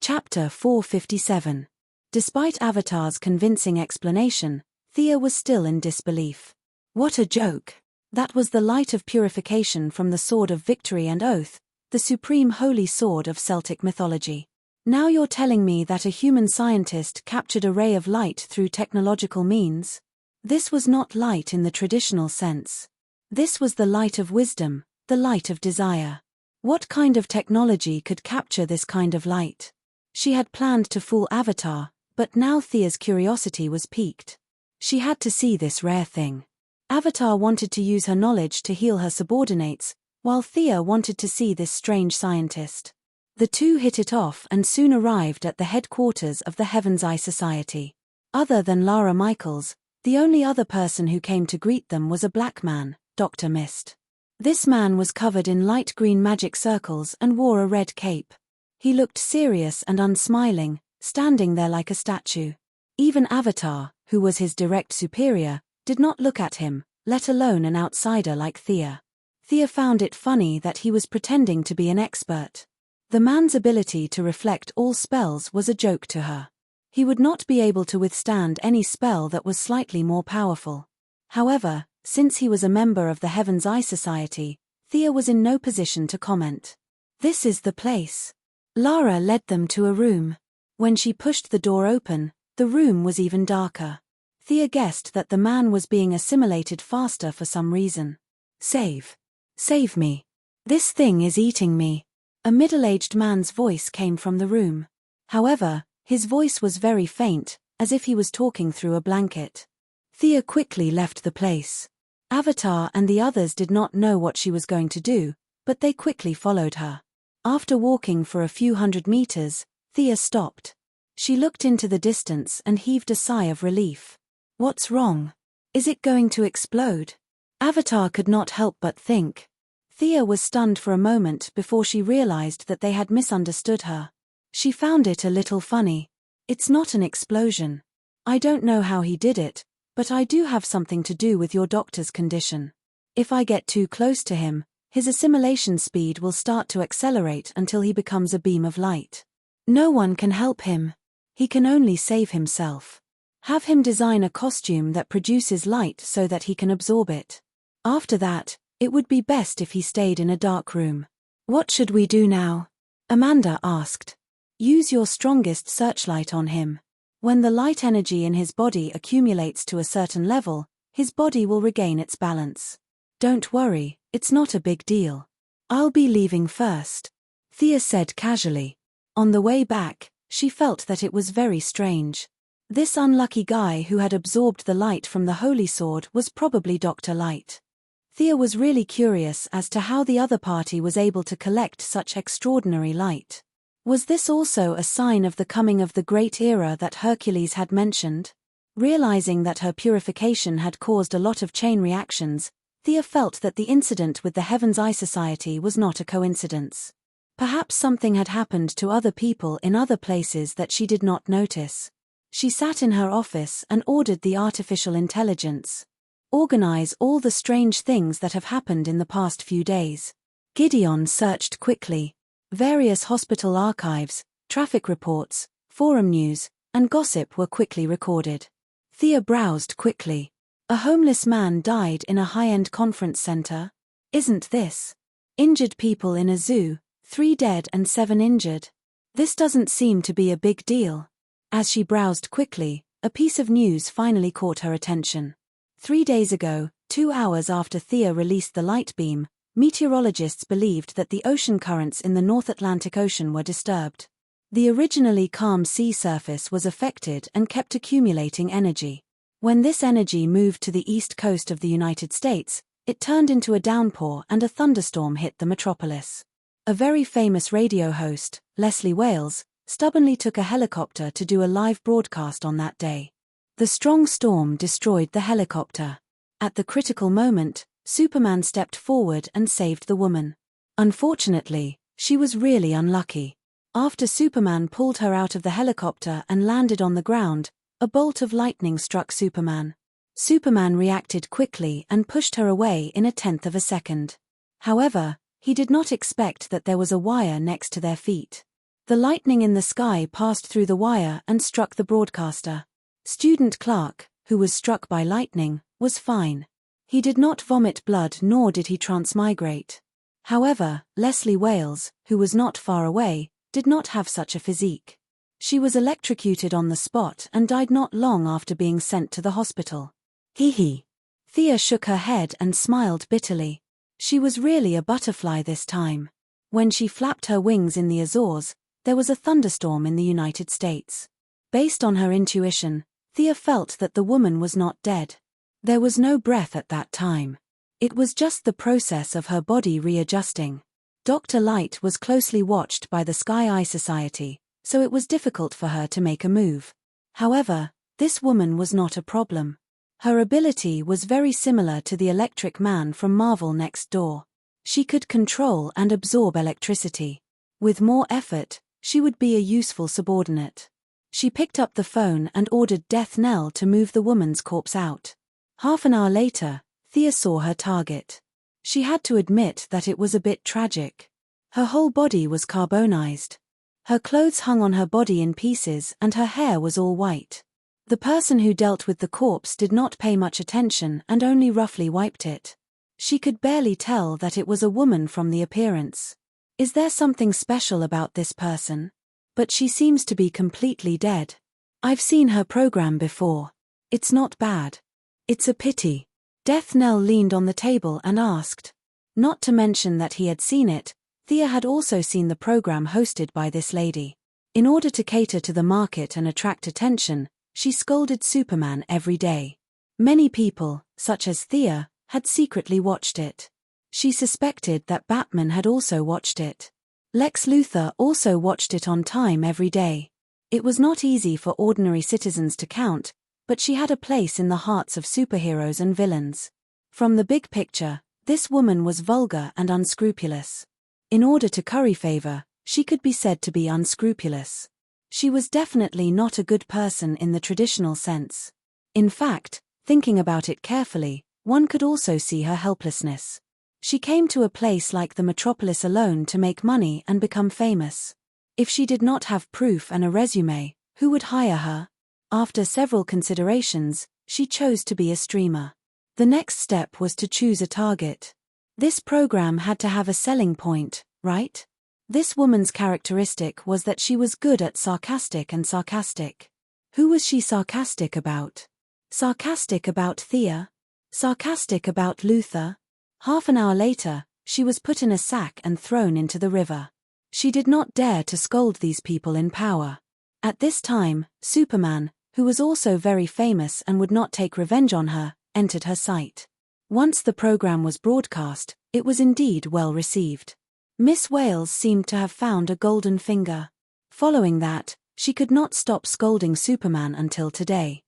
Chapter 457. Despite Avatar's convincing explanation, Thea was still in disbelief. What a joke! That was the light of purification from the Sword of Victory and Oath, the supreme holy sword of Celtic mythology. Now you're telling me that a human scientist captured a ray of light through technological means? This was not light in the traditional sense. This was the light of wisdom, the light of desire. What kind of technology could capture this kind of light? She had planned to fool Avatar, but now Thea's curiosity was piqued. She had to see this rare thing. Avatar wanted to use her knowledge to heal her subordinates, while Thea wanted to see this strange scientist. The two hit it off and soon arrived at the headquarters of the Heaven's Eye Society. Other than Lara Michaels, the only other person who came to greet them was a black man, Dr. Mist. This man was covered in light green magic circles and wore a red cape. He looked serious and unsmiling, standing there like a statue. Even Avatar, who was his direct superior, did not look at him, let alone an outsider like Thea. Thea found it funny that he was pretending to be an expert. The man's ability to reflect all spells was a joke to her. He would not be able to withstand any spell that was slightly more powerful. However, since he was a member of the Heaven's Eye Society, Thea was in no position to comment. This is the place. Lara led them to a room. When she pushed the door open, the room was even darker. Thea guessed that the man was being assimilated faster for some reason. Save me. This thing is eating me. A middle-aged man's voice came from the room. However, his voice was very faint, as if he was talking through a blanket. Thea quickly left the place. Avatar and the others did not know what she was going to do, but they quickly followed her. After walking for a few hundred meters, Thea stopped. She looked into the distance and heaved a sigh of relief. What's wrong? Is it going to explode? Avatar could not help but think. Thea was stunned for a moment before she realized that they had misunderstood her. She found it a little funny. It's not an explosion. I don't know how he did it, but I do have something to do with your doctor's condition. If I get too close to him, his assimilation speed will start to accelerate until he becomes a beam of light. No one can help him. He can only save himself. Have him design a costume that produces light so that he can absorb it. After that, it would be best if he stayed in a dark room. What should we do now? Amanda asked. Use your strongest searchlight on him. When the light energy in his body accumulates to a certain level, his body will regain its balance. Don't worry, it's not a big deal. I'll be leaving first, Thea said casually. On the way back, she felt that it was very strange. This unlucky guy who had absorbed the light from the Holy Sword was probably Dr. Light. Thea was really curious as to how the other party was able to collect such extraordinary light. Was this also a sign of the coming of the great era that Hercules had mentioned? Realizing that her purification had caused a lot of chain reactions, Thea felt that the incident with the Heaven's Eye Society was not a coincidence. Perhaps something had happened to other people in other places that she did not notice. She sat in her office and ordered the artificial intelligence. Organize all the strange things that have happened in the past few days. Gideon searched quickly. Various hospital archives, traffic reports, forum news, and gossip were quickly recorded. Thea browsed quickly. A homeless man died in a high-end conference center? Isn't this? Injured people in a zoo, 3 dead and 7 injured. This doesn't seem to be a big deal. As she browsed quickly, a piece of news finally caught her attention. 3 days ago, 2 hours after Thea released the light beam, meteorologists believed that the ocean currents in the North Atlantic Ocean were disturbed. The originally calm sea surface was affected and kept accumulating energy. When this energy moved to the east coast of the United States, it turned into a downpour and a thunderstorm hit the Metropolis. A very famous radio host, Leslie Wales, stubbornly took a helicopter to do a live broadcast on that day. The strong storm destroyed the helicopter. At the critical moment, Superman stepped forward and saved the woman. Unfortunately, she was really unlucky. After Superman pulled her out of the helicopter and landed on the ground, a bolt of lightning struck Superman. Superman reacted quickly and pushed her away in a tenth of a second. However, he did not expect that there was a wire next to their feet. The lightning in the sky passed through the wire and struck the broadcaster. Student Clark, who was struck by lightning, was fine. He did not vomit blood nor did he transmigrate. However, Leslie Wales, who was not far away, did not have such a physique. She was electrocuted on the spot and died not long after being sent to the hospital. Hee. Thea shook her head and smiled bitterly. She was really a butterfly this time. When she flapped her wings in the Azores, there was a thunderstorm in the United States. Based on her intuition, Thea felt that the woman was not dead. There was no breath at that time. It was just the process of her body readjusting. Dr. Light was closely watched by the Sky Eye Society, so it was difficult for her to make a move. However, this woman was not a problem. Her ability was very similar to the Electric Man from Marvel Next Door. She could control and absorb electricity. With more effort, she would be a useful subordinate. She picked up the phone and ordered Death Knell to move the woman's corpse out. Half an hour later, Thea saw her target. She had to admit that it was a bit tragic. Her whole body was carbonized. Her clothes hung on her body in pieces and her hair was all white. The person who dealt with the corpse did not pay much attention and only roughly wiped it. She could barely tell that it was a woman from the appearance. Is there something special about this person? But she seems to be completely dead. I've seen her program before. It's not bad. It's a pity. Death Knell leaned on the table and asked. Not to mention that he had seen it, Thea had also seen the program hosted by this lady. In order to cater to the market and attract attention, she scolded Superman every day. Many people, such as Thea, had secretly watched it. She suspected that Batman had also watched it. Lex Luthor also watched it on time every day. It was not easy for ordinary citizens to count, but she had a place in the hearts of superheroes and villains. From the big picture, this woman was vulgar and unscrupulous. In order to curry favor, she could be said to be unscrupulous. She was definitely not a good person in the traditional sense. In fact, thinking about it carefully, one could also see her helplessness. She came to a place like the Metropolis alone to make money and become famous. If she did not have proof and a resume, who would hire her? After several considerations, she chose to be a streamer. The next step was to choose a target. This program had to have a selling point, right? This woman's characteristic was that she was good at sarcastic. Who was she sarcastic about? Sarcastic about Thea? Sarcastic about Luthor? Half an hour later, she was put in a sack and thrown into the river. She did not dare to scold these people in power. At this time, Superman, who was also very famous and would not take revenge on her, entered her sight. Once the program was broadcast, it was indeed well received. Miss Wales seemed to have found a golden finger. Following that, she could not stop scolding Superman until today.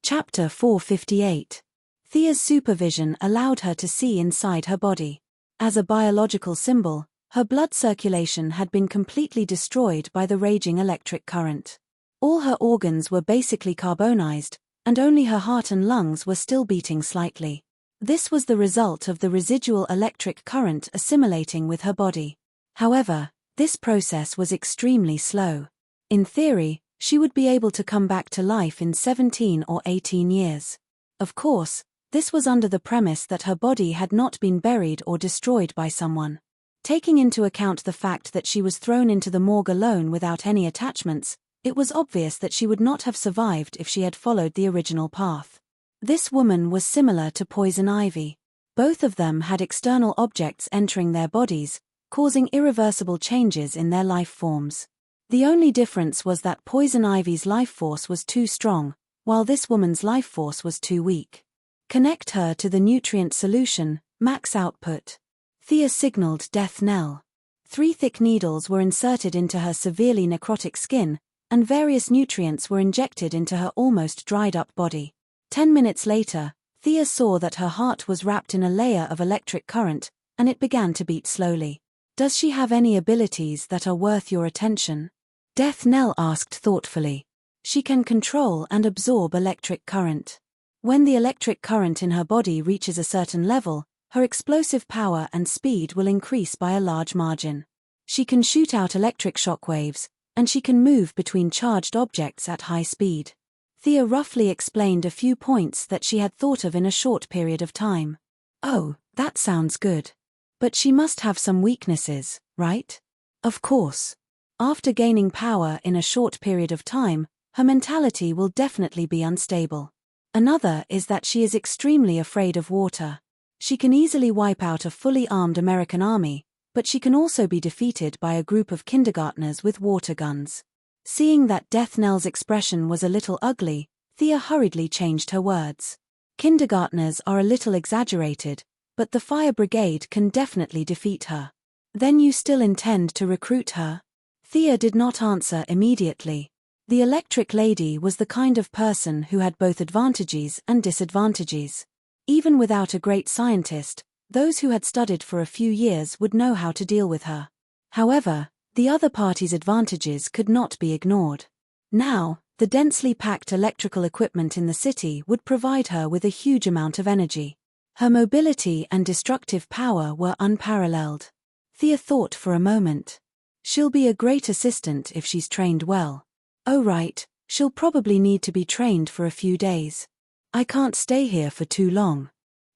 Chapter 458. Thea's supervision allowed her to see inside her body. As a biological symbol, her blood circulation had been completely destroyed by the raging electric current. All her organs were basically carbonized, and only her heart and lungs were still beating slightly. This was the result of the residual electric current assimilating with her body. However, this process was extremely slow. In theory, she would be able to come back to life in 17 or 18 years. Of course, this was under the premise that her body had not been buried or destroyed by someone. Taking into account the fact that she was thrown into the morgue alone without any attachments, it was obvious that she would not have survived if she had followed the original path. This woman was similar to Poison Ivy. Both of them had external objects entering their bodies, causing irreversible changes in their life forms. The only difference was that Poison Ivy's life force was too strong, while this woman's life force was too weak. Connect her to the nutrient solution, max output. Thea signaled Death Knell. 3 thick needles were inserted into her severely necrotic skin, and various nutrients were injected into her almost dried-up body. 10 minutes later, Thea saw that her heart was wrapped in a layer of electric current, and it began to beat slowly. Does she have any abilities that are worth your attention? Death Knell asked thoughtfully. She can control and absorb electric current. When the electric current in her body reaches a certain level, her explosive power and speed will increase by a large margin. She can shoot out electric shock waves, and she can move between charged objects at high speed. Thea roughly explained a few points that she had thought of in a short period of time. Oh, that sounds good. But she must have some weaknesses, right? Of course. After gaining power in a short period of time, her mentality will definitely be unstable. Another is that she is extremely afraid of water. She can easily wipe out a fully armed American army, but she can also be defeated by a group of kindergartners with water guns. Seeing that Death Nell's expression was a little ugly, Thea hurriedly changed her words. Kindergartners are a little exaggerated, but the fire brigade can definitely defeat her. Then you still intend to recruit her? Thea did not answer immediately. The electric lady was the kind of person who had both advantages and disadvantages. Even without a great scientist, those who had studied for a few years would know how to deal with her. However, the other party's advantages could not be ignored. Now, the densely packed electrical equipment in the city would provide her with a huge amount of energy. Her mobility and destructive power were unparalleled. Thea thought for a moment. She'll be a great assistant if she's trained well. Oh right, she'll probably need to be trained for a few days. I can't stay here for too long.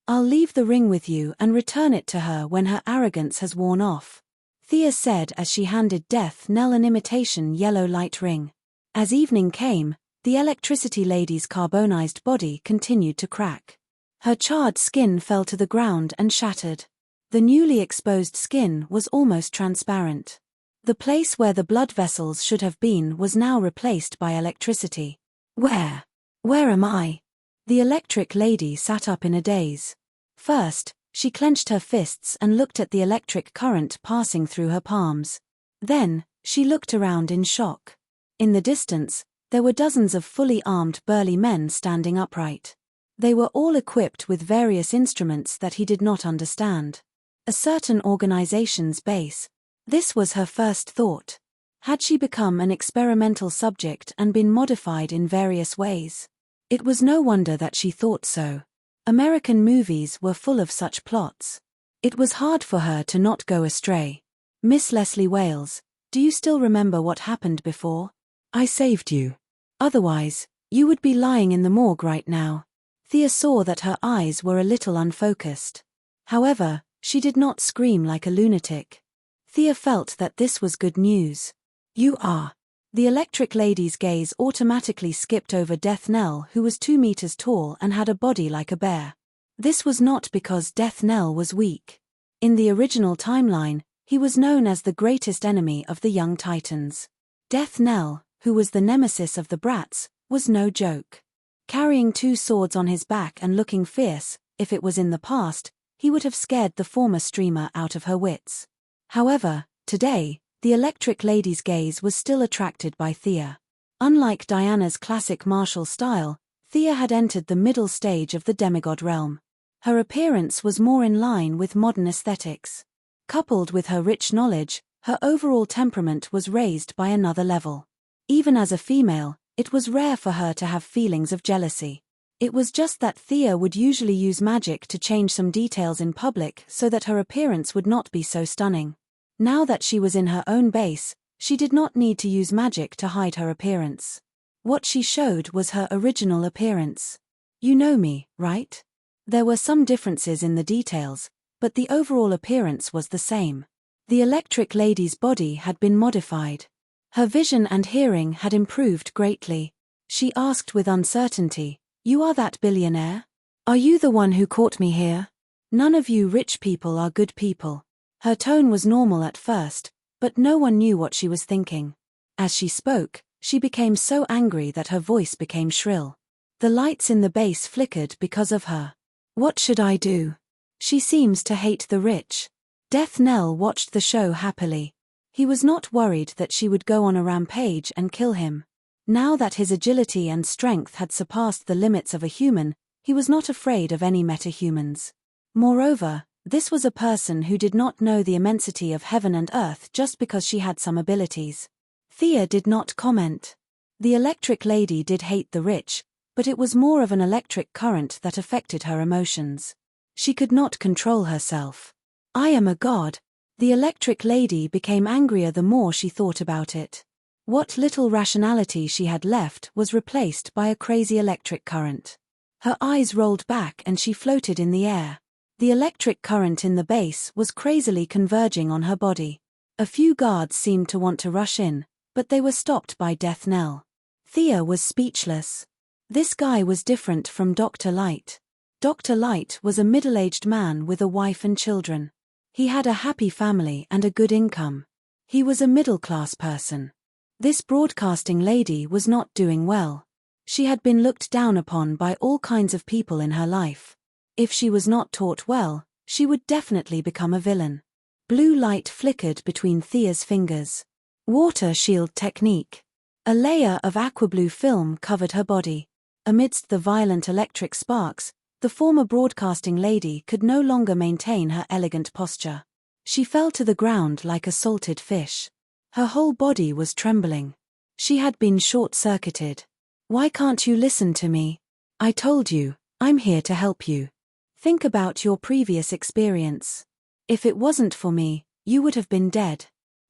I'll leave the ring with you and return it to her when her arrogance has worn off, Thea said as she handed Death Nell an imitation yellow light ring. As evening came, the electricity lady's carbonized body continued to crack. Her charred skin fell to the ground and shattered. The newly exposed skin was almost transparent. The place where the blood vessels should have been was now replaced by electricity. Where am I? The electric lady sat up in a daze. First, she clenched her fists and looked at the electric current passing through her palms. Then, she looked around in shock. In the distance, there were dozens of fully armed burly men standing upright. They were all equipped with various instruments that he did not understand. A certain organization's base. This was her first thought. Had she become an experimental subject and been modified in various ways? It was no wonder that she thought so. American movies were full of such plots. It was hard for her to not go astray. Miss Leslie Wales, do you still remember what happened before? I saved you. Otherwise, you would be lying in the morgue right now. Thea saw that her eyes were a little unfocused. However, she did not scream like a lunatic. Thea felt that this was good news. You are. The electric lady's gaze automatically skipped over Death Nell, who was 2 meters tall and had a body like a bear. This was not because Death Nell was weak. In the original timeline, he was known as the greatest enemy of the young Titans. Death Nell, who was the nemesis of the brats, was no joke. Carrying 2 swords on his back and looking fierce, if it was in the past, he would have scared the former streamer out of her wits. However, today, the electric lady's gaze was still attracted by Thea. Unlike Diana's classic martial style, Thea had entered the middle stage of the demigod realm. Her appearance was more in line with modern aesthetics. Coupled with her rich knowledge, her overall temperament was raised by another level. Even as a female, it was rare for her to have feelings of jealousy. It was just that Thea would usually use magic to change some details in public so that her appearance would not be so stunning. Now that she was in her own base, she did not need to use magic to hide her appearance. What she showed was her original appearance. You know me, right? There were some differences in the details, but the overall appearance was the same. The electric lady's body had been modified. Her vision and hearing had improved greatly. She asked with uncertainty, "You are that billionaire? Are you the one who caught me here? None of you rich people are good people." Her tone was normal at first, but no one knew what she was thinking. As she spoke, she became so angry that her voice became shrill. The lights in the base flickered because of her. What should I do? She seems to hate the rich. Death Nell watched the show happily. He was not worried that she would go on a rampage and kill him. Now that his agility and strength had surpassed the limits of a human, he was not afraid of any metahumans. Moreover, this was a person who did not know the immensity of heaven and earth just because she had some abilities. Thea did not comment. The electric lady did hate the rich, but it was more of an electric current that affected her emotions. She could not control herself. I am a god. The electric lady became angrier the more she thought about it. What little rationality she had left was replaced by a crazy electric current. Her eyes rolled back and she floated in the air. The electric current in the base was crazily converging on her body. A few guards seemed to want to rush in, but they were stopped by death knell. Thea was speechless. This guy was different from Dr. Light. Dr. Light was a middle-aged man with a wife and children. He had a happy family and a good income. He was a middle-class person. This broadcasting lady was not doing well. She had been looked down upon by all kinds of people in her life. If she was not taught well, she would definitely become a villain. Blue light flickered between Thea's fingers. Water shield technique. A layer of aquablue film covered her body. Amidst the violent electric sparks, the former broadcasting lady could no longer maintain her elegant posture. She fell to the ground like a salted fish. Her whole body was trembling. She had been short-circuited. Why can't you listen to me? I told you, I'm here to help you. Think about your previous experience. If it wasn't for me, you would have been dead.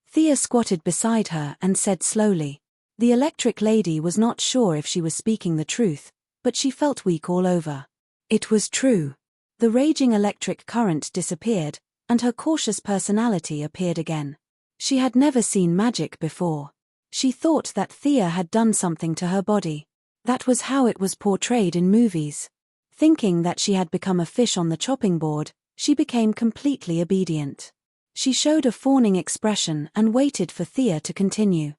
Thea squatted beside her and said slowly. The electric lady was not sure if she was speaking the truth, but she felt weak all over. It was true. The raging electric current disappeared, and her cautious personality appeared again. She had never seen magic before. She thought that Thea had done something to her body. That was how it was portrayed in movies. Thinking that she had become a fish on the chopping board, she became completely obedient. She showed a fawning expression and waited for Thea to continue.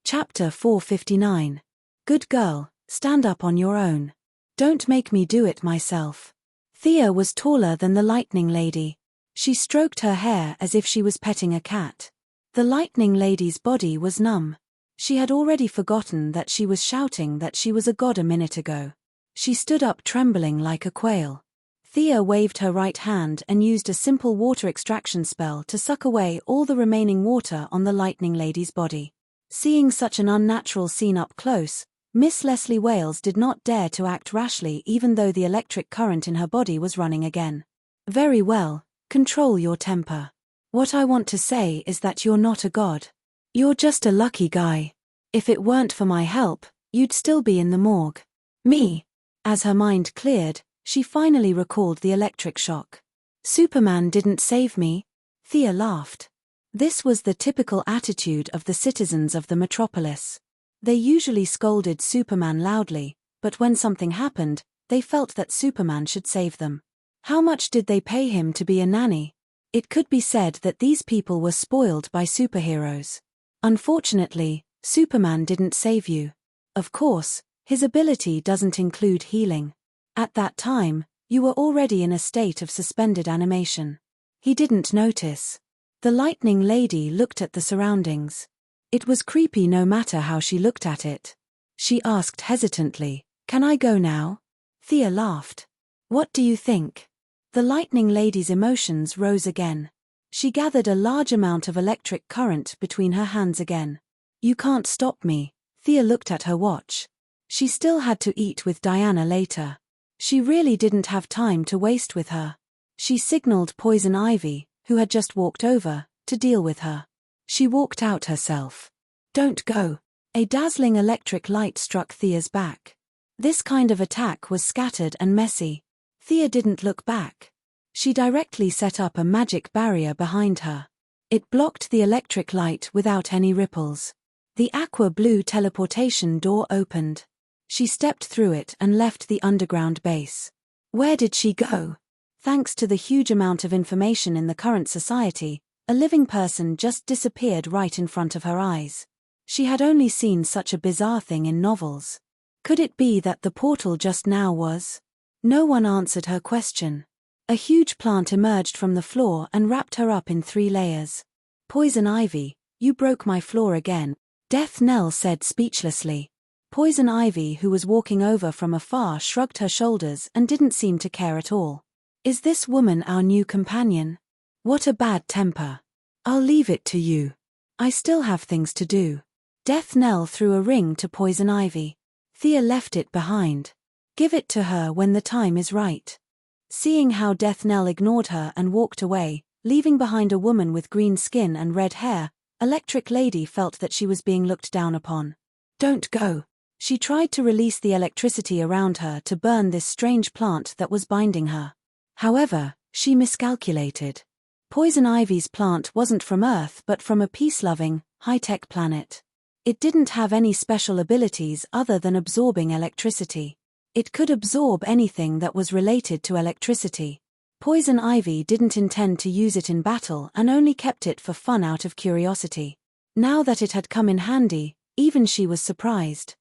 Chapter 459. Good girl, stand up on your own. Don't make me do it myself. Thea was taller than the lightning lady. She stroked her hair as if she was petting a cat. The lightning lady's body was numb. She had already forgotten that she was shouting that she was a god a minute ago. She stood up trembling like a quail. Thea waved her right hand and used a simple water extraction spell to suck away all the remaining water on the lightning lady's body. Seeing such an unnatural scene up close, Miss Leslie Wales did not dare to act rashly even though the electric current in her body was running again. Very well, control your temper. What I want to say is that you're not a god. You're just a lucky guy. If it weren't for my help, you'd still be in the morgue. Me. As her mind cleared, she finally recalled the electric shock. Superman didn't save me. Thea laughed. This was the typical attitude of the citizens of the Metropolis. They usually scolded Superman loudly, but when something happened, they felt that Superman should save them. How much did they pay him to be a nanny? It could be said that these people were spoiled by superheroes. Unfortunately, Superman didn't save you. Of course, his ability doesn't include healing. At that time, you were already in a state of suspended animation. He didn't notice. The lightning lady looked at the surroundings. It was creepy no matter how she looked at it. She asked hesitantly, "Can I go now?" Thea laughed. "What do you think?" The lightning lady's emotions rose again. She gathered a large amount of electric current between her hands again. "You can't stop me." Thea looked at her watch. She still had to eat with Diana later. She really didn't have time to waste with her. She signaled Poison Ivy, who had just walked over, to deal with her. She walked out herself. "Don't go." A dazzling electric light struck Thea's back. This kind of attack was scattered and messy. Thea didn't look back. She directly set up a magic barrier behind her. It blocked the electric light without any ripples. The aqua blue teleportation door opened. She stepped through it and left the underground base. Where did she go? Thanks to the huge amount of information in the current society, a living person just disappeared right in front of her eyes. She had only seen such a bizarre thing in novels. Could it be that the portal just now was? No one answered her question. A huge plant emerged from the floor and wrapped her up in 3 layers. "Poison Ivy, you broke my floor again," Death Knell said speechlessly. Poison Ivy, who was walking over from afar, shrugged her shoulders and didn't seem to care at all. "Is this woman our new companion? What a bad temper. I'll leave it to you. I still have things to do." Death Knell threw a ring to Poison Ivy. Thea left it behind. "Give it to her when the time is right." Seeing how Death Knell ignored her and walked away, leaving behind a woman with green skin and red hair, Electric Lady felt that she was being looked down upon. "Don't go." She tried to release the electricity around her to burn this strange plant that was binding her. However, she miscalculated. Poison Ivy's plant wasn't from Earth but from a peace-loving, high-tech planet. It didn't have any special abilities other than absorbing electricity. It could absorb anything that was related to electricity. Poison Ivy didn't intend to use it in battle and only kept it for fun out of curiosity. Now that it had come in handy, even she was surprised.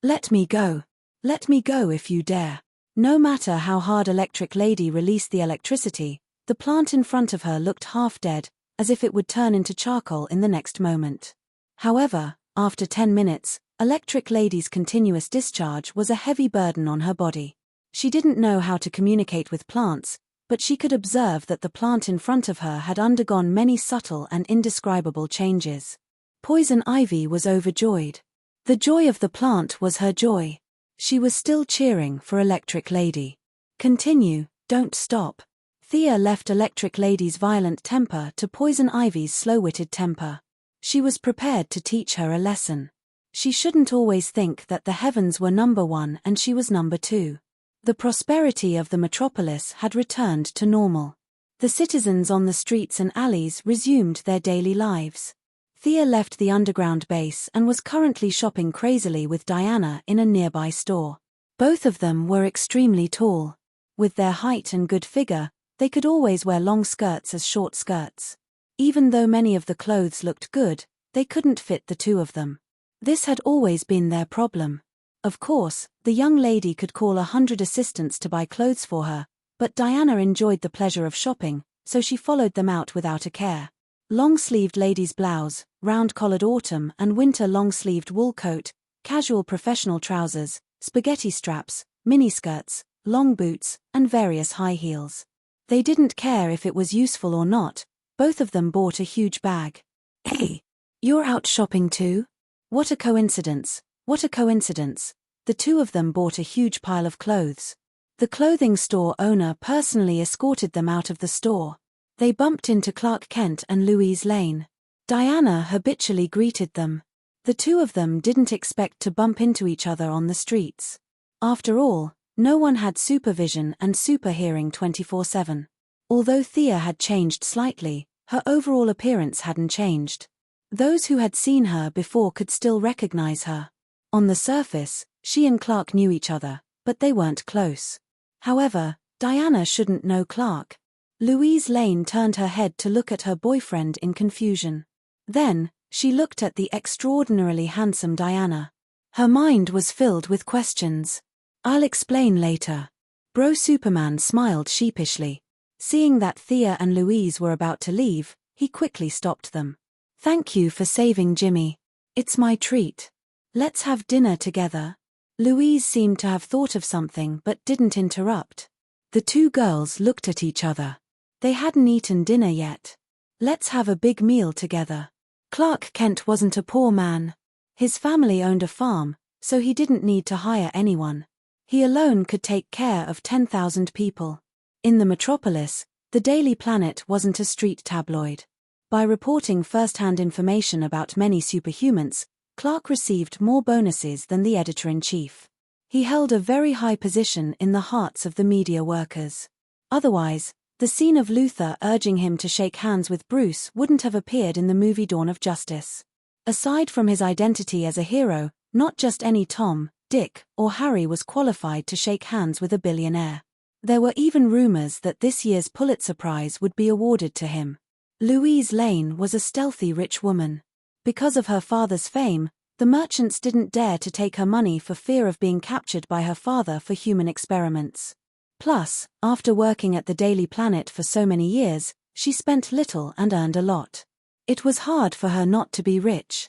Let me go. Let me go if you dare." No matter how hard Electric Lady released the electricity, the plant in front of her looked half dead, as if it would turn into charcoal in the next moment. However, after 10 minutes, Electric Lady's continuous discharge was a heavy burden on her body. She didn't know how to communicate with plants, but she could observe that the plant in front of her had undergone many subtle and indescribable changes. Poison Ivy was overjoyed. The joy of the plant was her joy. She was still cheering for Electric Lady. "Continue, don't stop." Thea left Electric Lady's violent temper to Poison Ivy's slow-witted temper. She was prepared to teach her a lesson. She shouldn't always think that the heavens were number one and she was number two. The prosperity of the Metropolis had returned to normal. The citizens on the streets and alleys resumed their daily lives. Thea left the underground base and was currently shopping crazily with Diana in a nearby store. Both of them were extremely tall. With their height and good figure, they could always wear long skirts as short skirts. Even though many of the clothes looked good, they couldn't fit the two of them. This had always been their problem. Of course, the young lady could call 100 assistants to buy clothes for her, but Diana enjoyed the pleasure of shopping, so she followed them out without a care. Long-sleeved ladies' blouse, round-collared autumn and winter long-sleeved wool coat, casual professional trousers, spaghetti straps, miniskirts, long boots, and various high heels. They didn't care if it was useful or not. Both of them bought a huge bag. "Hey, you're out shopping too? What a coincidence, what a coincidence." The two of them bought a huge pile of clothes. The clothing store owner personally escorted them out of the store. They bumped into Clark Kent and Louise Lane. Diana habitually greeted them. The two of them didn't expect to bump into each other on the streets. After all, no one had supervision and super hearing 24/7. Although Thea had changed slightly, her overall appearance hadn't changed. Those who had seen her before could still recognize her. On the surface, she and Clark knew each other, but they weren't close. However, Diana shouldn't know Clark. Louise Lane turned her head to look at her boyfriend in confusion. Then, she looked at the extraordinarily handsome Diana. Her mind was filled with questions. "I'll explain later." Bro Superman smiled sheepishly. Seeing that Thea and Louise were about to leave, he quickly stopped them. "Thank you for saving Jimmy. It's my treat. Let's have dinner together." Louise seemed to have thought of something but didn't interrupt. The two girls looked at each other. They hadn't eaten dinner yet. "Let's have a big meal together." Clark Kent wasn't a poor man. His family owned a farm, so he didn't need to hire anyone. He alone could take care of 10,000 people. In the Metropolis, the Daily Planet wasn't a street tabloid. By reporting first-hand information about many superhumans, Clark received more bonuses than the editor-in-chief. He held a very high position in the hearts of the media workers. Otherwise, the scene of Luther urging him to shake hands with Bruce wouldn't have appeared in the movie Dawn of Justice. Aside from his identity as a hero, not just any Tom, Dick, or Harry was qualified to shake hands with a billionaire. There were even rumors that this year's Pulitzer Prize would be awarded to him. Louise Lane was a stealthy rich woman. Because of her father's fame, the merchants didn't dare to take her money for fear of being captured by her father for human experiments. Plus, after working at the Daily Planet for so many years, she spent little and earned a lot. It was hard for her not to be rich.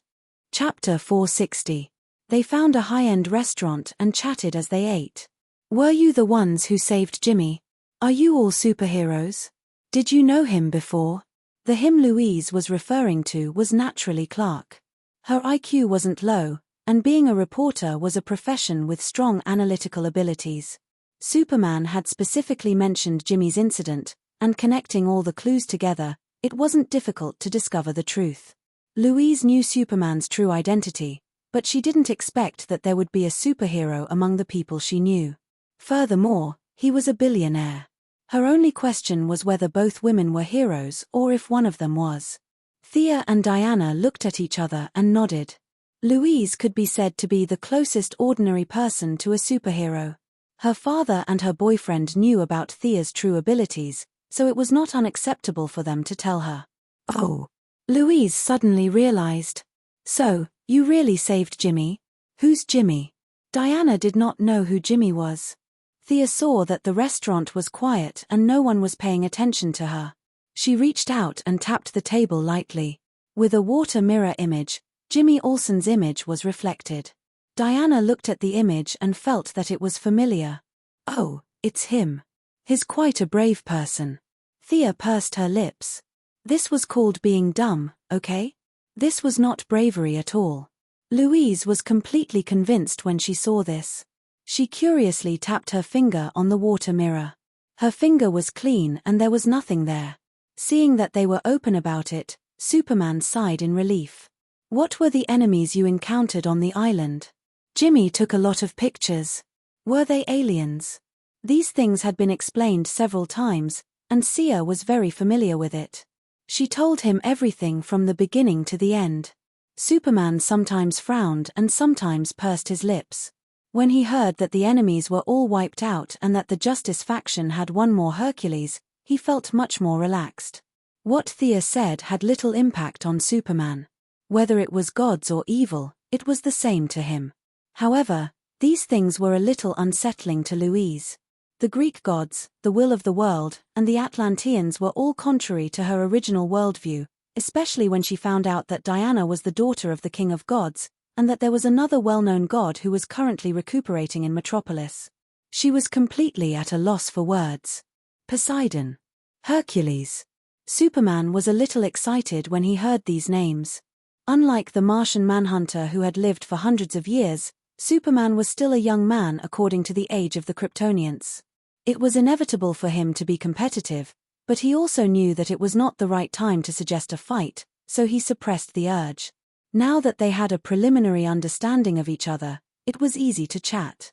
Chapter 460. They found a high-end restaurant and chatted as they ate. "Were you the ones who saved Jimmy? Are you all superheroes? Did you know him before?" The him Louise was referring to was naturally Clark. Her IQ wasn't low, and being a reporter was a profession with strong analytical abilities. Superman had specifically mentioned Jimmy's incident, and connecting all the clues together, it wasn't difficult to discover the truth. Louise knew Superman's true identity, but she didn't expect that there would be a superhero among the people she knew. Furthermore, he was a billionaire. Her only question was whether both women were heroes or if one of them was. Thea and Diana looked at each other and nodded. Louise could be said to be the closest ordinary person to a superhero. Her father and her boyfriend knew about Thea's true abilities, so it was not unacceptable for them to tell her. Oh. Louise suddenly realized. So, you really saved Jimmy? Who's Jimmy? Diana did not know who Jimmy was. Thea saw that the restaurant was quiet and no one was paying attention to her. She reached out and tapped the table lightly. With a water mirror image, Jimmy Olsen's image was reflected. Diana looked at the image and felt that it was familiar. Oh, it's him. He's quite a brave person. Thea pursed her lips. This was called being dumb, okay? This was not bravery at all. Louise was completely convinced when she saw this. She curiously tapped her finger on the water mirror. Her finger was clean and there was nothing there. Seeing that they were open about it, Superman sighed in relief. What were the enemies you encountered on the island? Jimmy took a lot of pictures. Were they aliens? These things had been explained several times, and Sia was very familiar with it. She told him everything from the beginning to the end. Superman sometimes frowned and sometimes pursed his lips. When he heard that the enemies were all wiped out and that the Justice faction had one more Hercules, he felt much more relaxed. What Thea said had little impact on Superman. Whether it was gods or evil, it was the same to him. However, these things were a little unsettling to Louise. The Greek gods, the will of the world, and the Atlanteans were all contrary to her original worldview, especially when she found out that Diana was the daughter of the King of Gods, and that there was another well-known god who was currently recuperating in Metropolis. She was completely at a loss for words. Poseidon. Hercules. Superman was a little excited when he heard these names. Unlike the Martian manhunter who had lived for hundreds of years, Superman was still a young man according to the age of the Kryptonians. It was inevitable for him to be competitive, but he also knew that it was not the right time to suggest a fight, so he suppressed the urge. Now that they had a preliminary understanding of each other, it was easy to chat.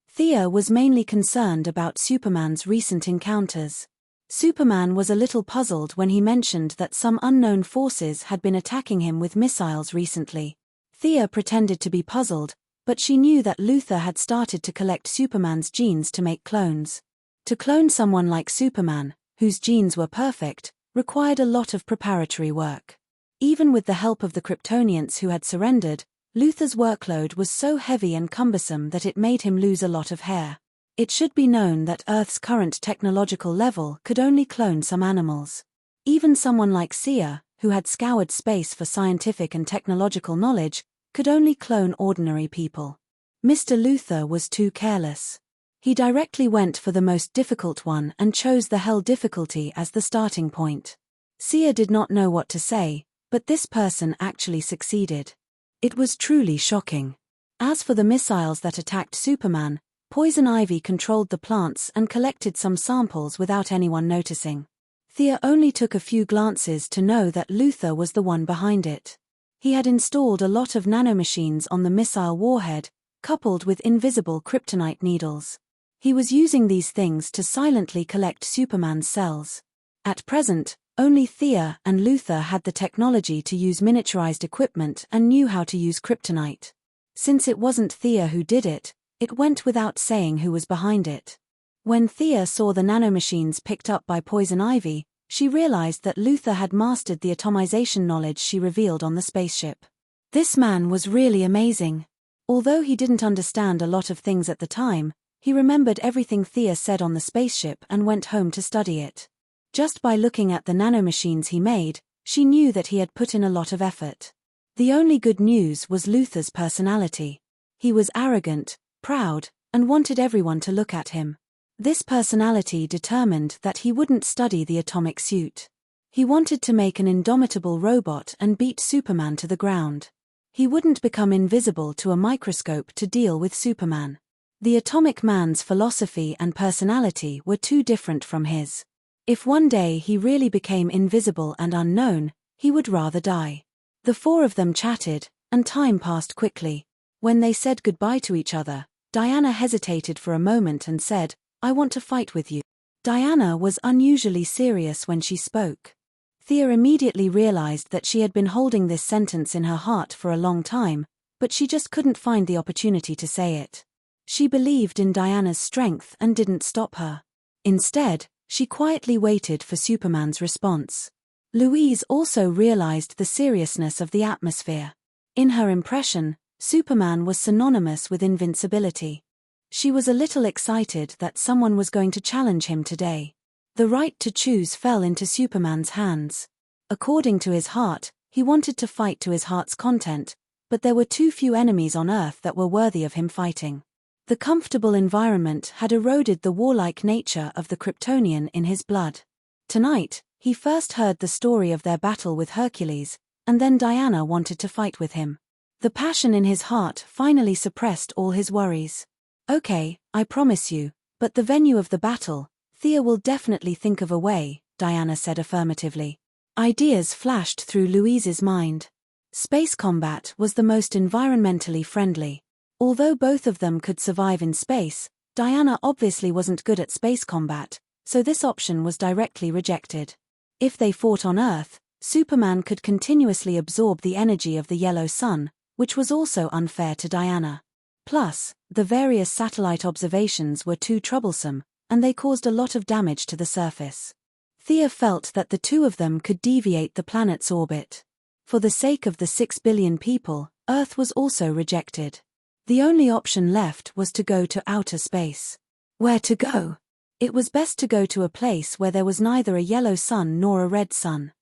Thea was mainly concerned about Superman's recent encounters. Superman was a little puzzled when he mentioned that some unknown forces had been attacking him with missiles recently. Thea pretended to be puzzled, but she knew that Luthor had started to collect Superman's genes to make clones. To clone someone like Superman, whose genes were perfect, required a lot of preparatory work. Even with the help of the Kryptonians who had surrendered, Luthor's workload was so heavy and cumbersome that it made him lose a lot of hair. It should be known that Earth's current technological level could only clone some animals. Even someone like Sia, who had scoured space for scientific and technological knowledge, could only clone ordinary people. Mr. Luthor was too careless. He directly went for the most difficult one and chose the hell difficulty as the starting point. Sia did not know what to say, but this person actually succeeded. It was truly shocking. As for the missiles that attacked Superman, Poison Ivy controlled the plants and collected some samples without anyone noticing. Thea only took a few glances to know that Luthor was the one behind it. He had installed a lot of nanomachines on the missile warhead, coupled with invisible kryptonite needles. He was using these things to silently collect Superman's cells. At present, only Thea and Luthor had the technology to use miniaturized equipment and knew how to use kryptonite. Since it wasn't Thea who did it, it went without saying who was behind it. When Thea saw the nanomachines picked up by Poison Ivy, she realized that Luthor had mastered the atomization knowledge she revealed on the spaceship. This man was really amazing. Although he didn't understand a lot of things at the time, he remembered everything Thea said on the spaceship and went home to study it. Just by looking at the nanomachines he made, she knew that he had put in a lot of effort. The only good news was Luthor's personality. He was arrogant, proud, and wanted everyone to look at him. This personality determined that he wouldn't study the atomic suit. He wanted to make an indomitable robot and beat Superman to the ground. He wouldn't become invisible to a microscope to deal with Superman. The Atomic Man's philosophy and personality were too different from his. If one day he really became invisible and unknown, he would rather die. The four of them chatted, and time passed quickly. When they said goodbye to each other, Diana hesitated for a moment and said, "I want to fight with you." Diana was unusually serious when she spoke. Thea immediately realized that she had been holding this sentence in her heart for a long time, but she just couldn't find the opportunity to say it. She believed in Diana's strength and didn't stop her. Instead, she quietly waited for Superman's response. Louise also realized the seriousness of the atmosphere. In her impression, Superman was synonymous with invincibility. She was a little excited that someone was going to challenge him today. The right to choose fell into Superman's hands. According to his heart, he wanted to fight to his heart's content, but there were too few enemies on Earth that were worthy of him fighting. The comfortable environment had eroded the warlike nature of the Kryptonian in his blood. Tonight, he first heard the story of their battle with Hercules, and then Diana wanted to fight with him. The passion in his heart finally suppressed all his worries. "Okay, I promise you, but the venue of the battle, Thea will definitely think of a way," Diana said affirmatively. Ideas flashed through Louise's mind. Space combat was the most environmentally friendly. Although both of them could survive in space, Diana obviously wasn't good at space combat, so this option was directly rejected. If they fought on Earth, Superman could continuously absorb the energy of the yellow sun, which was also unfair to Diana. Plus, the various satellite observations were too troublesome, and they caused a lot of damage to the surface. Thea felt that the two of them could deviate the planet's orbit. For the sake of the 6 billion people, Earth was also rejected. The only option left was to go to outer space. Where to go? It was best to go to a place where there was neither a yellow sun nor a red sun.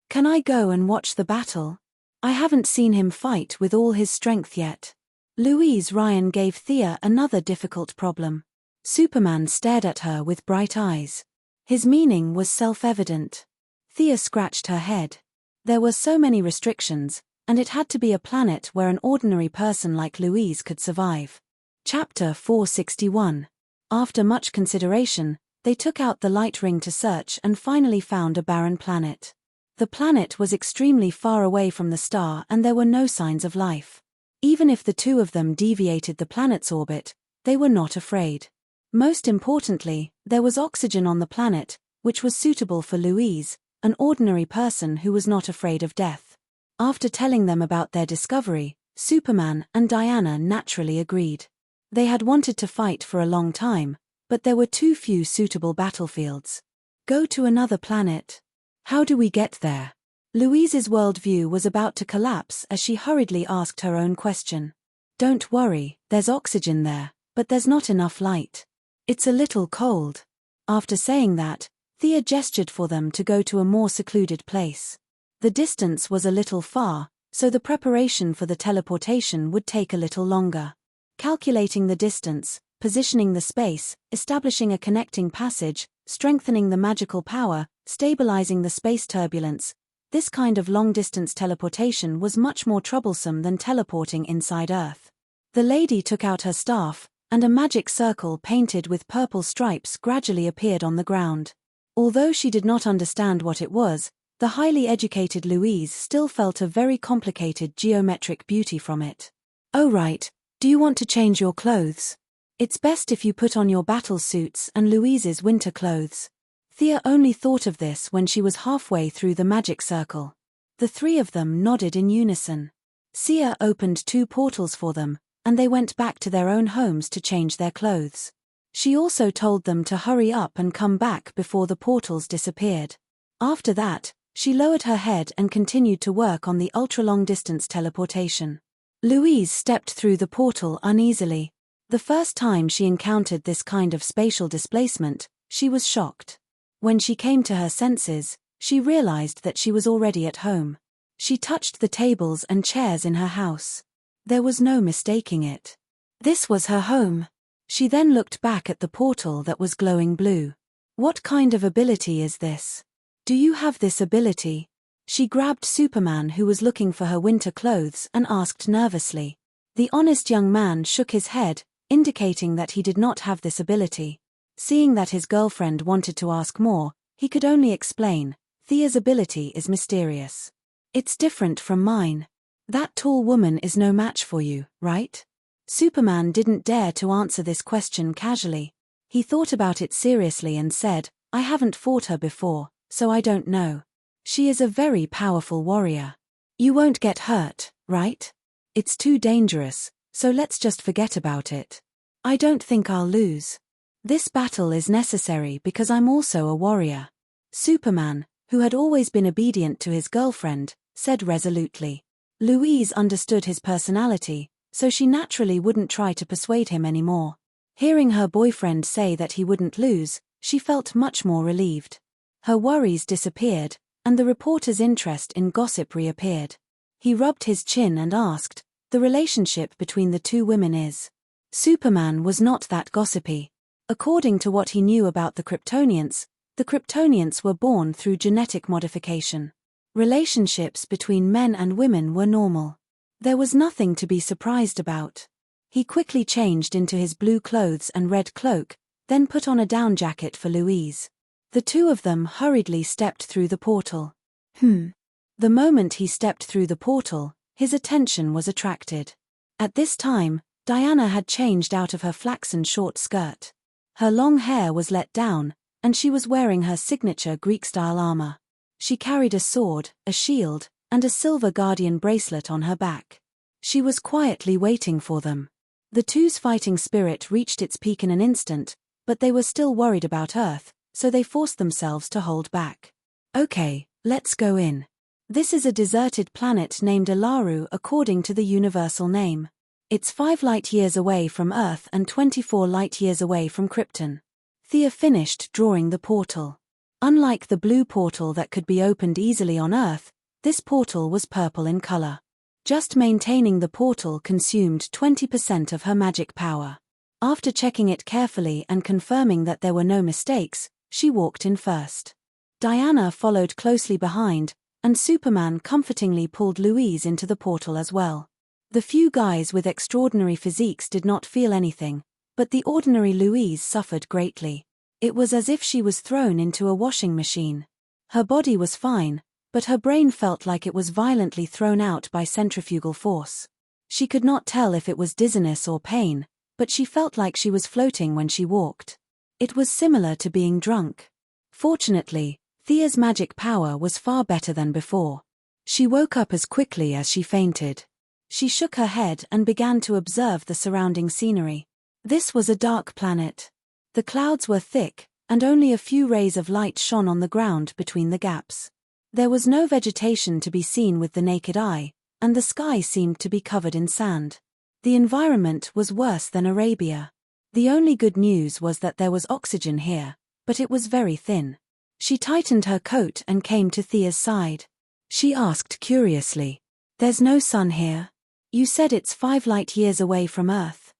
Can I go and watch the battle? I haven't seen him fight with all his strength yet. Louise Ryan gave Thea another difficult problem. Superman stared at her with bright eyes. His meaning was self-evident. Thea scratched her head. There were so many restrictions, and it had to be a planet where an ordinary person like Louise could survive. Chapter 461. After much consideration, they took out the light ring to search and finally found a barren planet. The planet was extremely far away from the star and there were no signs of life. Even if the two of them deviated the planet's orbit, they were not afraid. Most importantly, there was oxygen on the planet, which was suitable for Louise, an ordinary person who was not afraid of death. After telling them about their discovery, Superman and Diana naturally agreed. They had wanted to fight for a long time, but there were too few suitable battlefields. Go to another planet. How do we get there? Louise's worldview was about to collapse as she hurriedly asked her own question. Don't worry, there's oxygen there, but there's not enough light. It's a little cold. After saying that, Thea gestured for them to go to a more secluded place. The distance was a little far, so the preparation for the teleportation would take a little longer. Calculating the distance, positioning the space, establishing a connecting passage, strengthening the magical power, stabilizing the space turbulence, this kind of long-distance teleportation was much more troublesome than teleporting inside Earth. The lady took out her staff, and a magic circle painted with purple stripes gradually appeared on the ground. Although she did not understand what it was, the highly educated Louise still felt a very complicated geometric beauty from it. Oh right, do you want to change your clothes? It's best if you put on your battle suits and Louise's winter clothes. Thea only thought of this when she was halfway through the magic circle. The three of them nodded in unison. Sia opened 2 portals for them, and they went back to their own homes to change their clothes. She also told them to hurry up and come back before the portals disappeared. After that, she lowered her head and continued to work on the ultra-long-distance teleportation. Louise stepped through the portal uneasily. The first time she encountered this kind of spatial displacement, she was shocked. When she came to her senses, she realized that she was already at home. She touched the tables and chairs in her house. There was no mistaking it. This was her home. She then looked back at the portal that was glowing blue. What kind of ability is this? Do you have this ability? She grabbed Superman, who was looking for her winter clothes, and asked nervously. The honest young man shook his head, indicating that he did not have this ability. Seeing that his girlfriend wanted to ask more, he could only explain, Thea's ability is mysterious. It's different from mine. That tall woman is no match for you, right? Superman didn't dare to answer this question casually. He thought about it seriously and said, I haven't fought her before, so I don't know. She is a very powerful warrior. You won't get hurt, right? It's too dangerous, so let's just forget about it. I don't think I'll lose. This battle is necessary because I'm also a warrior. Superman, who had always been obedient to his girlfriend, said resolutely. Louise understood his personality, so she naturally wouldn't try to persuade him anymore. Hearing her boyfriend say that he wouldn't lose, she felt much more relieved. Her worries disappeared, and the reporter's interest in gossip reappeared. He rubbed his chin and asked, the relationship between the two women is. Superman was not that gossipy. According to what he knew about the Kryptonians were born through genetic modification. Relationships between men and women were normal. There was nothing to be surprised about. He quickly changed into his blue clothes and red cloak, then put on a down jacket for Louise. The two of them hurriedly stepped through the portal. The moment he stepped through the portal, his attention was attracted. At this time, Diana had changed out of her flaxen short skirt. Her long hair was let down, and she was wearing her signature Greek-style armor. She carried a sword, a shield, and a silver guardian bracelet on her back. She was quietly waiting for them. The two's fighting spirit reached its peak in an instant, but they were still worried about Earth, so they forced themselves to hold back. Okay, let's go in. This is a deserted planet named Alaru according to the universal name. It's 5 light-years away from Earth and 24 light-years away from Krypton. Thea finished drawing the portal. Unlike the blue portal that could be opened easily on Earth, this portal was purple in color. Just maintaining the portal consumed 20% of her magic power. After checking it carefully and confirming that there were no mistakes, she walked in first. Diana followed closely behind, and Superman comfortingly pulled Louise into the portal as well. The few guys with extraordinary physiques did not feel anything, but the ordinary Louise suffered greatly. It was as if she was thrown into a washing machine. Her body was fine, but her brain felt like it was violently thrown out by centrifugal force. She could not tell if it was dizziness or pain, but she felt like she was floating when she walked. It was similar to being drunk. Fortunately, Thea's magic power was far better than before. She woke up as quickly as she fainted. She shook her head and began to observe the surrounding scenery. This was a dark planet. The clouds were thick, and only a few rays of light shone on the ground between the gaps. There was no vegetation to be seen with the naked eye, and the sky seemed to be covered in sand. The environment was worse than Arabia. The only good news was that there was oxygen here, but it was very thin. She tightened her coat and came to Thea's side. She asked curiously, "There's no sun here? You said it's 5 light-years away from Earth."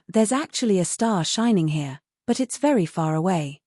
There's actually a star shining here, but it's very far away.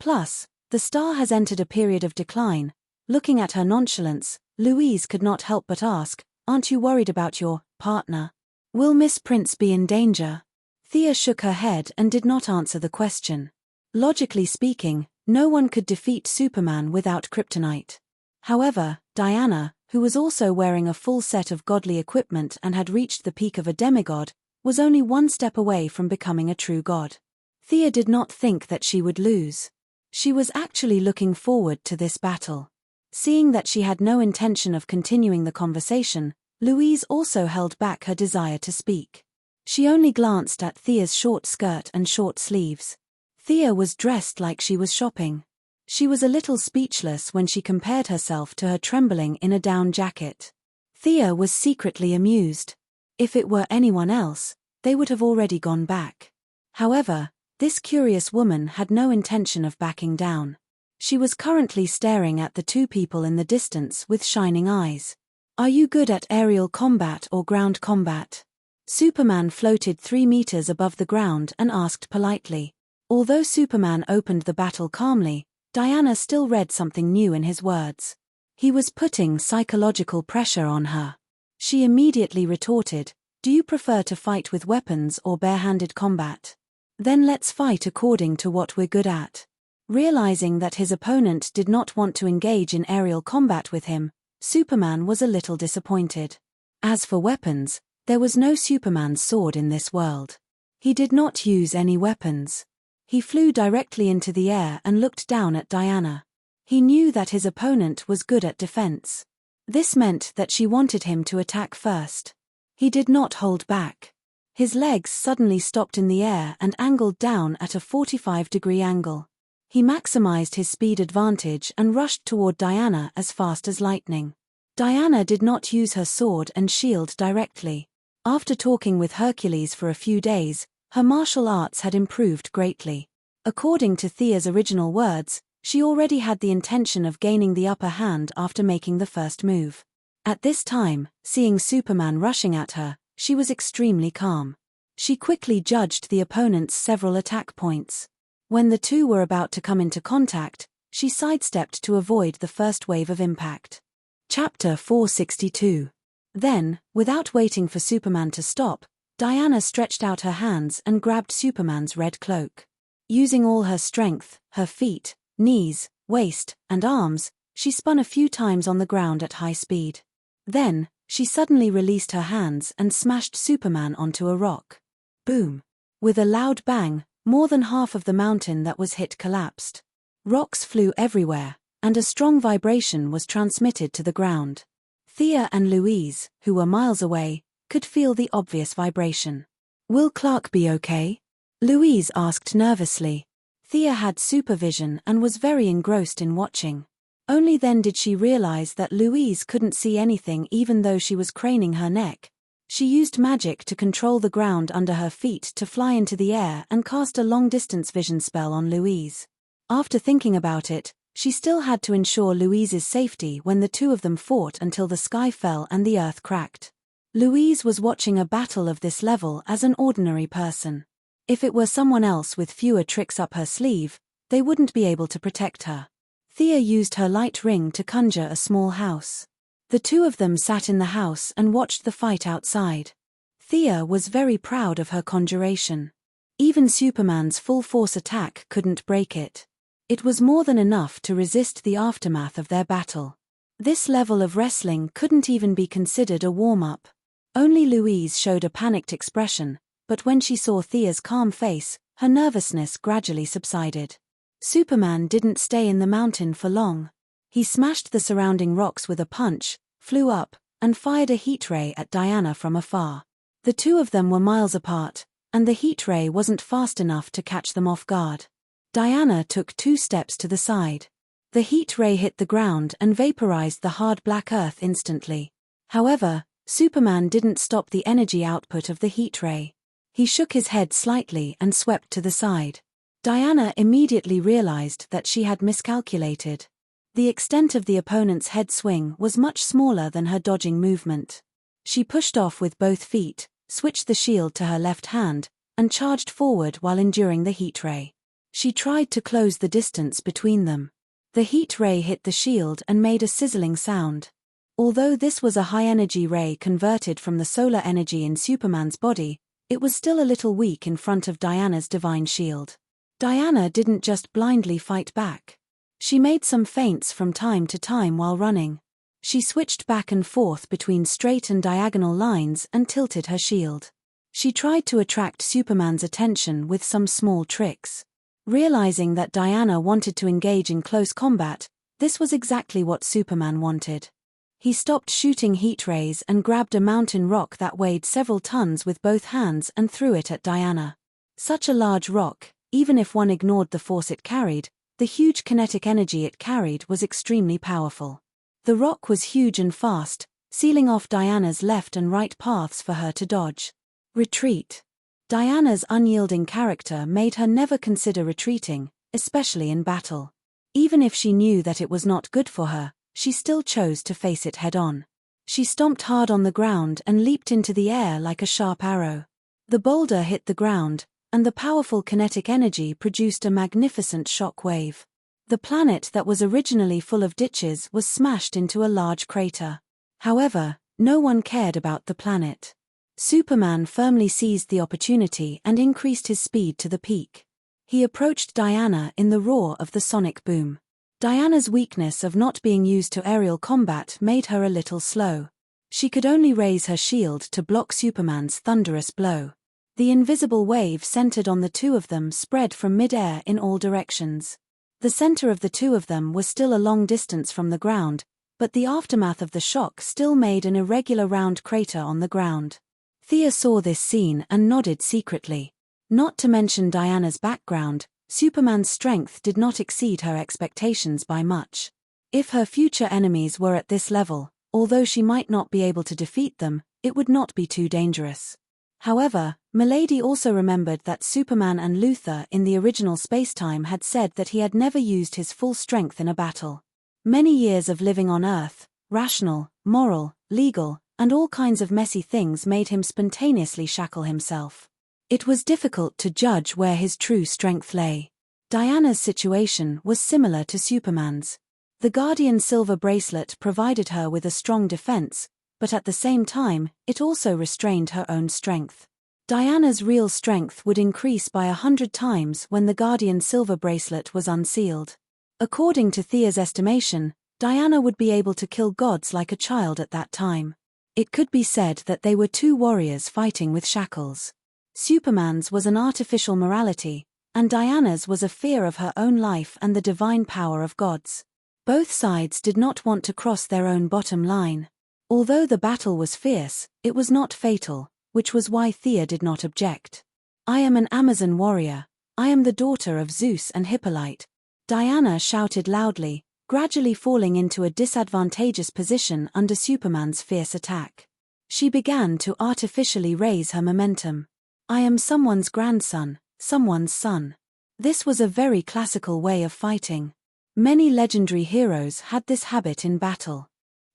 Plus, the star has entered a period of decline." Looking at her nonchalance, Louise could not help but ask, "Aren't you worried about your partner? Will Miss Prince be in danger?" Thea shook her head and did not answer the question. Logically speaking, no one could defeat Superman without kryptonite. However, Diana, who was also wearing a full set of godly equipment and had reached the peak of a demigod, was only one step away from becoming a true god. Thea did not think that she would lose. She was actually looking forward to this battle. Seeing that she had no intention of continuing the conversation, Louise also held back her desire to speak. She only glanced at Thea's short skirt and short sleeves. Thea was dressed like she was shopping. She was a little speechless when she compared herself to her trembling in a down jacket. Thea was secretly amused. If it were anyone else, they would have already gone back. However, this curious woman had no intention of backing down. She was currently staring at the two people in the distance with shining eyes. "Are you good at aerial combat or ground combat?" Superman floated 3 meters above the ground and asked politely. Although Superman opened the battle calmly, Diana still read something new in his words. He was putting psychological pressure on her. She immediately retorted, "Do you prefer to fight with weapons or barehanded combat?" Then let's fight according to what we're good at. Realizing that his opponent did not want to engage in aerial combat with him, Superman was a little disappointed. As for weapons, there was no Superman's sword in this world. He did not use any weapons. He flew directly into the air and looked down at Diana. He knew that his opponent was good at defense. This meant that she wanted him to attack first. He did not hold back. His legs suddenly stopped in the air and angled down at a 45-degree angle. He maximized his speed advantage and rushed toward Diana as fast as lightning. Diana did not use her sword and shield directly. After talking with Hercules for a few days, her martial arts had improved greatly. According to Thea's original words, she already had the intention of gaining the upper hand after making the first move. At this time, seeing Superman rushing at her, she was extremely calm. She quickly judged the opponent's several attack points. When the two were about to come into contact, she sidestepped to avoid the first wave of impact. Chapter 462. Then, without waiting for Superman to stop, Diana stretched out her hands and grabbed Superman's red cloak. Using all her strength, her feet, knees, waist, and arms, she spun a few times on the ground at high speed. Then, she suddenly released her hands and smashed Superman onto a rock. Boom! With a loud bang, more than half of the mountain that was hit collapsed. Rocks flew everywhere, and a strong vibration was transmitted to the ground. Thea and Louise, who were miles away, could feel the obvious vibration. "Will Clark be okay?" Louise asked nervously. Thea had supervision and was very engrossed in watching. Only then did she realize that Louise couldn't see anything even though she was craning her neck. She used magic to control the ground under her feet to fly into the air and cast a long-distance vision spell on Louise. After thinking about it, she still had to ensure Louise's safety when the two of them fought until the sky fell and the earth cracked. Louise was watching a battle of this level as an ordinary person. If it were someone else with fewer tricks up her sleeve, they wouldn't be able to protect her. Thea used her light ring to conjure a small house. The two of them sat in the house and watched the fight outside. Thea was very proud of her conjuration. Even Superman's full-force attack couldn't break it. It was more than enough to resist the aftermath of their battle. This level of wrestling couldn't even be considered a warm-up. Only Louise showed a panicked expression, but when she saw Thea's calm face, her nervousness gradually subsided. Superman didn't stay in the mountain for long. He smashed the surrounding rocks with a punch, flew up, and fired a heat ray at Diana from afar. The two of them were miles apart, and the heat ray wasn't fast enough to catch them off guard. Diana took 2 steps to the side. The heat ray hit the ground and vaporized the hard black earth instantly. However, Superman didn't stop the energy output of the heat ray. He shook his head slightly and swept to the side. Diana immediately realized that she had miscalculated. The extent of the opponent's head swing was much smaller than her dodging movement. She pushed off with both feet, switched the shield to her left hand, and charged forward while enduring the heat ray. She tried to close the distance between them. The heat ray hit the shield and made a sizzling sound. Although this was a high-energy ray converted from the solar energy in Superman's body, it was still a little weak in front of Diana's divine shield. Diana didn't just blindly fight back. She made some feints from time to time while running. She switched back and forth between straight and diagonal lines and tilted her shield. She tried to attract Superman's attention with some small tricks. Realizing that Diana wanted to engage in close combat, this was exactly what Superman wanted. He stopped shooting heat rays and grabbed a mountain rock that weighed several tons with both hands and threw it at Diana. Such a large rock, even if one ignored the force it carried, the huge kinetic energy it carried was extremely powerful. The rock was huge and fast, sealing off Diana's left and right paths for her to dodge. Retreat. Diana's unyielding character made her never consider retreating, especially in battle. Even if she knew that it was not good for her, she still chose to face it head-on. She stomped hard on the ground and leaped into the air like a sharp arrow. The boulder hit the ground, and the powerful kinetic energy produced a magnificent shock wave. The planet that was originally full of ditches was smashed into a large crater. However, no one cared about the planet. Superman firmly seized the opportunity and increased his speed to the peak. He approached Diana in the roar of the sonic boom. Diana's weakness of not being used to aerial combat made her a little slow. She could only raise her shield to block Superman's thunderous blow. The invisible wave centered on the two of them spread from mid-air in all directions. The center of the two of them was still a long distance from the ground, but the aftermath of the shock still made an irregular round crater on the ground. Thea saw this scene and nodded secretly. Not to mention Diana's background, Superman's strength did not exceed her expectations by much. If her future enemies were at this level, although she might not be able to defeat them, it would not be too dangerous. However, Milady also remembered that Superman and Luthor in the original spacetime had said that he had never used his full strength in a battle. Many years of living on Earth, rational, moral, legal, and all kinds of messy things made him spontaneously shackle himself. It was difficult to judge where his true strength lay. Diana's situation was similar to Superman's. The Guardian silver bracelet provided her with a strong defense, but at the same time, it also restrained her own strength. Diana's real strength would increase by 100 times when the Guardian silver bracelet was unsealed. According to Thea's estimation, Diana would be able to kill gods like a child at that time. It could be said that they were two warriors fighting with shackles. Superman's was an artificial morality, and Diana's was a fear of her own life and the divine power of gods. Both sides did not want to cross their own bottom line. Although the battle was fierce, it was not fatal, which was why Thea did not object. "I am an Amazon warrior. I am the daughter of Zeus and Hippolyte," Diana shouted loudly, gradually falling into a disadvantageous position under Superman's fierce attack. She began to artificially raise her momentum. "I am someone's grandson, someone's son." This was a very classical way of fighting. Many legendary heroes had this habit in battle.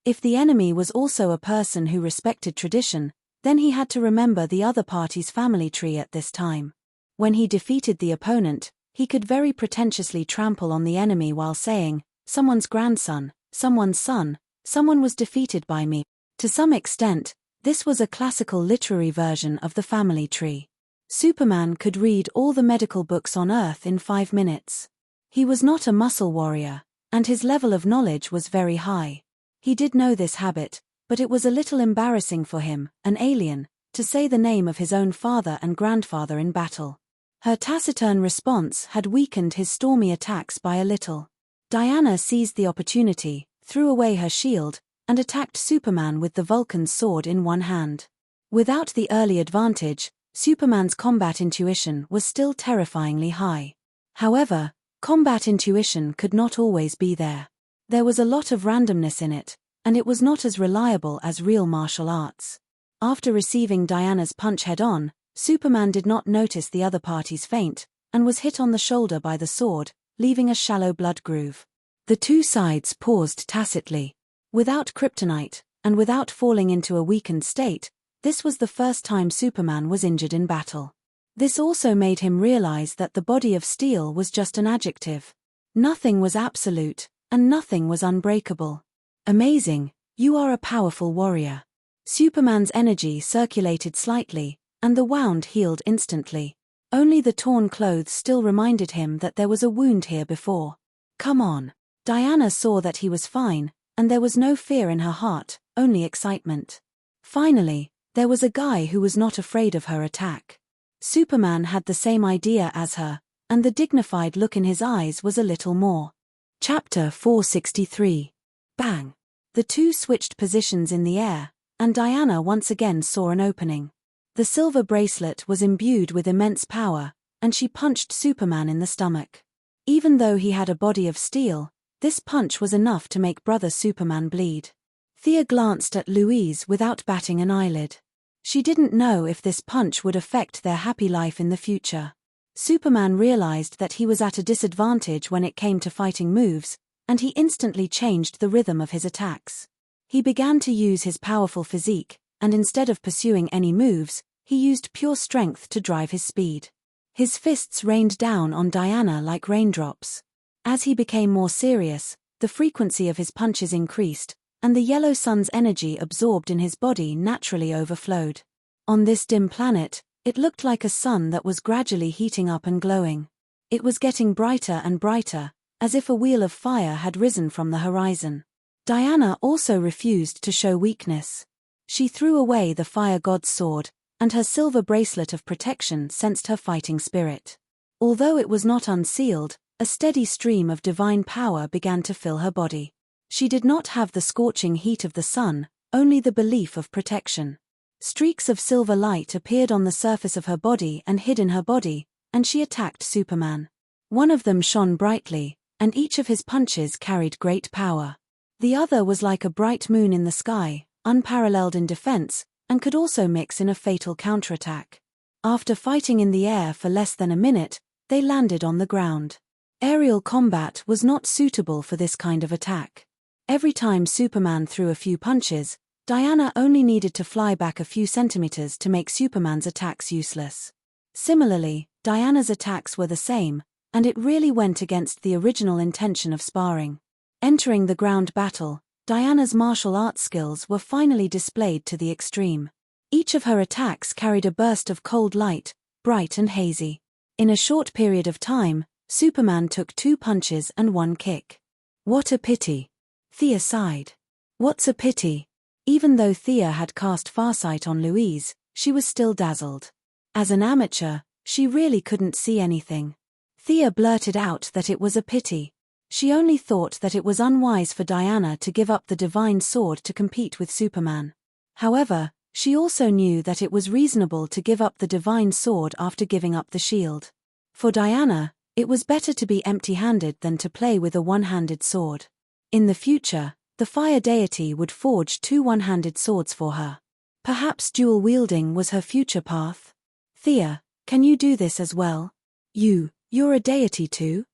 If the enemy was also a person who respected tradition, then he had to remember the other party's family tree at this time. When he defeated the opponent, he could very pretentiously trample on the enemy while saying, "Someone's grandson, someone's son, someone was defeated by me." To some extent, this was a classical literary version of the family tree. Superman could read all the medical books on Earth in 5 minutes. He was not a muscle warrior, and his level of knowledge was very high. He did know this habit, but it was a little embarrassing for him, an alien, to say the name of his own father and grandfather in battle. Her taciturn response had weakened his stormy attacks by a little. Diana seized the opportunity, threw away her shield, and attacked Superman with the Vulcan's sword in one hand. Without the early advantage, Superman's combat intuition was still terrifyingly high. However, combat intuition could not always be there. There was a lot of randomness in it, and it was not as reliable as real martial arts. After receiving Diana's punch head-on, Superman did not notice the other party's feint, and was hit on the shoulder by the sword, leaving a shallow blood groove. The two sides paused tacitly. Without kryptonite, and without falling into a weakened state, this was the first time Superman was injured in battle. This also made him realize that the body of steel was just an adjective. Nothing was absolute, and nothing was unbreakable. "Amazing, you are a powerful warrior." Superman's energy circulated slightly, and the wound healed instantly. Only the torn clothes still reminded him that there was a wound here before. "Come on." Diana saw that he was fine, and there was no fear in her heart, only excitement. Finally, there was a guy who was not afraid of her attack. Superman had the same idea as her, and the dignified look in his eyes was a little more. Chapter 463. Bang! The two switched positions in the air, and Diana once again saw an opening. The silver bracelet was imbued with immense power, and she punched Superman in the stomach. Even though he had a body of steel, this punch was enough to make brother Superman bleed. Thea glanced at Louise without batting an eyelid. She didn't know if this punch would affect their happy life in the future. Superman realized that he was at a disadvantage when it came to fighting moves, and he instantly changed the rhythm of his attacks. He began to use his powerful physique, and instead of pursuing any moves, he used pure strength to drive his speed. His fists rained down on Diana like raindrops. As he became more serious, the frequency of his punches increased, and the yellow sun's energy absorbed in his body naturally overflowed. On this dim planet, it looked like a sun that was gradually heating up and glowing. It was getting brighter and brighter, as if a wheel of fire had risen from the horizon. Diana also refused to show weakness. She threw away the fire god's sword, and her silver bracelet of protection sensed her fighting spirit. Although it was not unsealed, a steady stream of divine power began to fill her body. She did not have the scorching heat of the sun, only the belief of protection. Streaks of silver light appeared on the surface of her body and hid in her body, and she attacked Superman. One of them shone brightly, and each of his punches carried great power. The other was like a bright moon in the sky, unparalleled in defense, and could also mix in a fatal counterattack. After fighting in the air for less than a minute, they landed on the ground. Aerial combat was not suitable for this kind of attack. Every time Superman threw a few punches, Diana only needed to fly back a few centimeters to make Superman's attacks useless. Similarly, Diana's attacks were the same, and it really went against the original intention of sparring. Entering the ground battle, Diana's martial arts skills were finally displayed to the extreme. Each of her attacks carried a burst of cold light, bright and hazy. In a short period of time, Superman took 2 punches and 1 kick. What a pity. Thea sighed. What's a pity? Even though Thea had cast Farsight on Louise, she was still dazzled. As an amateur, she really couldn't see anything. Thea blurted out that it was a pity. She only thought that it was unwise for Diana to give up the divine sword to compete with Superman. However, she also knew that it was reasonable to give up the divine sword after giving up the shield. For Diana, it was better to be empty-handed than to play with a one-handed sword. In the future, the fire deity would forge 2 one-handed swords for her. Perhaps dual-wielding was her future path. Thea, can you do this as well? You're a deity too?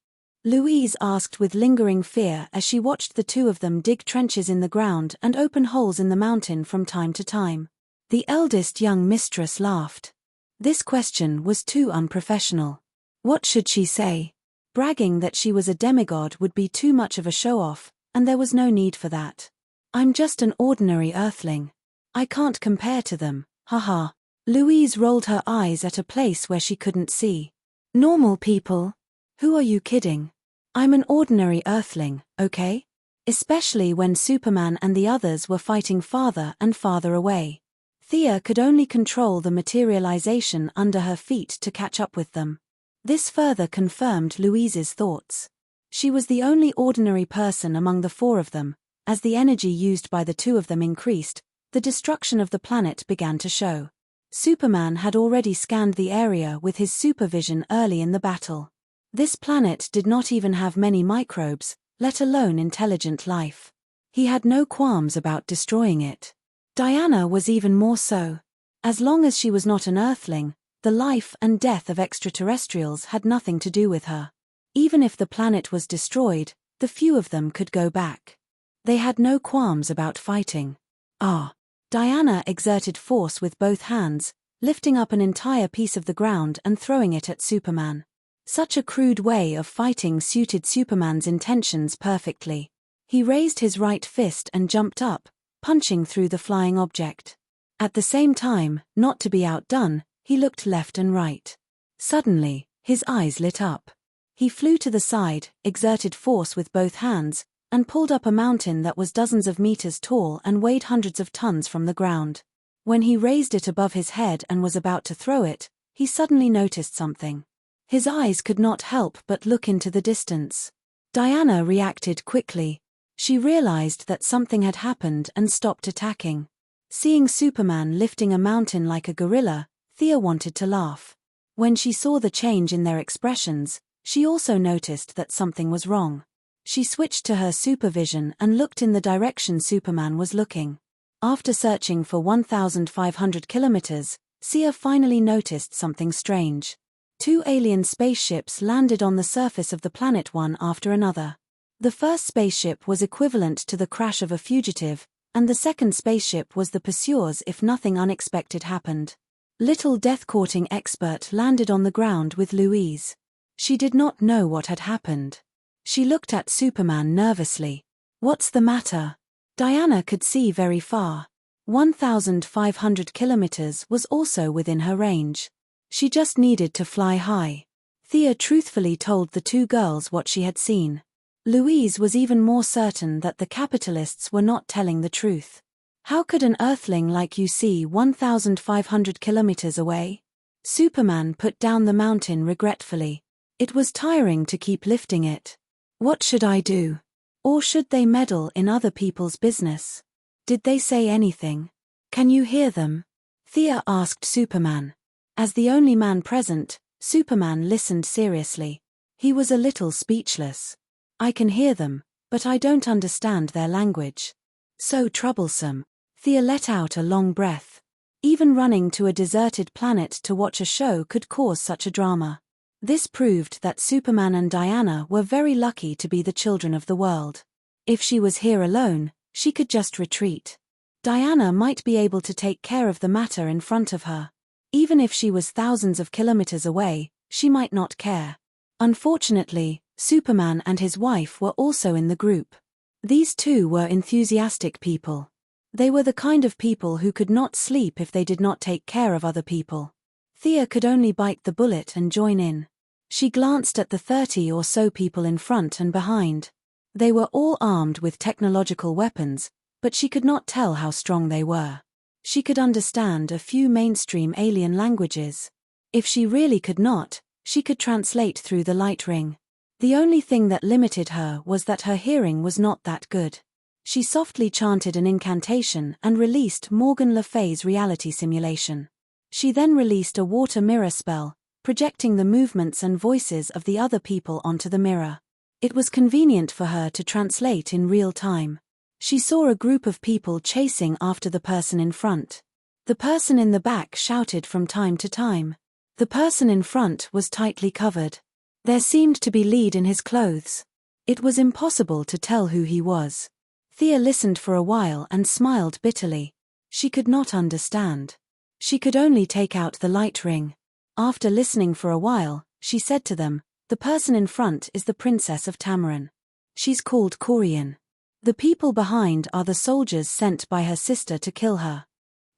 Louise asked with lingering fear as she watched the 2 of them dig trenches in the ground and open holes in the mountain from time to time. The eldest young mistress laughed. This question was too unprofessional. What should she say? Bragging that she was a demigod would be too much of a show-off, and there was no need for that. I'm just an ordinary earthling. I can't compare to them, haha. Louise rolled her eyes at a place where she couldn't see. Normal people? Who are you kidding? I'm an ordinary earthling, okay? Especially when Superman and the others were fighting farther and farther away. Thea could only control the materialization under her feet to catch up with them. This further confirmed Louise's thoughts. She was the only ordinary person among the 4 of them. As the energy used by the 2 of them increased, the destruction of the planet began to show. Superman had already scanned the area with his supervision early in the battle. This planet did not even have many microbes, let alone intelligent life. He had no qualms about destroying it. Diana was even more so. As long as she was not an earthling, the life and death of extraterrestrials had nothing to do with her. Even if the planet was destroyed, the few of them could go back. They had no qualms about fighting. Diana exerted force with both hands, lifting up an entire piece of the ground and throwing it at Superman. Such a crude way of fighting suited Superman's intentions perfectly. He raised his right fist and jumped up, punching through the flying object. At the same time, not to be outdone, he looked left and right. Suddenly, his eyes lit up. He flew to the side, exerted force with both hands, and pulled up a mountain that was dozens of meters tall and weighed hundreds of tons from the ground. When he raised it above his head and was about to throw it, he suddenly noticed something. His eyes could not help but look into the distance. Diana reacted quickly. She realized that something had happened and stopped attacking. Seeing Superman lifting a mountain like a gorilla, Thea wanted to laugh. When she saw the change in their expressions, she also noticed that something was wrong. She switched to her supervision and looked in the direction Superman was looking. After searching for 1,500 kilometers, Thea finally noticed something strange. 2 alien spaceships landed on the surface of the planet one after another. The first spaceship was equivalent to the crash of a fugitive, and the second spaceship was the pursuer's if nothing unexpected happened. Little death-courting expert landed on the ground with Louise. She did not know what had happened. She looked at Superman nervously. What's the matter? Diana could see very far. 1,500 kilometers was also within her range. She just needed to fly high. Thea truthfully told the two girls what she had seen. Louise was even more certain that the capitalists were not telling the truth. How could an earthling like you see 1,500 kilometers away? Superman put down the mountain regretfully. It was tiring to keep lifting it. What should I do? Or should they meddle in other people's business? Did they say anything? Can you hear them? Thea asked Superman. As the only man present, Superman listened seriously. He was a little speechless. I can hear them, but I don't understand their language. So troublesome. Thea let out a long breath. Even running to a deserted planet to watch a show could cause such a drama. This proved that Superman and Diana were very lucky to be the children of the world. If she was here alone, she could just retreat. Diana might be able to take care of the matter in front of her. Even if she was thousands of kilometers away, she might not care. Unfortunately, Superman and his wife were also in the group. These two were enthusiastic people. They were the kind of people who could not sleep if they did not take care of other people. Thea could only bite the bullet and join in. She glanced at the 30 or so people in front and behind. They were all armed with technological weapons, but she could not tell how strong they were. She could understand a few mainstream alien languages. If she really could not, she could translate through the light ring. The only thing that limited her was that her hearing was not that good. She softly chanted an incantation and released Morgan Le Fay's reality simulation. She then released a water mirror spell, projecting the movements and voices of the other people onto the mirror. It was convenient for her to translate in real time. She saw a group of people chasing after the person in front. The person in the back shouted from time to time. The person in front was tightly covered. There seemed to be lead in his clothes. It was impossible to tell who he was. Thea listened for a while and smiled bitterly. She could not understand. She could only take out the light ring. After listening for a while, she said to them, "The person in front is the Princess of Tamaran. She's called Corian. The people behind are the soldiers sent by her sister to kill her."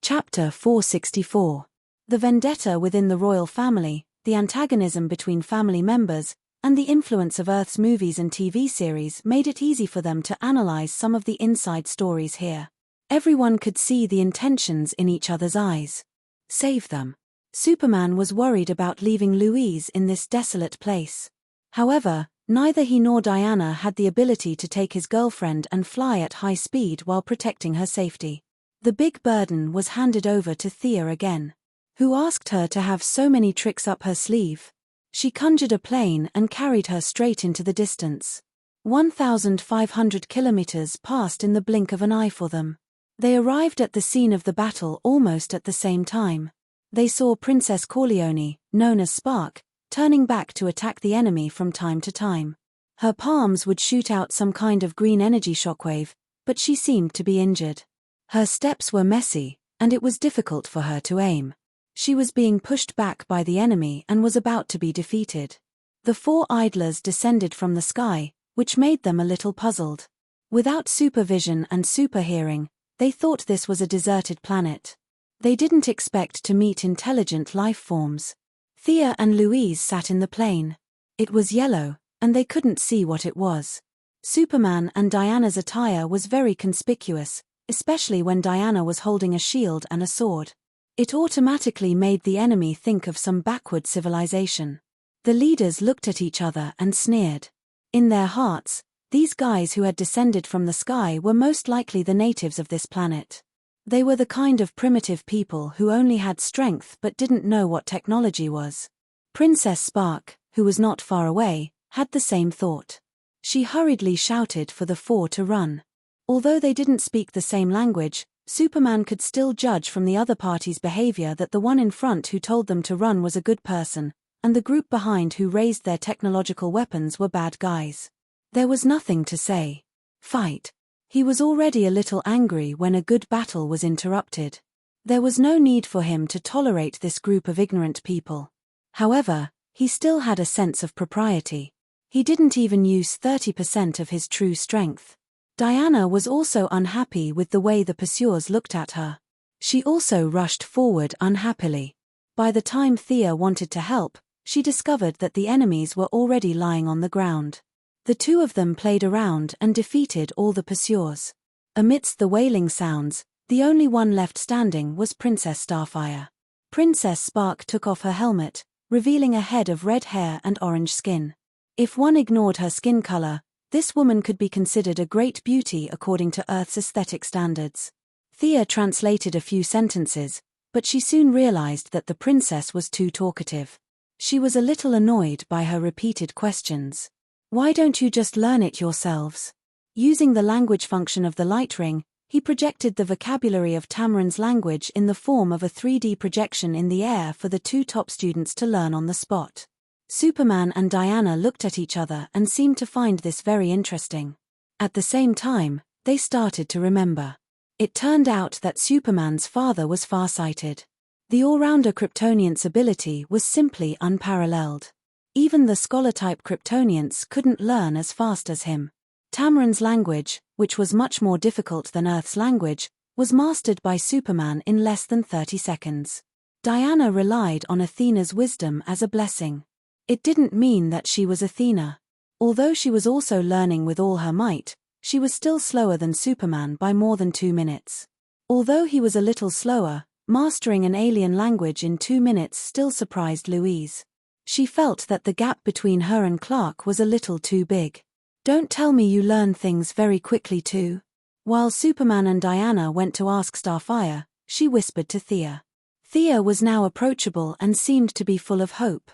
Chapter 464. The vendetta within the royal family, the antagonism between family members, and the influence of Earth's movies and TV series made it easy for them to analyze some of the inside stories here. Everyone could see the intentions in each other's eyes. Save them. Superman was worried about leaving Louise in this desolate place. However, neither he nor Diana had the ability to take his girlfriend and fly at high speed while protecting her safety. The big burden was handed over to Thea again. Who asked her to have so many tricks up her sleeve? She conjured a plane and carried her straight into the distance. 1,500 kilometers passed in the blink of an eye for them. They arrived at the scene of the battle almost at the same time. They saw Princess Corleone, known as Spark, turning back to attack the enemy from time to time. Her palms would shoot out some kind of green energy shockwave, but she seemed to be injured. Her steps were messy, and it was difficult for her to aim. She was being pushed back by the enemy and was about to be defeated. The four idlers descended from the sky, which made them a little puzzled. Without supervision and superhearing, they thought this was a deserted planet. They didn't expect to meet intelligent life forms. Thea and Louise sat in the plane. It was yellow, and they couldn't see what it was. Superman and Diana's attire was very conspicuous, especially when Diana was holding a shield and a sword. It automatically made the enemy think of some backward civilization. The leaders looked at each other and sneered. In their hearts, these guys who had descended from the sky were most likely the natives of this planet. They were the kind of primitive people who only had strength but didn't know what technology was. Princess Spark, who was not far away, had the same thought. She hurriedly shouted for the four to run. Although they didn't speak the same language, Superman could still judge from the other party's behavior that the one in front who told them to run was a good person, and the group behind who raised their technological weapons were bad guys. There was nothing to say. Fight. He was already a little angry when a good battle was interrupted. There was no need for him to tolerate this group of ignorant people. However, he still had a sense of propriety. He didn't even use 30% of his true strength. Diana was also unhappy with the way the pursuers looked at her. She also rushed forward unhappily. By the time Thea wanted to help, she discovered that the enemies were already lying on the ground. The two of them played around and defeated all the pursuers. Amidst the wailing sounds, the only one left standing was Princess Starfire. Princess Spark took off her helmet, revealing a head of red hair and orange skin. If one ignored her skin color, this woman could be considered a great beauty according to Earth's aesthetic standards. Thea translated a few sentences, but she soon realized that the princess was too talkative. She was a little annoyed by her repeated questions. Why don't you just learn it yourselves? Using the language function of the light ring, he projected the vocabulary of Tamarin's language in the form of a 3D projection in the air for the two top students to learn on the spot. Superman and Diana looked at each other and seemed to find this very interesting. At the same time, they started to remember. It turned out that Superman's father was farsighted. The all-rounder Kryptonian's ability was simply unparalleled. Even the scholar-type Kryptonians couldn't learn as fast as him. Tamarin's language, which was much more difficult than Earth's language, was mastered by Superman in less than 30 seconds. Diana relied on Athena's wisdom as a blessing. It didn't mean that she was Athena. Although she was also learning with all her might, she was still slower than Superman by more than 2 minutes. Although he was a little slower, mastering an alien language in 2 minutes still surprised Louise. She felt that the gap between her and Clark was a little too big. Don't tell me you learn things very quickly too. While Superman and Diana went to ask Starfire, she whispered to Thea. Thea was now approachable and seemed to be full of hope.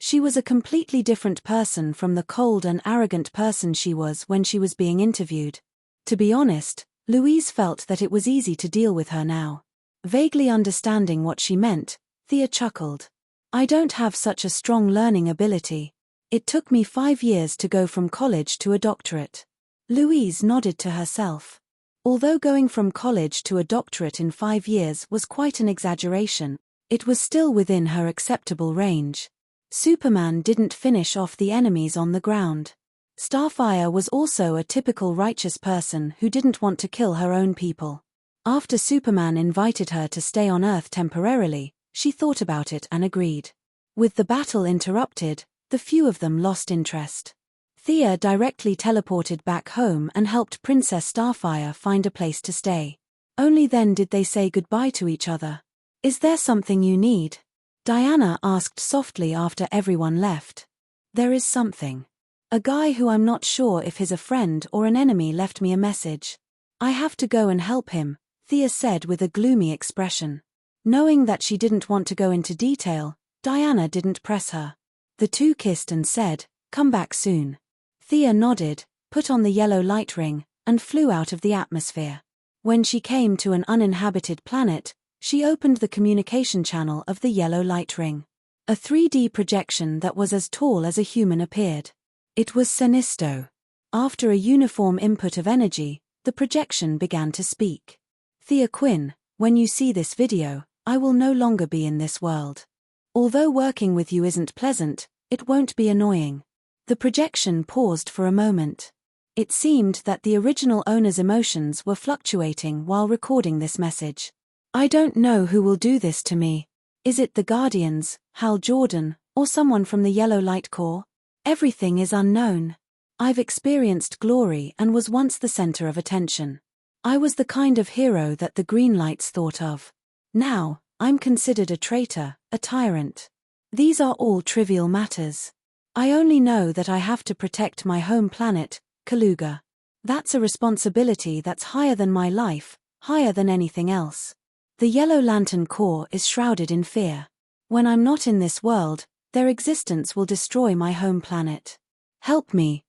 She was a completely different person from the cold and arrogant person she was when she was being interviewed. To be honest, Louise felt that it was easy to deal with her now. Vaguely understanding what she meant, Thea chuckled. I don't have such a strong learning ability. It took me 5 years to go from college to a doctorate. Louise nodded to herself. Although going from college to a doctorate in 5 years was quite an exaggeration, it was still within her acceptable range. Superman didn't finish off the enemies on the ground. Starfire was also a typical righteous person who didn't want to kill her own people. After Superman invited her to stay on Earth temporarily, she thought about it and agreed. With the battle interrupted, the few of them lost interest. Thea directly teleported back home and helped Princess Starfire find a place to stay. Only then did they say goodbye to each other. Is there something you need? Diana asked softly after everyone left. There is something. A guy who I'm not sure if he's a friend or an enemy left me a message. I have to go and help him, Thea said with a gloomy expression. Knowing that she didn't want to go into detail, Diana didn't press her. The two kissed and said, "Come back soon." Thea nodded, put on the yellow light ring, and flew out of the atmosphere. When she came to an uninhabited planet, she opened the communication channel of the yellow light ring. A 3D projection that was as tall as a human appeared. It was Sinisto. After a uniform input of energy, the projection began to speak. Thea Quinn, when you see this video, I will no longer be in this world. Although working with you isn't pleasant, it won't be annoying. The projection paused for a moment. It seemed that the original owner's emotions were fluctuating while recording this message. I don't know who will do this to me. Is it the Guardians, Hal Jordan, or someone from the Yellow Light Corps? Everything is unknown. I've experienced glory and was once the center of attention. I was the kind of hero that the Green Lights thought of. Now, I'm considered a traitor, a tyrant. These are all trivial matters. I only know that I have to protect my home planet, Kaluga. That's a responsibility that's higher than my life, higher than anything else. The Yellow Lantern Corps is shrouded in fear. When I'm not in this world, their existence will destroy my home planet. Help me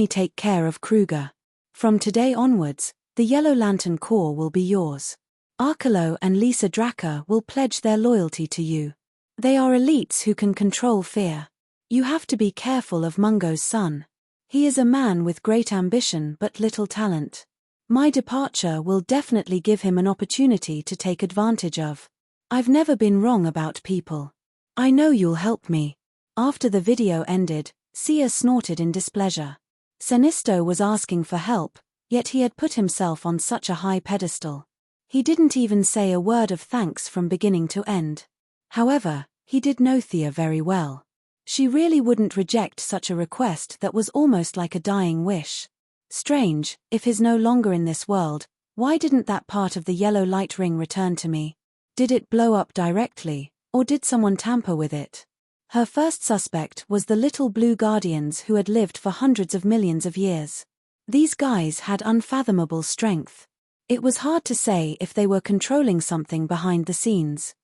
take care of Kruger. From today onwards, the Yellow Lantern Corps will be yours. Arkelo and Lisa Dracker will pledge their loyalty to you. They are elites who can control fear. You have to be careful of Mungo's son. He is a man with great ambition but little talent. My departure will definitely give him an opportunity to take advantage of. I've never been wrong about people. I know you'll help me. After the video ended, Sia snorted in displeasure. Sinisto was asking for help, Yet he had put himself on such a high pedestal. He didn't even say a word of thanks from beginning to end. However, he did know Thea very well. She really wouldn't reject such a request that was almost like a dying wish. Strange, if he's no longer in this world, why didn't that part of the yellow light ring return to me? Did it blow up directly, or did someone tamper with it? Her first suspect was the little blue guardians who had lived for hundreds of millions of years. These guys had unfathomable strength. It was hard to say if they were controlling something behind the scenes.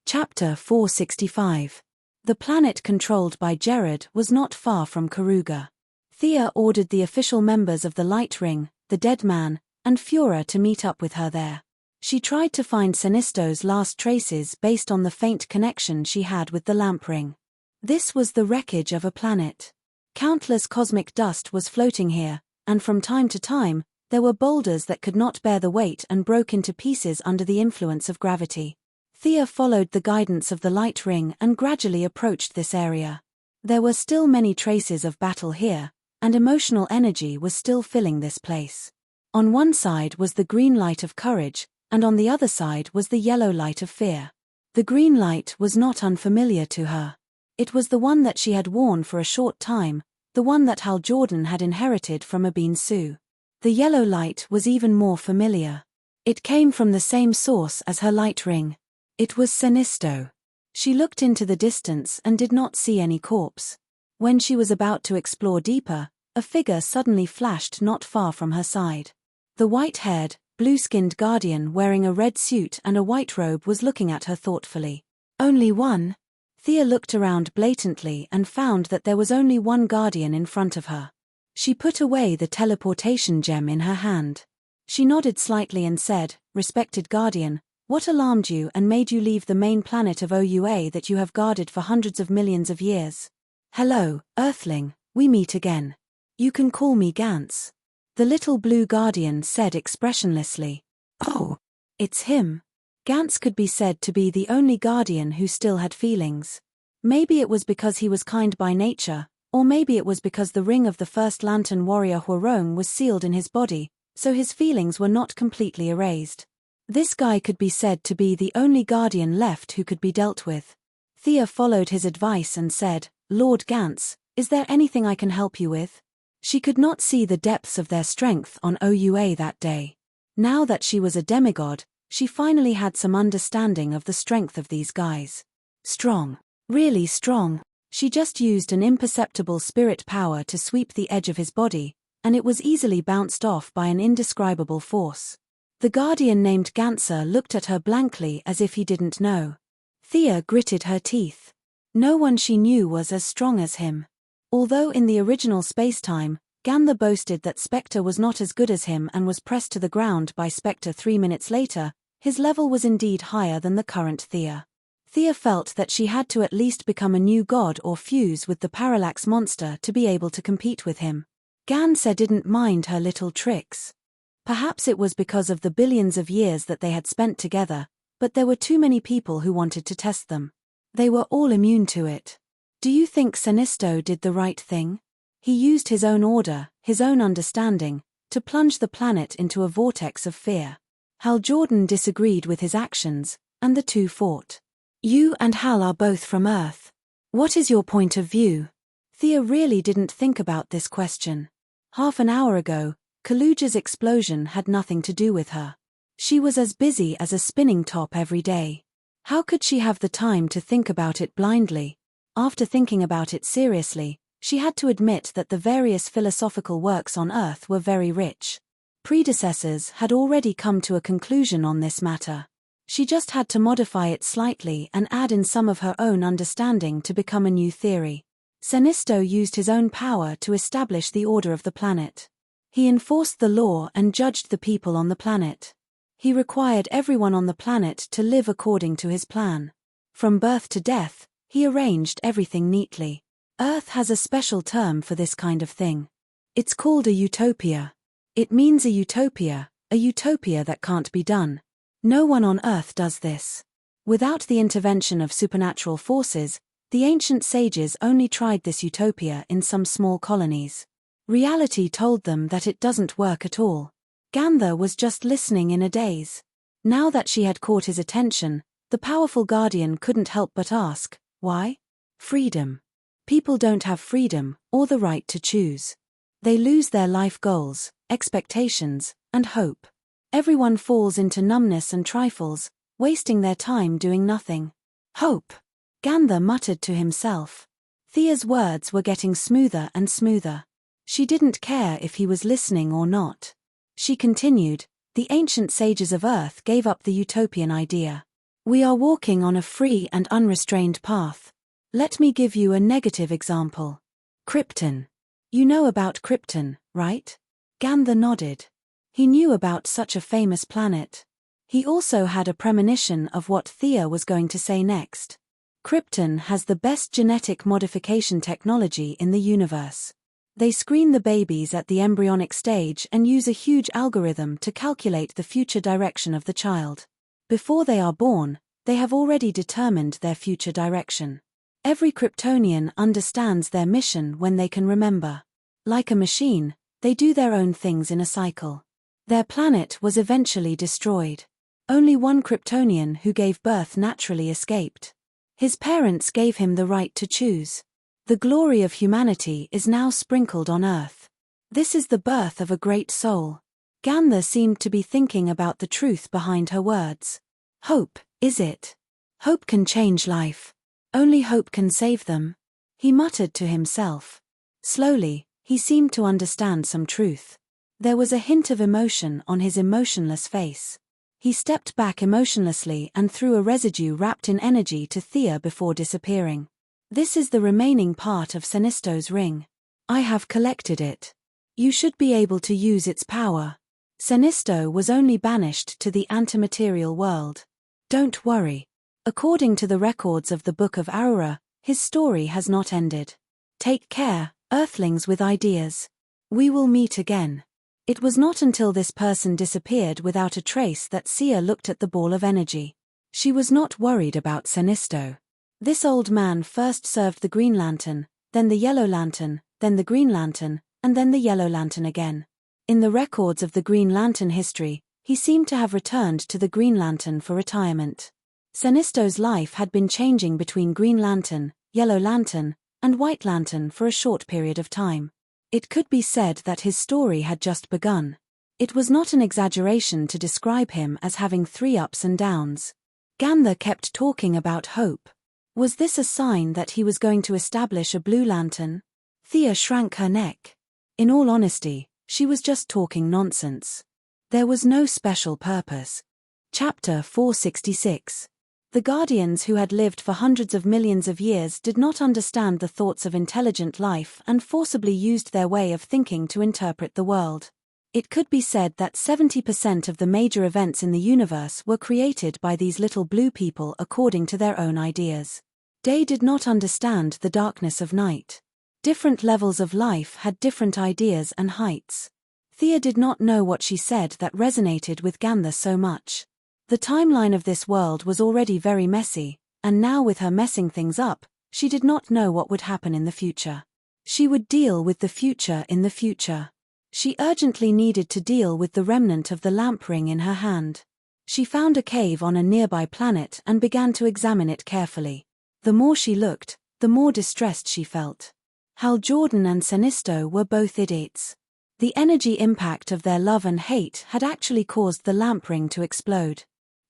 Chapter 465. The planet controlled by Gerard was not far from Karuga. Thea ordered the official members of the Light Ring, the Dead Man, and Fura to meet up with her there. She tried to find Sinisto's last traces based on the faint connection she had with the lamp ring. This was the wreckage of a planet. Countless cosmic dust was floating here, and from time to time, there were boulders that could not bear the weight and broke into pieces under the influence of gravity. Thea followed the guidance of the light ring and gradually approached this area. There were still many traces of battle here, and emotional energy was still filling this place. On one side was the green light of courage, and on the other side was the yellow light of fear. The green light was not unfamiliar to her. It was the one that she had worn for a short time, the one that Hal Jordan had inherited from Abin Su. The yellow light was even more familiar. It came from the same source as her light ring. It was Sinisto. She looked into the distance and did not see any corpse. When she was about to explore deeper, a figure suddenly flashed not far from her side. The white-haired, blue-skinned guardian wearing a red suit and a white robe was looking at her thoughtfully. Only one? Thea looked around blatantly and found that there was only one guardian in front of her. She put away the teleportation gem in her hand. She nodded slightly and said, "Respected guardian, what alarmed you and made you leave the main planet of OUA that you have guarded for hundreds of millions of years?" "Hello, Earthling, we meet again. You can call me Gantz," the little blue guardian said expressionlessly. "Oh, it's him." Gantz could be said to be the only guardian who still had feelings. Maybe it was because he was kind by nature, or maybe it was because the ring of the first lantern warrior Huarong was sealed in his body, so his feelings were not completely erased. This guy could be said to be the only guardian left who could be dealt with. Thea followed his advice and said, "Lord Gantz, is there anything I can help you with?" She could not see the depths of their strength on OUA that day. Now that she was a demigod, she finally had some understanding of the strength of these guys. Strong. Really strong. She just used an imperceptible spirit power to sweep the edge of his body, and it was easily bounced off by an indescribable force. The guardian named Gantzer looked at her blankly as if he didn't know. Thea gritted her teeth. No one she knew was as strong as him. Although in the original spacetime, Ganther boasted that Spectre was not as good as him and was pressed to the ground by Spectre 3 minutes later, his level was indeed higher than the current Thea. Thea felt that she had to at least become a new god or fuse with the Parallax monster to be able to compete with him. Gantzer didn't mind her little tricks. Perhaps it was because of the billions of years that they had spent together, but there were too many people who wanted to test them. They were all immune to it. Do you think Sinisto did the right thing? He used his own order, his own understanding, to plunge the planet into a vortex of fear. Hal Jordan disagreed with his actions, and the two fought. "You and Hal are both from Earth. What is your point of view?" Thea really didn't think about this question. Half an hour ago, Kaluja's explosion had nothing to do with her. She was as busy as a spinning top every day. How could she have the time to think about it blindly? After thinking about it seriously, she had to admit that the various philosophical works on Earth were very rich. Predecessors had already come to a conclusion on this matter. She just had to modify it slightly and add in some of her own understanding to become a new theory. Sinisto used his own power to establish the order of the planet. He enforced the law and judged the people on the planet. He required everyone on the planet to live according to his plan. From birth to death, he arranged everything neatly. Earth has a special term for this kind of thing. It's called a utopia. It means a utopia that can't be done. No one on Earth does this. Without the intervention of supernatural forces, the ancient sages only tried this utopia in some small colonies. Reality told them that it doesn't work at all. Gandha was just listening in a daze. Now that she had caught his attention, the powerful guardian couldn't help but ask, why? Freedom. People don't have freedom, or the right to choose. They lose their life goals, expectations, and hope. Everyone falls into numbness and trifles, wasting their time doing nothing. Hope. Gandha muttered to himself. Thea's words were getting smoother and smoother. She didn't care if he was listening or not. She continued, the ancient sages of Earth gave up the utopian idea. We are walking on a free and unrestrained path. Let me give you a negative example. Krypton. You know about Krypton, right? Gandha nodded. He knew about such a famous planet. He also had a premonition of what Thea was going to say next. Krypton has the best genetic modification technology in the universe. They screen the babies at the embryonic stage and use a huge algorithm to calculate the future direction of the child. Before they are born, they have already determined their future direction. Every Kryptonian understands their mission when they can remember. Like a machine, they do their own things in a cycle. Their planet was eventually destroyed. Only one Kryptonian who gave birth naturally escaped. His parents gave him the right to choose. The glory of humanity is now sprinkled on Earth. This is the birth of a great soul. Gandha seemed to be thinking about the truth behind her words. Hope, is it? Hope can change life. Only hope can save them. He muttered to himself. Slowly, he seemed to understand some truth. There was a hint of emotion on his emotionless face. He stepped back emotionlessly and threw a residue wrapped in energy to Thea before disappearing. This is the remaining part of Senisto's ring. I have collected it. You should be able to use its power. Senisto was only banished to the antimaterial world. Don't worry. According to the records of the Book of Aurora, his story has not ended. Take care, Earthlings with ideas. We will meet again. It was not until this person disappeared without a trace that Sia looked at the ball of energy. She was not worried about Senisto. This old man first served the Green Lantern, then the Yellow Lantern, then the Green Lantern, and then the Yellow Lantern again. In the records of the Green Lantern history, he seemed to have returned to the Green Lantern for retirement. Senisto's life had been changing between Green Lantern, Yellow Lantern, and White Lantern for a short period of time. It could be said that his story had just begun. It was not an exaggeration to describe him as having 3 ups and downs. Gandha kept talking about hope. Was this a sign that he was going to establish a Blue Lantern? Thea shrank her neck. In all honesty, she was just talking nonsense. There was no special purpose. Chapter 466. The Guardians who had lived for hundreds of millions of years did not understand the thoughts of intelligent life and forcibly used their way of thinking to interpret the world. It could be said that 70% of the major events in the universe were created by these little blue people according to their own ideas. Day did not understand the darkness of night. Different levels of life had different ideas and heights. Thea did not know what she said that resonated with Gandha so much. The timeline of this world was already very messy, and now with her messing things up, she did not know what would happen in the future. She would deal with the future in the future. She urgently needed to deal with the remnant of the lamp ring in her hand. She found a cave on a nearby planet and began to examine it carefully. The more she looked, the more distressed she felt. Hal Jordan and Senisto were both idiots. The energy impact of their love and hate had actually caused the lamp ring to explode.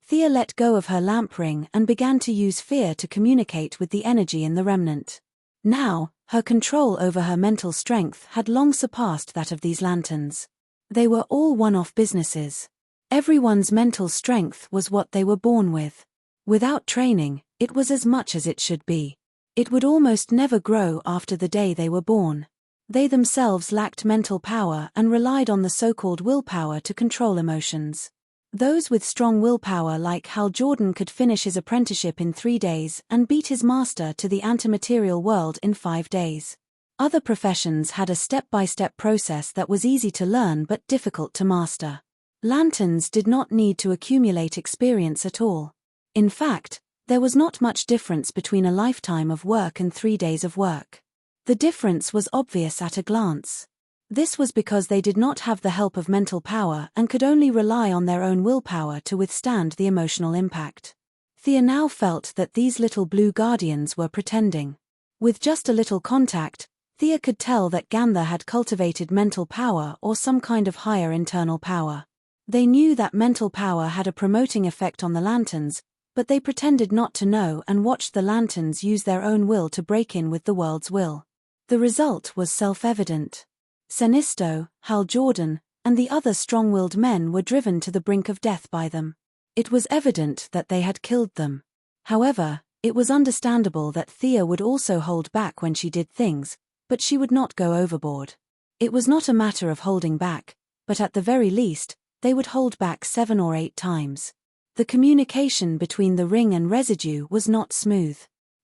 Thea let go of her lamp ring and began to use fear to communicate with the energy in the remnant. Now, her control over her mental strength had long surpassed that of these lanterns. They were all one-off businesses. Everyone's mental strength was what they were born with. Without training, it was as much as it should be. It would almost never grow after the day they were born. They themselves lacked mental power and relied on the so-called willpower to control emotions. Those with strong willpower like Hal Jordan could finish his apprenticeship in 3 days and beat his master to the antimaterial world in 5 days. Other professions had a step-by-step process that was easy to learn but difficult to master. Lanterns did not need to accumulate experience at all. In fact, there was not much difference between a lifetime of work and 3 days of work. The difference was obvious at a glance. This was because they did not have the help of mental power and could only rely on their own willpower to withstand the emotional impact. Thea now felt that these little blue guardians were pretending. With just a little contact, Thea could tell that Ganther had cultivated mental power or some kind of higher internal power. They knew that mental power had a promoting effect on the lanterns, but they pretended not to know and watched the lanterns use their own will to break in with the world's will. The result was self-evident. Senisto, Hal Jordan, and the other strong-willed men were driven to the brink of death by them. It was evident that they had killed them. However, it was understandable that Thea would also hold back when she did things, but she would not go overboard. It was not a matter of holding back, but at the very least, they would hold back 7 or 8 times. The communication between the ring and Residue was not smooth.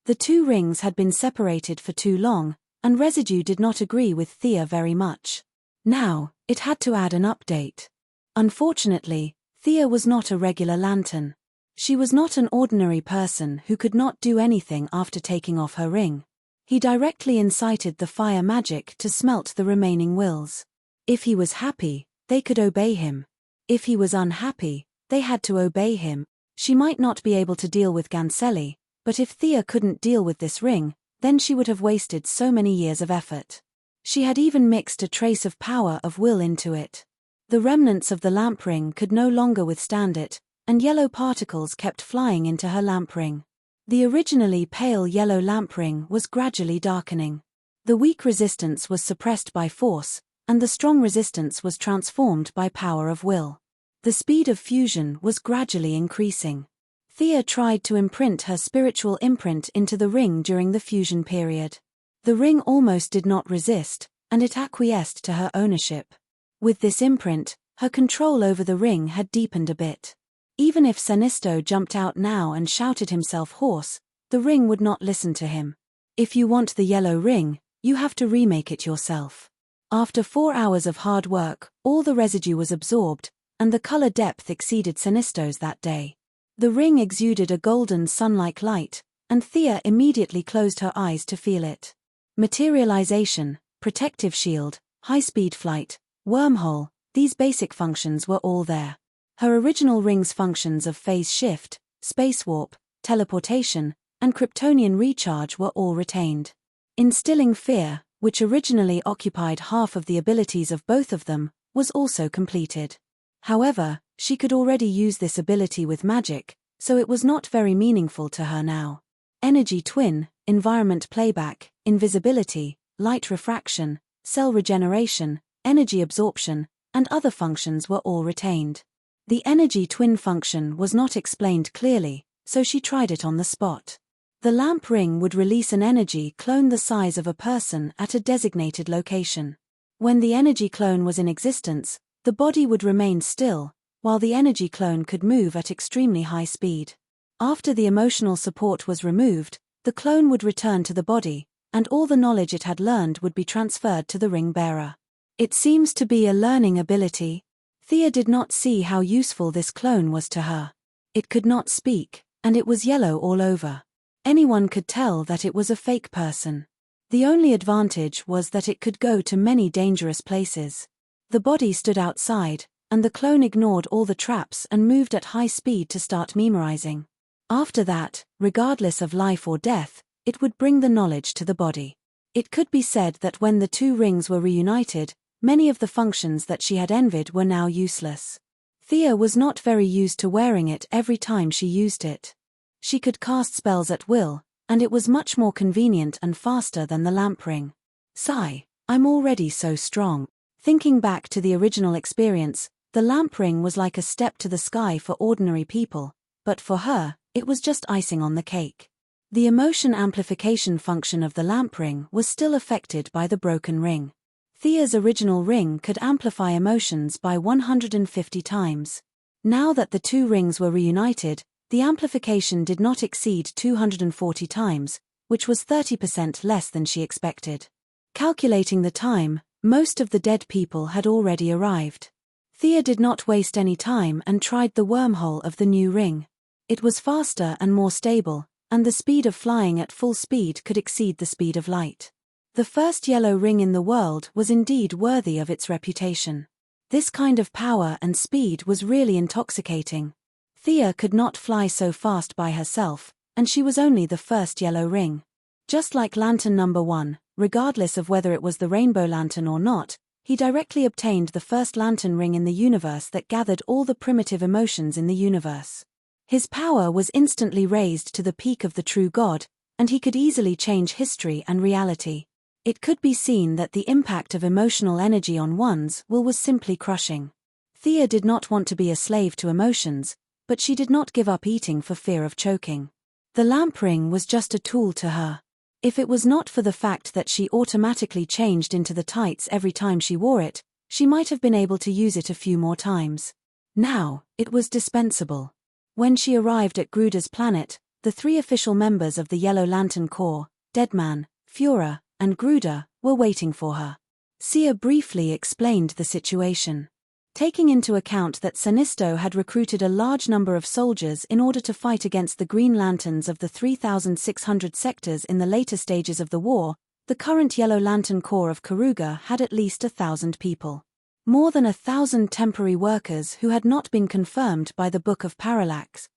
The 2 rings had been separated for too long, and Residue did not agree with Thea very much. Now, it had to add an update. Unfortunately, Thea was not a regular lantern. She was not an ordinary person who could not do anything after taking off her ring. He directly incited the fire magic to smelt the remaining wills. If he was happy, they could obey him. If he was unhappy, they had to obey him. She might not be able to deal with Gancelli, but if Thea couldn't deal with this ring, then she would have wasted so many years of effort. She had even mixed a trace of power of will into it. The remnants of the lamp ring could no longer withstand it, and yellow particles kept flying into her lamp ring. The originally pale yellow lamp ring was gradually darkening. The weak resistance was suppressed by force, and the strong resistance was transformed by power of will. The speed of fusion was gradually increasing. Thea tried to imprint her spiritual imprint into the ring during the fusion period. The ring almost did not resist, and it acquiesced to her ownership. With this imprint, her control over the ring had deepened a bit. Even if Senisto jumped out now and shouted himself hoarse, the ring would not listen to him. If you want the yellow ring, you have to remake it yourself. After 4 hours of hard work, all the residue was absorbed, and the color depth exceeded Senisto's that day. The ring exuded a golden sun-like light, and Thea immediately closed her eyes to feel it. Materialization, protective shield, high-speed flight, wormhole, these basic functions were all there. Her original ring's functions of phase shift, space warp, teleportation, and Kryptonian recharge were all retained. Instilling fear, which originally occupied half of the abilities of both of them, was also completed. However, she could already use this ability with magic, so it was not very meaningful to her now. Energy twin, environment playback, invisibility, light refraction, cell regeneration, energy absorption, and other functions were all retained. The energy twin function was not explained clearly, so she tried it on the spot. The lamp ring would release an energy clone the size of a person at a designated location. When the energy clone was in existence, the body would remain still, while the energy clone could move at extremely high speed. After the emotional support was removed, the clone would return to the body, and all the knowledge it had learned would be transferred to the ring bearer. It seems to be a learning ability. Thea did not see how useful this clone was to her. It could not speak, and it was yellow all over. Anyone could tell that it was a fake person. The only advantage was that it could go to many dangerous places. The body stood outside, and the clone ignored all the traps and moved at high speed to start memorizing. After that, regardless of life or death, it would bring the knowledge to the body. It could be said that when the 2 rings were reunited, many of the functions that she had envied were now useless. Thea was not very used to wearing it every time she used it. She could cast spells at will, and it was much more convenient and faster than the lamp ring. Sigh, I'm already so strong. Thinking back to the original experience, the lamp ring was like a step to the sky for ordinary people, but for her, it was just icing on the cake. The emotion amplification function of the lamp ring was still affected by the broken ring. Thea's original ring could amplify emotions by 150 times. Now that the 2 rings were reunited, the amplification did not exceed 240 times, which was 30% less than she expected. Calculating the time, most of the dead people had already arrived. Thea did not waste any time and tried the wormhole of the new ring. It was faster and more stable, and the speed of flying at full speed could exceed the speed of light. The first yellow ring in the world was indeed worthy of its reputation. This kind of power and speed was really intoxicating. Thea could not fly so fast by herself, and she was only the first yellow ring. Just like lantern number 1, regardless of whether it was the rainbow lantern or not, he directly obtained the first lantern ring in the universe that gathered all the primitive emotions in the universe. His power was instantly raised to the peak of the true God, and he could easily change history and reality. It could be seen that the impact of emotional energy on one's will was simply crushing. Thea did not want to be a slave to emotions, but she did not give up eating for fear of choking. The lamp ring was just a tool to her. If it was not for the fact that she automatically changed into the tights every time she wore it, she might have been able to use it a few more times. Now, it was dispensable. When she arrived at Gruda's planet, the 3 official members of the Yellow Lantern Corps, Deadman, Fiora, and Gruda, were waiting for her. Sia briefly explained the situation. Taking into account that Sinisto had recruited a large number of soldiers in order to fight against the Green Lanterns of the 3,600 sectors in the later stages of the war, the current Yellow Lantern Corps of Karuga had at least 1,000 people. More than 1,000 temporary workers who had not been confirmed by the Book of Parallax.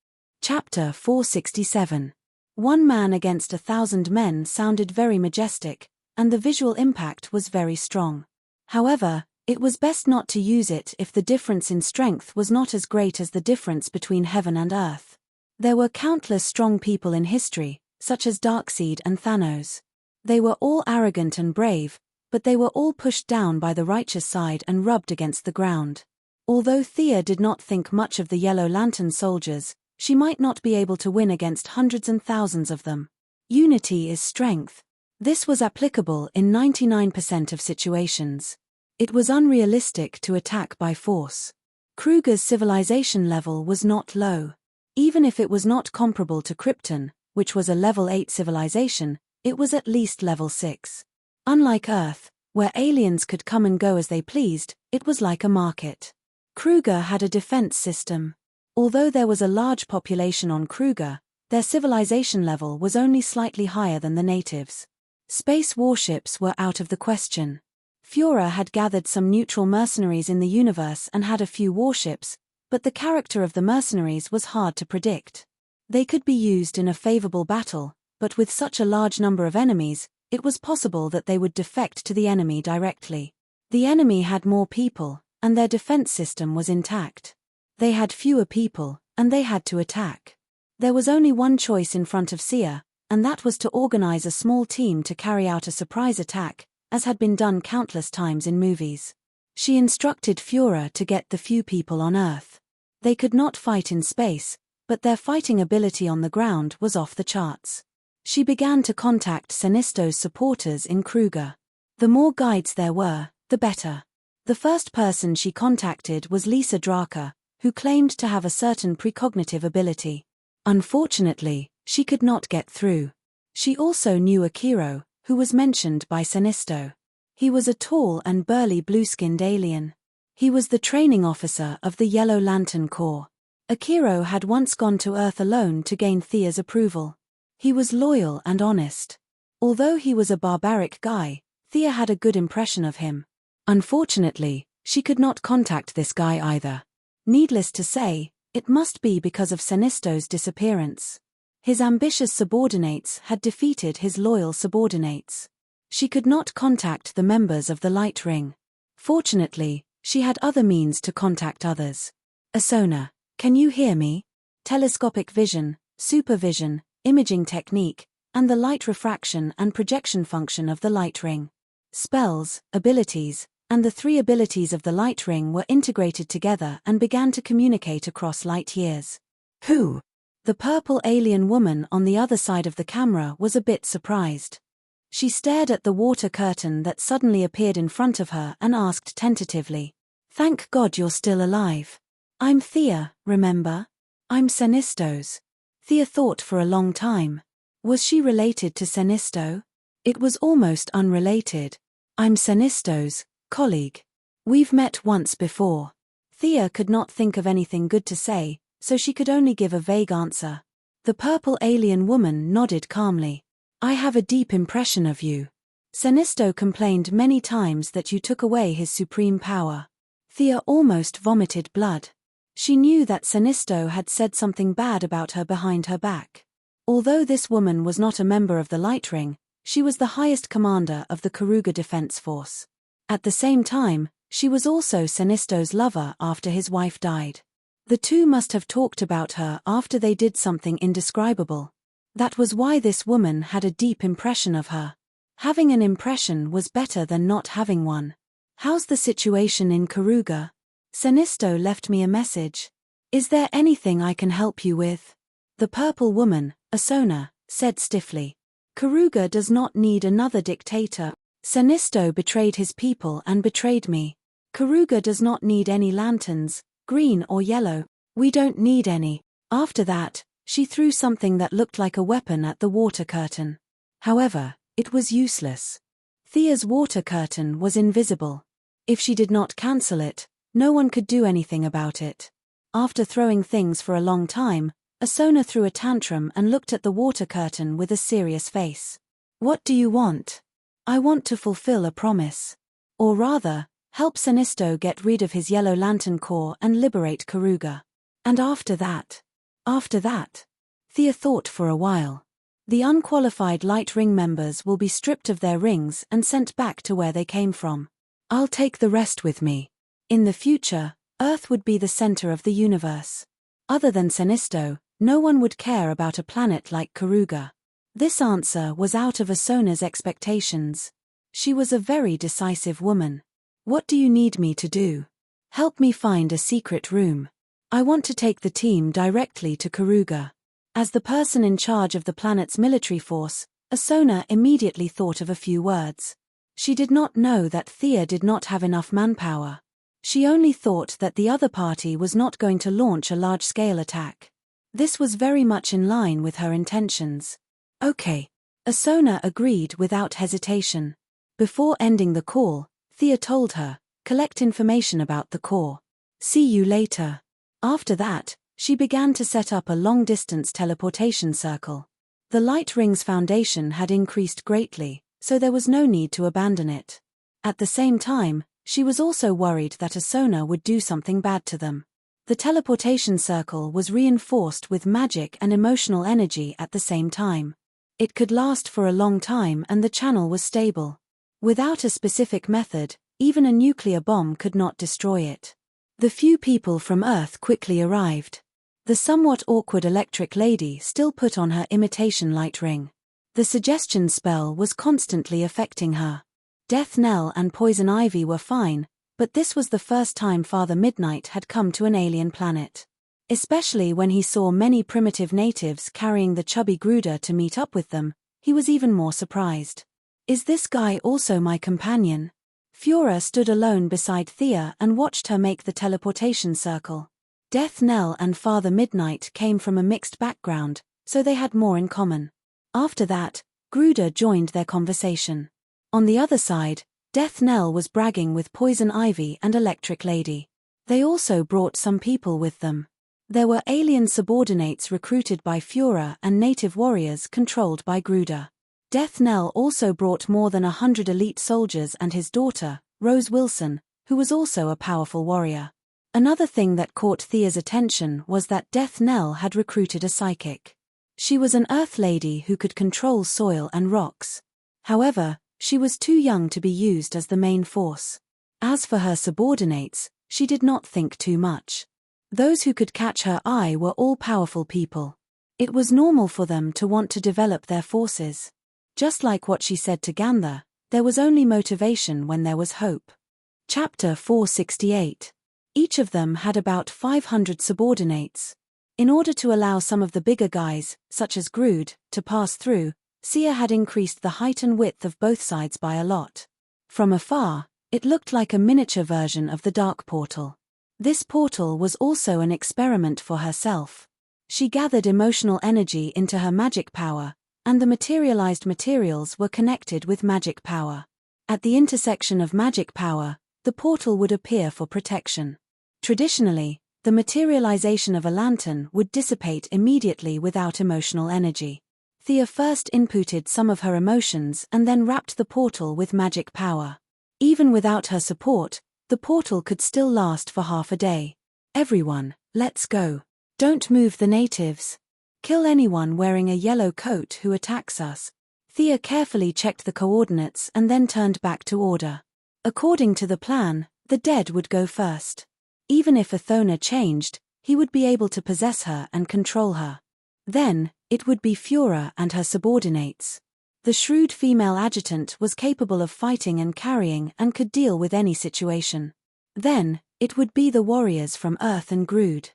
Chapter 467. 1 man against 1,000 men sounded very majestic, and the visual impact was very strong. However, it was best not to use it if the difference in strength was not as great as the difference between heaven and earth. There were countless strong people in history, such as Darkseid and Thanos. They were all arrogant and brave, but they were all pushed down by the righteous side and rubbed against the ground. Although Thea did not think much of the Yellow Lantern soldiers, she might not be able to win against hundreds and thousands of them. Unity is strength. This was applicable in 99% of situations. It was unrealistic to attack by force. Kruger's civilization level was not low. Even if it was not comparable to Krypton, which was a level 8 civilization, it was at least level 6. Unlike Earth, where aliens could come and go as they pleased, it was like a market. Kruger had a defense system. Although there was a large population on Kruger, their civilization level was only slightly higher than the natives. Space warships were out of the question. Fiora had gathered some neutral mercenaries in the universe and had a few warships, but the character of the mercenaries was hard to predict. They could be used in a favorable battle, but with such a large number of enemies, it was possible that they would defect to the enemy directly. The enemy had more people, and their defense system was intact. They had fewer people, and they had to attack. There was only one choice in front of Sia, and that was to organize a small team to carry out a surprise attack, as had been done countless times in movies. She instructed Fiora to get the few people on Earth. They could not fight in space, but their fighting ability on the ground was off the charts. She began to contact Sinisto's supporters in Kruger. The more guides there were, the better. The first person she contacted was Lisa Draka, who claimed to have a certain precognitive ability. Unfortunately, she could not get through. She also knew Akiro, who was mentioned by Sinisto. He was a tall and burly blue-skinned alien. He was the training officer of the Yellow Lantern Corps. Akiro had once gone to Earth alone to gain Thea's approval. He was loyal and honest. Although he was a barbaric guy, Thea had a good impression of him. Unfortunately, she could not contact this guy either. Needless to say, it must be because of Sinisto's disappearance. His ambitious subordinates had defeated his loyal subordinates. She could not contact the members of the Light Ring. Fortunately, she had other means to contact others. Asona, can you hear me? Telescopic vision, supervision, imaging technique, and the light refraction and projection function of the Light Ring. Spells, abilities, and the 3 abilities of the Light Ring were integrated together and began to communicate across light years. Who? The purple alien woman on the other side of the camera was a bit surprised. She stared at the water curtain that suddenly appeared in front of her and asked tentatively, "Thank God you're still alive. I'm Thea, remember? I'm Sinisto's." Thea thought for a long time. Was she related to Sinisto? It was almost unrelated. "I'm Sinisto's colleague. We've met once before." Thea could not think of anything good to say, so she could only give a vague answer. The purple alien woman nodded calmly. "I have a deep impression of you. Senisto complained many times that you took away his supreme power. Thea almost vomited blood. She knew that Senisto had said something bad about her behind her back. Although this woman was not a member of the Light Ring, she was the highest commander of the Karuga Defense Force. At the same time, she was also Senisto's lover after his wife died. The two must have talked about her after they did something indescribable. That was why this woman had a deep impression of her. Having an impression was better than not having one. How's the situation in Karuga? Senisto left me a message. Is there anything I can help you with? The purple woman, Asona, said stiffly. Karuga does not need another dictator. Senisto betrayed his people and betrayed me. Karuga does not need any lanterns, green or yellow. We don't need any. After that, she threw something that looked like a weapon at the water curtain. However, it was useless. Thea's water curtain was invisible. If she did not cancel it, no one could do anything about it. After throwing things for a long time, Asona threw a tantrum and looked at the water curtain with a serious face. What do you want? I want to fulfill a promise. Or rather, help Senisto get rid of his Yellow Lantern Corps and liberate Karuga. And after that? After that? Thea thought for a while. The unqualified Light Ring members will be stripped of their rings and sent back to where they came from. I'll take the rest with me. In the future, Earth would be the center of the universe. Other than Senisto, no one would care about a planet like Karuga. This answer was out of Asona's expectations. She was a very decisive woman. What do you need me to do? Help me find a secret room. I want to take the team directly to Karuga. As the person in charge of the planet's military force, Asona immediately thought of a few words. She did not know that Thea did not have enough manpower. She only thought that the other party was not going to launch a large-scale attack. This was very much in line with her intentions. Okay. Asona agreed without hesitation. Before ending the call, Thea told her, collect information about the core. See you later. After that, she began to set up a long-distance teleportation circle. The Light Ring's foundation had increased greatly, so there was no need to abandon it. At the same time, she was also worried that Asona would do something bad to them. The teleportation circle was reinforced with magic and emotional energy at the same time. It could last for a long time and the channel was stable. Without a specific method, even a nuclear bomb could not destroy it. The few people from Earth quickly arrived. The somewhat awkward electric lady still put on her imitation light ring. The suggestion spell was constantly affecting her. Death Knell and Poison Ivy were fine, but this was the first time Father Midnight had come to an alien planet. Especially when he saw many primitive natives carrying the chubby Gruder to meet up with them, he was even more surprised. Is this guy also my companion? Fiora stood alone beside Thea and watched her make the teleportation circle. Death Knell and Father Midnight came from a mixed background, so they had more in common. After that, Gruder joined their conversation. On the other side, Death Knell was bragging with Poison Ivy and Electric Lady. They also brought some people with them. There were alien subordinates recruited by Fiora and native warriors controlled by Gruder. Death Knell also brought more than 100 elite soldiers and his daughter, Rose Wilson, who was also a powerful warrior. Another thing that caught Thea's attention was that Death Knell had recruited a psychic. She was an earth lady who could control soil and rocks. However, she was too young to be used as the main force. As for her subordinates, she did not think too much. Those who could catch her eye were all powerful people. It was normal for them to want to develop their forces. Just like what she said to Ganther, there was only motivation when there was hope. Chapter 468. Each of them had about 500 subordinates. In order to allow some of the bigger guys, such as Grood, to pass through, Sia had increased the height and width of both sides by a lot. From afar, it looked like a miniature version of the Dark Portal. This portal was also an experiment for herself. She gathered emotional energy into her magic power, and the materialized materials were connected with magic power. At the intersection of magic power, the portal would appear for protection. Traditionally, the materialization of a lantern would dissipate immediately without emotional energy. Thea first inputted some of her emotions and then wrapped the portal with magic power. Even without her support, the portal could still last for half a day. Everyone, let's go. Don't move the natives. Kill anyone wearing a yellow coat who attacks us. Thea carefully checked the coordinates and then turned back to order. According to the plan, the dead would go first. Even if Athona changed, he would be able to possess her and control her. Then, it would be Fura and her subordinates. The shrewd female adjutant was capable of fighting and carrying and could deal with any situation. Then, it would be the warriors from Earth and Grood.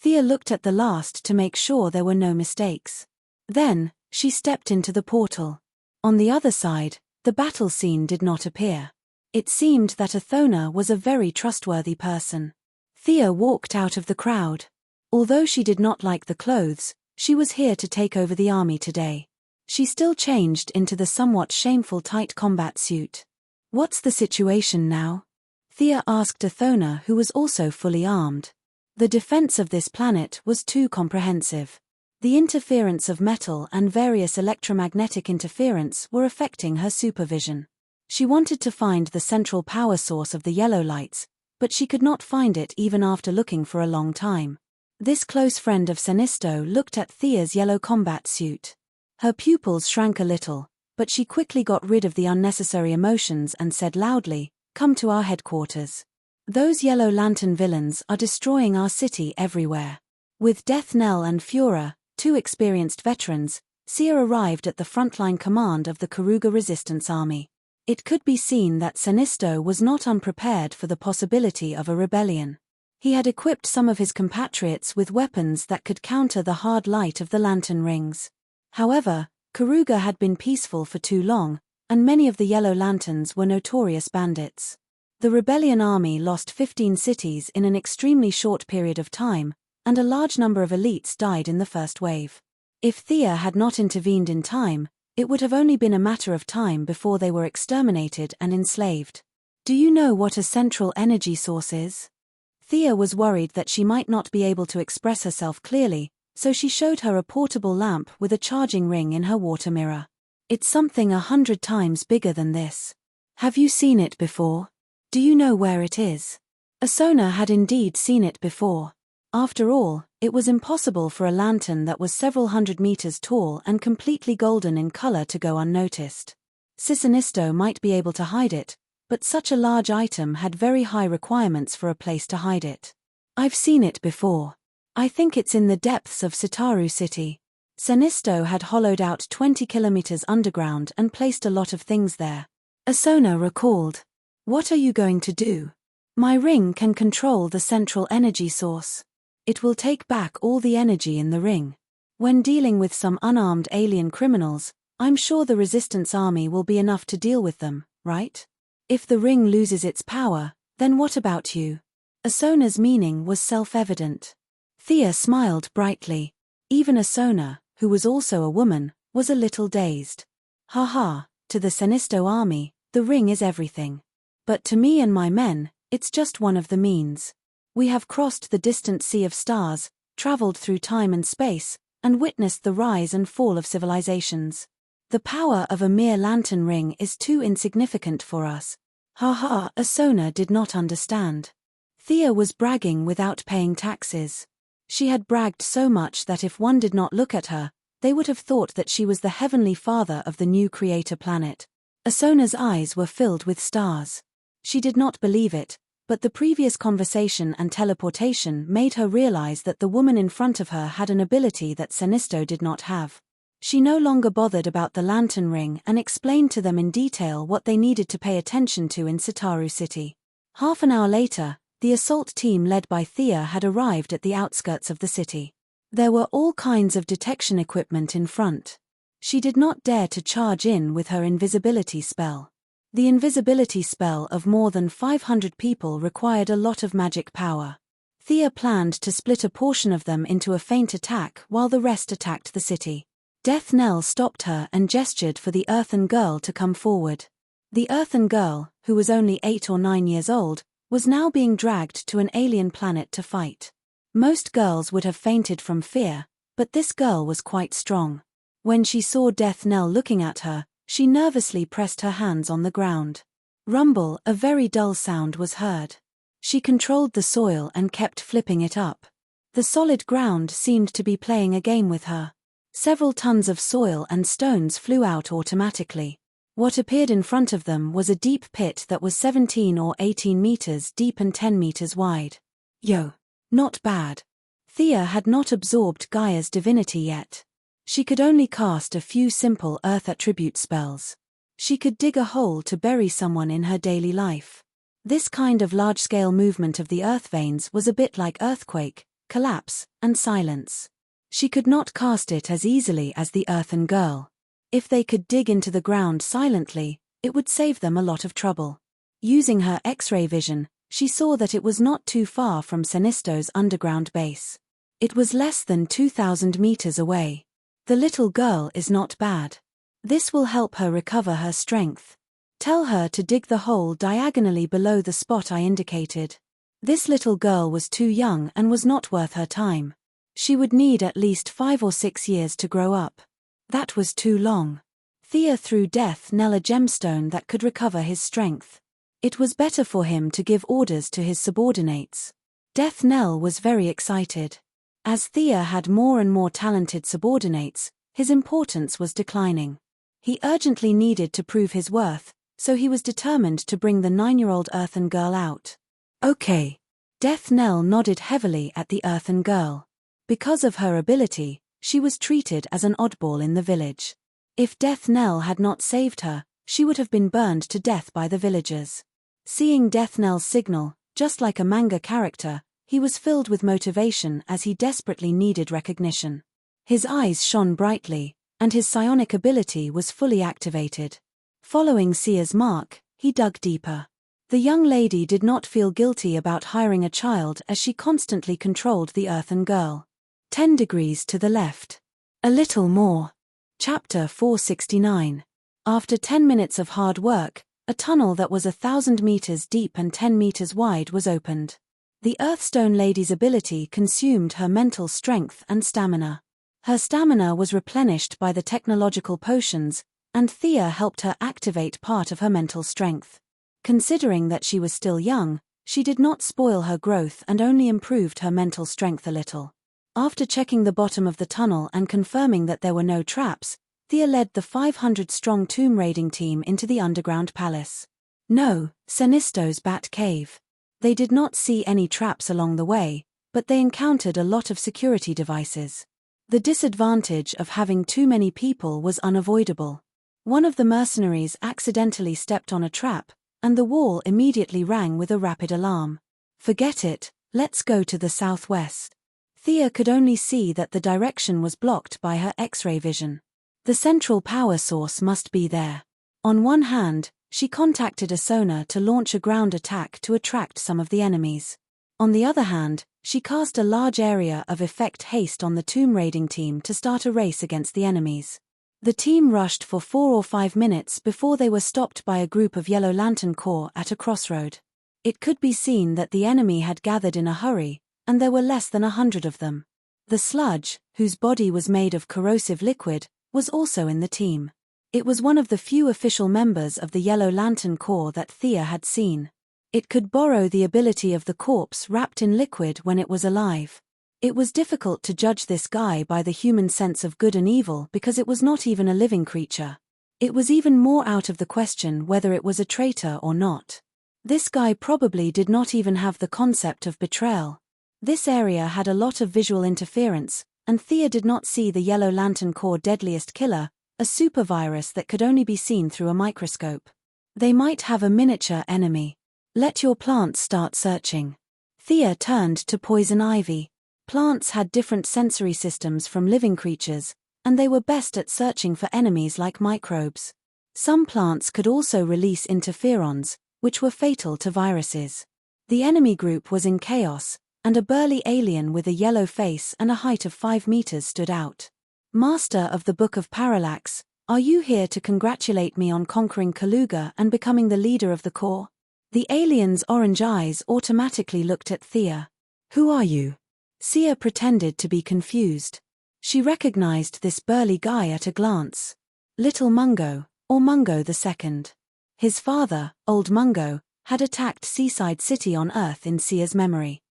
Thea looked at the last to make sure there were no mistakes. Then, she stepped into the portal. On the other side, the battle scene did not appear. It seemed that Athona was a very trustworthy person. Thea walked out of the crowd. Although she did not like the clothes, she was here to take over the army today. She still changed into the somewhat shameful tight combat suit. What's the situation now? Thea asked Athona, who was also fully armed. The defense of this planet was too comprehensive. The interference of metal and various electromagnetic interference were affecting her supervision. She wanted to find the central power source of the yellow lights, but she could not find it even after looking for a long time. This close friend of Senisto looked at Thea's yellow combat suit. Her pupils shrank a little, but she quickly got rid of the unnecessary emotions and said loudly, "Come to our headquarters. Those Yellow Lantern villains are destroying our city everywhere." With Death Knell and Fura, two experienced veterans, Sia arrived at the frontline command of the Karuga Resistance Army. It could be seen that Senisto was not unprepared for the possibility of a rebellion. He had equipped some of his compatriots with weapons that could counter the hard light of the lantern rings. However, Karuga had been peaceful for too long, and many of the Yellow Lanterns were notorious bandits. The rebellion army lost 15 cities in an extremely short period of time, and a large number of elites died in the first wave. If Thea had not intervened in time, it would have only been a matter of time before they were exterminated and enslaved. Do you know what a central energy source is? Thea was worried that she might not be able to express herself clearly, so she showed her a portable lamp with a charging ring in her water mirror. It's something 100 times bigger than this. Have you seen it before? Do you know where it is? Asona had indeed seen it before. After all, it was impossible for a lantern that was several hundred meters tall and completely golden in color to go unnoticed. Sisinisto might be able to hide it, but such a large item had very high requirements for a place to hide it. I've seen it before. I think it's in the depths of Sitaru City. Senisto had hollowed out 20 kilometers underground and placed a lot of things there. Asona recalled. What are you going to do? My ring can control the central energy source. It will take back all the energy in the ring. When dealing with some unarmed alien criminals, I'm sure the resistance army will be enough to deal with them, right? If the ring loses its power, then what about you? Asona's meaning was self-evident. Thea smiled brightly. Even Asona, who was also a woman, was a little dazed. Haha, to the Senisto army, the ring is everything. But to me and my men, it's just one of the means. We have crossed the distant sea of stars, traveled through time and space, and witnessed the rise and fall of civilizations. The power of a mere lantern ring is too insignificant for us. Haha, Asona did not understand. Thea was bragging without paying taxes. She had bragged so much that if one did not look at her, they would have thought that she was the heavenly father of the new creator planet. Asona's eyes were filled with stars. She did not believe it, but the previous conversation and teleportation made her realize that the woman in front of her had an ability that Senisto did not have. She no longer bothered about the lantern ring and explained to them in detail what they needed to pay attention to in Sitaru City. Half an hour later, the assault team led by Thea had arrived at the outskirts of the city. There were all kinds of detection equipment in front. She did not dare to charge in with her invisibility spell. The invisibility spell of more than 500 people required a lot of magic power. Thea planned to split a portion of them into a feint attack while the rest attacked the city. Death Knell stopped her and gestured for the Earthen Girl to come forward. The Earthen Girl, who was only 8 or 9 years old, was now being dragged to an alien planet to fight. Most girls would have fainted from fear, but this girl was quite strong. When she saw Death Knell looking at her, she nervously pressed her hands on the ground. Rumble, a very dull sound was heard. She controlled the soil and kept flipping it up. The solid ground seemed to be playing a game with her. Several tons of soil and stones flew out automatically. What appeared in front of them was a deep pit that was 17 or 18 meters deep and 10 meters wide. Yo! Not bad. Thea had not absorbed Gaia's divinity yet. She could only cast a few simple earth attribute spells. She could dig a hole to bury someone in her daily life. This kind of large-scale movement of the earth veins was a bit like earthquake, collapse, and silence. She could not cast it as easily as the earthen girl. If they could dig into the ground silently, it would save them a lot of trouble. Using her X-ray vision, she saw that it was not too far from Sinisto's underground base. It was less than 2,000 meters away. The little girl is not bad. This will help her recover her strength. Tell her to dig the hole diagonally below the spot I indicated. This little girl was too young and was not worth her time. She would need at least 5 or 6 years to grow up. That was too long. Thea threw Death Knell a gemstone that could recover his strength. It was better for him to give orders to his subordinates. Death Knell was very excited. As Thea had more and more talented subordinates, his importance was declining. He urgently needed to prove his worth, so he was determined to bring the 9-year-old earthen girl out. Okay. Death Knell nodded heavily at the earthen girl. Because of her ability, she was treated as an oddball in the village. If Death Knell had not saved her, she would have been burned to death by the villagers. Seeing Death Knell's signal, just like a manga character, he was filled with motivation as he desperately needed recognition. His eyes shone brightly, and his psionic ability was fully activated. Following Sia's mark, he dug deeper. The young lady did not feel guilty about hiring a child as she constantly controlled the earthen girl. 10 degrees to the left. A little more. Chapter 469. After 10 minutes of hard work, a tunnel that was 1,000 meters deep and 10 meters wide was opened. The Earthstone lady's ability consumed her mental strength and stamina. Her stamina was replenished by the technological potions, and Thea helped her activate part of her mental strength. Considering that she was still young, she did not spoil her growth and only improved her mental strength a little. After checking the bottom of the tunnel and confirming that there were no traps, Thea led the 500-strong tomb raiding team into the underground palace. No, Sinisto's Bat Cave. They did not see any traps along the way, but they encountered a lot of security devices. The disadvantage of having too many people was unavoidable. One of the mercenaries accidentally stepped on a trap, and the wall immediately rang with a rapid alarm. Forget it, let's go to the southwest. Thea could only see that the direction was blocked by her X-ray vision. The central power source must be there. On one hand, she contacted a sonar to launch a ground attack to attract some of the enemies. On the other hand, she cast a large area of effect haste on the tomb raiding team to start a race against the enemies. The team rushed for 4 or 5 minutes before they were stopped by a group of Yellow Lantern Corps at a crossroad. It could be seen that the enemy had gathered in a hurry, and there were less than 100 of them. The sludge, whose body was made of corrosive liquid, was also in the team. It was one of the few official members of the Yellow Lantern Corps that Thea had seen. It could borrow the ability of the corpse wrapped in liquid when it was alive. It was difficult to judge this guy by the human sense of good and evil because it was not even a living creature. It was even more out of the question whether it was a traitor or not. This guy probably did not even have the concept of betrayal. This area had a lot of visual interference, and Thea did not see the Yellow Lantern Corps' deadliest killer, a supervirus that could only be seen through a microscope. They might have a miniature enemy. Let your plants start searching. Thea turned to Poison Ivy. Plants had different sensory systems from living creatures, and they were best at searching for enemies like microbes. Some plants could also release interferons, which were fatal to viruses. The enemy group was in chaos, and a burly alien with a yellow face and a height of 5 meters stood out. Master of the Book of Parallax, are you here to congratulate me on conquering Kaluga and becoming the leader of the Corps? The alien's orange eyes automatically looked at Thea. Who are you? Sia pretended to be confused. She recognized this burly guy at a glance. Little Mungo, or Mungo II. His father, Old Mungo, had attacked Seaside City on Earth in Sia's memory.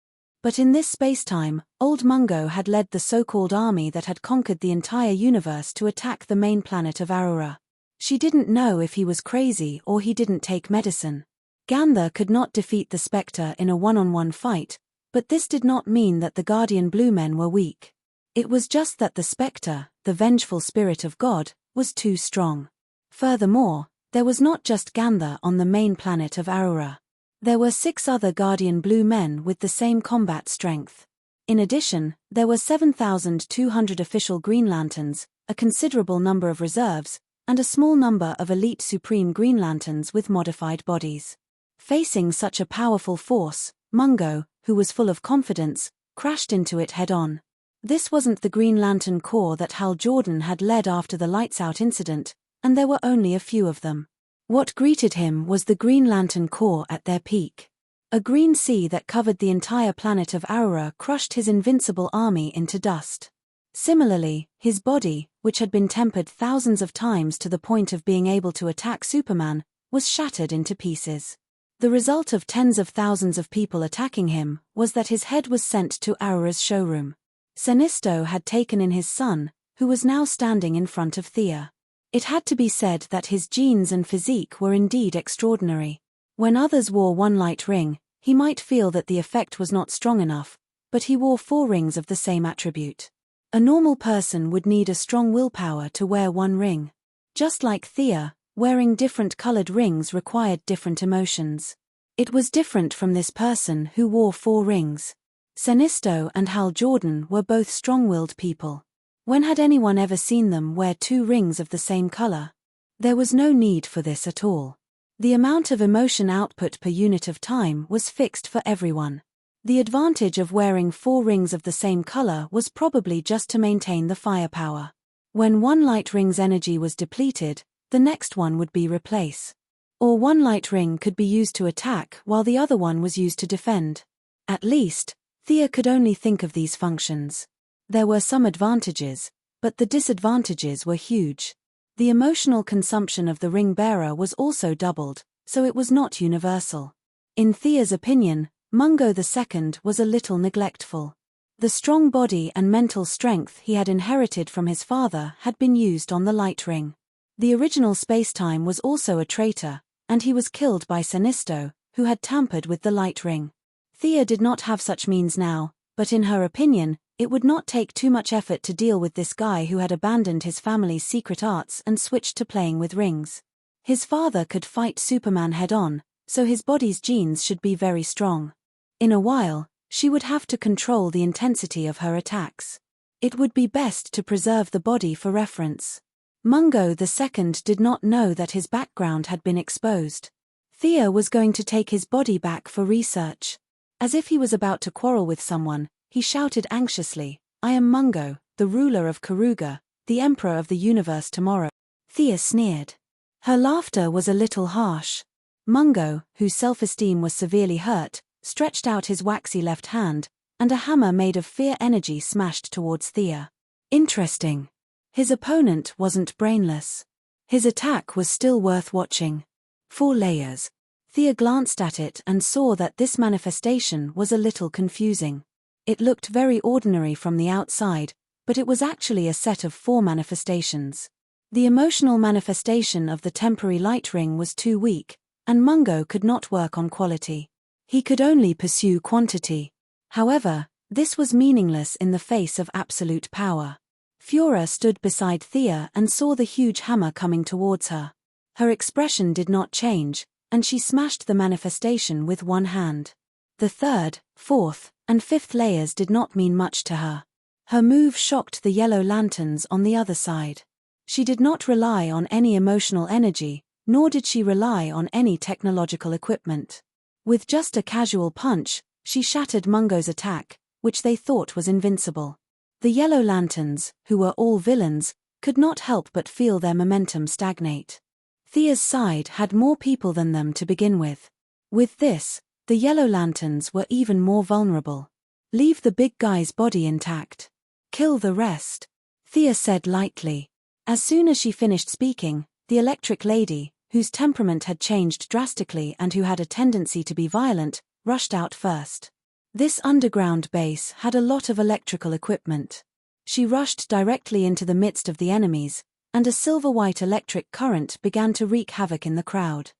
But in this spacetime, Old Mungo had led the so-called army that had conquered the entire universe to attack the main planet of Aurora. She didn't know if he was crazy or he didn't take medicine. Ganther could not defeat the Spectre in a one-on-one fight, but this did not mean that the Guardian Blue Men were weak. It was just that the Spectre, the vengeful spirit of God, was too strong. Furthermore, there was not just Ganther on the main planet of Aurora. There were 6 other Guardian Blue Men with the same combat strength. In addition, there were 7,200 official Green Lanterns, a considerable number of reserves, and a small number of elite Supreme Green Lanterns with modified bodies. Facing such a powerful force, Mungo, who was full of confidence, crashed into it head-on. This wasn't the Green Lantern Corps that Hal Jordan had led after the Lights Out incident, and there were only a few of them. What greeted him was the Green Lantern Corps at their peak. A green sea that covered the entire planet of Aurora crushed his invincible army into dust. Similarly, his body, which had been tempered thousands of times to the point of being able to attack Superman, was shattered into pieces. The result of tens of thousands of people attacking him was that his head was sent to Aurora's showroom. Sinisto had taken in his son, who was now standing in front of Thea. It had to be said that his genes and physique were indeed extraordinary. When others wore one light ring, he might feel that the effect was not strong enough, but he wore 4 rings of the same attribute. A normal person would need a strong willpower to wear one ring. Just like Thea, wearing different colored rings required different emotions. It was different from this person who wore 4 rings. Sinisto and Hal Jordan were both strong-willed people. When had anyone ever seen them wear 2 rings of the same color? There was no need for this at all. The amount of emotion output per unit of time was fixed for everyone. The advantage of wearing 4 rings of the same color was probably just to maintain the firepower. When one light ring's energy was depleted, the next one would be replaced. Or one light ring could be used to attack while the other one was used to defend. At least, Thea could only think of these functions. There were some advantages, but the disadvantages were huge. The emotional consumption of the ring bearer was also doubled, so it was not universal. In Thea's opinion, Mungo II was a little neglectful. The strong body and mental strength he had inherited from his father had been used on the light ring. The original spacetime was also a traitor, and he was killed by Sinisto, who had tampered with the light ring. Thea did not have such means now, but in her opinion, it would not take too much effort to deal with this guy who had abandoned his family's secret arts and switched to playing with rings. His father could fight Superman head-on, so his body's genes should be very strong. In a while, she would have to control the intensity of her attacks. It would be best to preserve the body for reference. Mungo II did not know that his background had been exposed. Thea was going to take his body back for research. As if he was about to quarrel with someone, he shouted anxiously, "I am Mungo, the ruler of Karuga, the emperor of the universe tomorrow." Thea sneered. Her laughter was a little harsh. Mungo, whose self-esteem was severely hurt, stretched out his waxy left hand, and a hammer made of fear energy smashed towards Thea. Interesting. His opponent wasn't brainless. His attack was still worth watching. 4 layers. Thea glanced at it and saw that this manifestation was a little confusing. It looked very ordinary from the outside, but it was actually a set of 4 manifestations. The emotional manifestation of the temporary light ring was too weak, and Mungo could not work on quality. He could only pursue quantity. However, this was meaningless in the face of absolute power. Fiora stood beside Thea and saw the huge hammer coming towards her. Her expression did not change, and she smashed the manifestation with one hand. The 3rd, 4th, and 5th layers did not mean much to her. Her move shocked the yellow lanterns on the other side. She did not rely on any emotional energy, nor did she rely on any technological equipment. With just a casual punch, she shattered Mungo's attack, which they thought was invincible. The yellow lanterns, who were all villains, could not help but feel their momentum stagnate. Thea's side had more people than them to begin with. With this, the yellow lanterns were even more vulnerable. Leave the big guy's body intact. Kill the rest. Thea said lightly. As soon as she finished speaking, the electric lady, whose temperament had changed drastically and who had a tendency to be violent, rushed out first. This underground base had a lot of electrical equipment. She rushed directly into the midst of the enemies, and a silver-white electric current began to wreak havoc in the crowd.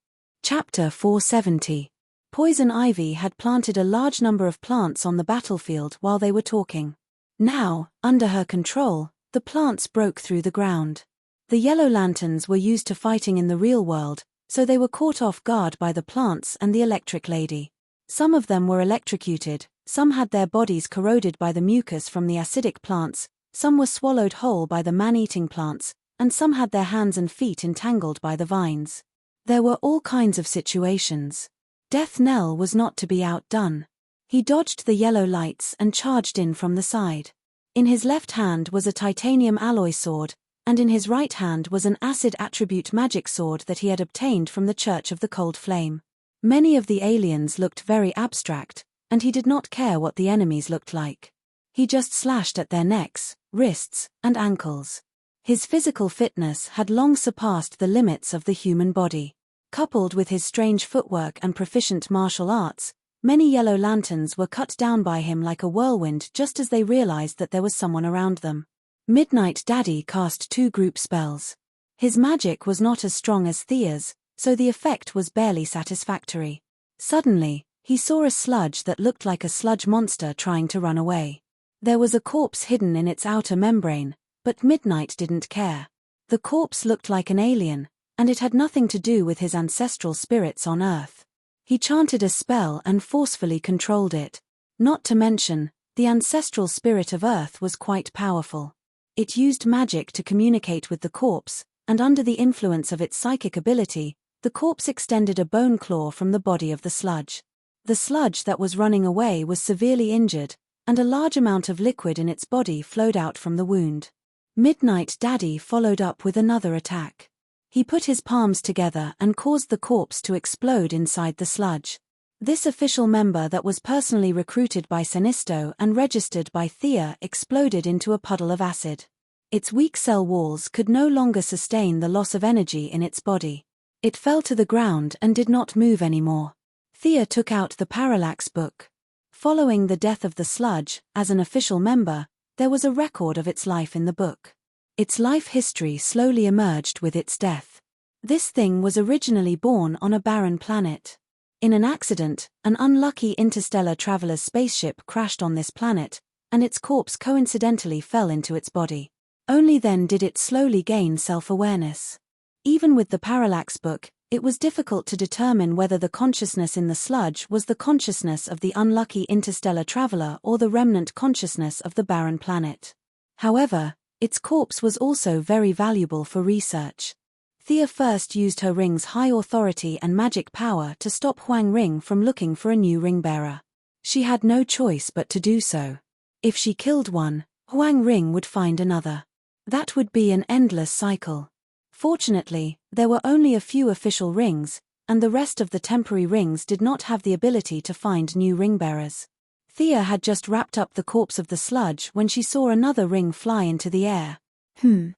Chapter 470. Poison Ivy had planted a large number of plants on the battlefield while they were talking. Now, under her control, the plants broke through the ground. The yellow lanterns were used to fighting in the real world, so they were caught off guard by the plants and the electric lady. Some of them were electrocuted, some had their bodies corroded by the mucus from the acidic plants, some were swallowed whole by the man-eating plants, and some had their hands and feet entangled by the vines. There were all kinds of situations. Death Knell was not to be outdone. He dodged the yellow lights and charged in from the side. In his left hand was a titanium alloy sword, and in his right hand was an acid attribute magic sword that he had obtained from the Church of the Cold Flame. Many of the aliens looked very abstract, and he did not care what the enemies looked like. He just slashed at their necks, wrists, and ankles. His physical fitness had long surpassed the limits of the human body. Coupled with his strange footwork and proficient martial arts, many yellow lanterns were cut down by him like a whirlwind just as they realized that there was someone around them. Midnight Daddy cast 2 group spells. His magic was not as strong as Thea's, so the effect was barely satisfactory. Suddenly, he saw a sludge that looked like a sludge monster trying to run away. There was a corpse hidden in its outer membrane, but Midnight didn't care. The corpse looked like an alien, and it had nothing to do with his ancestral spirits on Earth. He chanted a spell and forcefully controlled it. Not to mention, the ancestral spirit of Earth was quite powerful. It used magic to communicate with the corpse, and under the influence of its psychic ability, the corpse extended a bone claw from the body of the sludge. The sludge that was running away was severely injured, and a large amount of liquid in its body flowed out from the wound. Midnight Daddy followed up with another attack. He put his palms together and caused the corpse to explode inside the sludge. This official member that was personally recruited by Sinisto and registered by Thea exploded into a puddle of acid. Its weak cell walls could no longer sustain the loss of energy in its body. It fell to the ground and did not move anymore. Thea took out the Parallax book. Following the death of the sludge, as an official member, there was a record of its life in the book. Its life history slowly emerged with its death. This thing was originally born on a barren planet. In an accident, an unlucky interstellar traveler's spaceship crashed on this planet, and its corpse coincidentally fell into its body. Only then did it slowly gain self-awareness. Even with the Parallax book, it was difficult to determine whether the consciousness in the sludge was the consciousness of the unlucky interstellar traveler or the remnant consciousness of the barren planet. However, its corpse was also very valuable for research. Thea first used her ring's high authority and magic power to stop Huang Ring from looking for a new ring-bearer. She had no choice but to do so. If she killed one, Huang Ring would find another. That would be an endless cycle. Fortunately, there were only a few official rings, and the rest of the temporary rings did not have the ability to find new ring-bearers. Thea had just wrapped up the corpse of the sludge when she saw another ring fly into the air. Who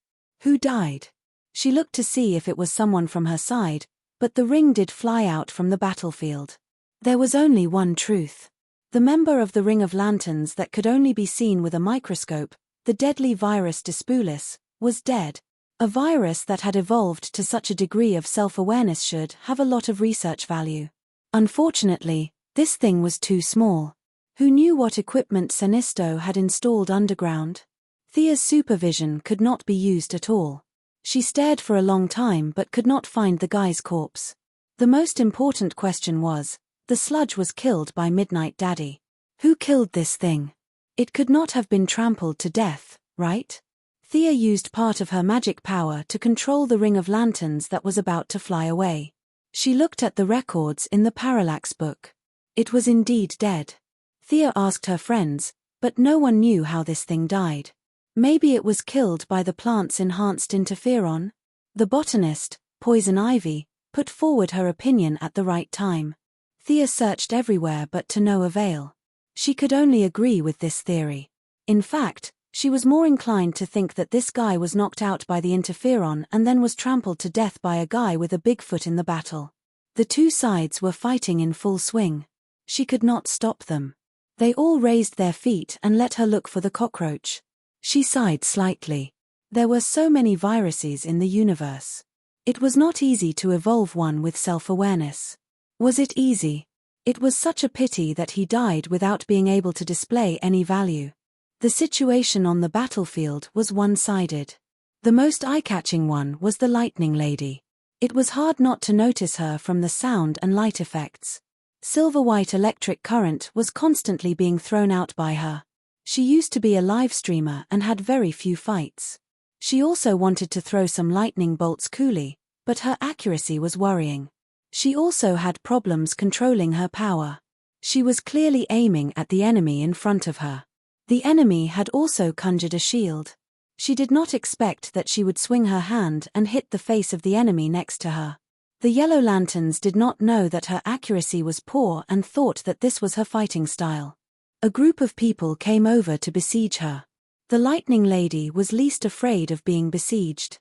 died? She looked to see if it was someone from her side, but the ring did fly out from the battlefield. There was only one truth. The member of the Ring of Lanterns that could only be seen with a microscope, the deadly virus Dispulis, was dead. A virus that had evolved to such a degree of self-awareness should have a lot of research value. Unfortunately, this thing was too small. Who knew what equipment Sinisto had installed underground? Thea's supervision could not be used at all. She stared for a long time but could not find the guy's corpse. The most important question was, the sludge was killed by Midnight Daddy. Who killed this thing? It could not have been trampled to death, right? Thea used part of her magic power to control the Ring of Lanterns that was about to fly away. She looked at the records in the Parallax book. It was indeed dead. Thea asked her friends, but no one knew how this thing died. Maybe it was killed by the plant's enhanced interferon? The botanist, Poison Ivy, put forward her opinion at the right time. Thea searched everywhere but to no avail. She could only agree with this theory. In fact, She was more inclined to think that this guy was knocked out by the interferon and then was trampled to death by a guy with a big foot in the battle. The two sides were fighting in full swing. She could not stop them. They all raised their feet and let her look for the cockroach. She sighed slightly. There were so many viruses in the universe. It was not easy to evolve one with self-awareness. Was it easy? It was such a pity that he died without being able to display any value. The situation on the battlefield was one-sided. The most eye-catching one was the Lightning Lady. It was hard not to notice her from the sound and light effects. Silver-white electric current was constantly being thrown out by her. She used to be a live streamer and had very few fights. She also wanted to throw some lightning bolts coolly, but her accuracy was worrying. She also had problems controlling her power. She was clearly aiming at the enemy in front of her. The enemy had also conjured a shield. She did not expect that she would swing her hand and hit the face of the enemy next to her. The Yellow Lanterns did not know that her accuracy was poor and thought that this was her fighting style. A group of people came over to besiege her. The Lightning Lady was least afraid of being besieged.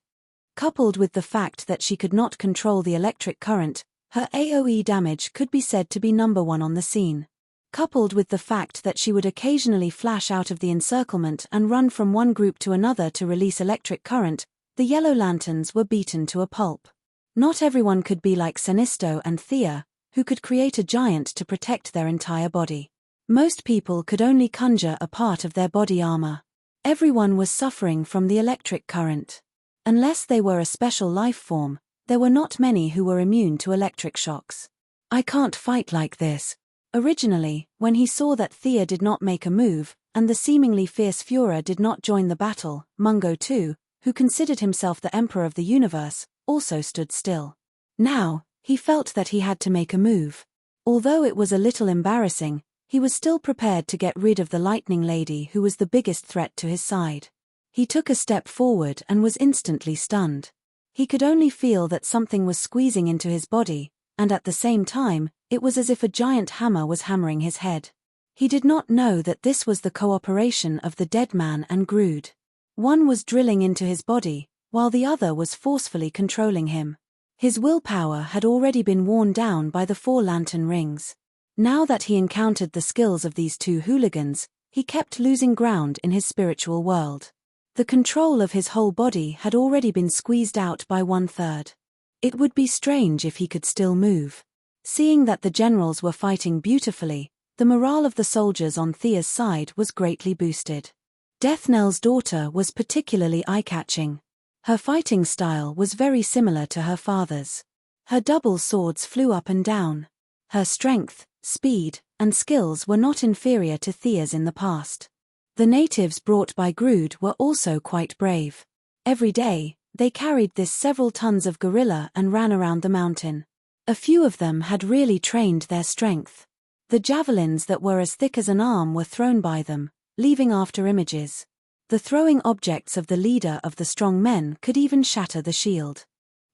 Coupled with the fact that she could not control the electric current, her AoE damage could be said to be number one on the scene. Coupled with the fact that she would occasionally flash out of the encirclement and run from one group to another to release electric current, the Yellow Lanterns were beaten to a pulp. Not everyone could be like Sinisto and Thea, who could create a giant to protect their entire body. Most people could only conjure a part of their body armor. Everyone was suffering from the electric current. Unless they were a special life form, there were not many who were immune to electric shocks. I can't fight like this. Originally, when he saw that Thea did not make a move, and the seemingly fierce Führer did not join the battle, Mungo too, who considered himself the emperor of the universe, also stood still. Now, he felt that he had to make a move. Although it was a little embarrassing, he was still prepared to get rid of the Lightning Lady who was the biggest threat to his side. He took a step forward and was instantly stunned. He could only feel that something was squeezing into his body, and at the same time, it was as if a giant hammer was hammering his head. He did not know that this was the cooperation of the Dead Man and Grood. One was drilling into his body, while the other was forcefully controlling him. His willpower had already been worn down by the 4 lantern rings. Now that he encountered the skills of these two hooligans, he kept losing ground in his spiritual world. The control of his whole body had already been squeezed out by 1/3. It would be strange if he could still move. Seeing that the generals were fighting beautifully, the morale of the soldiers on Thea's side was greatly boosted. Deathnell's daughter was particularly eye-catching. Her fighting style was very similar to her father's. Her double swords flew up and down. Her strength, speed, and skills were not inferior to Thea's in the past. The natives brought by Grood were also quite brave. Every day, they carried this several tons of gorilla and ran around the mountain. A few of them had really trained their strength. The javelins that were as thick as an arm were thrown by them, leaving after images. The throwing objects of the leader of the strong men could even shatter the shield.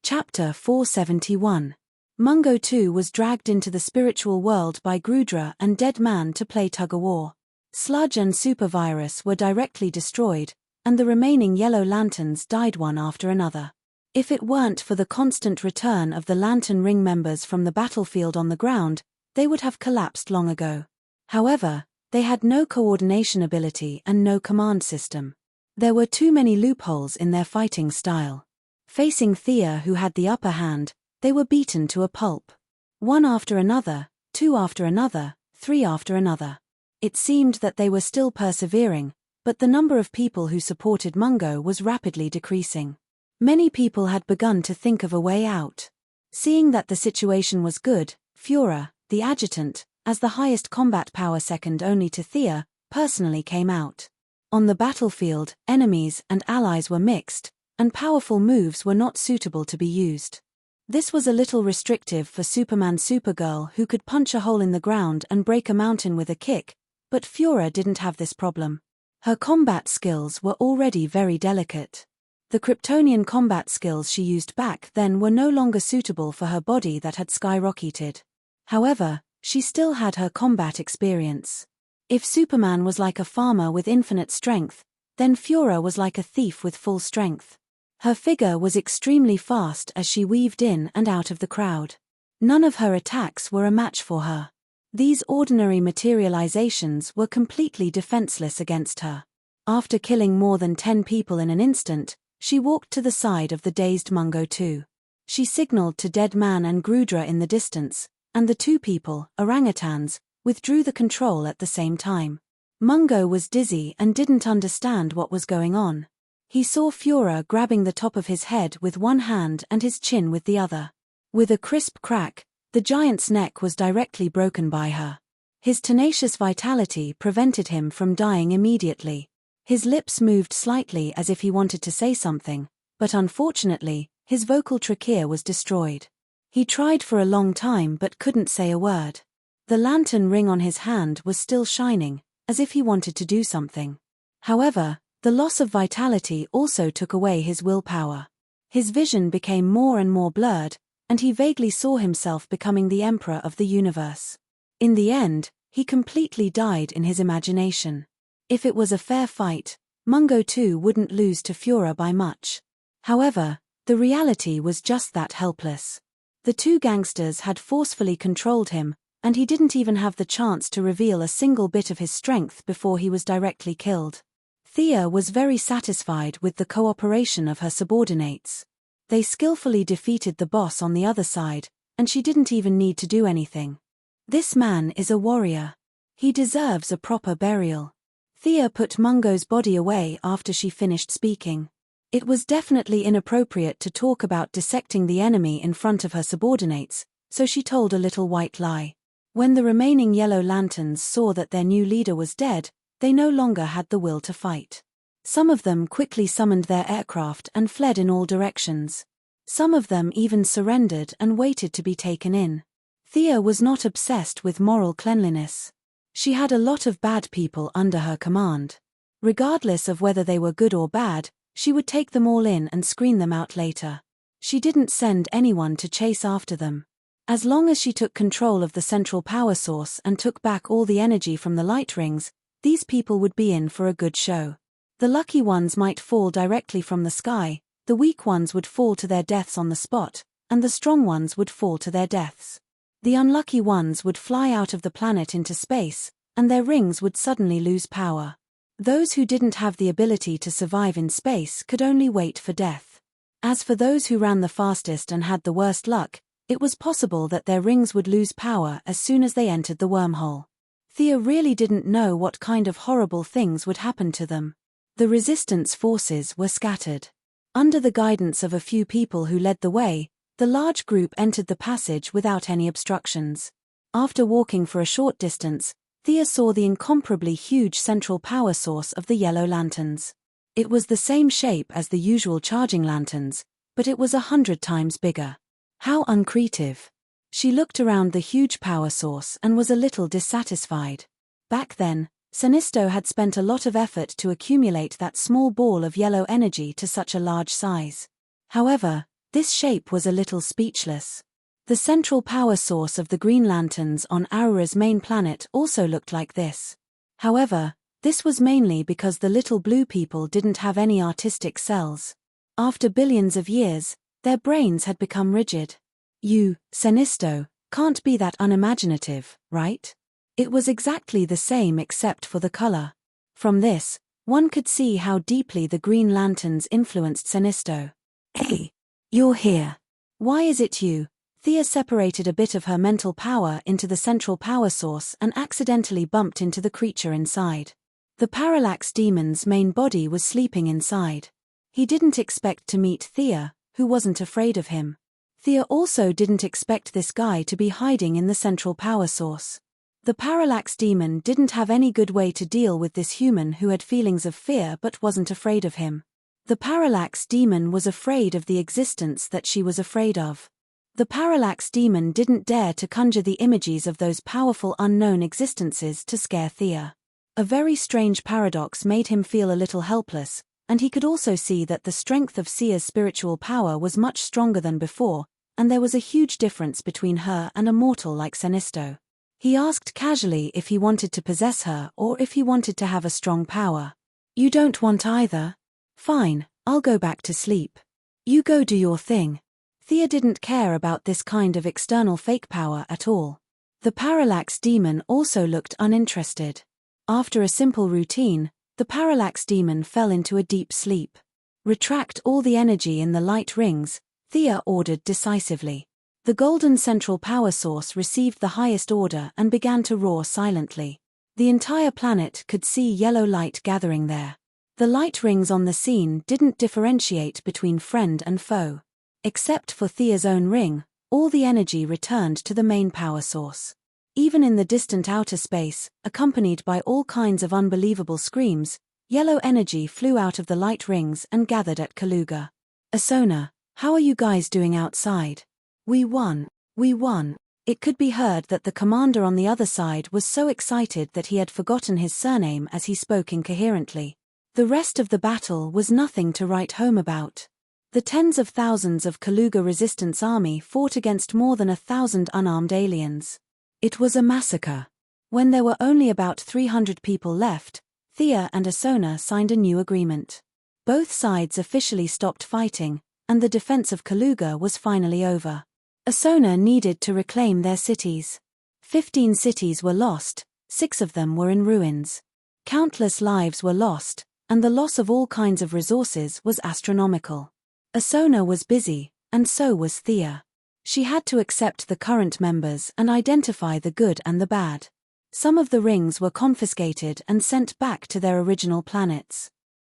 Chapter 471. Mungo too was dragged into the spiritual world by Grudra and Dead Man to play tug-of-war. Sludge and Supervirus were directly destroyed, and the remaining Yellow Lanterns died one after another. If it weren't for the constant return of the Lantern Ring members from the battlefield on the ground, they would have collapsed long ago. However, they had no coordination ability and no command system. There were too many loopholes in their fighting style. Facing Thea, who had the upper hand, they were beaten to a pulp. One after another, two after another, three after another. It seemed that they were still persevering, but the number of people who supported Mungo was rapidly decreasing. Many people had begun to think of a way out. Seeing that the situation was good, Führer, the adjutant, as the highest combat power second only to Thea, personally came out. On the battlefield, enemies and allies were mixed, and powerful moves were not suitable to be used. This was a little restrictive for Superman Supergirl, who could punch a hole in the ground and break a mountain with a kick, but Führer didn't have this problem. Her combat skills were already very delicate. The Kryptonian combat skills she used back then were no longer suitable for her body that had skyrocketed. However, she still had her combat experience. If Superman was like a farmer with infinite strength, Then Fura was like a thief with full strength. Her figure was extremely fast as she weaved in and out of the crowd. None of her attacks were a match for her. These ordinary materializations were completely defenseless against her. After killing more than 10 people in an instant, she walked to the side of the dazed Mungo 2. She signaled to Dead Man and Grudra in the distance, and the two people, orangutans, withdrew the control at the same time. Mungo was dizzy and didn't understand what was going on. He saw Fura grabbing the top of his head with one hand and his chin with the other. With a crisp crack, the giant's neck was directly broken by her. His tenacious vitality prevented him from dying immediately. His lips moved slightly as if he wanted to say something, but unfortunately, his vocal trachea was destroyed. He tried for a long time but couldn't say a word. The lantern ring on his hand was still shining, as if he wanted to do something. However, the loss of vitality also took away his willpower. His vision became more and more blurred, and he vaguely saw himself becoming the emperor of the universe. In the end, he completely died in his imagination. If it was a fair fight, Mungo 2 wouldn't lose to Fura by much. However, the reality was just that helpless. The two gangsters had forcefully controlled him, and he didn't even have the chance to reveal a single bit of his strength before he was directly killed. Thea was very satisfied with the cooperation of her subordinates. They skillfully defeated the boss on the other side, and she didn't even need to do anything. This man is a warrior. He deserves a proper burial. Thea put Mungo's body away after she finished speaking. It was definitely inappropriate to talk about dissecting the enemy in front of her subordinates, so she told a little white lie. When the remaining Yellow Lanterns saw that their new leader was dead, they no longer had the will to fight. Some of them quickly summoned their aircraft and fled in all directions. Some of them even surrendered and waited to be taken in. Thea was not obsessed with moral cleanliness. She had a lot of bad people under her command. Regardless of whether they were good or bad, she would take them all in and screen them out later. She didn't send anyone to chase after them. As long as she took control of the central power source and took back all the energy from the light rings, these people would be in for a good show. The lucky ones might fall directly from the sky, the weak ones would fall to their deaths on the spot, and the strong ones would fall to their deaths. The unlucky ones would fly out of the planet into space, and their rings would suddenly lose power. Those who didn't have the ability to survive in space could only wait for death. As for those who ran the fastest and had the worst luck, it was possible that their rings would lose power as soon as they entered the wormhole. Thea really didn't know what kind of horrible things would happen to them. The resistance forces were scattered. Under the guidance of a few people who led the way, the large group entered the passage without any obstructions. After walking for a short distance, Thea saw the incomparably huge central power source of the Yellow Lanterns. It was the same shape as the usual charging lanterns, but it was 100 times bigger. How uncreative. She looked around the huge power source and was a little dissatisfied. Back then, Sinisto had spent a lot of effort to accumulate that small ball of yellow energy to such a large size. However, this shape was a little speechless. The central power source of the Green Lanterns on Aura's main planet also looked like this. However, this was mainly because the little blue people didn't have any artistic cells. After billions of years, their brains had become rigid. You, Sinisto, can't be that unimaginative, right? It was exactly the same except for the color. From this, one could see how deeply the Green Lanterns influenced Sinisto. Hey, you're here. Why is it you? Thea separated a bit of her mental power into the central power source and accidentally bumped into the creature inside. The Parallax Demon's main body was sleeping inside. He didn't expect to meet Thea, who wasn't afraid of him. Thea also didn't expect this guy to be hiding in the central power source. The Parallax Demon didn't have any good way to deal with this human who had feelings of fear but wasn't afraid of him. The Parallax Demon was afraid of the existence that she was afraid of. The Parallax Demon didn't dare to conjure the images of those powerful unknown existences to scare Thea. A very strange paradox made him feel a little helpless, and he could also see that the strength of Thea's spiritual power was much stronger than before, and there was a huge difference between her and a mortal like Sinisto. He asked casually if he wanted to possess her or if he wanted to have a strong power. You don't want either? Fine, I'll go back to sleep. You go do your thing. Thea didn't care about this kind of external fake power at all. The parallax demon also looked uninterested. After a simple routine, the parallax demon fell into a deep sleep. Retract all the energy in the light rings, Thea ordered decisively. The golden central power source received the highest order and began to roar silently. The entire planet could see yellow light gathering there. The light rings on the scene didn't differentiate between friend and foe. Except for Thea's own ring, all the energy returned to the main power source. Even in the distant outer space, accompanied by all kinds of unbelievable screams, yellow energy flew out of the light rings and gathered at Kaluga. Asona, how are you guys doing outside? We won. We won. It could be heard that the commander on the other side was so excited that he had forgotten his surname as he spoke incoherently. The rest of the battle was nothing to write home about. The tens of thousands of Kaluga resistance army fought against more than 1,000 unarmed aliens. It was a massacre. When there were only about 300 people left, Thea and Asona signed a new agreement. Both sides officially stopped fighting, and the defense of Kaluga was finally over. Asona needed to reclaim their cities. 15 cities were lost, 6 of them were in ruins. Countless lives were lost, and the loss of all kinds of resources was astronomical. Asona was busy, and so was Thea. She had to accept the current members and identify the good and the bad. Some of the rings were confiscated and sent back to their original planets.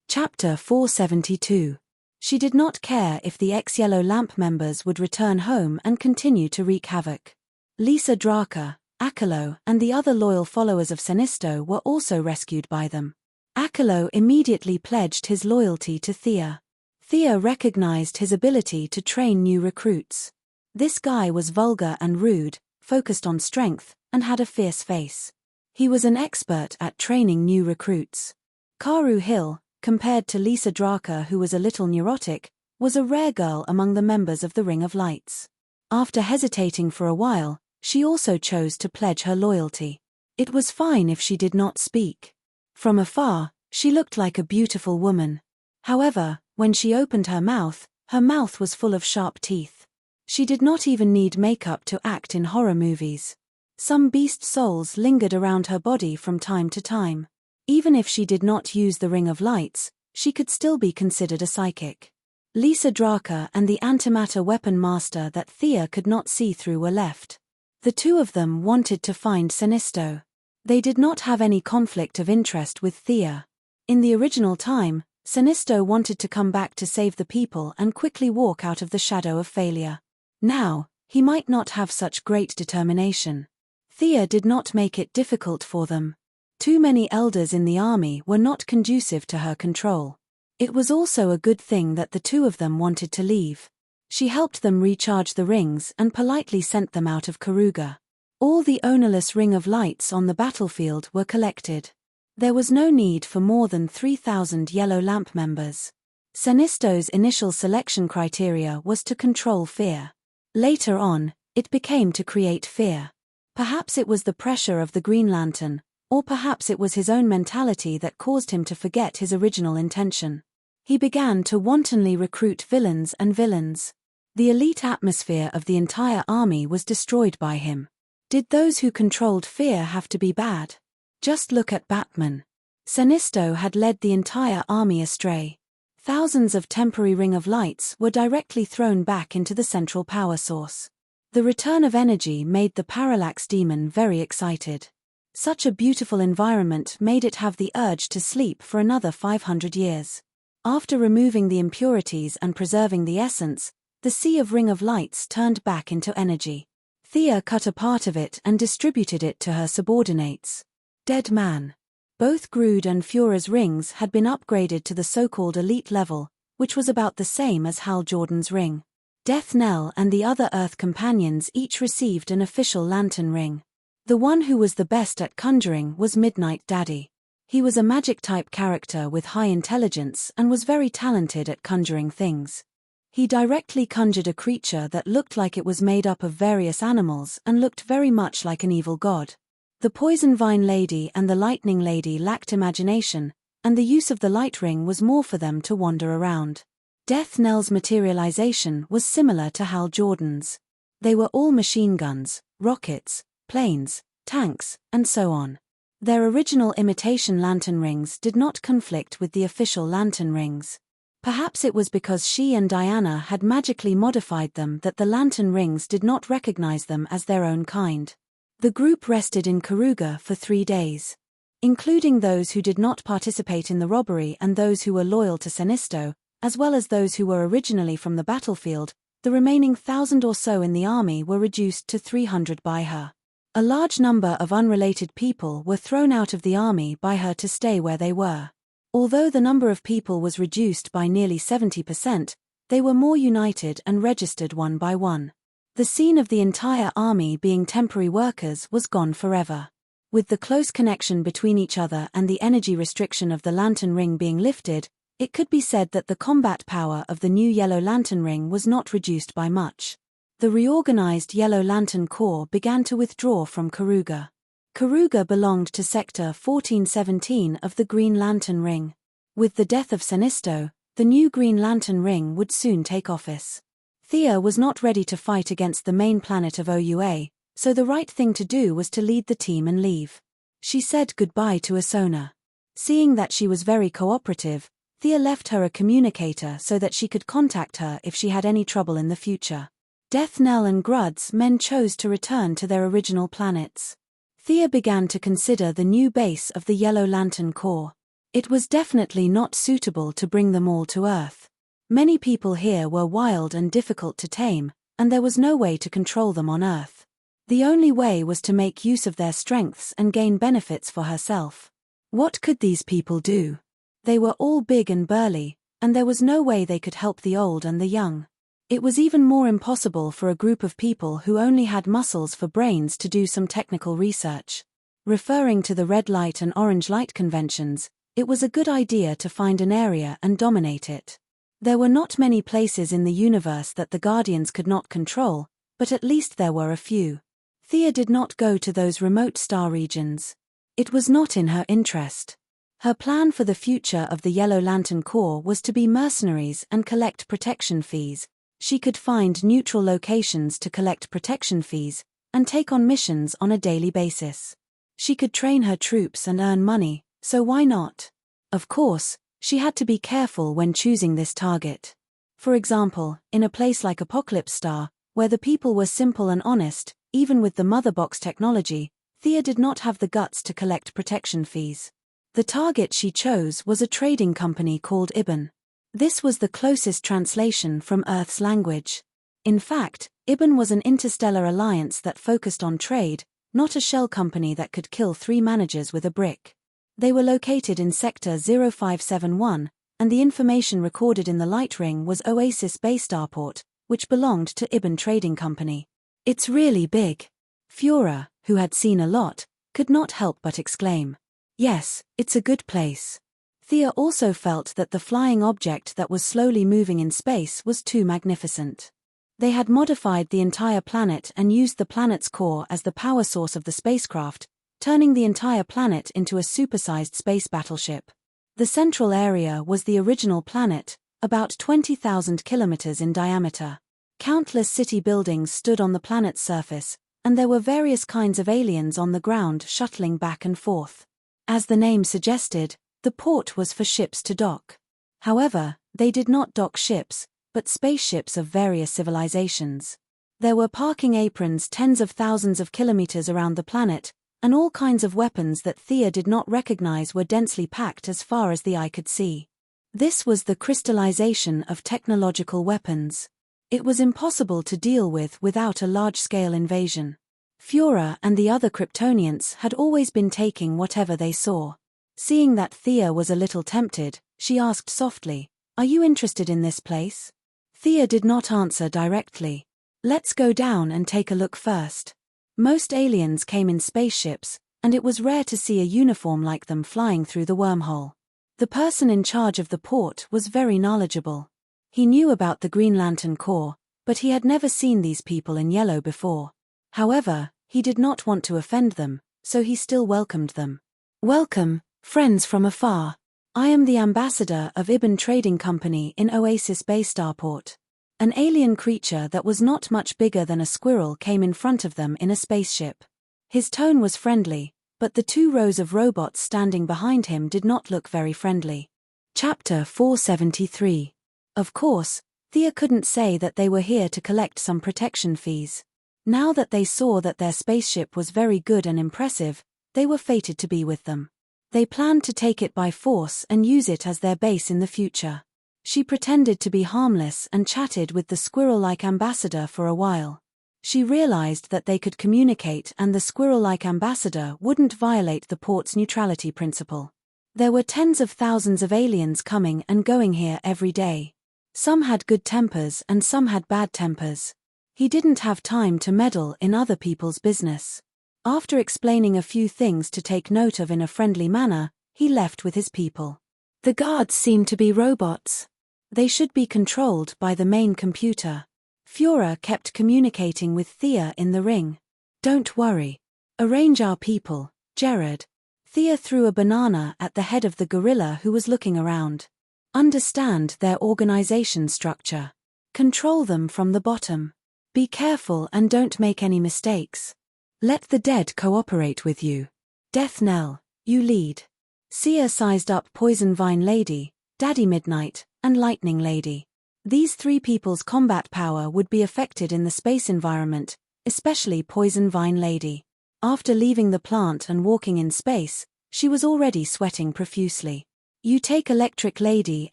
Chapter 472. She did not care if the ex-Yellow Lamp members would return home and continue to wreak havoc. Lisa Draka, Akelo, and the other loyal followers of Senisto were also rescued by them. Akelo immediately pledged his loyalty to Thea. Thea recognized his ability to train new recruits. This guy was vulgar and rude, focused on strength, and had a fierce face. He was an expert at training new recruits. Karu Hill, compared to Lisa Draka, who was a little neurotic, was a rare girl among the members of the Ring of Lights. After hesitating for a while, she also chose to pledge her loyalty. It was fine if she did not speak. From afar, she looked like a beautiful woman. However, when she opened her mouth was full of sharp teeth. She did not even need makeup to act in horror movies. Some beast souls lingered around her body from time to time. Even if she did not use the Ring of Lights, she could still be considered a psychic. Lisa Draka and the antimatter weapon master that Thea could not see through were left. The two of them wanted to find Senisto. They did not have any conflict of interest with Thea. In the original time, Senisto wanted to come back to save the people and quickly walk out of the shadow of failure. Now, he might not have such great determination. Thea did not make it difficult for them. Too many elders in the army were not conducive to her control. It was also a good thing that the two of them wanted to leave. She helped them recharge the rings and politely sent them out of Karuga. All the ownerless Ring of Lights on the battlefield were collected. There was no need for more than 3,000 Yellow Lamp members. Senisto's initial selection criteria was to control fear. Later on, it became to create fear. Perhaps it was the pressure of the Green Lantern, or perhaps it was his own mentality that caused him to forget his original intention. He began to wantonly recruit villains and villains. The elite atmosphere of the entire army was destroyed by him. Did those who controlled fear have to be bad? Just look at Batman. Senisto had led the entire army astray. Thousands of temporary Ring of Lights were directly thrown back into the central power source. The return of energy made the parallax demon very excited. Such a beautiful environment made it have the urge to sleep for another 500 years. After removing the impurities and preserving the essence, the sea of Ring of Lights turned back into energy. Thea cut a part of it and distributed it to her subordinates. Dead Man. Both Grood and Fura's rings had been upgraded to the so-called elite level, which was about the same as Hal Jordan's ring. Death Knell and the other Earth companions each received an official lantern ring. The one who was the best at conjuring was Midnight Daddy. He was a magic-type character with high intelligence and was very talented at conjuring things. He directly conjured a creature that looked like it was made up of various animals and looked very much like an evil god. The Poison Vine Lady and the Lightning Lady lacked imagination, and the use of the light ring was more for them to wander around. Death Knell's materialization was similar to Hal Jordan's. They were all machine guns, rockets, planes, tanks, and so on. Their original imitation lantern rings did not conflict with the official lantern rings. Perhaps it was because she and Diana had magically modified them that the lantern rings did not recognize them as their own kind. The group rested in Karuga for 3 days. Including those who did not participate in the robbery and those who were loyal to Senisto, as well as those who were originally from the battlefield, the remaining 1,000 or so in the army were reduced to 300 by her. A large number of unrelated people were thrown out of the army by her to stay where they were. Although the number of people was reduced by nearly 70%, they were more united and registered one by one. The scene of the entire army being temporary workers was gone forever. With the close connection between each other and the energy restriction of the lantern ring being lifted, it could be said that the combat power of the new Yellow Lantern ring was not reduced by much. The reorganized Yellow Lantern Corps began to withdraw from Karuga. Karuga belonged to Sector 1417 of the Green Lantern Ring. With the death of Senisto, the new Green Lantern Ring would soon take office. Thea was not ready to fight against the main planet of OUA, so the right thing to do was to lead the team and leave. She said goodbye to Asona. Seeing that she was very cooperative, Thea left her a communicator so that she could contact her if she had any trouble in the future. Death Knell and Grud's men chose to return to their original planets. Thea began to consider the new base of the Yellow Lantern Corps. It was definitely not suitable to bring them all to Earth. Many people here were wild and difficult to tame, and there was no way to control them on Earth. The only way was to make use of their strengths and gain benefits for herself. What could these people do? They were all big and burly, and there was no way they could help the old and the young. It was even more impossible for a group of people who only had muscles for brains to do some technical research. Referring to the red light and orange light conventions, it was a good idea to find an area and dominate it. There were not many places in the universe that the Guardians could not control, but at least there were a few. Thea did not go to those remote star regions. It was not in her interest. Her plan for the future of the Yellow Lantern Corps was to be mercenaries and collect protection fees. She could find neutral locations to collect protection fees, and take on missions on a daily basis. She could train her troops and earn money, so why not? Of course, she had to be careful when choosing this target. For example, in a place like Apocalypse Star, where the people were simple and honest, even with the Mother Box technology, Thea did not have the guts to collect protection fees. The target she chose was a trading company called Ibn. This was the closest translation from Earth's language. In fact, Ibn was an interstellar alliance that focused on trade, not a shell company that could kill 3 managers with a brick. They were located in Sector 0571, and the information recorded in the light ring was Oasis Bay Starport, which belonged to Ibn Trading Company. "It's really big." Fiora, who had seen a lot, could not help but exclaim. "Yes, it's a good place." Thea also felt that the flying object that was slowly moving in space was too magnificent. They had modified the entire planet and used the planet's core as the power source of the spacecraft, turning the entire planet into a supersized space battleship. The central area was the original planet, about 20,000 kilometers in diameter. Countless city buildings stood on the planet's surface, and there were various kinds of aliens on the ground shuttling back and forth. As the name suggested, the port was for ships to dock. However, they did not dock ships, but spaceships of various civilizations. There were parking aprons tens of thousands of kilometers around the planet, and all kinds of weapons that Thea did not recognize were densely packed as far as the eye could see. This was the crystallization of technological weapons. It was impossible to deal with without a large-scale invasion. Fiora and the other Kryptonians had always been taking whatever they saw. Seeing that Thea was a little tempted, she asked softly, "Are you interested in this place?" Thea did not answer directly. "Let's go down and take a look first." Most aliens came in spaceships, and it was rare to see a uniform like them flying through the wormhole. The person in charge of the port was very knowledgeable. He knew about the Green Lantern Corps, but he had never seen these people in yellow before. However, he did not want to offend them, so he still welcomed them. "Welcome, friends from afar. I am the ambassador of Ibn Trading Company in Oasis Bay Starport. An alien creature that was not much bigger than a squirrel came in front of them in a spaceship. His tone was friendly, but the 2 rows of robots standing behind him did not look very friendly. Chapter 473. Of course, Thea couldn't say that they were here to collect some protection fees. Now that they saw that their spaceship was very good and impressive, they were fated to be with them. They planned to take it by force and use it as their base in the future. She pretended to be harmless and chatted with the squirrel-like ambassador for a while. She realized that they could communicate and the squirrel-like ambassador wouldn't violate the port's neutrality principle. There were tens of thousands of aliens coming and going here every day. Some had good tempers and some had bad tempers. He didn't have time to meddle in other people's business. After explaining a few things to take note of in a friendly manner, he left with his people. The guards seemed to be robots. They should be controlled by the main computer. Fiora kept communicating with Thea in the ring. Don't worry. Arrange our people, Jared. Thea threw a banana at the head of the gorilla who was looking around. Understand their organization structure. Control them from the bottom. Be careful and don't make any mistakes. Let the dead cooperate with you. Death Knell, you lead. Sia sized up Poison Vine Lady, Daddy Midnight, and Lightning Lady. These 3 people's combat power would be affected in the space environment, especially Poison Vine Lady. After leaving the plant and walking in space, she was already sweating profusely. You take Electric Lady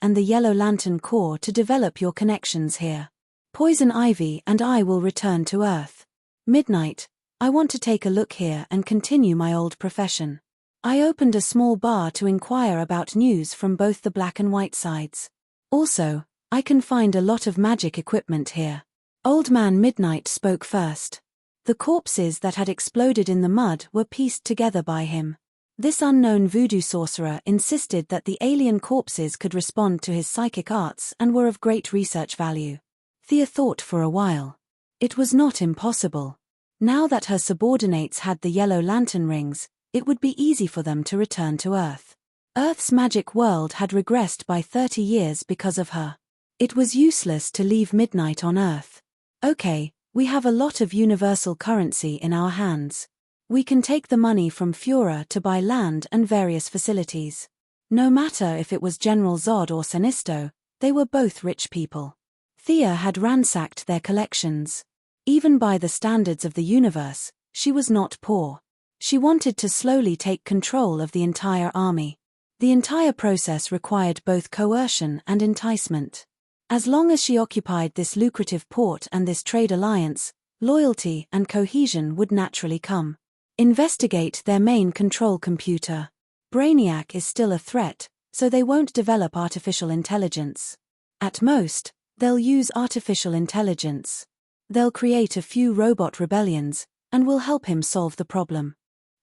and the Yellow Lantern Corps to develop your connections here. Poison Ivy and I will return to Earth. Midnight, I want to take a look here and continue my old profession. I opened a small bar to inquire about news from both the black and white sides. Also, I can find a lot of magic equipment here. Old Man Midnight spoke first. The corpses that had exploded in the mud were pieced together by him. This unknown voodoo sorcerer insisted that the alien corpses could respond to his psychic arts and were of great research value. Thea thought for a while. It was not impossible. Now that her subordinates had the yellow lantern rings, it would be easy for them to return to Earth. Earth's magic world had regressed by 30 years because of her. It was useless to leave Midnight on Earth. Okay, we have a lot of universal currency in our hands. We can take the money from Fiora to buy land and various facilities. No matter if it was General Zod or Sinisto, they were both rich people. Thea had ransacked their collections. Even by the standards of the universe, she was not poor. She wanted to slowly take control of the entire army. The entire process required both coercion and enticement. As long as she occupied this lucrative port and this trade alliance, loyalty and cohesion would naturally come. Investigate their main control computer. Brainiac is still a threat, so they won't develop artificial intelligence. At most, they'll use artificial intelligence. They'll create a few robot rebellions, and we'll help him solve the problem.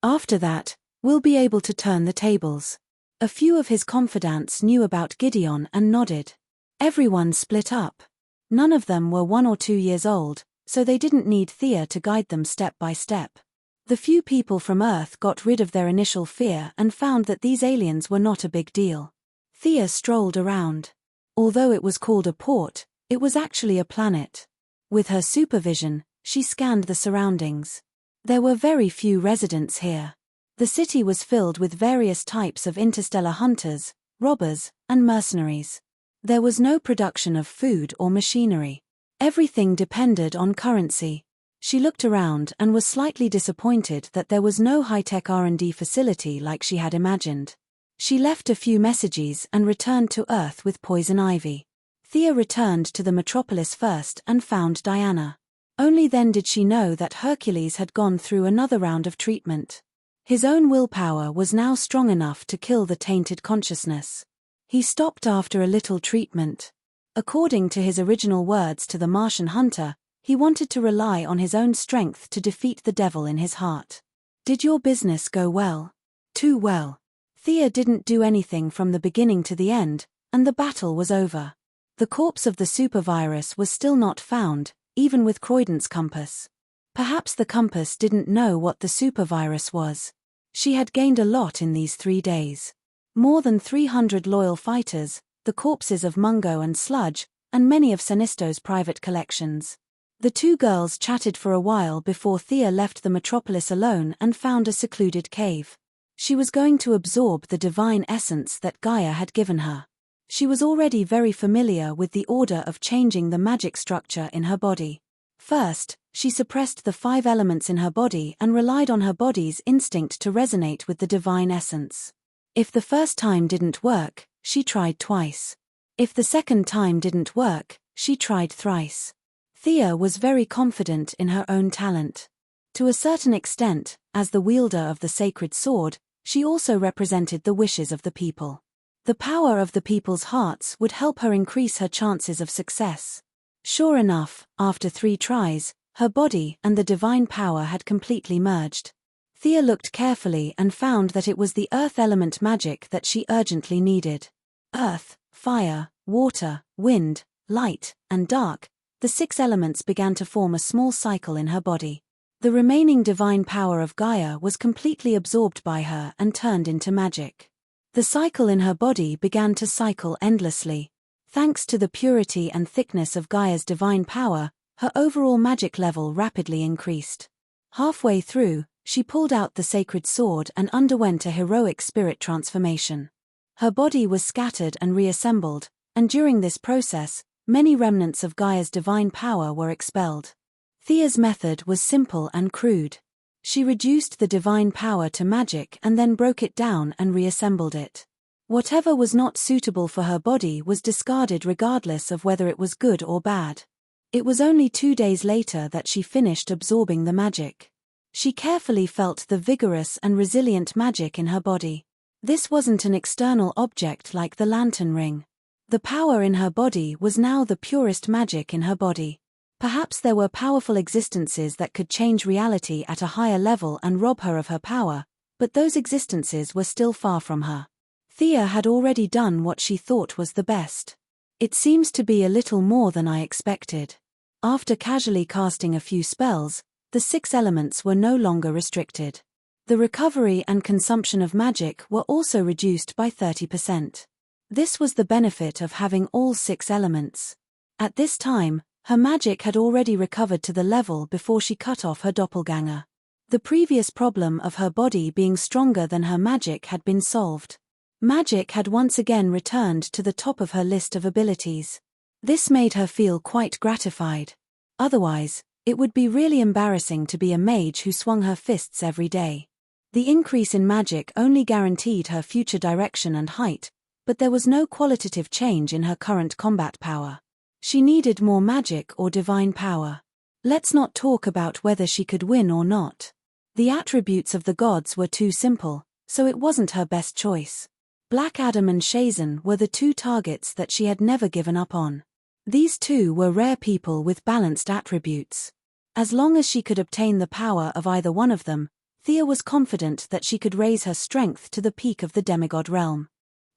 After that, we'll be able to turn the tables. A few of his confidants knew about Gideon and nodded. Everyone split up. None of them were 1 or 2 years old, so they didn't need Thea to guide them step by step. The few people from Earth got rid of their initial fear and found that these aliens were not a big deal. Thea strolled around. Although it was called a port, it was actually a planet. With her supervision, she scanned the surroundings. There were very few residents here. The city was filled with various types of interstellar hunters, robbers, and mercenaries. There was no production of food or machinery. Everything depended on currency. She looked around and was slightly disappointed that there was no high-tech R&D facility like she had imagined. She left a few messages and returned to Earth with Poison Ivy. Thea returned to the Metropolis first and found Diana. Only then did she know that Hercules had gone through another round of treatment. His own willpower was now strong enough to kill the tainted consciousness. He stopped after a little treatment. According to his original words to the Martian hunter, he wanted to rely on his own strength to defeat the devil in his heart. Did your business go well? Too well. Thea didn't do anything from the beginning to the end, and the battle was over. The corpse of the supervirus was still not found, even with Croydon's compass. Perhaps the compass didn't know what the supervirus was. She had gained a lot in these 3 days. More than 300 loyal fighters, the corpses of Mungo and Sludge, and many of Sinisto's private collections. The two girls chatted for a while before Thea left the Metropolis alone and found a secluded cave. She was going to absorb the divine essence that Gaia had given her. She was already very familiar with the order of changing the magic structure in her body. First, she suppressed the 5 elements in her body and relied on her body's instinct to resonate with the divine essence. If the first time didn't work, she tried twice. If the second time didn't work, she tried thrice. Thea was very confident in her own talent. To a certain extent, as the wielder of the sacred sword, she also represented the wishes of the people. The power of the people's hearts would help her increase her chances of success. Sure enough, after 3 tries, her body and the divine power had completely merged. Thea looked carefully and found that it was the earth element magic that she urgently needed. Earth, fire, water, wind, light, and dark, the 6 elements began to form a small cycle in her body. The remaining divine power of Gaia was completely absorbed by her and turned into magic. The cycle in her body began to cycle endlessly. Thanks to the purity and thickness of Gaia's divine power, her overall magic level rapidly increased. Halfway through, she pulled out the sacred sword and underwent a heroic spirit transformation. Her body was scattered and reassembled, and during this process, many remnants of Gaia's divine power were expelled. Thea's method was simple and crude. She reduced the divine power to magic and then broke it down and reassembled it. Whatever was not suitable for her body was discarded regardless of whether it was good or bad. It was only 2 days later that she finished absorbing the magic. She carefully felt the vigorous and resilient magic in her body. This wasn't an external object like the lantern ring. The power in her body was now the purest magic in her body. Perhaps there were powerful existences that could change reality at a higher level and rob her of her power, but those existences were still far from her. Thea had already done what she thought was the best. It seems to be a little more than I expected. After casually casting a few spells, the 6 elements were no longer restricted. The recovery and consumption of magic were also reduced by 30%. This was the benefit of having all 6 elements. At this time, her magic had already recovered to the level before she cut off her doppelganger. The previous problem of her body being stronger than her magic had been solved. Magic had once again returned to the top of her list of abilities. This made her feel quite gratified. Otherwise, it would be really embarrassing to be a mage who swung her fists every day. The increase in magic only guaranteed her future direction and height, but there was no qualitative change in her current combat power. She needed more magic or divine power. Let's not talk about whether she could win or not. The attributes of the gods were too simple, so it wasn't her best choice. Black Adam and Shazan were the 2 targets that she had never given up on. These 2 were rare people with balanced attributes. As long as she could obtain the power of either one of them, Thea was confident that she could raise her strength to the peak of the demigod realm.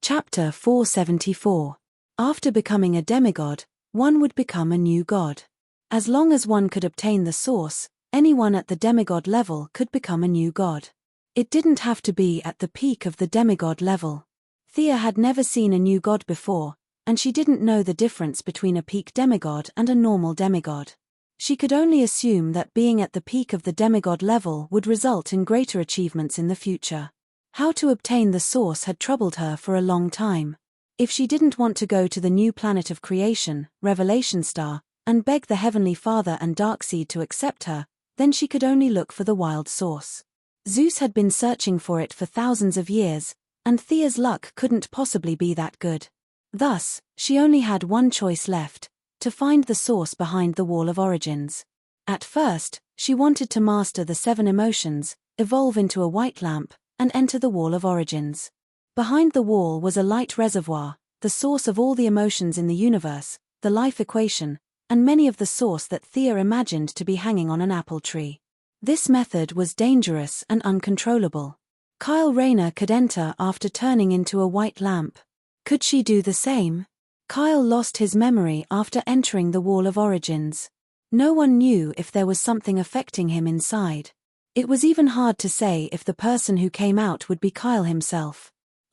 Chapter 474. After becoming a demigod, one would become a new god. As long as one could obtain the source, anyone at the demigod level could become a new god. It didn't have to be at the peak of the demigod level. Thea had never seen a new god before, and she didn't know the difference between a peak demigod and a normal demigod. She could only assume that being at the peak of the demigod level would result in greater achievements in the future. How to obtain the source had troubled her for a long time. If she didn't want to go to the new planet of creation, Revelation Star, and beg the Heavenly Father and Darkseid to accept her, then she could only look for the wild source. Zeus had been searching for it for thousands of years, and Thea's luck couldn't possibly be that good. Thus, she only had one choice left: to find the source behind the Wall of Origins. At first, she wanted to master the 7 emotions, evolve into a white lamp, and enter the Wall of Origins. Behind the wall was a light reservoir, the source of all the emotions in the universe, the life equation, and many of the source that Thea imagined to be hanging on an apple tree. This method was dangerous and uncontrollable. Kyle Rayner could enter after turning into a white lamp. Could she do the same? Kyle lost his memory after entering the Wall of Origins. No one knew if there was something affecting him inside. It was even hard to say if the person who came out would be Kyle himself.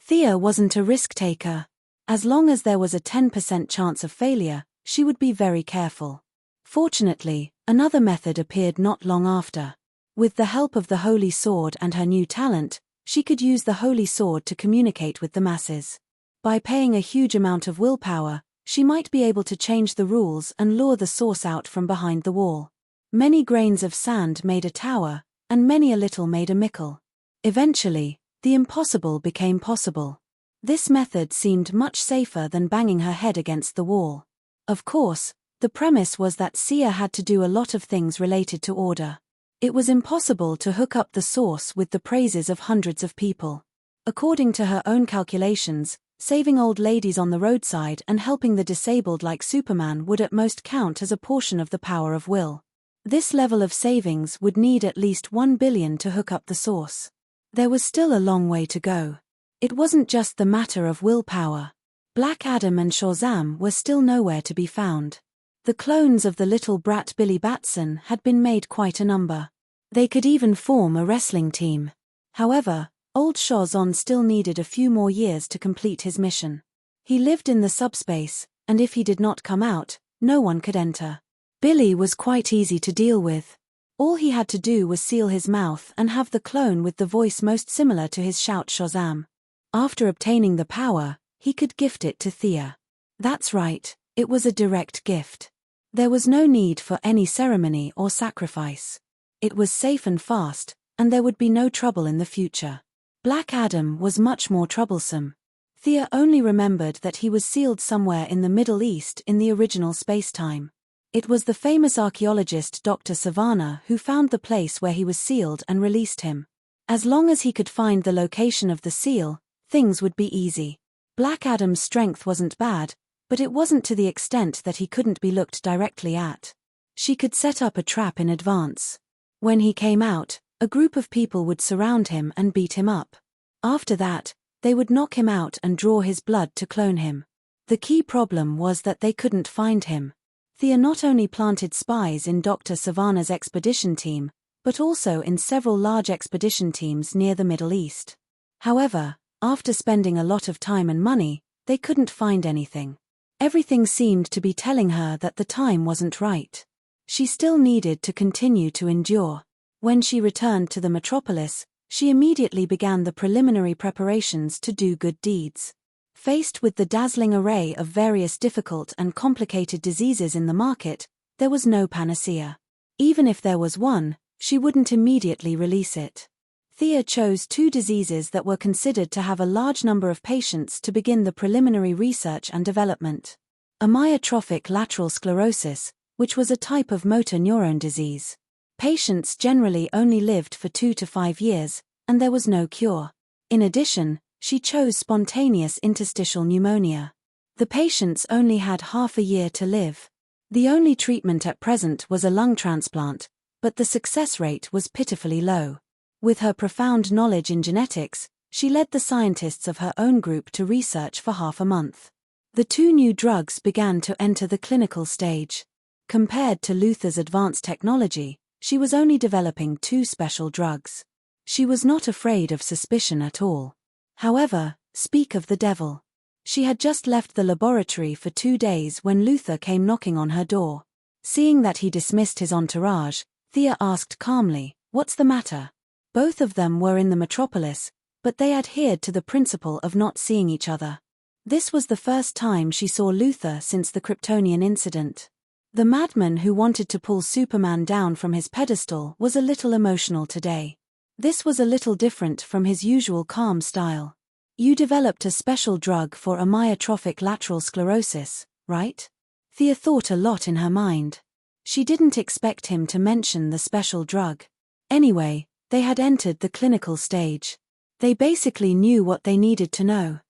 Thea wasn't a risk-taker. As long as there was a 10% chance of failure, she would be very careful. Fortunately, another method appeared not long after. With the help of the Holy Sword and her new talent, she could use the Holy Sword to communicate with the masses. By paying a huge amount of willpower, she might be able to change the rules and lure the source out from behind the wall. Many grains of sand made a tower, and many a little made a mickle. Eventually, the impossible became possible. This method seemed much safer than banging her head against the wall. Of course, the premise was that Sia had to do a lot of things related to order. It was impossible to hook up the source with the praises of hundreds of people. According to her own calculations, saving old ladies on the roadside and helping the disabled like Superman would at most count as a portion of the power of will. This level of savings would need at least 1 billion to hook up the source. There was still a long way to go. It wasn't just the matter of willpower. Black Adam and Shazam were still nowhere to be found. The clones of the little brat Billy Batson had been made quite a number. They could even form a wrestling team. However, old Shazam still needed a few more years to complete his mission. He lived in the subspace, and if he did not come out, no one could enter. Billy was quite easy to deal with. All he had to do was seal his mouth and have the clone with the voice most similar to his shout Shazam. After obtaining the power, he could gift it to Thea. That's right, it was a direct gift. There was no need for any ceremony or sacrifice. It was safe and fast, and there would be no trouble in the future. Black Adam was much more troublesome. Thea only remembered that he was sealed somewhere in the Middle East in the original space-time. It was the famous archaeologist Dr. Savannah who found the place where he was sealed and released him. As long as he could find the location of the seal, things would be easy. Black Adam's strength wasn't bad, but it wasn't to the extent that he couldn't be looked directly at. She could set up a trap in advance. When he came out, a group of people would surround him and beat him up. After that, they would knock him out and draw his blood to clone him. The key problem was that they couldn't find him. Thea not only planted spies in Dr. Savannah's expedition team, but also in several large expedition teams near the Middle East. However, after spending a lot of time and money, they couldn't find anything. Everything seemed to be telling her that the time wasn't right. She still needed to continue to endure. When she returned to the Metropolis, she immediately began the preliminary preparations to do good deeds. Faced with the dazzling array of various difficult and complicated diseases in the market, there was no panacea. Even if there was one, she wouldn't immediately release it. Thea chose 2 diseases that were considered to have a large number of patients to begin the preliminary research and development. Amyotrophic lateral sclerosis, which was a type of motor neuron disease. Patients generally only lived for 2 to 5 years, and there was no cure. In addition, she chose spontaneous interstitial pneumonia. The patients only had half a year to live. The only treatment at present was a lung transplant, but the success rate was pitifully low. With her profound knowledge in genetics, she led the scientists of her own group to research for half a month. The 2 new drugs began to enter the clinical stage. Compared to Luther's advanced technology, she was only developing 2 special drugs. She was not afraid of suspicion at all. However, speak of the devil. She had just left the laboratory for 2 days when Luther came knocking on her door. Seeing that he dismissed his entourage, Thea asked calmly, "What's the matter?" Both of them were in the Metropolis, but they adhered to the principle of not seeing each other. This was the first time she saw Luther since the Kryptonian incident. The madman who wanted to pull Superman down from his pedestal was a little emotional today. This was a little different from his usual calm style. "You developed a special drug for amyotrophic lateral sclerosis, right?" Thea thought a lot in her mind. She didn't expect him to mention the special drug. Anyway, they had entered the clinical stage. They basically knew what they needed to know.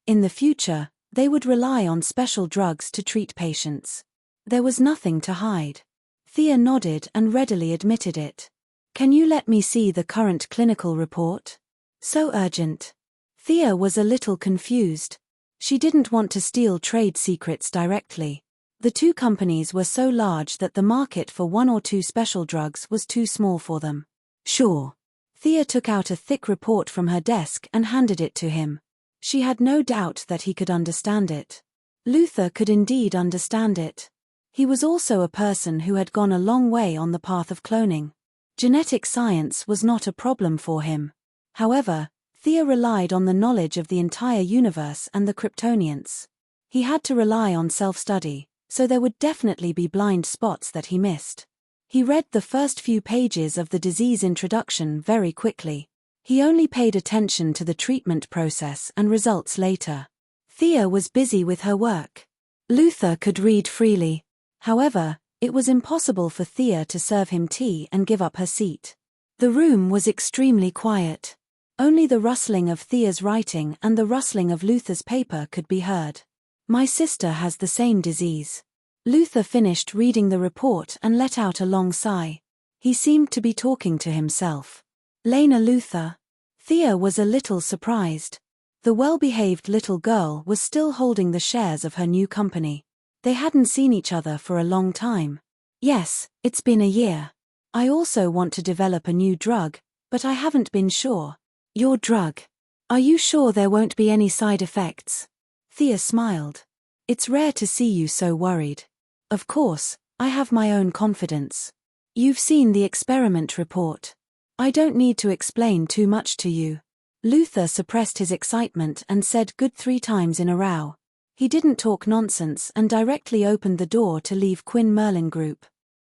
In the future, they would rely on special drugs to treat patients. There was nothing to hide. Thea nodded and readily admitted it. "Can you let me see the current clinical report?" So urgent. Thea was a little confused. She didn't want to steal trade secrets directly. The 2 companies were so large that the market for 1 or 2 special drugs was too small for them. "Sure." Thea took out a thick report from her desk and handed it to him. She had no doubt that he could understand it. Luther could indeed understand it. He was also a person who had gone a long way on the path of cloning. Genetic science was not a problem for him. However, Thea relied on the knowledge of the entire universe and the Kryptonians. He had to rely on self-study, so there would definitely be blind spots that he missed. He read the first few pages of the disease introduction very quickly. He only paid attention to the treatment process and results later. Thea was busy with her work. Luther could read freely. However, it was impossible for Thea to serve him tea and give up her seat. The room was extremely quiet. Only the rustling of Thea's writing and the rustling of Luther's paper could be heard. My sister has the same disease. Luther finished reading the report and let out a long sigh. He seemed to be talking to himself. Lena Luther. Thea was a little surprised. The well-behaved little girl was still holding the shares of her new company. They hadn't seen each other for a long time. Yes, it's been a year. I also want to develop a new drug, but I haven't been sure. Your drug? Are you sure there won't be any side effects? Thea smiled. It's rare to see you so worried. Of course, I have my own confidence. You've seen the experiment report. I don't need to explain too much to you. Luther suppressed his excitement and said good 3 times in a row. He didn't talk nonsense and directly opened the door to leave Quinn Merlin Group.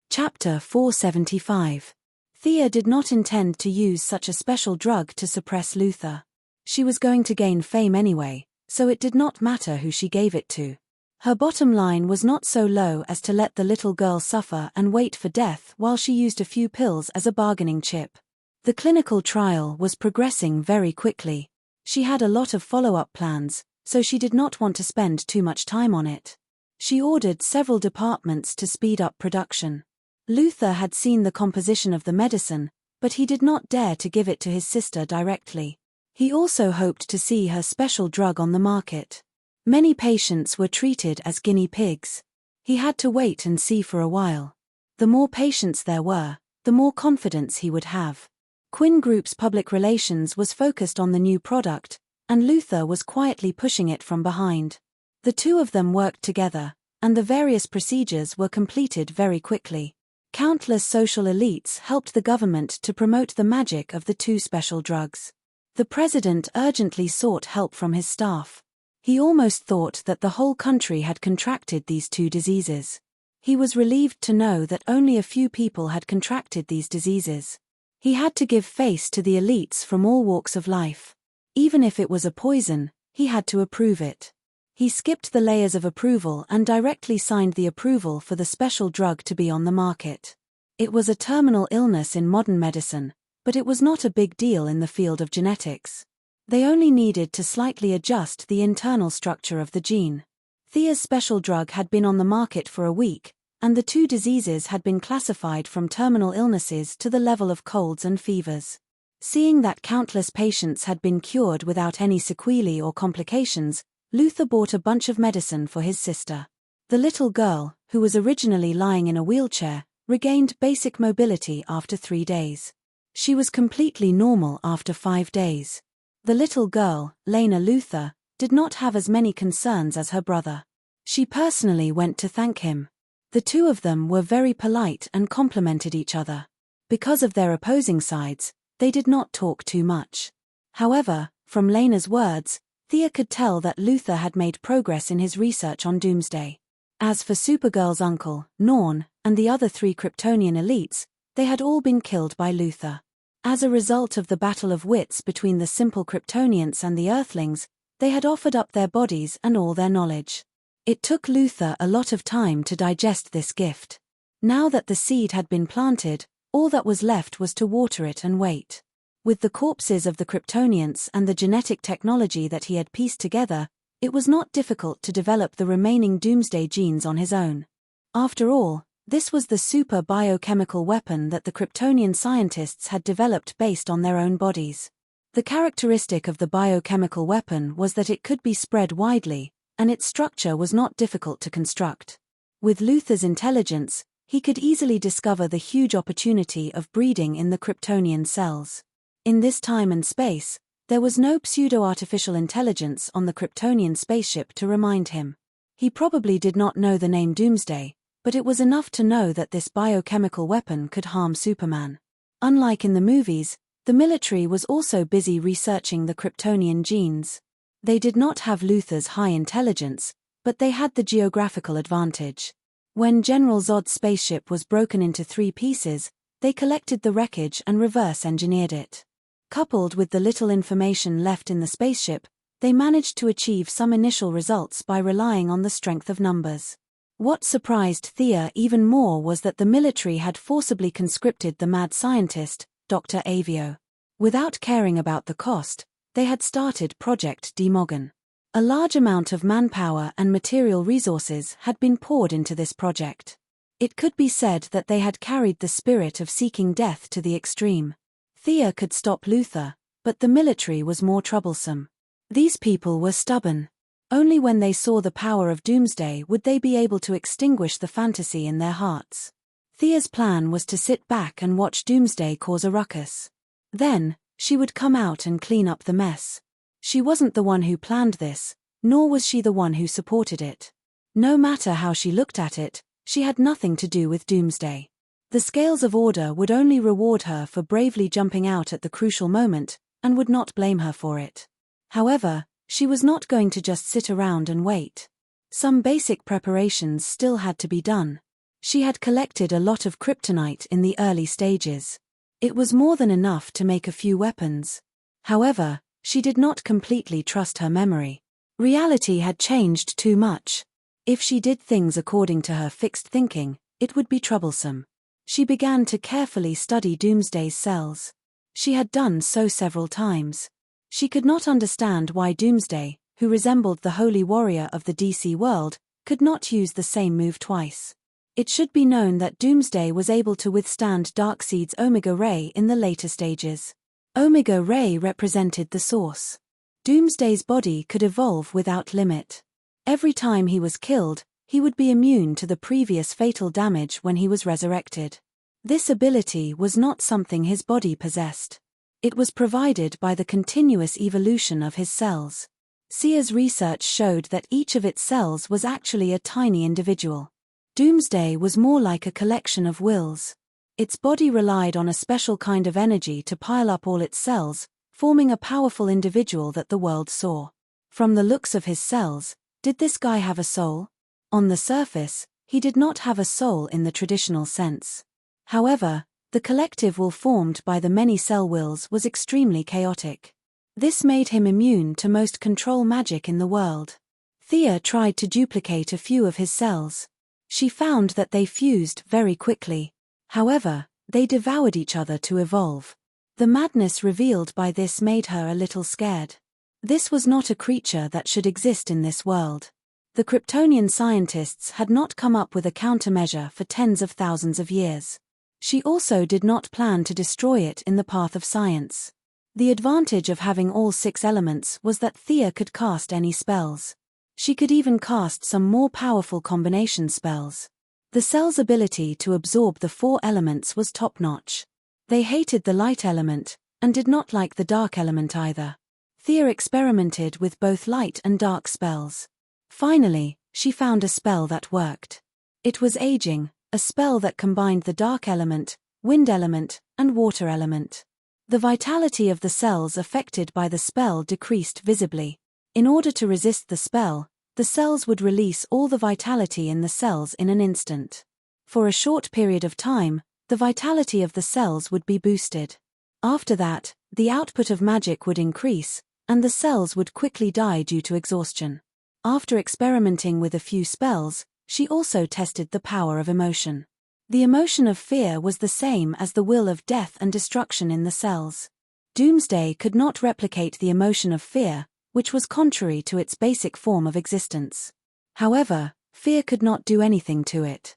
Chapter 475. Thea did not intend to use such a special drug to suppress Luther. She was going to gain fame anyway, so it did not matter who she gave it to. Her bottom line was not so low as to let the little girl suffer and wait for death while she used a few pills as a bargaining chip. The clinical trial was progressing very quickly. She had a lot of follow-up plans, so she did not want to spend too much time on it. She ordered several departments to speed up production. Luther had seen the composition of the medicine, but he did not dare to give it to his sister directly. He also hoped to see her special drug on the market. Many patients were treated as guinea pigs. He had to wait and see for a while. The more patients there were, the more confidence he would have. Quinn Group's public relations was focused on the new product, and Luther was quietly pushing it from behind. The two of them worked together, and the various procedures were completed very quickly. Countless social elites helped the government to promote the magic of the 2 special drugs. The president urgently sought help from his staff. He almost thought that the whole country had contracted these 2 diseases. He was relieved to know that only a few people had contracted these diseases. He had to give face to the elites from all walks of life. Even if it was a poison, he had to approve it. He skipped the layers of approval and directly signed the approval for the special drug to be on the market. It was a terminal illness in modern medicine, but it was not a big deal in the field of genetics. They only needed to slightly adjust the internal structure of the gene. Thea's special drug had been on the market for a week, and the 2 diseases had been classified from terminal illnesses to the level of colds and fevers. Seeing that countless patients had been cured without any sequelae or complications, Luther bought a bunch of medicine for his sister. The little girl, who was originally lying in a wheelchair, regained basic mobility after 3 days. She was completely normal after 5 days. The little girl, Lena Luther, did not have as many concerns as her brother. She personally went to thank him. The 2 of them were very polite and complimented each other. Because of their opposing sides, they did not talk too much. However, from Lena's words, Thea could tell that Luther had made progress in his research on Doomsday. As for Supergirl's uncle, Norn, and the other 3 Kryptonian elites, they had all been killed by Luther. As a result of the battle of wits between the simple Kryptonians and the Earthlings, they had offered up their bodies and all their knowledge. It took Luther a lot of time to digest this gift. Now that the seed had been planted, all that was left was to water it and wait. With the corpses of the Kryptonians and the genetic technology that he had pieced together, it was not difficult to develop the remaining Doomsday genes on his own. After all, this was the super biochemical weapon that the Kryptonian scientists had developed based on their own bodies. The characteristic of the biochemical weapon was that it could be spread widely, and its structure was not difficult to construct. With Luther's intelligence, he could easily discover the huge opportunity of breeding in the Kryptonian cells. In this time and space, There was no pseudo-artificial intelligence on the Kryptonian spaceship to remind him. He probably did not know the name Doomsday, but it was enough to know that this biochemical weapon could harm Superman. Unlike in the movies, the military was also busy researching the Kryptonian genes. They did not have Luthor's high intelligence, but they had the geographical advantage. When General Zod's spaceship was broken into 3 pieces, they collected the wreckage and reverse-engineered it. Coupled with the little information left in the spaceship, they managed to achieve some initial results by relying on the strength of numbers. What surprised Thea even more was that the military had forcibly conscripted the mad scientist, Dr. Avio. Without caring about the cost, they had started Project Demogon. A large amount of manpower and material resources had been poured into this project. It could be said that they had carried the spirit of seeking death to the extreme. Thea could stop Luthor, but the military was more troublesome. These people were stubborn. Only when they saw the power of Doomsday would they be able to extinguish the fantasy in their hearts. Thea's plan was to sit back and watch Doomsday cause a ruckus. Then, she would come out and clean up the mess. She wasn't the one who planned this, nor was she the one who supported it. No matter how she looked at it, she had nothing to do with Doomsday. The scales of order would only reward her for bravely jumping out at the crucial moment, and would not blame her for it. However, she was not going to just sit around and wait. Some basic preparations still had to be done. She had collected a lot of kryptonite in the early stages. It was more than enough to make a few weapons. However, she did not completely trust her memory. Reality had changed too much. If she did things according to her fixed thinking, it would be troublesome. She began to carefully study Doomsday's cells. She had done so several times. She could not understand why Doomsday, who resembled the holy warrior of the DC world, could not use the same move twice. It should be known that Doomsday was able to withstand Darkseid's Omega Ray in the later stages. Omega Ray represented the source. Doomsday's body could evolve without limit. Every time he was killed, he would be immune to the previous fatal damage when he was resurrected. This ability was not something his body possessed. It was provided by the continuous evolution of his cells. Sia's research showed that each of its cells was actually a tiny individual. Doomsday was more like a collection of wills. Its body relied on a special kind of energy to pile up all its cells, forming a powerful individual that the world saw. From the looks of his cells, did this guy have a soul? On the surface, he did not have a soul in the traditional sense. However, the collective will formed by the many cell wills was extremely chaotic. This made him immune to most control magic in the world. Thea tried to duplicate a few of his cells. She found that they fused very quickly. However, they devoured each other to evolve. The madness revealed by this made her a little scared. This was not a creature that should exist in this world. The Kryptonian scientists had not come up with a countermeasure for tens of thousands of years. She also did not plan to destroy it in the path of science. The advantage of having all 6 elements was that Thea could cast any spells. She could even cast some more powerful combination spells. The cell's ability to absorb the 4 elements was top-notch. They hated the light element, and did not like the dark element either. Thea experimented with both light and dark spells. Finally, she found a spell that worked. It was aging, a spell that combined the dark element, wind element, and water element. The vitality of the cells affected by the spell decreased visibly. In order to resist the spell, the cells would release all the vitality in the cells in an instant. For a short period of time, the vitality of the cells would be boosted. After that, the output of magic would increase, and the cells would quickly die due to exhaustion. After experimenting with a few spells, she also tested the power of emotion. The emotion of fear was the same as the will of death and destruction in the cells. Doomsday could not replicate the emotion of fear, which was contrary to its basic form of existence. However, fear could not do anything to it.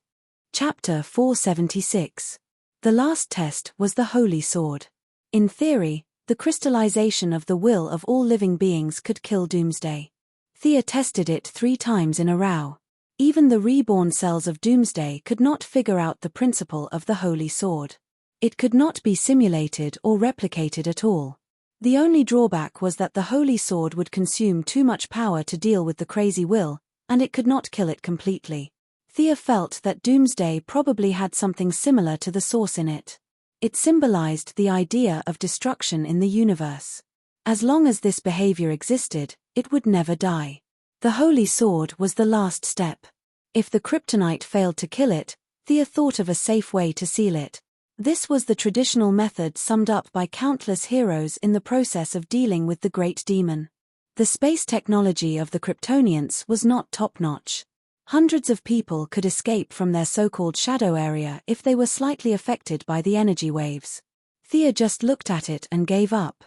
Chapter 476. The last test was the Holy Sword. In theory, the crystallization of the will of all living beings could kill Doomsday. Thea tested it 3 times in a row. Even the reborn cells of Doomsday could not figure out the principle of the Holy Sword. It could not be simulated or replicated at all. The only drawback was that the holy sword would consume too much power to deal with the crazy will, and it could not kill it completely. Thea felt that Doomsday probably had something similar to the Source in it. It symbolized the idea of destruction in the universe. As long as this behavior existed, it would never die. The holy sword was the last step. If the kryptonite failed to kill it, Thea thought of a safe way to seal it. This was the traditional method summed up by countless heroes in the process of dealing with the great demon. The space technology of the Kryptonians was not top-notch. Hundreds of people could escape from their so-called shadow area if they were slightly affected by the energy waves. Thea just looked at it and gave up.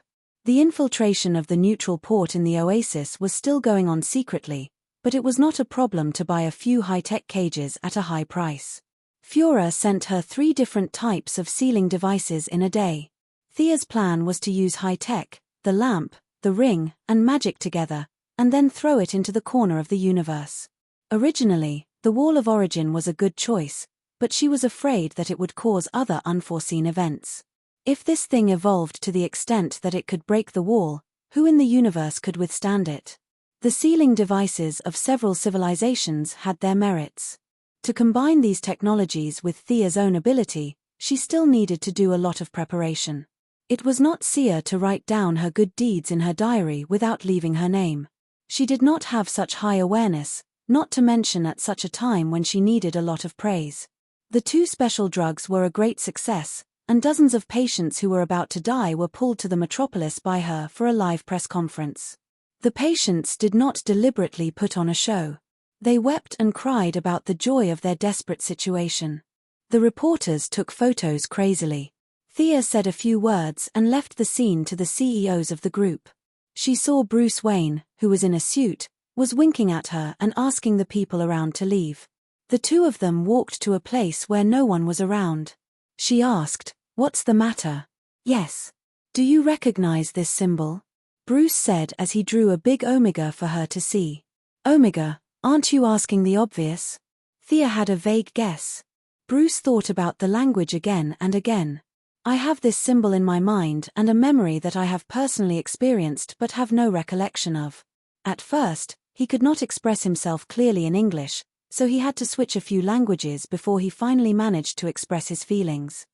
The infiltration of the neutral port in the Oasis was still going on secretly, but it was not a problem to buy a few high-tech cages at a high price. Fiora sent her 3 different types of sealing devices in a day. Thea's plan was to use high-tech, the lamp, the ring, and magic together, and then throw it into the corner of the universe. Originally, the Wall of Origin was a good choice, but she was afraid that it would cause other unforeseen events. If this thing evolved to the extent that it could break the wall, who in the universe could withstand it? The sealing devices of several civilizations had their merits. To combine these technologies with Thea's own ability, she still needed to do a lot of preparation. It was not Sia to write down her good deeds in her diary without leaving her name. She did not have such high awareness, not to mention at such a time when she needed a lot of praise. The 2 special drugs were a great success, and dozens of patients who were about to die were pulled to the Metropolis by her for a live press conference. The patients did not deliberately put on a show. They wept and cried about the joy of their desperate situation. The reporters took photos crazily. Thea said a few words and left the scene to the CEOs of the group. She saw Bruce Wayne, who was in a suit, was winking at her and asking the people around to leave. The 2 of them walked to a place where no one was around. She asked, "What's the matter?" "Yes. Do you recognize this symbol?" Bruce said as he drew a big omega for her to see. "Omega, aren't you asking the obvious?" Thea had a vague guess. Bruce thought about the language again and again. "I have this symbol in my mind and a memory that I have personally experienced but have no recollection of." At first, he could not express himself clearly in English, so he had to switch a few languages before he finally managed to express his feelings.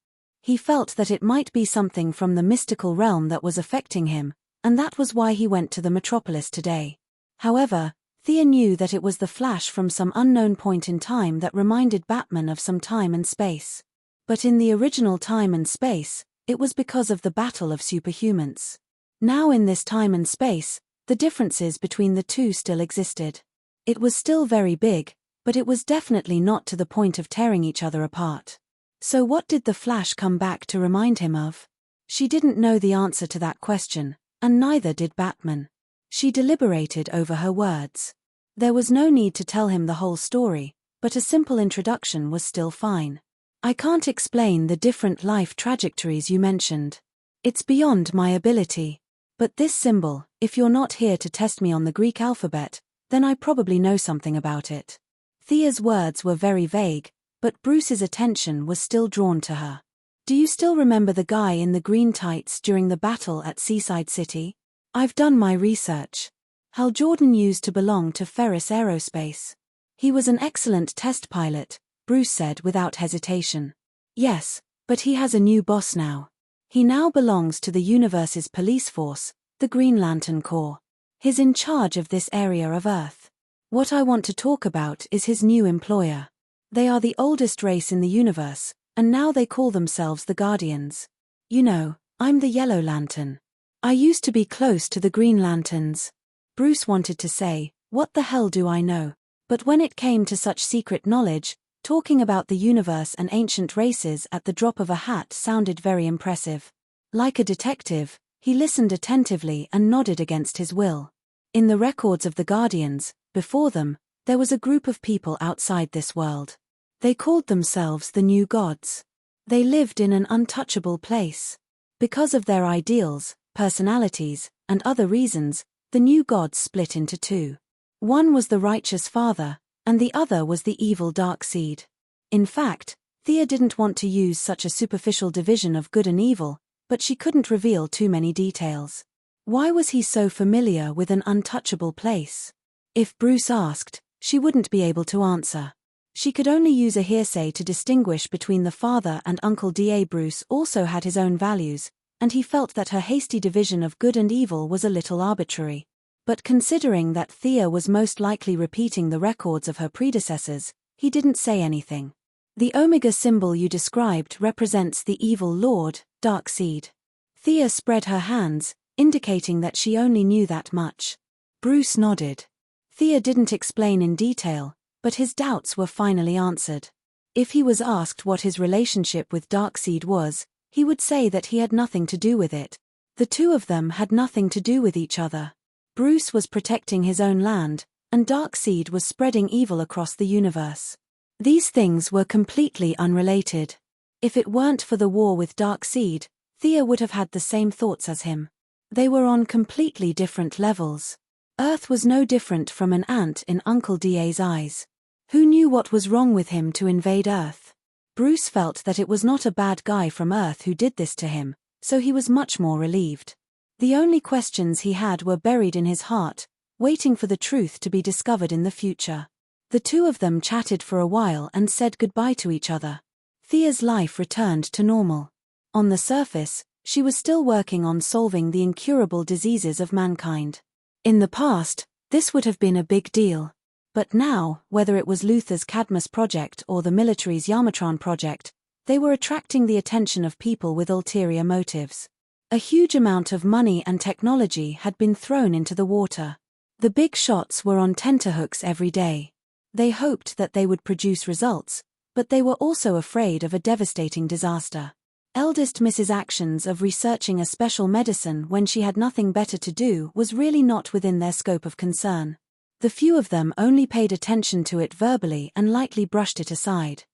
He felt that it might be something from the mystical realm that was affecting him, and that was why he went to the Metropolis today. However, Thea knew that it was the flash from some unknown point in time that reminded Batman of some time and space. But in the original time and space, it was because of the battle of superhumans. Now in this time and space, the differences between the 2 still existed. It was still very big, but it was definitely not to the point of tearing each other apart. So what did the Flash come back to remind him of? She didn't know the answer to that question, and neither did Batman. She deliberated over her words. There was no need to tell him the whole story, but a simple introduction was still fine. "I can't explain the different life trajectories you mentioned. It's beyond my ability. But this symbol, if you're not here to test me on the Greek alphabet, then I probably know something about it." Thea's words were very vague, but Bruce's attention was still drawn to her. "Do you still remember the guy in the green tights during the battle at Seaside City?" "I've done my research. Hal Jordan used to belong to Ferris Aerospace. He was an excellent test pilot," Bruce said without hesitation. "Yes, but he has a new boss now. He now belongs to the universe's police force, the Green Lantern Corps. He's in charge of this area of Earth. What I want to talk about is his new employer. They are the oldest race in the universe, and now they call themselves the Guardians. You know, I'm the Yellow Lantern. I used to be close to the Green Lanterns." Bruce wanted to say, "What the hell do I know?" But when it came to such secret knowledge, talking about the universe and ancient races at the drop of a hat sounded very impressive. Like a detective, he listened attentively and nodded against his will. In the records of the Guardians, before them, there was a group of people outside this world. They called themselves the New Gods. They lived in an untouchable place. Because of their ideals, personalities, and other reasons, the New Gods split into 2. One was the righteous father, and the other was the evil Darkseid. In fact, Thea didn't want to use such a superficial division of good and evil, but she couldn't reveal too many details. Why was he so familiar with an untouchable place? If Bruce asked, she wouldn't be able to answer. She could only use a hearsay to distinguish between the father and Uncle Da. Bruce also had his own values, and he felt that her hasty division of good and evil was a little arbitrary. But considering that Thea was most likely repeating the records of her predecessors, he didn't say anything. The Omega symbol you described represents the evil lord, Darkseid. Thea spread her hands, indicating that she only knew that much. Bruce nodded. Thea didn't explain in detail, but his doubts were finally answered. If he was asked what his relationship with Darkseid was, he would say that he had nothing to do with it. The two of them had nothing to do with each other. Bruce was protecting his own land, and Darkseid was spreading evil across the universe. These things were completely unrelated. If it weren't for the war with Darkseid, Thea would have had the same thoughts as him. They were on completely different levels. Earth was no different from an ant in Uncle Da's eyes. Who knew what was wrong with him to invade Earth? Bruce felt that it was not a bad guy from Earth who did this to him, so he was much more relieved. The only questions he had were buried in his heart, waiting for the truth to be discovered in the future. The two of them chatted for a while and said goodbye to each other. Thea's life returned to normal. On the surface, she was still working on solving the incurable diseases of mankind. In the past, this would have been a big deal. But now, whether it was Luther's Cadmus project or the military's Yamatron project, they were attracting the attention of people with ulterior motives. A huge amount of money and technology had been thrown into the water. The big shots were on tenterhooks every day. They hoped that they would produce results, but they were also afraid of a devastating disaster. Eldest Mrs. Action's of researching a special medicine when she had nothing better to do was really not within their scope of concern. The few of them only paid attention to it verbally and lightly brushed it aside.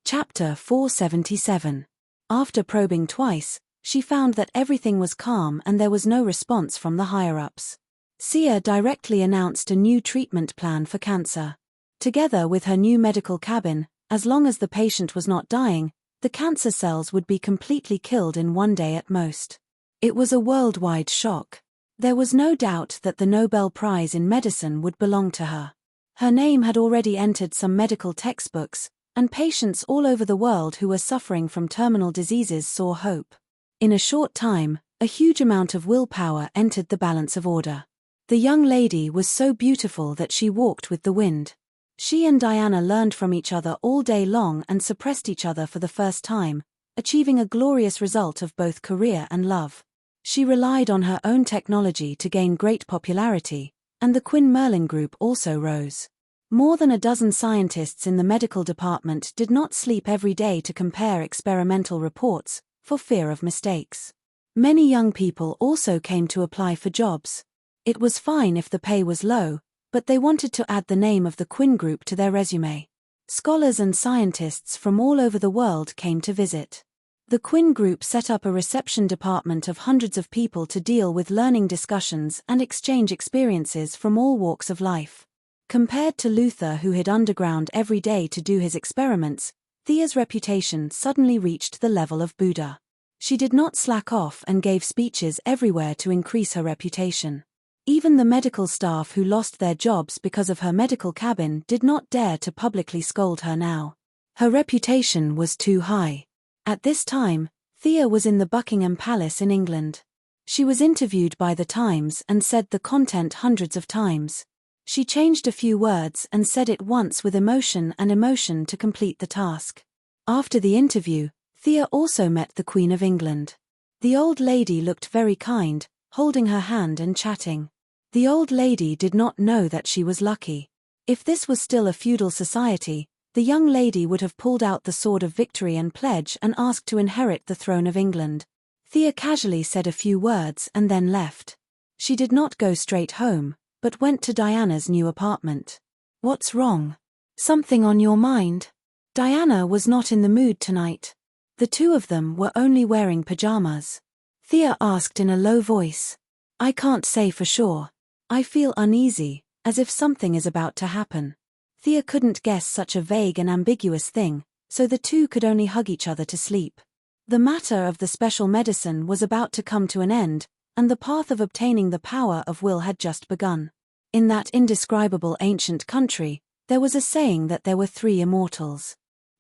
Chapter 477. After probing twice, she found that everything was calm and there was no response from the higher-ups. Sia directly announced a new treatment plan for cancer. Together with her new medical cabin, as long as the patient was not dying, the cancer cells would be completely killed in one day at most. It was a worldwide shock. There was no doubt that the Nobel Prize in Medicine would belong to her. Her name had already entered some medical textbooks, and patients all over the world who were suffering from terminal diseases saw hope. In a short time, a huge amount of willpower entered the balance of order. The young lady was so beautiful that she walked with the wind. She and Diana learned from each other all day long and suppressed each other for the first time, achieving a glorious result of both career and love. She relied on her own technology to gain great popularity, and the Quinn Merlin Group also rose. More than a dozen scientists in the medical department did not sleep every day to compare experimental reports, for fear of mistakes. Many young people also came to apply for jobs. It was fine if the pay was low, but they wanted to add the name of the Quinn Group to their resume. Scholars and scientists from all over the world came to visit. The Quinn Group set up a reception department of hundreds of people to deal with learning discussions and exchange experiences from all walks of life. Compared to Luther, who hid underground every day to do his experiments, Thea's reputation suddenly reached the level of Buddha. She did not slack off and gave speeches everywhere to increase her reputation. Even the medical staff who lost their jobs because of her medical cabin did not dare to publicly scold her now. Her reputation was too high. At this time, Thea was in the Buckingham Palace in England. She was interviewed by The Times and said the content hundreds of times. She changed a few words and said it once with emotion to complete the task. After the interview, Thea also met the Queen of England. The old lady looked very kind, holding her hand and chatting. The old lady did not know that she was lucky. If this was still a feudal society, the young lady would have pulled out the sword of victory and pledge and asked to inherit the throne of England. Thea casually said a few words and then left. She did not go straight home, but went to Diana's new apartment. "What's wrong? Something on your mind?" Diana was not in the mood tonight. The two of them were only wearing pajamas. Thea asked in a low voice. "I can't say for sure. I feel uneasy, as if something is about to happen." Thea couldn't guess such a vague and ambiguous thing, so the two could only hug each other to sleep. The matter of the special medicine was about to come to an end, and the path of obtaining the power of will had just begun. In that indescribable ancient country, there was a saying that there were three immortals.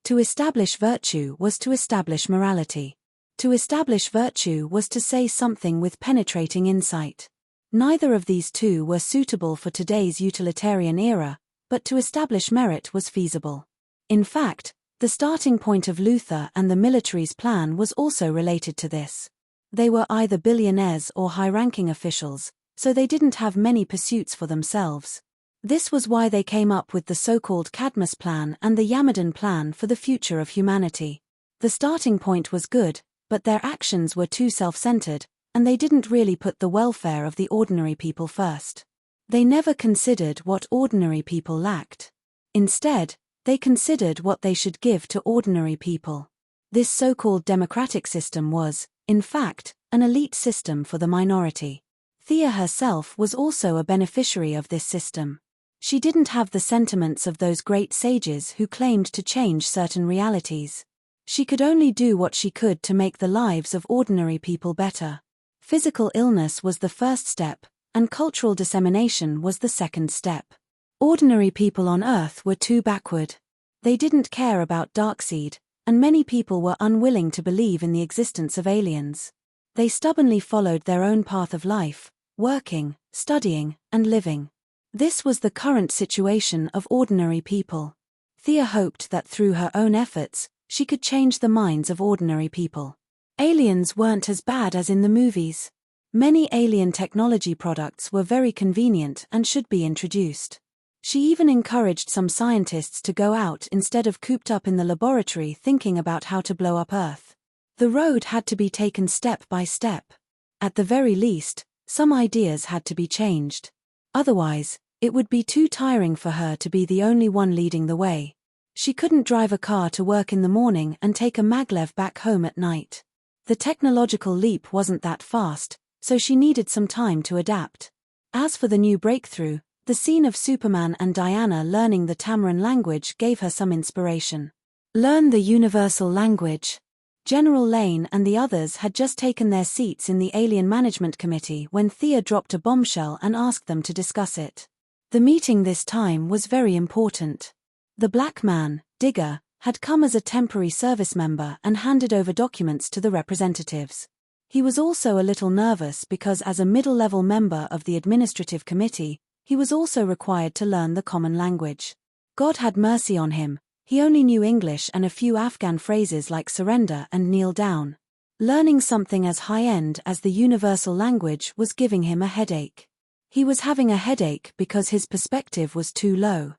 To establish virtue was to establish morality. To establish virtue was to say something with penetrating insight. Neither of these two were suitable for today's utilitarian era, but to establish merit was feasible. In fact, the starting point of Luther and the military's plan was also related to this. They were either billionaires or high-ranking officials, so they didn't have many pursuits for themselves. This was why they came up with the so-called Cadmus plan and the Yamadan plan for the future of humanity. The starting point was good, but their actions were too self-centered, and they didn't really put the welfare of the ordinary people first. They never considered what ordinary people lacked. Instead, they considered what they should give to ordinary people. This so-called democratic system was, in fact, an elite system for the minority. Thea herself was also a beneficiary of this system. She didn't have the sentiments of those great sages who claimed to change certain realities. She could only do what she could to make the lives of ordinary people better. Physical illness was the first step, and cultural dissemination was the second step. Ordinary people on Earth were too backward. They didn't care about Darkseid, and many people were unwilling to believe in the existence of aliens. They stubbornly followed their own path of life, working, studying, and living. This was the current situation of ordinary people. Thea hoped that through her own efforts, she could change the minds of ordinary people. Aliens weren't as bad as in the movies. Many alien technology products were very convenient and should be introduced. She even encouraged some scientists to go out instead of cooped up in the laboratory thinking about how to blow up Earth. The road had to be taken step by step. At the very least, some ideas had to be changed. Otherwise, it would be too tiring for her to be the only one leading the way. She couldn't drive a car to work in the morning and take a maglev back home at night. The technological leap wasn't that fast, so she needed some time to adapt. As for the new breakthrough, the scene of Superman and Diana learning the Tamaran language gave her some inspiration. Learn the universal language. General Lane and the others had just taken their seats in the Alien Management Committee when Thea dropped a bombshell and asked them to discuss it. The meeting this time was very important. The black man, Digger, had come as a temporary service member and handed over documents to the representatives. He was also a little nervous because as a middle-level member of the administrative committee, he was also required to learn the common language. God had mercy on him, he only knew English and a few Afghan phrases like surrender and kneel down. Learning something as high-end as the universal language was giving him a headache. He was having a headache because his perspective was too low.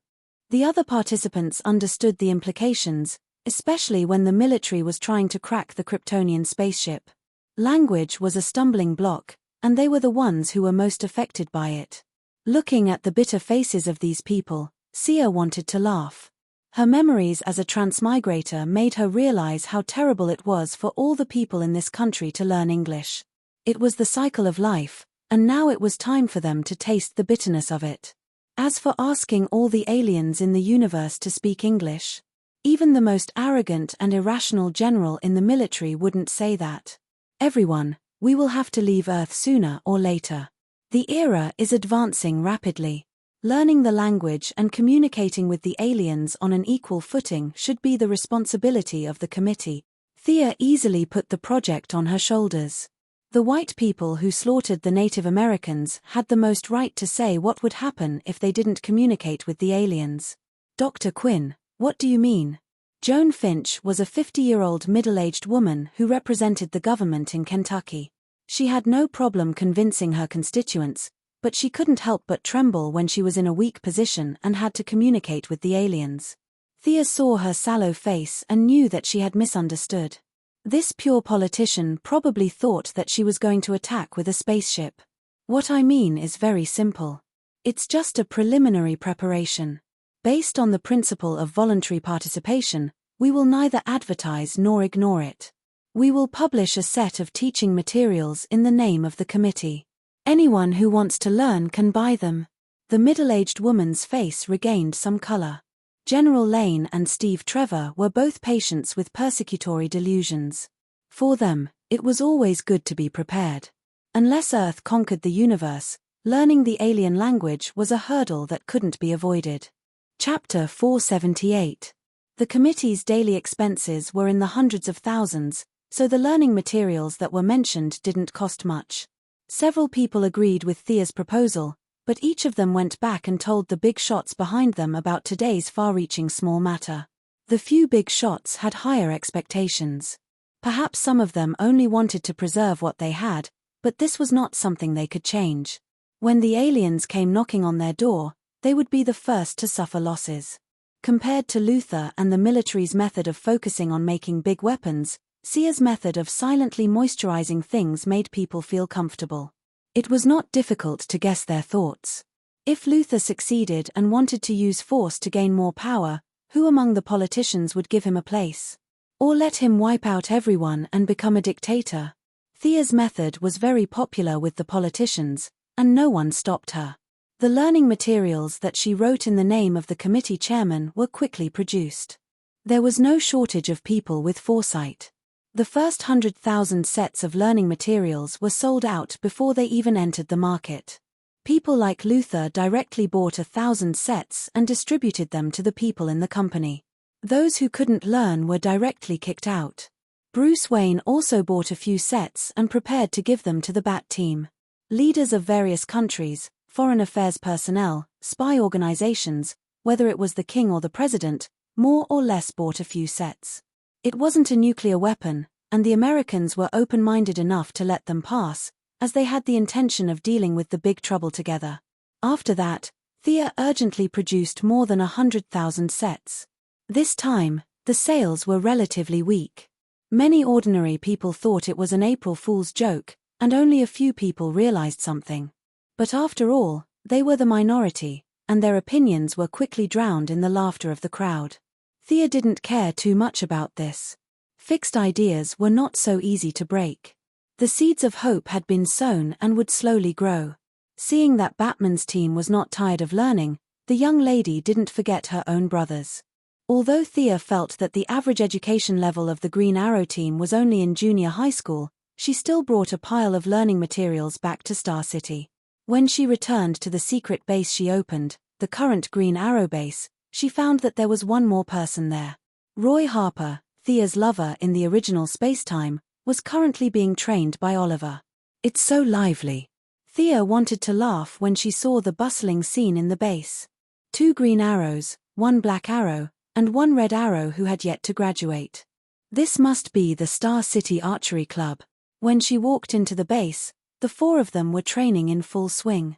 The other participants understood the implications, especially when the military was trying to crack the Kryptonian spaceship. Language was a stumbling block, and they were the ones who were most affected by it. Looking at the bitter faces of these people, Sia wanted to laugh. Her memories as a transmigrator made her realize how terrible it was for all the people in this country to learn English. It was the cycle of life, and now it was time for them to taste the bitterness of it. As for asking all the aliens in the universe to speak English, even the most arrogant and irrational general in the military wouldn't say that. Everyone, we will have to leave Earth sooner or later. The era is advancing rapidly. Learning the language and communicating with the aliens on an equal footing should be the responsibility of the committee. Thea easily put the project on her shoulders. The white people who slaughtered the Native Americans had the most right to say what would happen if they didn't communicate with the aliens. Dr. Quinn, what do you mean? Joan Finch was a 50-year-old middle-aged woman who represented the government in Kentucky. She had no problem convincing her constituents, but she couldn't help but tremble when she was in a weak position and had to communicate with the aliens. Thea saw her sallow face and knew that she had misunderstood. This pure politician probably thought that she was going to attack with a spaceship. What I mean is very simple. It's just a preliminary preparation. Based on the principle of voluntary participation, we will neither advertise nor ignore it. We will publish a set of teaching materials in the name of the committee. Anyone who wants to learn can buy them. The middle-aged woman's face regained some color. General Lane and Steve Trevor were both patients with persecutory delusions. For them, it was always good to be prepared. Unless Earth conquered the universe, learning the alien language was a hurdle that couldn't be avoided. Chapter 478. The committee's daily expenses were in the hundreds of thousands, so the learning materials that were mentioned didn't cost much. Several people agreed with Thea's proposal, but each of them went back and told the big shots behind them about today's far-reaching small matter. The few big shots had higher expectations. Perhaps some of them only wanted to preserve what they had, but this was not something they could change. When the aliens came knocking on their door, they would be the first to suffer losses. Compared to Luther and the military's method of focusing on making big weapons, Sia's method of silently moisturizing things made people feel comfortable. It was not difficult to guess their thoughts. If Luther succeeded and wanted to use force to gain more power, who among the politicians would give him a place? Or let him wipe out everyone and become a dictator? Thea's method was very popular with the politicians, and no one stopped her. The learning materials that she wrote in the name of the committee chairman were quickly produced. There was no shortage of people with foresight. The first 100,000 sets of learning materials were sold out before they even entered the market. People like Luther directly bought 1,000 sets and distributed them to the people in the company. Those who couldn't learn were directly kicked out. Bruce Wayne also bought a few sets and prepared to give them to the Bat team. Leaders of various countries, foreign affairs personnel, spy organizations, whether it was the king or the president, more or less bought a few sets. It wasn't a nuclear weapon, and the Americans were open-minded enough to let them pass, as they had the intention of dealing with the big trouble together. After that, Thea urgently produced more than 100,000 sets. This time, the sales were relatively weak. Many ordinary people thought it was an April Fool's joke, and only a few people realized something. But after all, they were the minority, and their opinions were quickly drowned in the laughter of the crowd. Thea didn't care too much about this. Fixed ideas were not so easy to break. The seeds of hope had been sown and would slowly grow. Seeing that Batman's team was not tired of learning, the young lady didn't forget her own brothers. Although Thea felt that the average education level of the Green Arrow team was only in junior high school, she still brought a pile of learning materials back to Star City. When she returned to the secret base she opened, the current Green Arrow base, she found that there was one more person there. Roy Harper, Thea's lover in the original Spacetime, was currently being trained by Oliver. It's so lively. Thea wanted to laugh when she saw the bustling scene in the base. 2 green arrows, 1 black arrow, and 1 red arrow who had yet to graduate. This must be the Star City Archery Club. When she walked into the base, the 4 of them were training in full swing.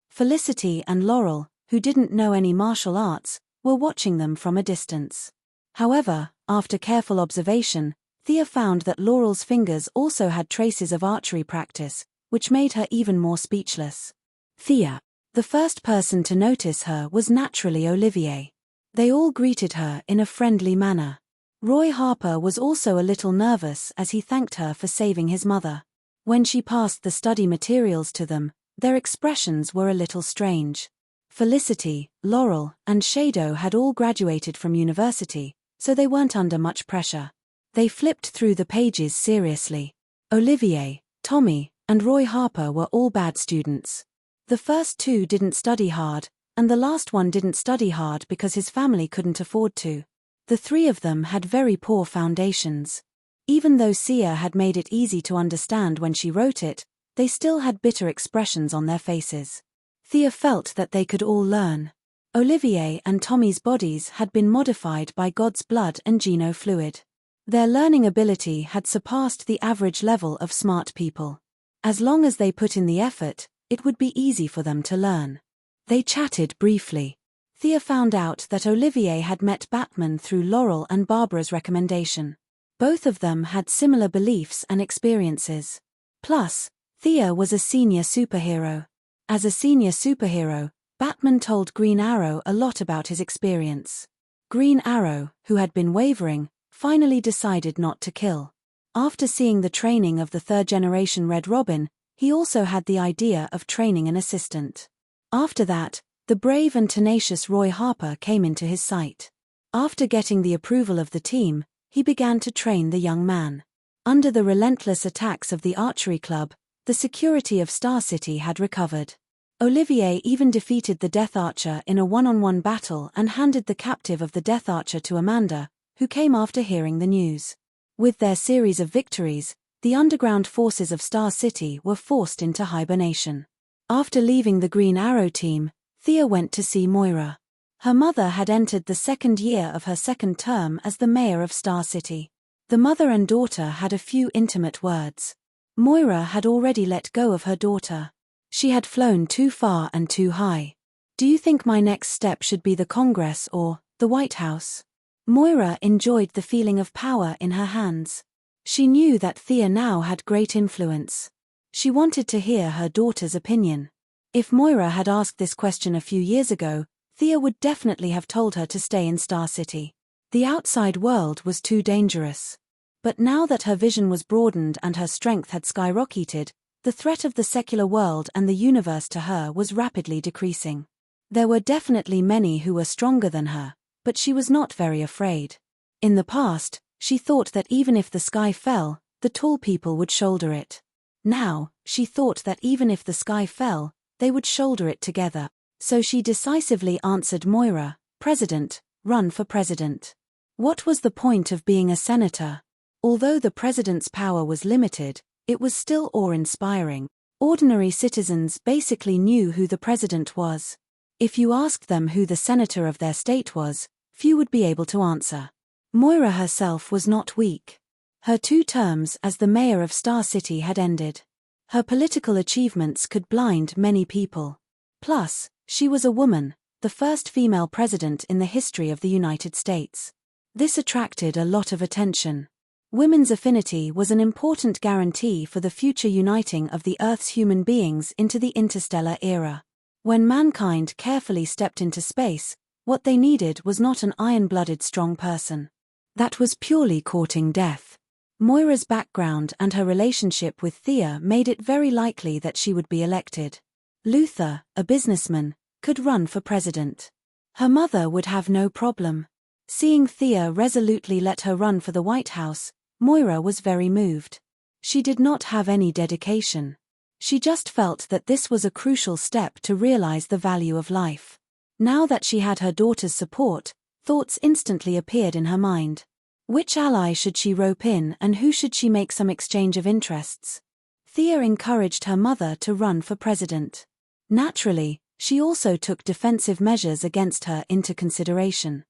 Felicity and Laurel, who didn't know any martial arts, were watching them from a distance. However, after careful observation, Thea found that Laurel's fingers also had traces of archery practice, which made her even more speechless. Thea. The first person to notice her was naturally Olivier. They all greeted her in a friendly manner. Roy Harper was also a little nervous as he thanked her for saving his mother. When she passed the study materials to them, their expressions were a little strange. Felicity, Laurel, and Shadow had all graduated from university, so they weren't under much pressure. They flipped through the pages seriously. Olivier, Tommy, and Roy Harper were all bad students. The first 2 didn't study hard, and the last one didn't study hard because his family couldn't afford to. The 3 of them had very poor foundations. Even though Sia had made it easy to understand when she wrote it, they still had bitter expressions on their faces. Thea felt that they could all learn. Olivier and Tommy's bodies had been modified by God's blood and genofluid. Their learning ability had surpassed the average level of smart people. As long as they put in the effort, it would be easy for them to learn. They chatted briefly. Thea found out that Olivier had met Batman through Laurel and Barbara's recommendation. Both of them had similar beliefs and experiences. Plus, Thea was a senior superhero. As a senior superhero, Batman told Green Arrow a lot about his experience. Green Arrow, who had been wavering, finally decided not to kill. After seeing the training of the 3rd-generation Red Robin, he also had the idea of training an assistant. After that, the brave and tenacious Roy Harper came into his sight. After getting the approval of the team, he began to train the young man. Under the relentless attacks of the archery club, The security of Star City had recovered. Olivier even defeated the Death Archer in a one-on-one battle and handed the captive of the Death Archer to Amanda, who came after hearing the news. With their series of victories, the underground forces of Star City were forced into hibernation. After leaving the Green Arrow team, Thea went to see Moira. Her mother had entered the second year of her second term as the mayor of Star City. The mother and daughter had a few intimate words. Moira had already let go of her daughter. She had flown too far and too high. Do you think my next step should be the Congress or the White House? Moira enjoyed the feeling of power in her hands. She knew that Thea now had great influence. She wanted to hear her daughter's opinion. If Moira had asked this question a few years ago, Thea would definitely have told her to stay in Star City. The outside world was too dangerous. But now that her vision was broadened and her strength had skyrocketed, the threat of the secular world and the universe to her was rapidly decreasing. There were definitely many who were stronger than her, but she was not very afraid. In the past, she thought that even if the sky fell, the tall people would shoulder it. Now, she thought that even if the sky fell, they would shoulder it together. So she decisively answered Moira, "President, run for president." What was the point of being a senator? Although the president's power was limited, it was still awe-inspiring. Ordinary citizens basically knew who the president was. If you asked them who the senator of their state was, few would be able to answer. Moira herself was not weak. Her 2 terms as the mayor of Star City had ended. Her political achievements could blind many people. Plus, she was a woman, the first female president in the history of the United States. This attracted a lot of attention. Women's affinity was an important guarantee for the future uniting of the Earth's human beings into the interstellar era. When mankind carefully stepped into space, what they needed was not an iron-blooded strong person. That was purely courting death. Moira's background and her relationship with Thea made it very likely that she would be elected. Luther, a businessman, could run for president. Her mother would have no problem. Seeing Thea resolutely let her run for the White House, Moira was very moved. She did not have any dedication. She just felt that this was a crucial step to realize the value of life. Now that she had her daughter's support, thoughts instantly appeared in her mind. Which ally should she rope in and who should she make some exchange of interests? Thea encouraged her mother to run for president. Naturally, she also took defensive measures against her into consideration.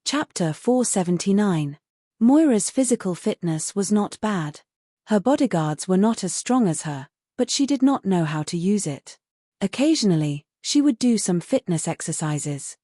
Chapter 479. Moira's physical fitness was not bad. Her bodyguards were not as strong as her, but she did not know how to use it. Occasionally, she would do some fitness exercises.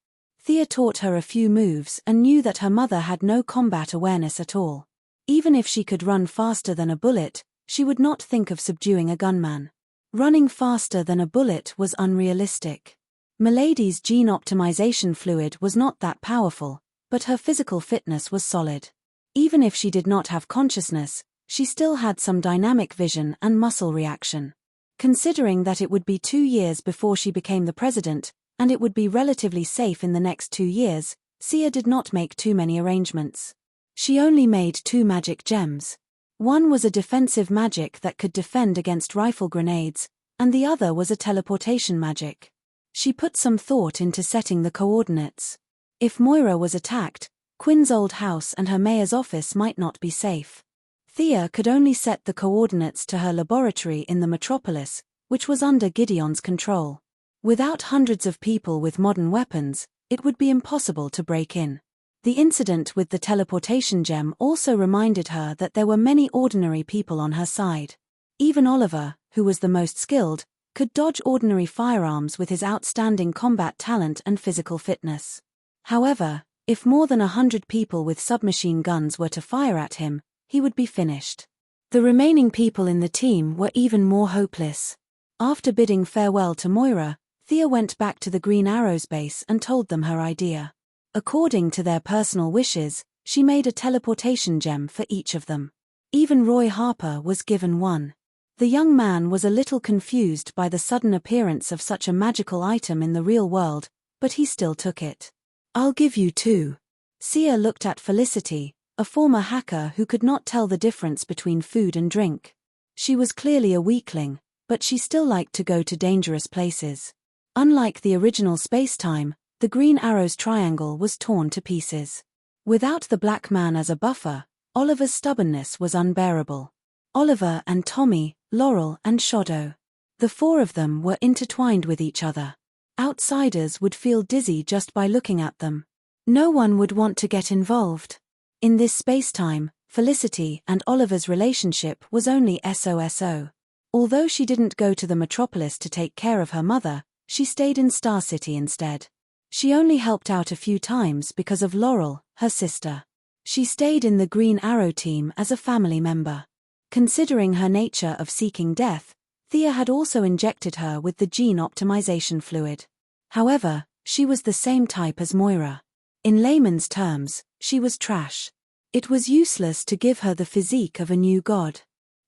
Thea taught her a few moves and knew that her mother had no combat awareness at all. Even if she could run faster than a bullet, she would not think of subduing a gunman. Running faster than a bullet was unrealistic. Milady's gene optimization fluid was not that powerful, but her physical fitness was solid. Even if she did not have consciousness, she still had some dynamic vision and muscle reaction. Considering that it would be 2 years before she became the president, and it would be relatively safe in the next 2 years, Thea did not make too many arrangements. She only made 2 magic gems. One was a defensive magic that could defend against rifle grenades, and the other was a teleportation magic. She put some thought into setting the coordinates. If Moira was attacked, Quinn's old house and her mayor's office might not be safe. Thea could only set the coordinates to her laboratory in the Metropolis, which was under Gideon's control. Without hundreds of people with modern weapons, it would be impossible to break in. The incident with the teleportation gem also reminded her that there were many ordinary people on her side. Even Oliver, who was the most skilled, could dodge ordinary firearms with his outstanding combat talent and physical fitness. However, if more than 100 people with submachine guns were to fire at him, he would be finished. The remaining people in the team were even more hopeless. After bidding farewell to Moira, Thea went back to the Green Arrows base and told them her idea. According to their personal wishes, she made a teleportation gem for each of them. Even Roy Harper was given one. The young man was a little confused by the sudden appearance of such a magical item in the real world, but he still took it. "I'll give you 2. Thea looked at Felicity, a former hacker who could not tell the difference between food and drink. She was clearly a weakling, but she still liked to go to dangerous places. Unlike the original space-time, the Green Arrow's triangle was torn to pieces. Without the black man as a buffer, Oliver's stubbornness was unbearable. Oliver and Tommy, Laurel and Shodo. The four of them were intertwined with each other. Outsiders would feel dizzy just by looking at them. No one would want to get involved. In this space-time, Felicity and Oliver's relationship was only SOSO. Although she didn't go to the Metropolis to take care of her mother, she stayed in Star City instead. She only helped out a few times because of Laurel, her sister. She stayed in the Green Arrow team as a family member. Considering her nature of seeking death, Thea had also injected her with the gene optimization fluid. However, she was the same type as Moira. In layman's terms, she was trash. It was useless to give her the physique of a new god.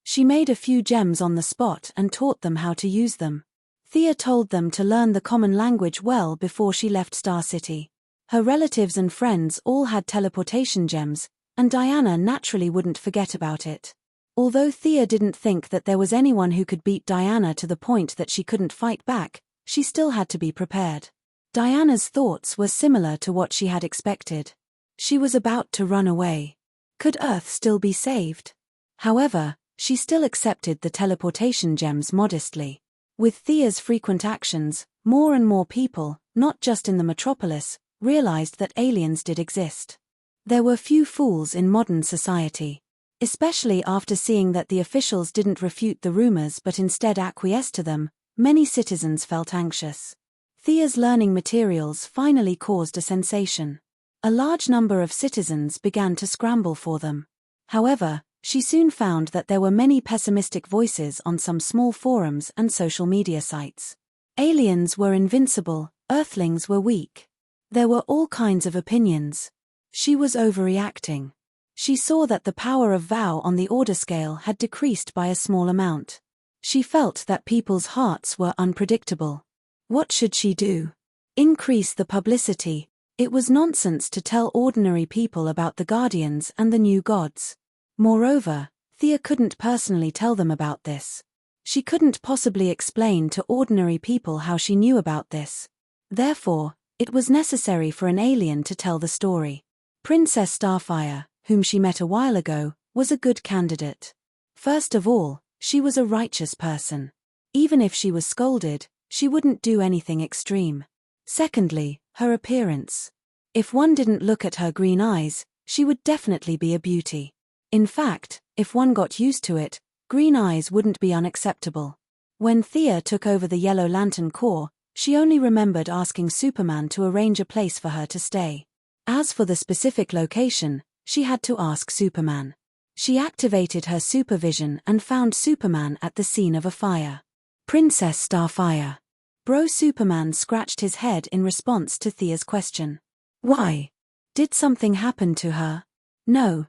She made a few gems on the spot and taught them how to use them. Thea told them to learn the common language well before she left Star City. Her relatives and friends all had teleportation gems, and Diana naturally wouldn't forget about it. Although Thea didn't think that there was anyone who could beat Diana to the point that she couldn't fight back, she still had to be prepared. Diana's thoughts were similar to what she had expected. She was about to run away. Could Earth still be saved? However, she still accepted the teleportation gems modestly. With Thea's frequent actions, more and more people, not just in the Metropolis, realized that aliens did exist. There were few fools in modern society. Especially after seeing that the officials didn't refute the rumors but instead acquiesced to them, many citizens felt anxious. Thea's learning materials finally caused a sensation. A large number of citizens began to scramble for them. However, she soon found that there were many pessimistic voices on some small forums and social media sites. Aliens were invincible, Earthlings were weak. There were all kinds of opinions. She was overreacting. She saw that the power of Vow on the order scale had decreased by a small amount. She felt that people's hearts were unpredictable. What should she do? Increase the publicity. It was nonsense to tell ordinary people about the Guardians and the new gods. Moreover, Thea couldn't personally tell them about this. She couldn't possibly explain to ordinary people how she knew about this. Therefore, it was necessary for an alien to tell the story. Princess Starfire, whom she met a while ago, was a good candidate. First of all, she was a righteous person. Even if she was scolded, she wouldn't do anything extreme. Secondly, her appearance. If one didn't look at her green eyes, she would definitely be a beauty. In fact, if one got used to it, green eyes wouldn't be unacceptable. When Thea took over the Yellow Lantern Corps, she only remembered asking Superman to arrange a place for her to stay. As for the specific location, she had to ask Superman. She activated her supervision and found Superman at the scene of a fire. Princess Starfire. Bro Superman scratched his head in response to Thea's question. Why? Did something happen to her? No,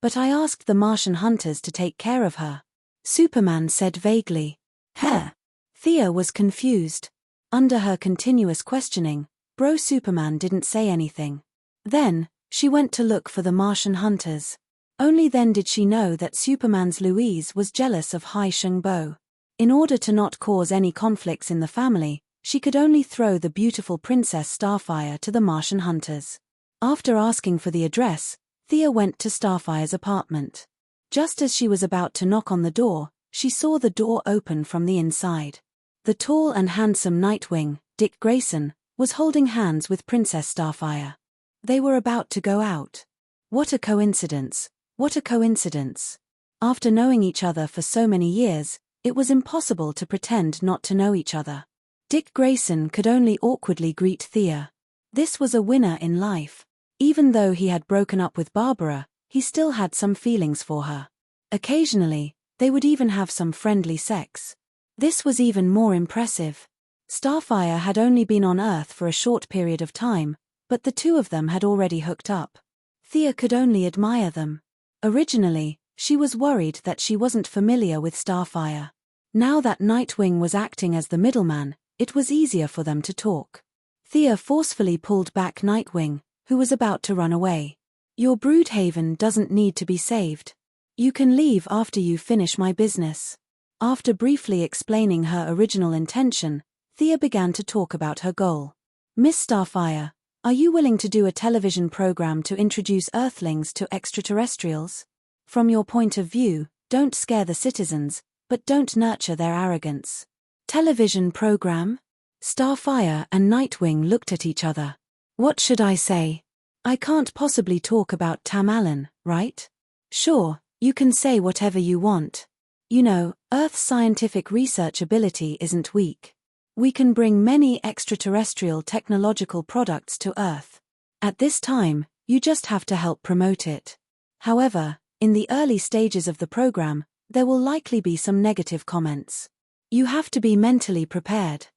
but I asked the Martian hunters to take care of her. Superman said vaguely. Thea was confused. Under her continuous questioning, Bro Superman didn't say anything. Then, she went to look for the Martian hunters. Only then did she know that Superman's Louise was jealous of Hai Shengbo. In order to not cause any conflicts in the family, she could only throw the beautiful Princess Starfire to the Martian hunters. After asking for the address, Thea went to Starfire's apartment. Just as she was about to knock on the door, she saw the door open from the inside. The tall and handsome Nightwing, Dick Grayson, was holding hands with Princess Starfire. They were about to go out. What a coincidence, what a coincidence. After knowing each other for so many years, it was impossible to pretend not to know each other. Dick Grayson could only awkwardly greet Thea. This was a winner in life. Even though he had broken up with Barbara, he still had some feelings for her. Occasionally, they would even have some friendly sex. This was even more impressive. Starfire had only been on Earth for a short period of time, but the two of them had already hooked up. Thea could only admire them. Originally, she was worried that she wasn't familiar with Starfire. Now that Nightwing was acting as the middleman, it was easier for them to talk. Thea forcefully pulled back Nightwing, who was about to run away. Your Broodhaven doesn't need to be saved. You can leave after you finish my business. After briefly explaining her original intention, Thea began to talk about her goal. Miss Starfire, are you willing to do a television program to introduce Earthlings to extraterrestrials? From your point of view, don't scare the citizens, but don't nurture their arrogance. Television program? Starfire and Nightwing looked at each other. What should I say? I can't possibly talk about Tam Allen, right? Sure, you can say whatever you want. You know, Earth's scientific research ability isn't weak. We can bring many extraterrestrial technological products to Earth. At this time, you just have to help promote it. However, in the early stages of the program, there will likely be some negative comments. You have to be mentally prepared.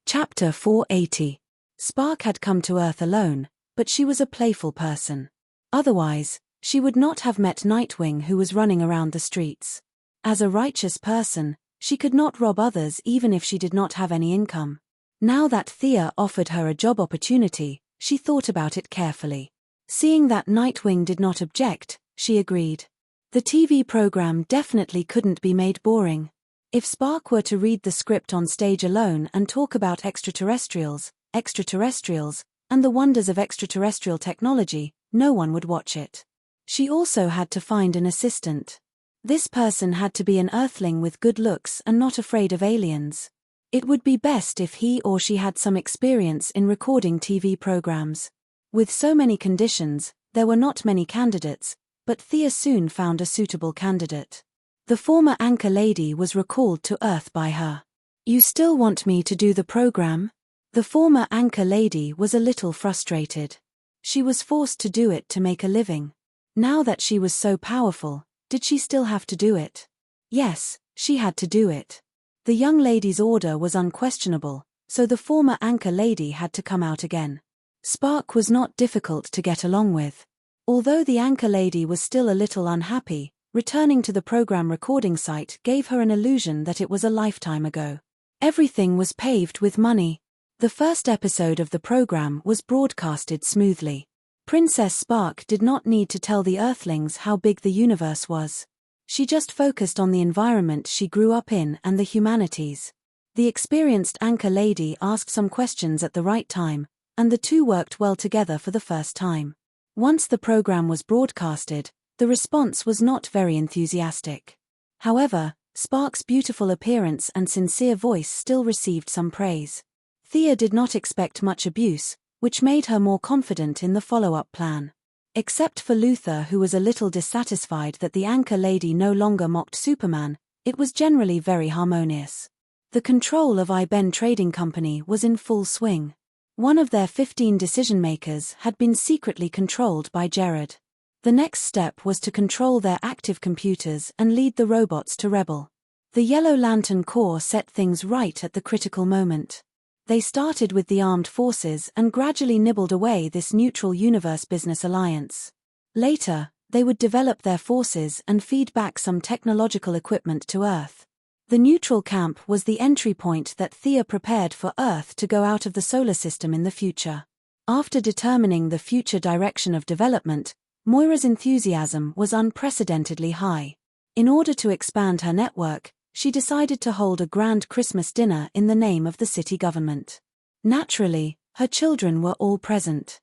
Chapter 480. Spark had come to Earth alone, but she was a playful person. Otherwise, she would not have met Nightwing, who was running around the streets. As a righteous person, she could not rob others even if she did not have any income. Now that Thea offered her a job opportunity, she thought about it carefully. Seeing that Nightwing did not object, she agreed. The TV program definitely couldn't be made boring. If Spark were to read the script on stage alone and talk about extraterrestrials, and the wonders of extraterrestrial technology, no one would watch it. She also had to find an assistant. This person had to be an Earthling with good looks and not afraid of aliens. It would be best if he or she had some experience in recording TV programs. With so many conditions, there were not many candidates, but Thea soon found a suitable candidate. The former anchor lady was recalled to Earth by her. You still want me to do the program? The former anchor lady was a little frustrated. She was forced to do it to make a living. Now that she was so powerful, did she still have to do it? Yes, she had to do it. The young lady's order was unquestionable, so the former anchor lady had to come out again. Spark was not difficult to get along with. Although the anchor lady was still a little unhappy, returning to the program recording site gave her an illusion that it was a lifetime ago. Everything was paved with money. The first episode of the program was broadcasted smoothly. Princess Spark did not need to tell the Earthlings how big the universe was. She just focused on the environment she grew up in and the humanities. The experienced anchor lady asked some questions at the right time, and the two worked well together for the first time. Once the program was broadcasted, the response was not very enthusiastic. However, Spark's beautiful appearance and sincere voice still received some praise. Thea did not expect much abuse, which made her more confident in the follow-up plan. Except for Luther, who was a little dissatisfied that the anchor lady no longer mocked Superman, it was generally very harmonious. The control of IBEN Trading Company was in full swing. One of their 15 decision-makers had been secretly controlled by Jared. The next step was to control their active computers and lead the robots to rebel. The Yellow Lantern Corps set things right at the critical moment. They started with the armed forces and gradually nibbled away this neutral universe business alliance. Later, they would develop their forces and feed back some technological equipment to Earth. The neutral camp was the entry point that Thea prepared for Earth to go out of the solar system in the future. After determining the future direction of development, Moira's enthusiasm was unprecedentedly high. In order to expand her network, she decided to hold a grand Christmas dinner in the name of the city government. Naturally, her children were all present.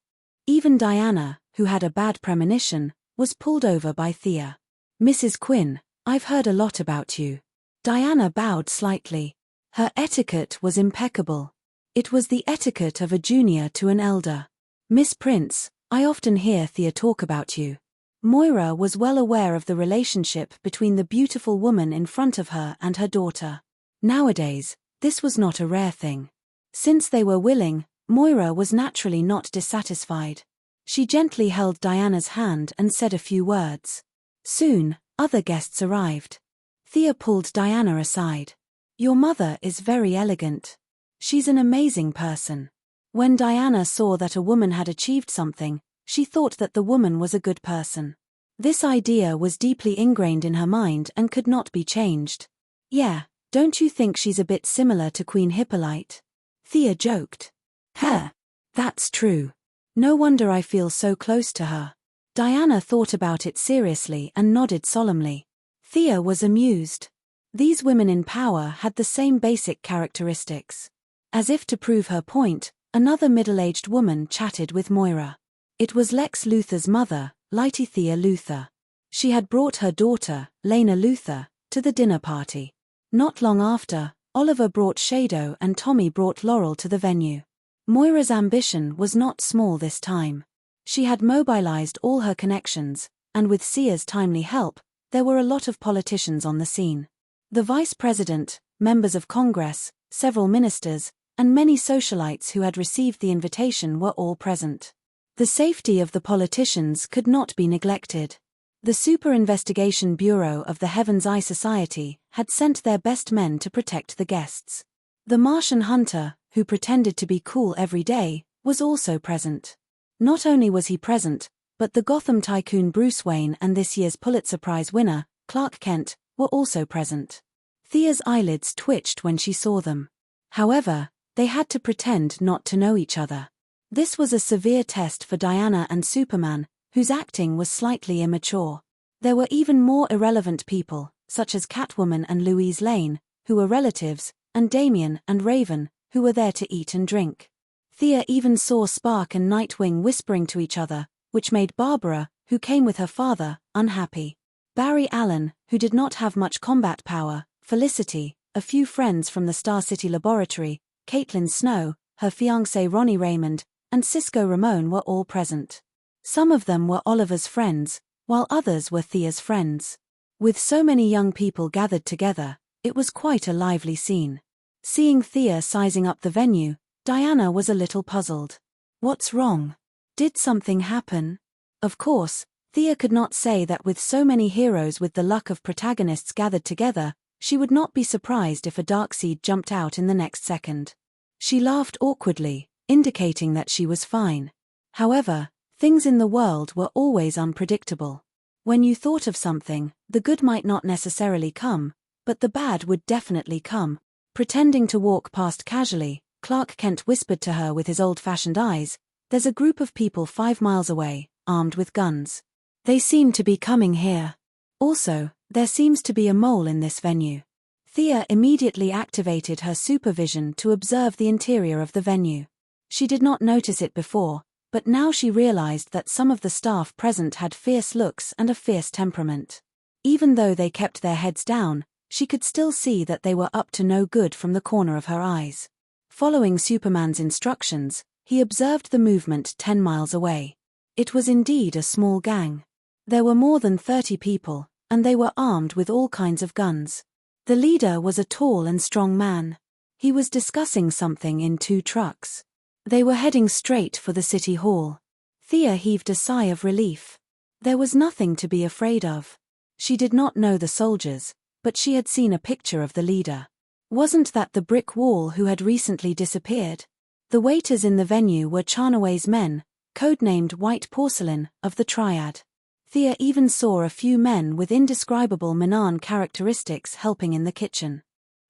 Even Diana, who had a bad premonition, was pulled over by Thea. Mrs. Quinn, I've heard a lot about you. Diana bowed slightly. Her etiquette was impeccable. It was the etiquette of a junior to an elder. Miss Prince, I often hear Thea talk about you. Moira was well aware of the relationship between the beautiful woman in front of her and her daughter. Nowadays, this was not a rare thing. Since they were willing, Moira was naturally not dissatisfied. She gently held Diana's hand and said a few words. Soon, other guests arrived. Thea pulled Diana aside. Your mother is very elegant. She's an amazing person. When Diana saw that a woman had achieved something, she thought that the woman was a good person. This idea was deeply ingrained in her mind and could not be changed. Yeah, don't you think she's a bit similar to Queen Hippolyte? Thea joked. That's true. No wonder I feel so close to her. Diana thought about it seriously and nodded solemnly. Thea was amused. These women in power had the same basic characteristics. As if to prove her point, another middle-aged woman chatted with Moira. It was Lex Luthor's mother, Lady Thea Luthor. She had brought her daughter, Lena Luthor, to the dinner party. Not long after, Oliver brought Shado and Tommy brought Laurel to the venue. Moira's ambition was not small this time. She had mobilized all her connections, and with Sia's timely help, there were a lot of politicians on the scene. The vice president, members of Congress, several ministers, and many socialites who had received the invitation were all present. The safety of the politicians could not be neglected. The Super Investigation Bureau of the Heaven's Eye Society had sent their best men to protect the guests. The Martian hunter, who pretended to be cool every day, was also present. Not only was he present, but the Gotham tycoon Bruce Wayne and this year's Pulitzer Prize winner, Clark Kent, were also present. Thea's eyelids twitched when she saw them. However, they had to pretend not to know each other. This was a severe test for Diana and Superman, whose acting was slightly immature. There were even more irrelevant people, such as Catwoman and Louise Lane, who were relatives, and Damian and Raven, who were there to eat and drink. Thea even saw Spark and Nightwing whispering to each other, which made Barbara, who came with her father, unhappy. Barry Allen, who did not have much combat power, Felicity, a few friends from the Star City laboratory, Caitlin Snow, her fiancé Ronnie Raymond, and Cisco Ramon were all present. Some of them were Oliver's friends, while others were Thea's friends. With so many young people gathered together, it was quite a lively scene. Seeing Thea sizing up the venue, Diana was a little puzzled. What's wrong? Did something happen? Of course, Thea could not say that with so many heroes with the luck of protagonists gathered together, she would not be surprised if a Darkseid jumped out in the next second. She laughed awkwardly, indicating that she was fine. However, things in the world were always unpredictable. When you thought of something, the good might not necessarily come, but the bad would definitely come. Pretending to walk past casually, Clark Kent whispered to her with his old-fashioned eyes, "There's a group of people 5 miles away, armed with guns. They seem to be coming here. Also, there seems to be a mole in this venue." Thea immediately activated her supervision to observe the interior of the venue. She did not notice it before, but now she realized that some of the staff present had fierce looks and a fierce temperament. Even though they kept their heads down, she could still see that they were up to no good from the corner of her eyes. Following Superman's instructions, he observed the movement 10 miles away. It was indeed a small gang. There were more than 30 people, and they were armed with all kinds of guns. The leader was a tall and strong man. He was discussing something in 2 trucks. They were heading straight for the city hall. Thea heaved a sigh of relief. There was nothing to be afraid of. She did not know the soldiers, but she had seen a picture of the leader. Wasn't that the brick wall who had recently disappeared? The waiters in the venue were Charnaway's men, codenamed White Porcelain, of the Triad. Thea even saw a few men with indescribable Manan characteristics helping in the kitchen.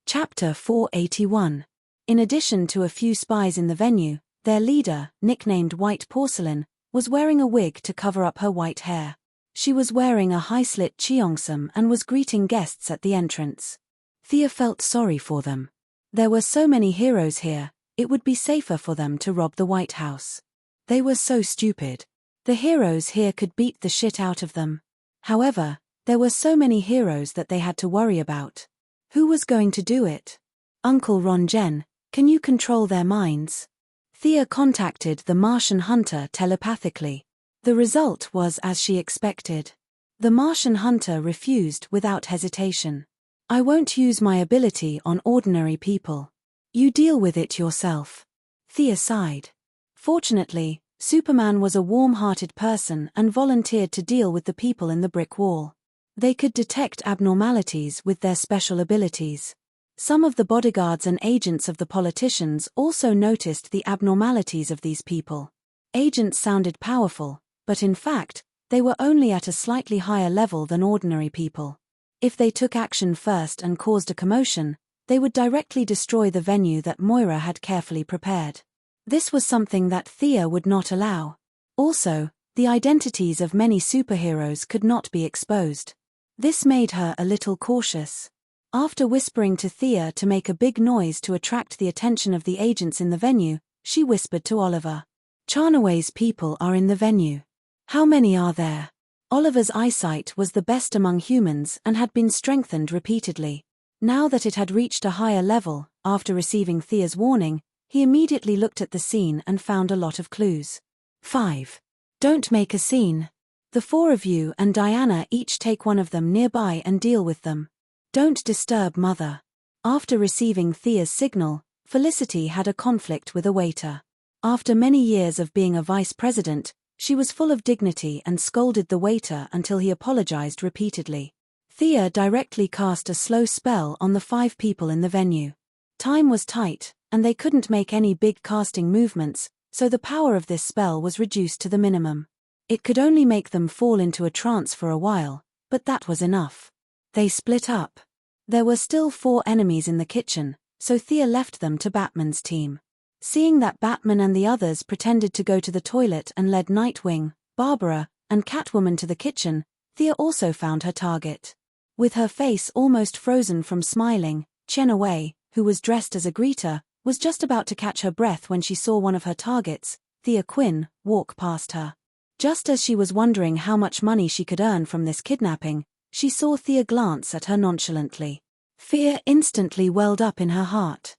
Chapter 481. In addition to a few spies in the venue, their leader, nicknamed White Porcelain, was wearing a wig to cover up her white hair. She was wearing a high-slit cheongsam and was greeting guests at the entrance. Thea felt sorry for them. There were so many heroes here, it would be safer for them to rob the White House. They were so stupid. The heroes here could beat the shit out of them. However, there were so many heroes that they had to worry about. Who was going to do it? Uncle Ron Jen, can you control their minds? Thea contacted the Martian hunter telepathically. The result was as she expected. The Martian hunter refused without hesitation. "I won't use my ability on ordinary people. You deal with it yourself." Thea sighed. Fortunately, Superman was a warm-hearted person and volunteered to deal with the people in the brick wall. They could detect abnormalities with their special abilities. Some of the bodyguards and agents of the politicians also noticed the abnormalities of these people. Agents sounded powerful, but in fact, they were only at a slightly higher level than ordinary people. If they took action first and caused a commotion, they would directly destroy the venue that Moira had carefully prepared. This was something that Thea would not allow. Also, the identities of many superheroes could not be exposed. This made her a little cautious. After whispering to Thea to make a big noise to attract the attention of the agents in the venue, she whispered to Oliver. Charnaway's people are in the venue. How many are there? Oliver's eyesight was the best among humans and had been strengthened repeatedly. Now that it had reached a higher level, after receiving Thea's warning, he immediately looked at the scene and found a lot of clues. 5. Don't make a scene. The 4 of you and Diana each take one of them nearby and deal with them. Don't disturb Mother. After receiving Thea's signal, Felicity had a conflict with a waiter. After many years of being a vice president, she was full of dignity and scolded the waiter until he apologized repeatedly. Thea directly cast a slow spell on the 5 people in the venue. Time was tight, and they couldn't make any big casting movements, so the power of this spell was reduced to the minimum. It could only make them fall into a trance for a while, but that was enough. They split up. There were still 4 enemies in the kitchen, so Thea left them to Batman's team. Seeing that Batman and the others pretended to go to the toilet and led Nightwing, Barbara, and Catwoman to the kitchen, Thea also found her target. With her face almost frozen from smiling, Chenaway, who was dressed as a greeter, was just about to catch her breath when she saw one of her targets, Thea Quinn, walk past her. Just as she was wondering how much money she could earn from this kidnapping, she saw Thea glance at her nonchalantly. Fear instantly welled up in her heart.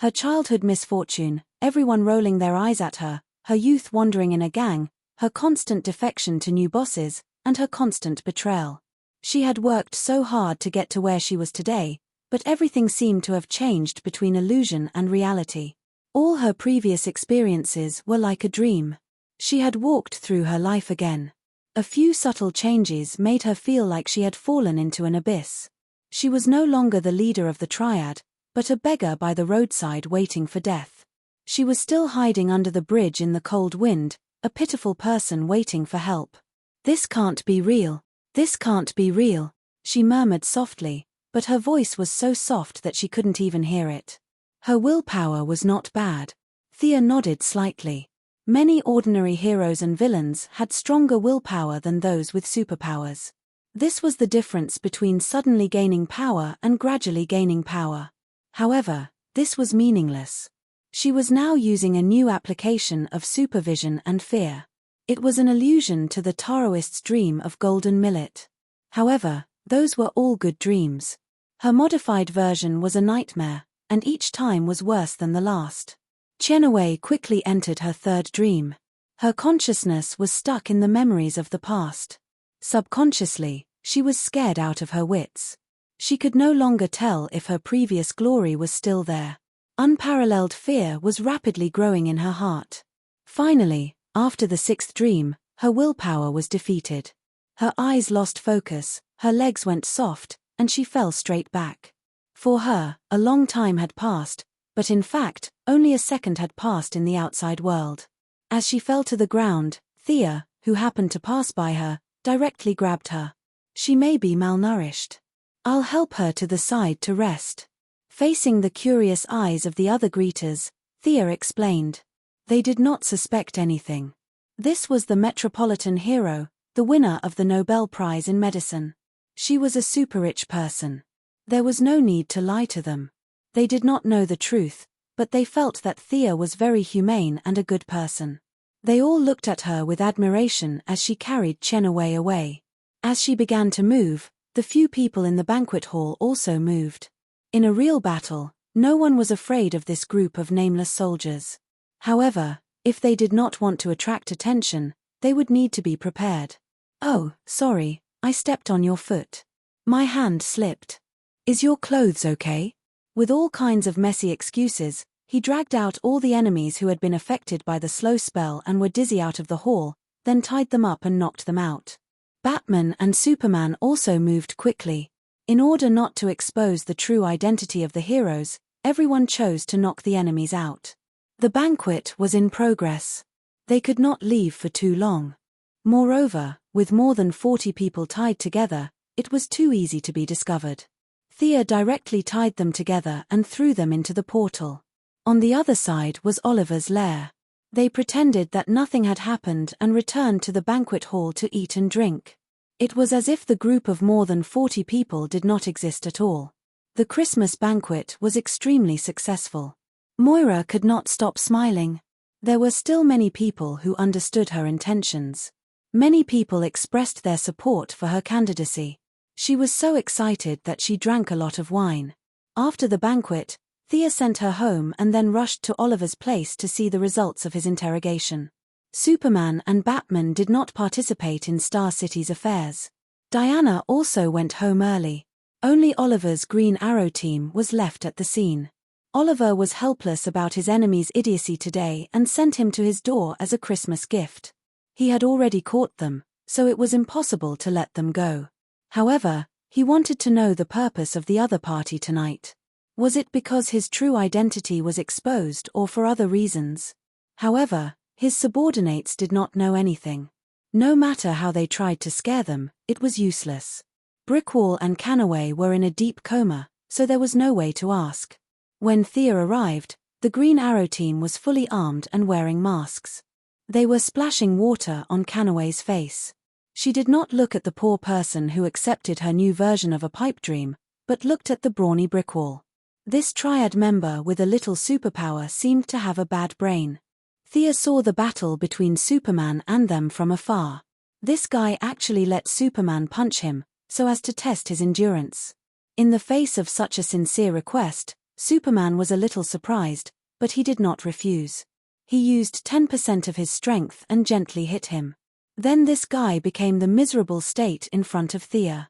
Her childhood misfortune, everyone rolling their eyes at her, her youth wandering in a gang, her constant defection to new bosses, and her constant betrayal. She had worked so hard to get to where she was today, but everything seemed to have changed between illusion and reality. All her previous experiences were like a dream. She had walked through her life again. A few subtle changes made her feel like she had fallen into an abyss. She was no longer the leader of the triad, but a beggar by the roadside waiting for death. She was still hiding under the bridge in the cold wind, a pitiful person waiting for help. This can't be real. This can't be real, she murmured softly, but her voice was so soft that she couldn't even hear it. Her willpower was not bad. Thea nodded slightly. Many ordinary heroes and villains had stronger willpower than those with superpowers. This was the difference between suddenly gaining power and gradually gaining power. However, this was meaningless. She was now using a new application of supervision and fear. It was an allusion to the Taoist's dream of golden millet. However, those were all good dreams. Her modified version was a nightmare, and each time was worse than the last. Chenaway quickly entered her 3rd dream. Her consciousness was stuck in the memories of the past. Subconsciously, she was scared out of her wits. She could no longer tell if her previous glory was still there. Unparalleled fear was rapidly growing in her heart. Finally, after the 6th dream, her willpower was defeated. Her eyes lost focus, her legs went soft, and she fell straight back. For her, a long time had passed, but in fact, only a second had passed in the outside world. As she fell to the ground, Thea, who happened to pass by her, directly grabbed her. She may be malnourished. I'll help her to the side to rest. Facing the curious eyes of the other greeters, Thea explained. They did not suspect anything. This was the Metropolitan hero, the winner of the Nobel Prize in Medicine. She was a super-rich person. There was no need to lie to them. They did not know the truth, but they felt that Thea was very humane and a good person. They all looked at her with admiration as she carried Chenaway away. As she began to move, the few people in the banquet hall also moved. In a real battle, no one was afraid of this group of nameless soldiers. However, if they did not want to attract attention, they would need to be prepared. Oh, sorry, I stepped on your foot. My hand slipped. Is your clothes okay? With all kinds of messy excuses, he dragged out all the enemies who had been affected by the slow spell and were dizzy out of the hall, then tied them up and knocked them out. Batman and Superman also moved quickly. In order not to expose the true identity of the heroes, everyone chose to knock the enemies out. The banquet was in progress. They could not leave for too long. Moreover, with more than 40 people tied together, it was too easy to be discovered. Thea directly tied them together and threw them into the portal. On the other side was Oliver's lair. They pretended that nothing had happened and returned to the banquet hall to eat and drink. It was as if the group of more than 40 people did not exist at all. The Christmas banquet was extremely successful. Moira could not stop smiling. There were still many people who understood her intentions. Many people expressed their support for her candidacy. She was so excited that she drank a lot of wine. After the banquet, Thea sent her home and then rushed to Oliver's place to see the results of his interrogation. Superman and Batman did not participate in Star City's affairs. Diana also went home early. Only Oliver's Green Arrow team was left at the scene. Oliver was helpless about his enemy's idiocy today and sent him to his door as a Christmas gift. He had already caught them, so it was impossible to let them go. However, he wanted to know the purpose of the other party tonight. Was it because his true identity was exposed or for other reasons? However, his subordinates did not know anything. No matter how they tried to scare them, it was useless. Brickwall and Canaway were in a deep coma, so there was no way to ask. When Thea arrived, the Green Arrow team was fully armed and wearing masks. They were splashing water on Canaway's face. She did not look at the poor person who accepted her new version of a pipe dream, but looked at the brawny Brickwall. This triad member with a little superpower seemed to have a bad brain. Thea saw the battle between Superman and them from afar. This guy actually let Superman punch him, so as to test his endurance. In the face of such a sincere request, Superman was a little surprised, but he did not refuse. He used 10% of his strength and gently hit him. Then this guy became the miserable state in front of Thea.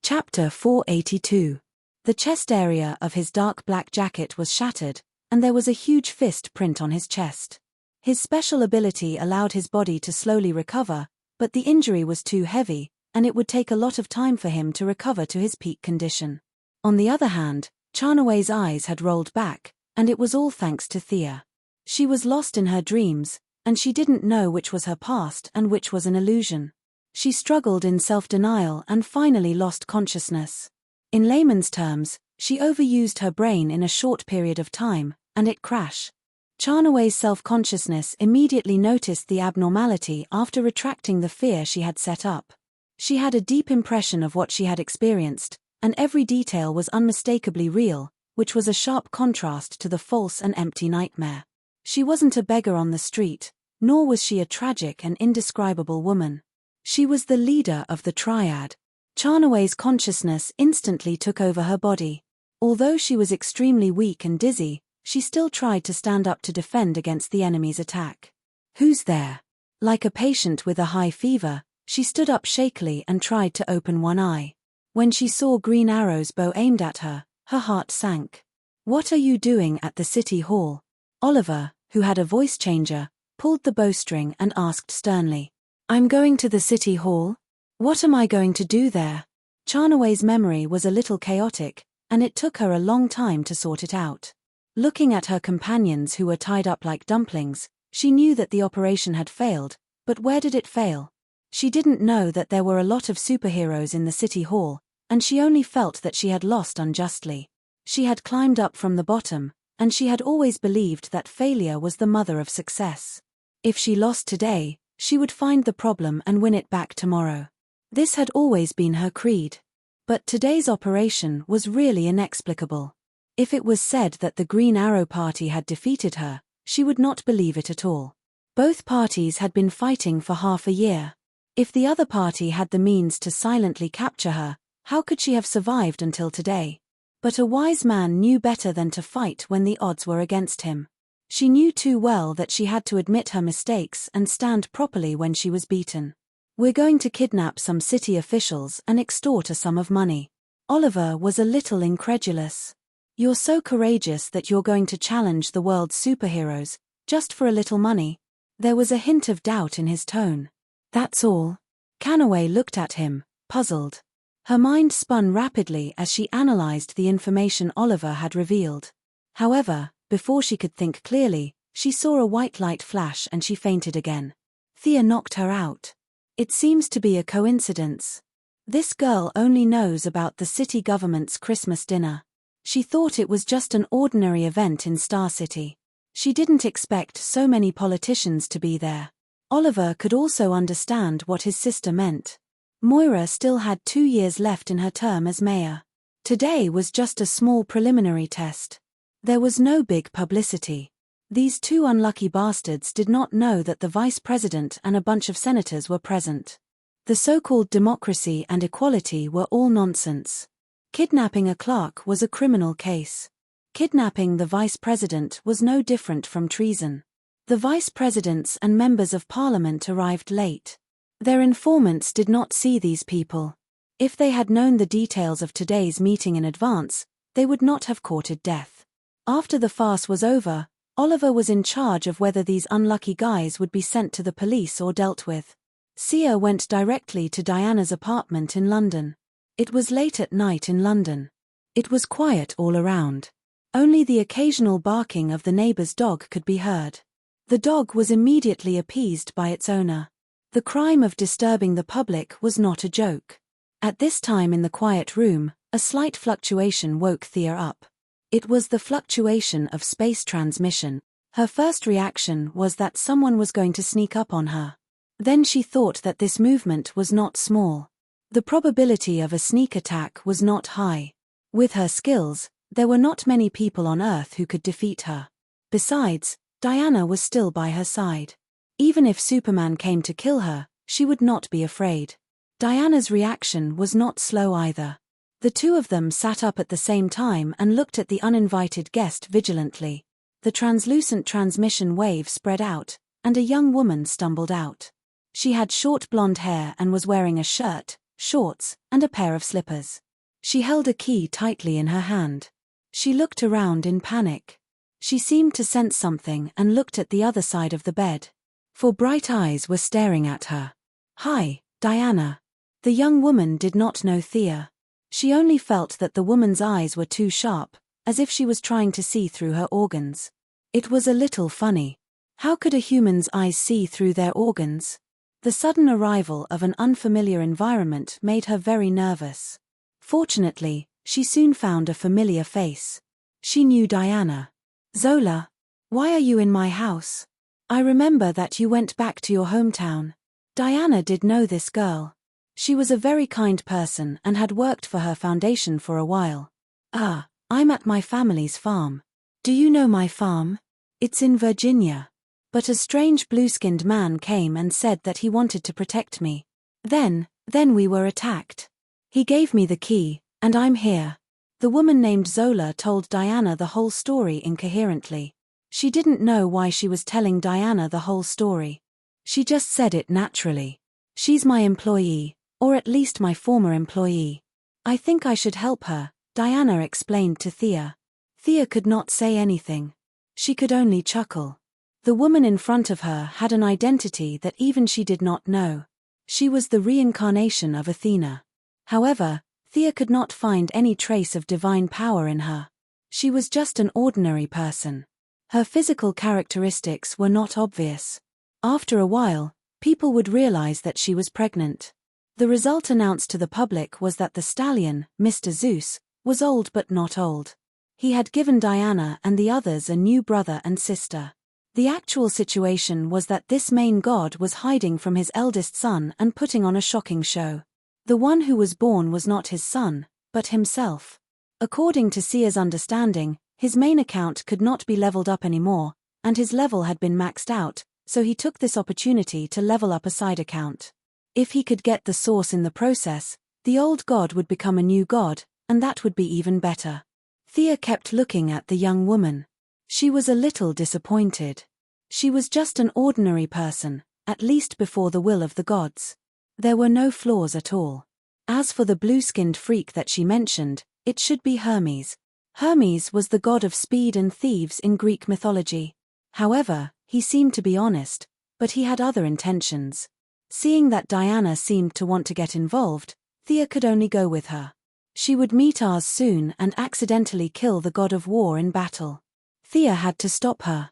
Chapter 482. The chest area of his dark black jacket was shattered, and there was a huge fist print on his chest. His special ability allowed his body to slowly recover, but the injury was too heavy, and it would take a lot of time for him to recover to his peak condition. On the other hand, Charnaway's eyes had rolled back, and it was all thanks to Thea. She was lost in her dreams, and she didn't know which was her past and which was an illusion. She struggled in self-denial and finally lost consciousness. In layman's terms, she overused her brain in a short period of time, and it crashed. Charnaway's self-consciousness immediately noticed the abnormality after retracting the fear she had set up. She had a deep impression of what she had experienced, and every detail was unmistakably real, which was a sharp contrast to the false and empty nightmare. She wasn't a beggar on the street, nor was she a tragic and indescribable woman. She was the leader of the triad. Charnaway's consciousness instantly took over her body. Although she was extremely weak and dizzy, she still tried to stand up to defend against the enemy's attack. "Who's there?" Like a patient with a high fever, she stood up shakily and tried to open one eye. When she saw Green Arrow's bow aimed at her, her heart sank. "What are you doing at the city hall?" Oliver, who had a voice changer, pulled the bowstring and asked sternly. "I'm going to the city hall. What am I going to do there?" Charnaway's memory was a little chaotic, and it took her a long time to sort it out. Looking at her companions who were tied up like dumplings, she knew that the operation had failed, but where did it fail? She didn't know that there were a lot of superheroes in the city hall, and she only felt that she had lost unjustly. She had climbed up from the bottom, and she had always believed that failure was the mother of success. If she lost today, she would find the problem and win it back tomorrow. This had always been her creed. But today's operation was really inexplicable. If it was said that the Green Arrow Party had defeated her, she would not believe it at all. Both parties had been fighting for half a year. If the other party had the means to silently capture her, how could she have survived until today? But a wise man knew better than to fight when the odds were against him. She knew too well that she had to admit her mistakes and stand properly when she was beaten. "We're going to kidnap some city officials and extort a sum of money." Oliver was a little incredulous. "You're so courageous that you're going to challenge the world's superheroes, just for a little money?" There was a hint of doubt in his tone. "That's all." Canaway looked at him, puzzled. Her mind spun rapidly as she analyzed the information Oliver had revealed. However, before she could think clearly, she saw a white light flash and she fainted again. Thea knocked her out. It seems to be a coincidence. This girl only knows about the city government's Christmas dinner. She thought it was just an ordinary event in Star City. She didn't expect so many politicians to be there. Oliver could also understand what his sister meant. Moira still had 2 years left in her term as mayor. Today was just a small preliminary test. There was no big publicity. These two unlucky bastards did not know that the vice president and a bunch of senators were present. The so-called democracy and equality were all nonsense. Kidnapping a clerk was a criminal case. Kidnapping the vice president was no different from treason. The vice presidents and members of parliament arrived late. Their informants did not see these people. If they had known the details of today's meeting in advance, they would not have courted death. After the farce was over, Oliver was in charge of whether these unlucky guys would be sent to the police or dealt with. Thea went directly to Diana's apartment in London. It was late at night in London. It was quiet all around. Only the occasional barking of the neighbor's dog could be heard. The dog was immediately appeased by its owner. The crime of disturbing the public was not a joke. At this time in the quiet room, a slight fluctuation woke Thea up. It was the fluctuation of space transmission. Her first reaction was that someone was going to sneak up on her. Then she thought that this movement was not small. The probability of a sneak attack was not high. With her skills, there were not many people on Earth who could defeat her. Besides, Diana was still by her side. Even if Superman came to kill her, she would not be afraid. Diana's reaction was not slow either. The two of them sat up at the same time and looked at the uninvited guest vigilantly. The translucent transmission wave spread out, and a young woman stumbled out. She had short blonde hair and was wearing a shirt, shorts, and a pair of slippers. She held a key tightly in her hand. She looked around in panic. She seemed to sense something and looked at the other side of the bed. 4 bright eyes were staring at her. "Hi, Diana." The young woman did not know Thea. She only felt that the woman's eyes were too sharp, as if she was trying to see through her organs. It was a little funny. How could a human's eyes see through their organs? The sudden arrival of an unfamiliar environment made her very nervous. Fortunately, she soon found a familiar face. She knew Diana. "Zola, why are you in my house? I remember that you went back to your hometown." Diana did know this girl. She was a very kind person and had worked for her foundation for a while. I'm at my family's farm." "Do you know my farm?" "It's in Virginia. But a strange blue-skinned man came and said that he wanted to protect me. Then we were attacked. He gave me the key, and I'm here." The woman named Zola told Diana the whole story incoherently. She didn't know why she was telling Diana the whole story. She just said it naturally. "She's my employee, or at least my former employee. I think I should help her," Diana explained to Thea. Thea could not say anything. She could only chuckle. The woman in front of her had an identity that even she did not know. She was the reincarnation of Athena. However, Thea could not find any trace of divine power in her. She was just an ordinary person. Her physical characteristics were not obvious. After a while, people would realize that she was pregnant. The result announced to the public was that the stallion, Mr. Zeus, was old but not old. He had given Diana and the others a new brother and sister. The actual situation was that this main god was hiding from his eldest son and putting on a shocking show. The one who was born was not his son, but himself. According to Sia's understanding, his main account could not be leveled up anymore, and his level had been maxed out, so he took this opportunity to level up a side account. If he could get the source in the process, the old god would become a new god, and that would be even better. Thea kept looking at the young woman. She was a little disappointed. She was just an ordinary person, at least before the will of the gods. There were no flaws at all. As for the blue-skinned freak that she mentioned, it should be Hermes. Hermes was the god of speed and thieves in Greek mythology. However, he seemed to be honest, but he had other intentions. Seeing that Diana seemed to want to get involved, Thea could only go with her. She would meet Ars soon and accidentally kill the god of war in battle. Thea had to stop her.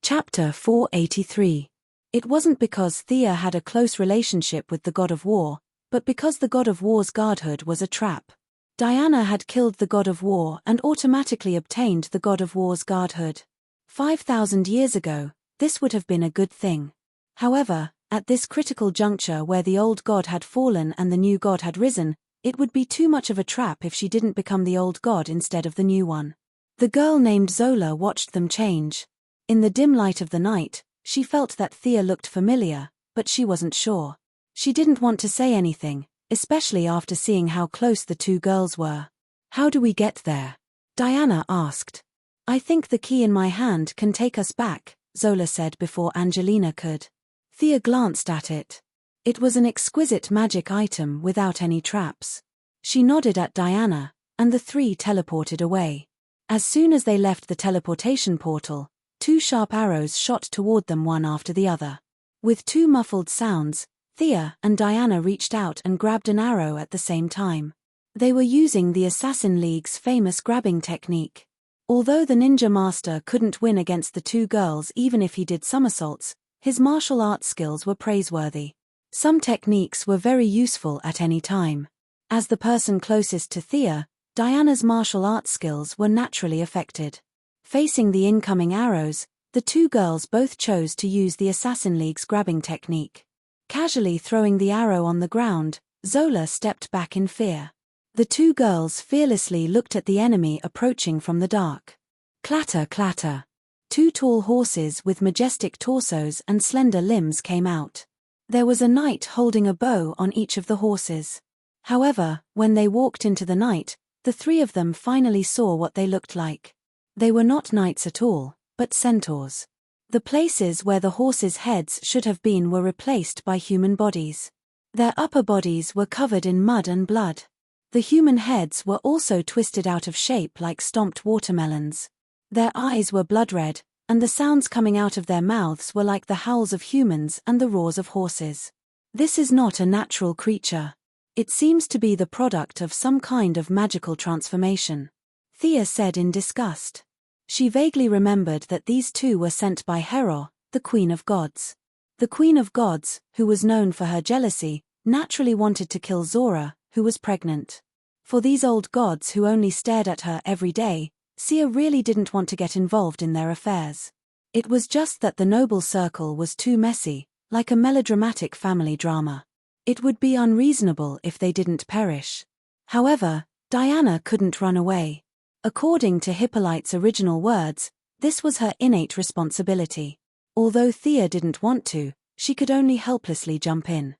Chapter 483. It wasn't because Thea had a close relationship with the god of war, but because the god of war's godhood was a trap. Diana had killed the god of war and automatically obtained the god of war's godhood. 5,000 years ago, this would have been a good thing. However, at this critical juncture where the old god had fallen and the new god had risen, It would be too much of a trap if she didn't become the old god instead of the new one. The girl named Zola watched them change. In the dim light of the night, she felt that Thea looked familiar, but she wasn't sure. She didn't want to say anything, especially after seeing how close the two girls were. "How do we get there?" Diana asked. "I think the key in my hand can take us back," Zola said before Angelina could. Thea glanced at it. It was an exquisite magic item without any traps. She nodded at Diana, and the three teleported away. As soon as they left the teleportation portal, two sharp arrows shot toward them one after the other. With two muffled sounds, Thea and Diana reached out and grabbed an arrow at the same time. They were using the Assassin League's famous grabbing technique. Although the ninja master couldn't win against the two girls even if he did somersaults, his martial arts skills were praiseworthy. Some techniques were very useful at any time. As the person closest to Thea, Diana's martial arts skills were naturally affected. Facing the incoming arrows, the two girls both chose to use the Assassin League's grabbing technique. Casually throwing the arrow on the ground, Zola stepped back in fear. The two girls fearlessly looked at the enemy approaching from the dark. Clatter, clatter. Two tall horses with majestic torsos and slender limbs came out. There was a knight holding a bow on each of the horses. However, when they walked into the night, the three of them finally saw what they looked like. They were not knights at all, but centaurs. The places where the horses' heads should have been were replaced by human bodies. Their upper bodies were covered in mud and blood. The human heads were also twisted out of shape like stomped watermelons. Their eyes were blood red, and the sounds coming out of their mouths were like the howls of humans and the roars of horses. This is not a natural creature. It seems to be the product of some kind of magical transformation, Thea said in disgust. She vaguely remembered that these two were sent by Hera, the Queen of Gods. The Queen of Gods, who was known for her jealousy, naturally wanted to kill Zora, who was pregnant. For these old gods who only stared at her every day, Sia really didn't want to get involved in their affairs. It was just that the noble circle was too messy, like a melodramatic family drama. It would be unreasonable if they didn't perish. However, Diana couldn't run away. According to Hippolyte's original words, this was her innate responsibility. Although Thea didn't want to, she could only helplessly jump in.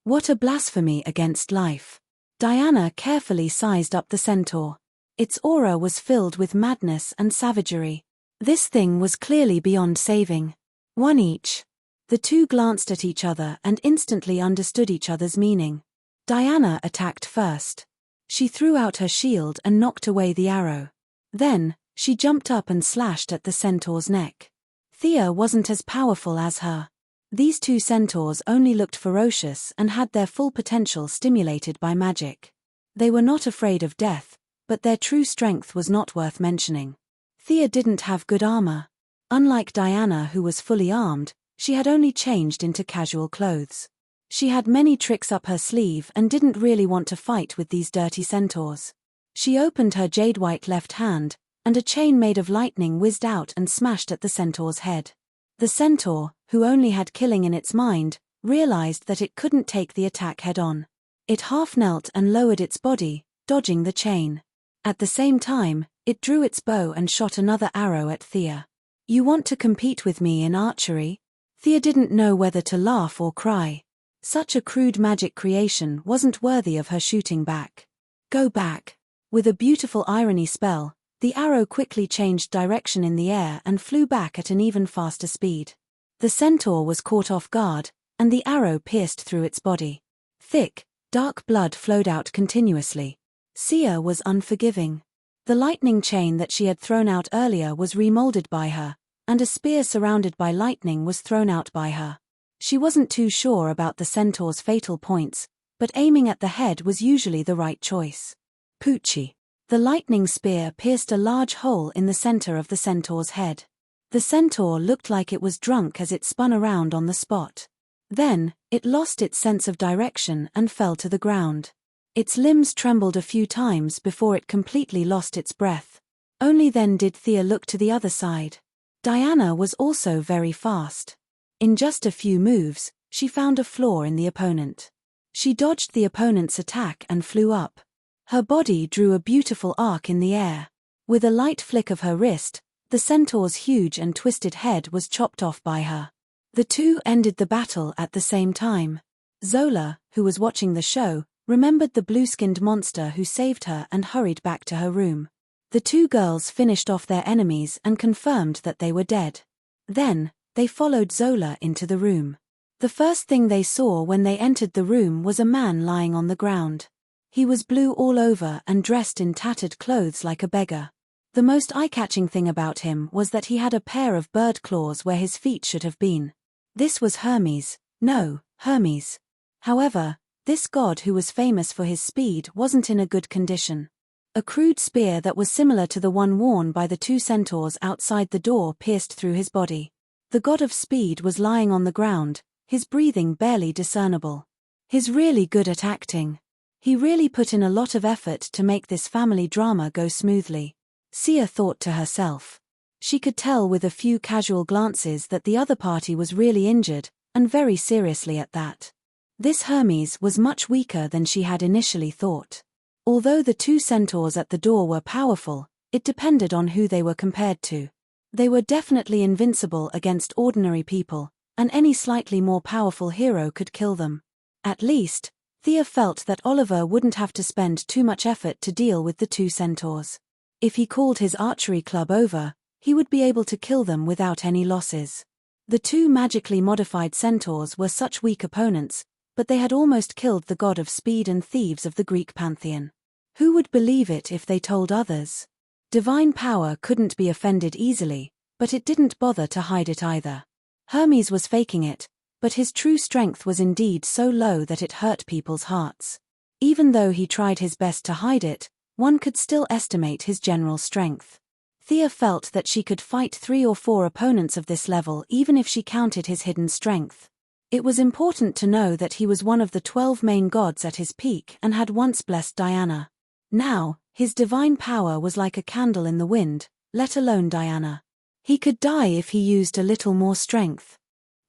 What a blasphemy against life. Diana carefully sized up the centaur. Its aura was filled with madness and savagery. This thing was clearly beyond saving. One each. The two glanced at each other and instantly understood each other's meaning. Diana attacked first. She threw out her shield and knocked away the arrow. Then, she jumped up and slashed at the centaur's neck. Thea wasn't as powerful as her. These two centaurs only looked ferocious and had their full potential stimulated by magic. They were not afraid of death, but their true strength was not worth mentioning. Thea didn't have good armor. Unlike Diana, who was fully armed, she had only changed into casual clothes. She had many tricks up her sleeve and didn't really want to fight with these dirty centaurs. She opened her jade-white left hand, and a chain made of lightning whizzed out and smashed at the centaur's head. The centaur, who only had killing in its mind, realized that it couldn't take the attack head-on. It half-knelt and lowered its body, dodging the chain. At the same time, it drew its bow and shot another arrow at Thea. "You want to compete with me in archery?" Thea didn't know whether to laugh or cry. Such a crude magic creation wasn't worthy of her shooting back. "Go back." With a beautiful irony spell, the arrow quickly changed direction in the air and flew back at an even faster speed. The centaur was caught off guard, and the arrow pierced through its body. Thick, dark blood flowed out continuously. Sia was unforgiving. The lightning chain that she had thrown out earlier was remolded by her, and a spear surrounded by lightning was thrown out by her. She wasn't too sure about the centaur's fatal points, but aiming at the head was usually the right choice. Poochie. The lightning spear pierced a large hole in the center of the centaur's head. The centaur looked like it was drunk as it spun around on the spot. Then, it lost its sense of direction and fell to the ground. Its limbs trembled a few times before it completely lost its breath. Only then did Thea look to the other side. Diana was also very fast. In just a few moves, she found a flaw in the opponent. She dodged the opponent's attack and flew up. Her body drew a beautiful arc in the air. With a light flick of her wrist, the centaur's huge and twisted head was chopped off by her. The two ended the battle at the same time. Zola, who was watching the show, remembered the blue-skinned monster who saved her and hurried back to her room. The two girls finished off their enemies and confirmed that they were dead. Then, they followed Zola into the room. The first thing they saw when they entered the room was a man lying on the ground. He was blue all over and dressed in tattered clothes like a beggar. The most eye-catching thing about him was that he had a pair of bird claws where his feet should have been. This was Hermes. No, Hermes. However, this god who was famous for his speed wasn't in a good condition. A crude spear that was similar to the one worn by the two centaurs outside the door pierced through his body. The god of speed was lying on the ground, his breathing barely discernible. He's really good at acting. He really put in a lot of effort to make this family drama go smoothly. Sia thought to herself. She could tell with a few casual glances that the other party was really injured, and very seriously at that. This Hermes was much weaker than she had initially thought. Although the two centaurs at the door were powerful, it depended on who they were compared to. They were definitely invincible against ordinary people, and any slightly more powerful hero could kill them. At least, Thea felt that Oliver wouldn't have to spend too much effort to deal with the two centaurs. If he called his archery club over, he would be able to kill them without any losses. The two magically modified centaurs were such weak opponents, but they had almost killed the god of speed and thieves of the Greek pantheon. Who would believe it if they told others? Divine power couldn't be offended easily, but it didn't bother to hide it either. Hermes was faking it, but his true strength was indeed so low that it hurt people's hearts. Even though he tried his best to hide it, one could still estimate his general strength. Thea felt that she could fight 3 or 4 opponents of this level even if she counted his hidden strength. It was important to know that he was one of the 12 main gods at his peak and had once blessed Diana. Now, his divine power was like a candle in the wind, let alone Diana. He could die if he used a little more strength.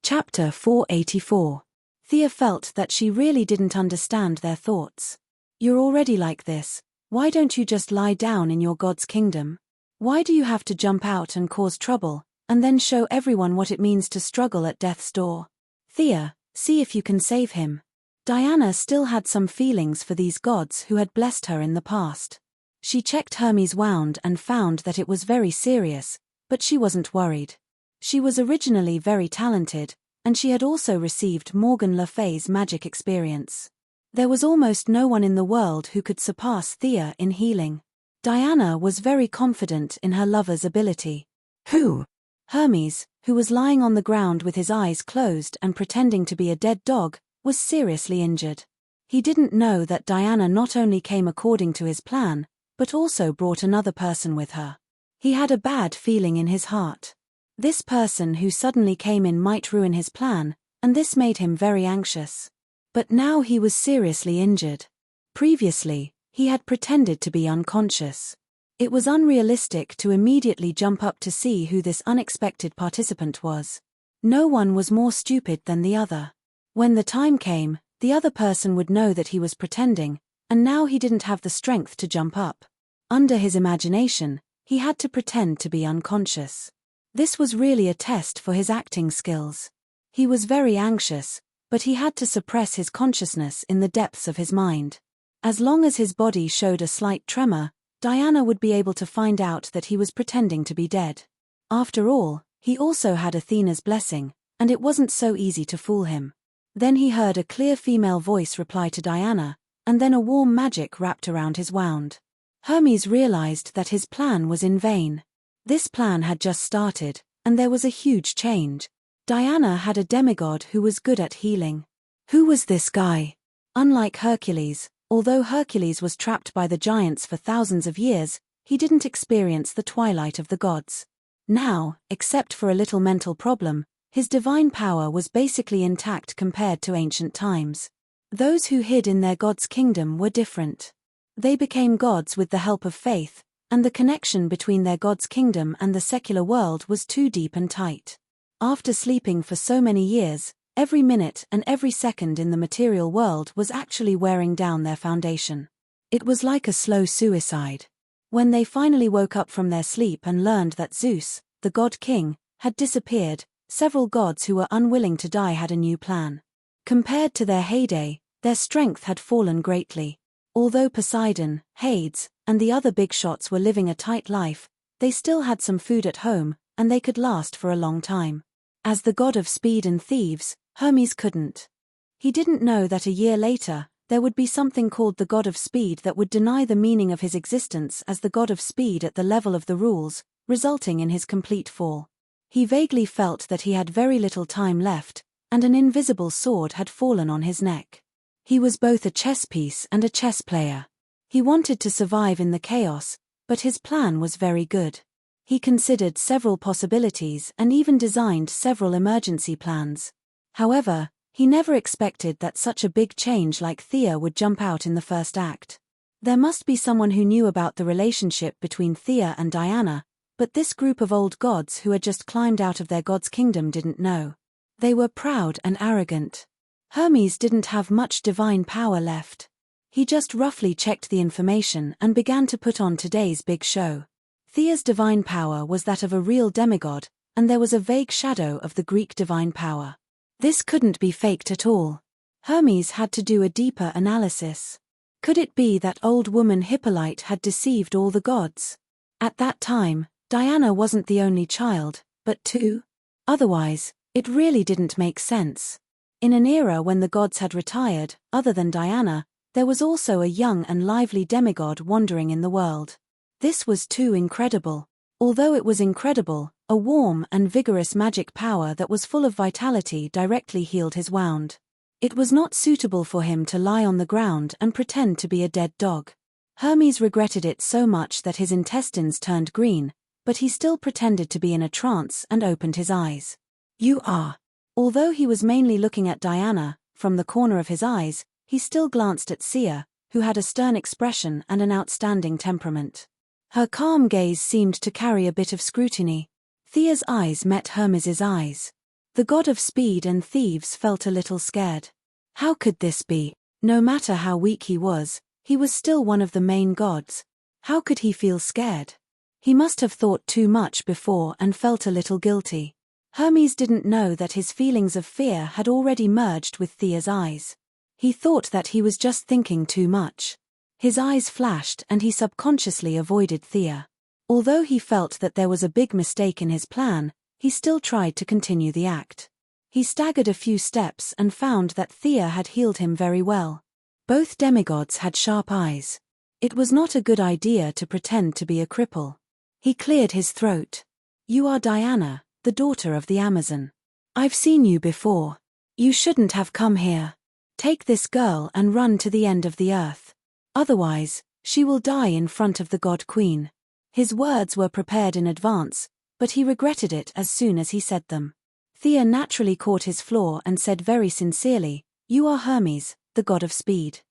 Chapter 484. Thea felt that she really didn't understand their thoughts. You're already like this, why don't you just lie down in your god's kingdom? Why do you have to jump out and cause trouble, and then show everyone what it means to struggle at death's door? Thea, see if you can save him. Diana still had some feelings for these gods who had blessed her in the past. She checked Hermes' wound and found that it was very serious, but she wasn't worried. She was originally very talented, and she had also received Morgan Le Fay's magic experience. There was almost no one in the world who could surpass Thea in healing. Diana was very confident in her lover's ability. Who? Hermes, who was lying on the ground with his eyes closed and pretending to be a dead dog, was seriously injured. He didn't know that Diana not only came according to his plan, but also brought another person with her. He had a bad feeling in his heart. This person who suddenly came in might ruin his plan, and this made him very anxious. But now he was seriously injured. Previously, he had pretended to be unconscious. It was unrealistic to immediately jump up to see who this unexpected participant was. No one was more stupid than the other. When the time came, the other person would know that he was pretending, and now he didn't have the strength to jump up. Under his imagination, he had to pretend to be unconscious. This was really a test for his acting skills. He was very anxious, but he had to suppress his consciousness in the depths of his mind. As long as his body showed a slight tremor, Diana would be able to find out that he was pretending to be dead. After all, he also had Athena's blessing, and it wasn't so easy to fool him. Then he heard a clear female voice reply to Diana, and then a warm magic wrapped around his wound. Hermes realized that his plan was in vain. This plan had just started, and there was a huge change. Diana had a demigod who was good at healing. Who was this guy? Unlike Hercules, although Hercules was trapped by the giants for thousands of years, he didn't experience the twilight of the gods. Now, except for a little mental problem, his divine power was basically intact compared to ancient times. Those who hid in their god's kingdom were different. They became gods with the help of faith, and the connection between their god's kingdom and the secular world was too deep and tight. After sleeping for so many years, Every minute and every second in the material world was actually wearing down their foundation. It was like a slow suicide. When they finally woke up from their sleep and learned that Zeus, the god king, had disappeared, several gods who were unwilling to die had a new plan. Compared to their heyday, their strength had fallen greatly. Although Poseidon, Hades, and the other big shots were living a tight life, they still had some food at home, and they could last for a long time. As the god of speed and thieves, Hermes couldn't. He didn't know that a year later, there would be something called the god of speed that would deny the meaning of his existence as the god of speed at the level of the rules, resulting in his complete fall. He vaguely felt that he had very little time left, and an invisible sword had fallen on his neck. He was both a chess piece and a chess player. He wanted to survive in the chaos, but his plan was very good. He considered several possibilities and even designed several emergency plans. However, he never expected that such a big change like Thea would jump out in the first act. There must be someone who knew about the relationship between Thea and Diana, but this group of old gods who had just climbed out of their god's kingdom didn't know. They were proud and arrogant. Hermes didn't have much divine power left. He just roughly checked the information and began to put on today's big show. Thea's divine power was that of a real demigod, and there was a vague shadow of the Greek divine power. This couldn't be faked at all. Hermes had to do a deeper analysis. Could it be that old woman Hippolyte had deceived all the gods? At that time, Diana wasn't the only child, but two? Otherwise, it really didn't make sense. In an era when the gods had retired, other than Diana, there was also a young and lively demigod wandering in the world. This was too incredible. Although it was incredible, a warm and vigorous magic power that was full of vitality directly healed his wound. It was not suitable for him to lie on the ground and pretend to be a dead dog. Hermes regretted it so much that his intestines turned green, but he still pretended to be in a trance and opened his eyes. "You are." Although he was mainly looking at Diana, from the corner of his eyes, he still glanced at Sia, who had a stern expression and an outstanding temperament. Her calm gaze seemed to carry a bit of scrutiny. Thea's eyes met Hermes's eyes. The god of speed and thieves felt a little scared. How could this be? No matter how weak he was still one of the main gods. How could he feel scared? He must have thought too much before and felt a little guilty. Hermes didn't know that his feelings of fear had already merged with Thea's eyes. He thought that he was just thinking too much. His eyes flashed and he subconsciously avoided Thea. Although he felt that there was a big mistake in his plan, he still tried to continue the act. He staggered a few steps and found that Thea had healed him very well. Both demigods had sharp eyes. It was not a good idea to pretend to be a cripple. He cleared his throat. "You are Diana, the daughter of the Amazon. I've seen you before. You shouldn't have come here. Take this girl and run to the end of the earth. Otherwise, she will die in front of the god queen." His words were prepared in advance, but he regretted it as soon as he said them. Thea naturally caught his flaw and said very sincerely, "You are Hermes, the god of speed.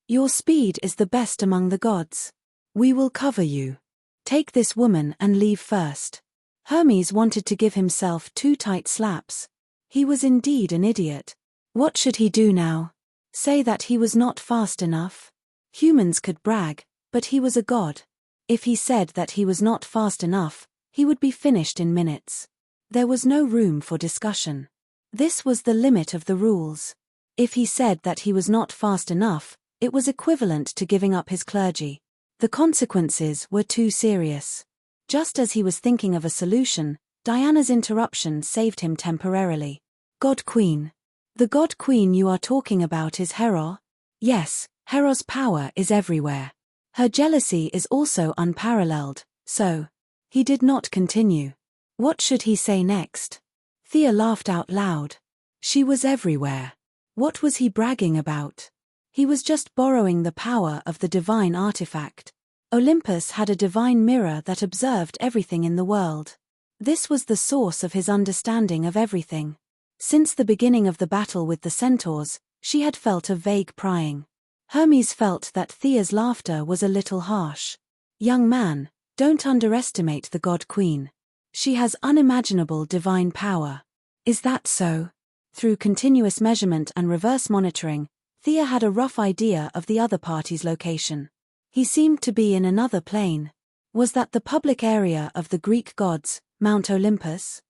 Your speed is the best among the gods. We will cover you. Take this woman and leave first." Hermes wanted to give himself 2 tight slaps. He was indeed an idiot. What should he do now? Say that he was not fast enough? Humans could brag, but he was a god. If he said that he was not fast enough, he would be finished in minutes. There was no room for discussion. This was the limit of the rules. If he said that he was not fast enough, it was equivalent to giving up his clergy. The consequences were too serious. Just as he was thinking of a solution, Diana's interruption saved him temporarily. "God Queen. The god queen you are talking about is Hera?" "Yes, Hera's power is everywhere. Her jealousy is also unparalleled, so..." He did not continue. What should he say next? Thea laughed out loud. She was everywhere. What was he bragging about? He was just borrowing the power of the divine artifact. Olympus had a divine mirror that observed everything in the world. This was the source of his understanding of everything. Since the beginning of the battle with the centaurs, she had felt a vague prying. Hermes felt that Thea's laughter was a little harsh. "Young man, don't underestimate the god queen. She has unimaginable divine power." "Is that so?" Through continuous measurement and reverse monitoring, Thea had a rough idea of the other party's location. He seemed to be in another plane. Was that the public area of the Greek gods, Mount Olympus?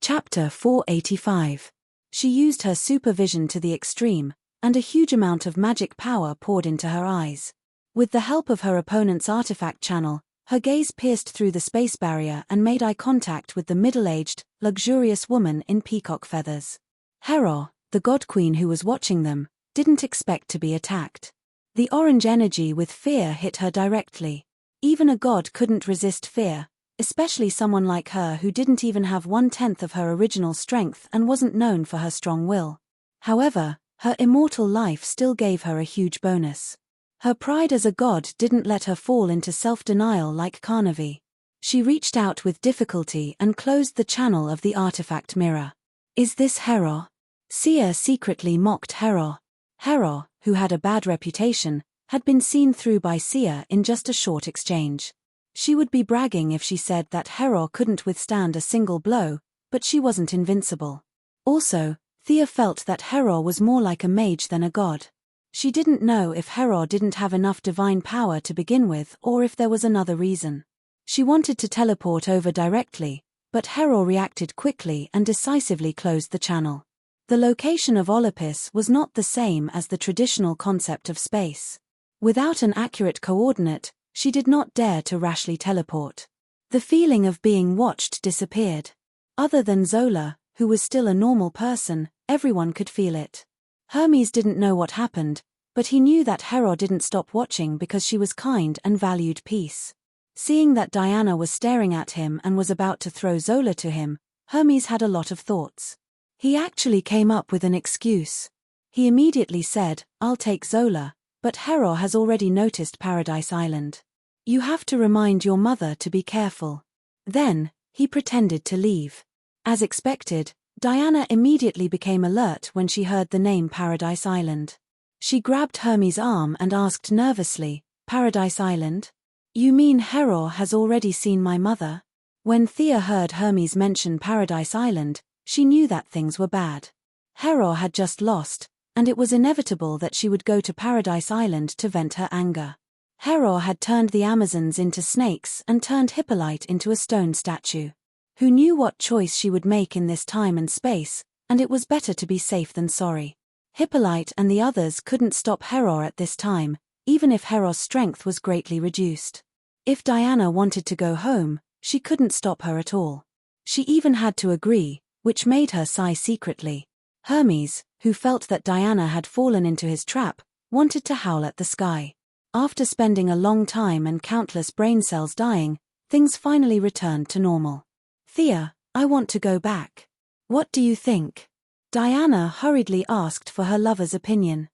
Chapter 485. She used her supervision to the extreme, and a huge amount of magic power poured into her eyes. With the help of her opponent's artifact channel, her gaze pierced through the space barrier and made eye contact with the middle-aged, luxurious woman in peacock feathers. Hera, the god queen who was watching them, didn't expect to be attacked. The orange energy with fear hit her directly. Even a god couldn't resist fear, especially someone like her who didn't even have 1/10 of her original strength and wasn't known for her strong will. However, her immortal life still gave her a huge bonus. Her pride as a god didn't let her fall into self-denial like Carnavi. She reached out with difficulty and closed the channel of the artifact mirror. Is this Hera? Sia secretly mocked Hera. Hera, who had a bad reputation, had been seen through by Sia in just a short exchange. She would be bragging if she said that Hera couldn't withstand a single blow, but she wasn't invincible. Also, Thea felt that Hera was more like a mage than a god. She didn't know if Hera didn't have enough divine power to begin with or if there was another reason. She wanted to teleport over directly, but Hera reacted quickly and decisively closed the channel. The location of Olympus was not the same as the traditional concept of space. Without an accurate coordinate, she did not dare to rashly teleport. The feeling of being watched disappeared. Other than Zola, who was still a normal person, everyone could feel it. Hermes didn't know what happened, but he knew that Hera didn't stop watching because she was kind and valued peace. Seeing that Diana was staring at him and was about to throw Zola to him, Hermes had a lot of thoughts. He actually came up with an excuse. He immediately said, "I'll take Zola, but Hera has already noticed Paradise Island. You have to remind your mother to be careful." Then, he pretended to leave. As expected, Diana immediately became alert when she heard the name Paradise Island. She grabbed Hermes' arm and asked nervously, "Paradise Island? You mean Hera has already seen my mother?" When Thea heard Hermes mention Paradise Island, she knew that things were bad. Hera had just lost, and it was inevitable that she would go to Paradise Island to vent her anger. Hera had turned the Amazons into snakes and turned Hippolyte into a stone statue. Who knew what choice she would make in this time and space, and it was better to be safe than sorry. Hippolyte and the others couldn't stop Hera at this time, even if Hera's strength was greatly reduced. If Diana wanted to go home, she couldn't stop her at all. She even had to agree, which made her sigh secretly. Hermes, who felt that Diana had fallen into his trap, wanted to howl at the sky. After spending a long time and countless brain cells dying, things finally returned to normal. "Thea, I want to go back. What do you think?" Diana hurriedly asked for her lover's opinion.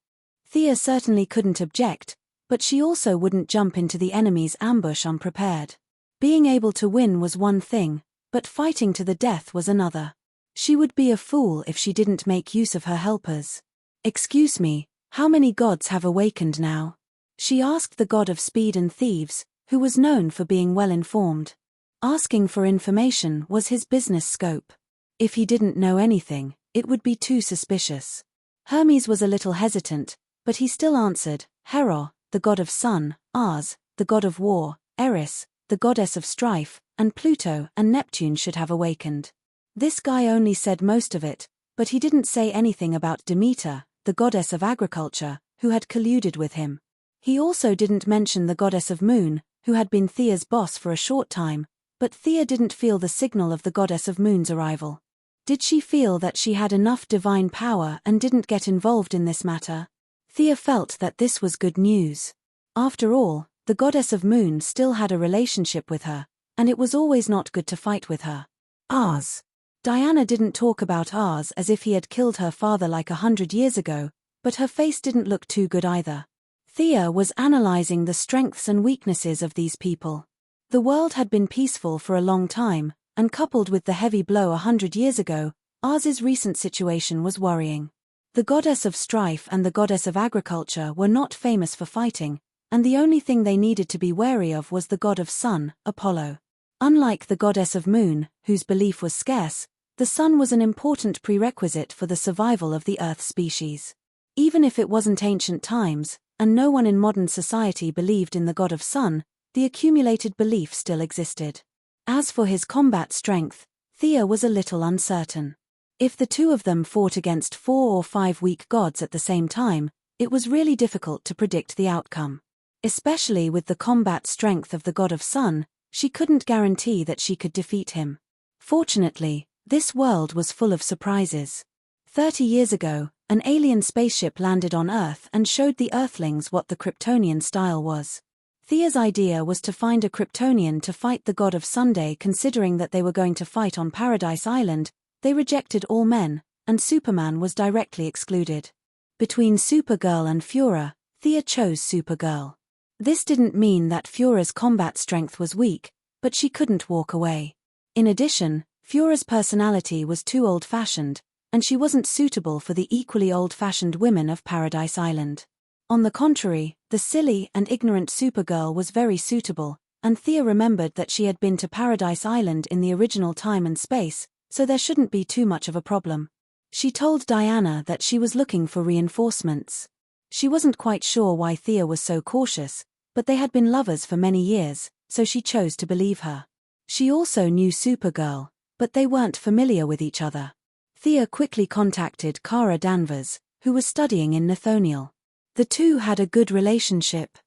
Thea certainly couldn't object, but she also wouldn't jump into the enemy's ambush unprepared. Being able to win was one thing, but fighting to the death was another. She would be a fool if she didn't make use of her helpers. "Excuse me, how many gods have awakened now?" She asked the god of speed and thieves, who was known for being well-informed. Asking for information was his business scope. If he didn't know anything, it would be too suspicious. Hermes was a little hesitant, but he still answered, "Hera, the god of sun, Ars, the god of war, Eris, the goddess of strife, and Pluto and Neptune should have awakened." This guy only said most of it, but he didn't say anything about Demeter, the goddess of agriculture, who had colluded with him. He also didn't mention the goddess of moon, who had been Thea's boss for a short time, but Thea didn't feel the signal of the goddess of moon's arrival. Did she feel that she had enough divine power and didn't get involved in this matter? Thea felt that this was good news. After all, the goddess of moon still had a relationship with her, and it was always not good to fight with her. Ars. Diana didn't talk about Ars as if he had killed her father like 100 years ago, but her face didn't look too good either. Thea was analyzing the strengths and weaknesses of these people. The world had been peaceful for a long time, and coupled with the heavy blow 100 years ago, Ars's recent situation was worrying. The goddess of strife and the goddess of agriculture were not famous for fighting, and the only thing they needed to be wary of was the god of sun, Apollo. Unlike the goddess of moon, whose belief was scarce, The sun was an important prerequisite for the survival of the Earth species. Even if it wasn't ancient times, and no one in modern society believed in the god of sun, the accumulated belief still existed. As for his combat strength, Thea was a little uncertain. If the two of them fought against 4 or 5 weak gods at the same time, it was really difficult to predict the outcome. Especially with the combat strength of the god of sun, she couldn't guarantee that she could defeat him. Fortunately, this world was full of surprises. 30 years ago, an alien spaceship landed on Earth and showed the Earthlings what the Kryptonian style was. Thea's idea was to find a Kryptonian to fight the god of Sunday. Considering that they were going to fight on Paradise Island, they rejected all men, and Superman was directly excluded. Between Supergirl and Fura, Thea chose Supergirl. This didn't mean that Fura's combat strength was weak, but she couldn't walk away. In addition, Fura's personality was too old-fashioned, and she wasn't suitable for the equally old-fashioned women of Paradise Island. On the contrary, the silly and ignorant Supergirl was very suitable, and Thea remembered that she had been to Paradise Island in the original time and space, so there shouldn't be too much of a problem. She told Diana that she was looking for reinforcements. She wasn't quite sure why Thea was so cautious, but they had been lovers for many years, so she chose to believe her. She also knew Supergirl, but they weren't familiar with each other. Thea quickly contacted Kara Danvers, who was studying in Nathaniel. The two had a good relationship.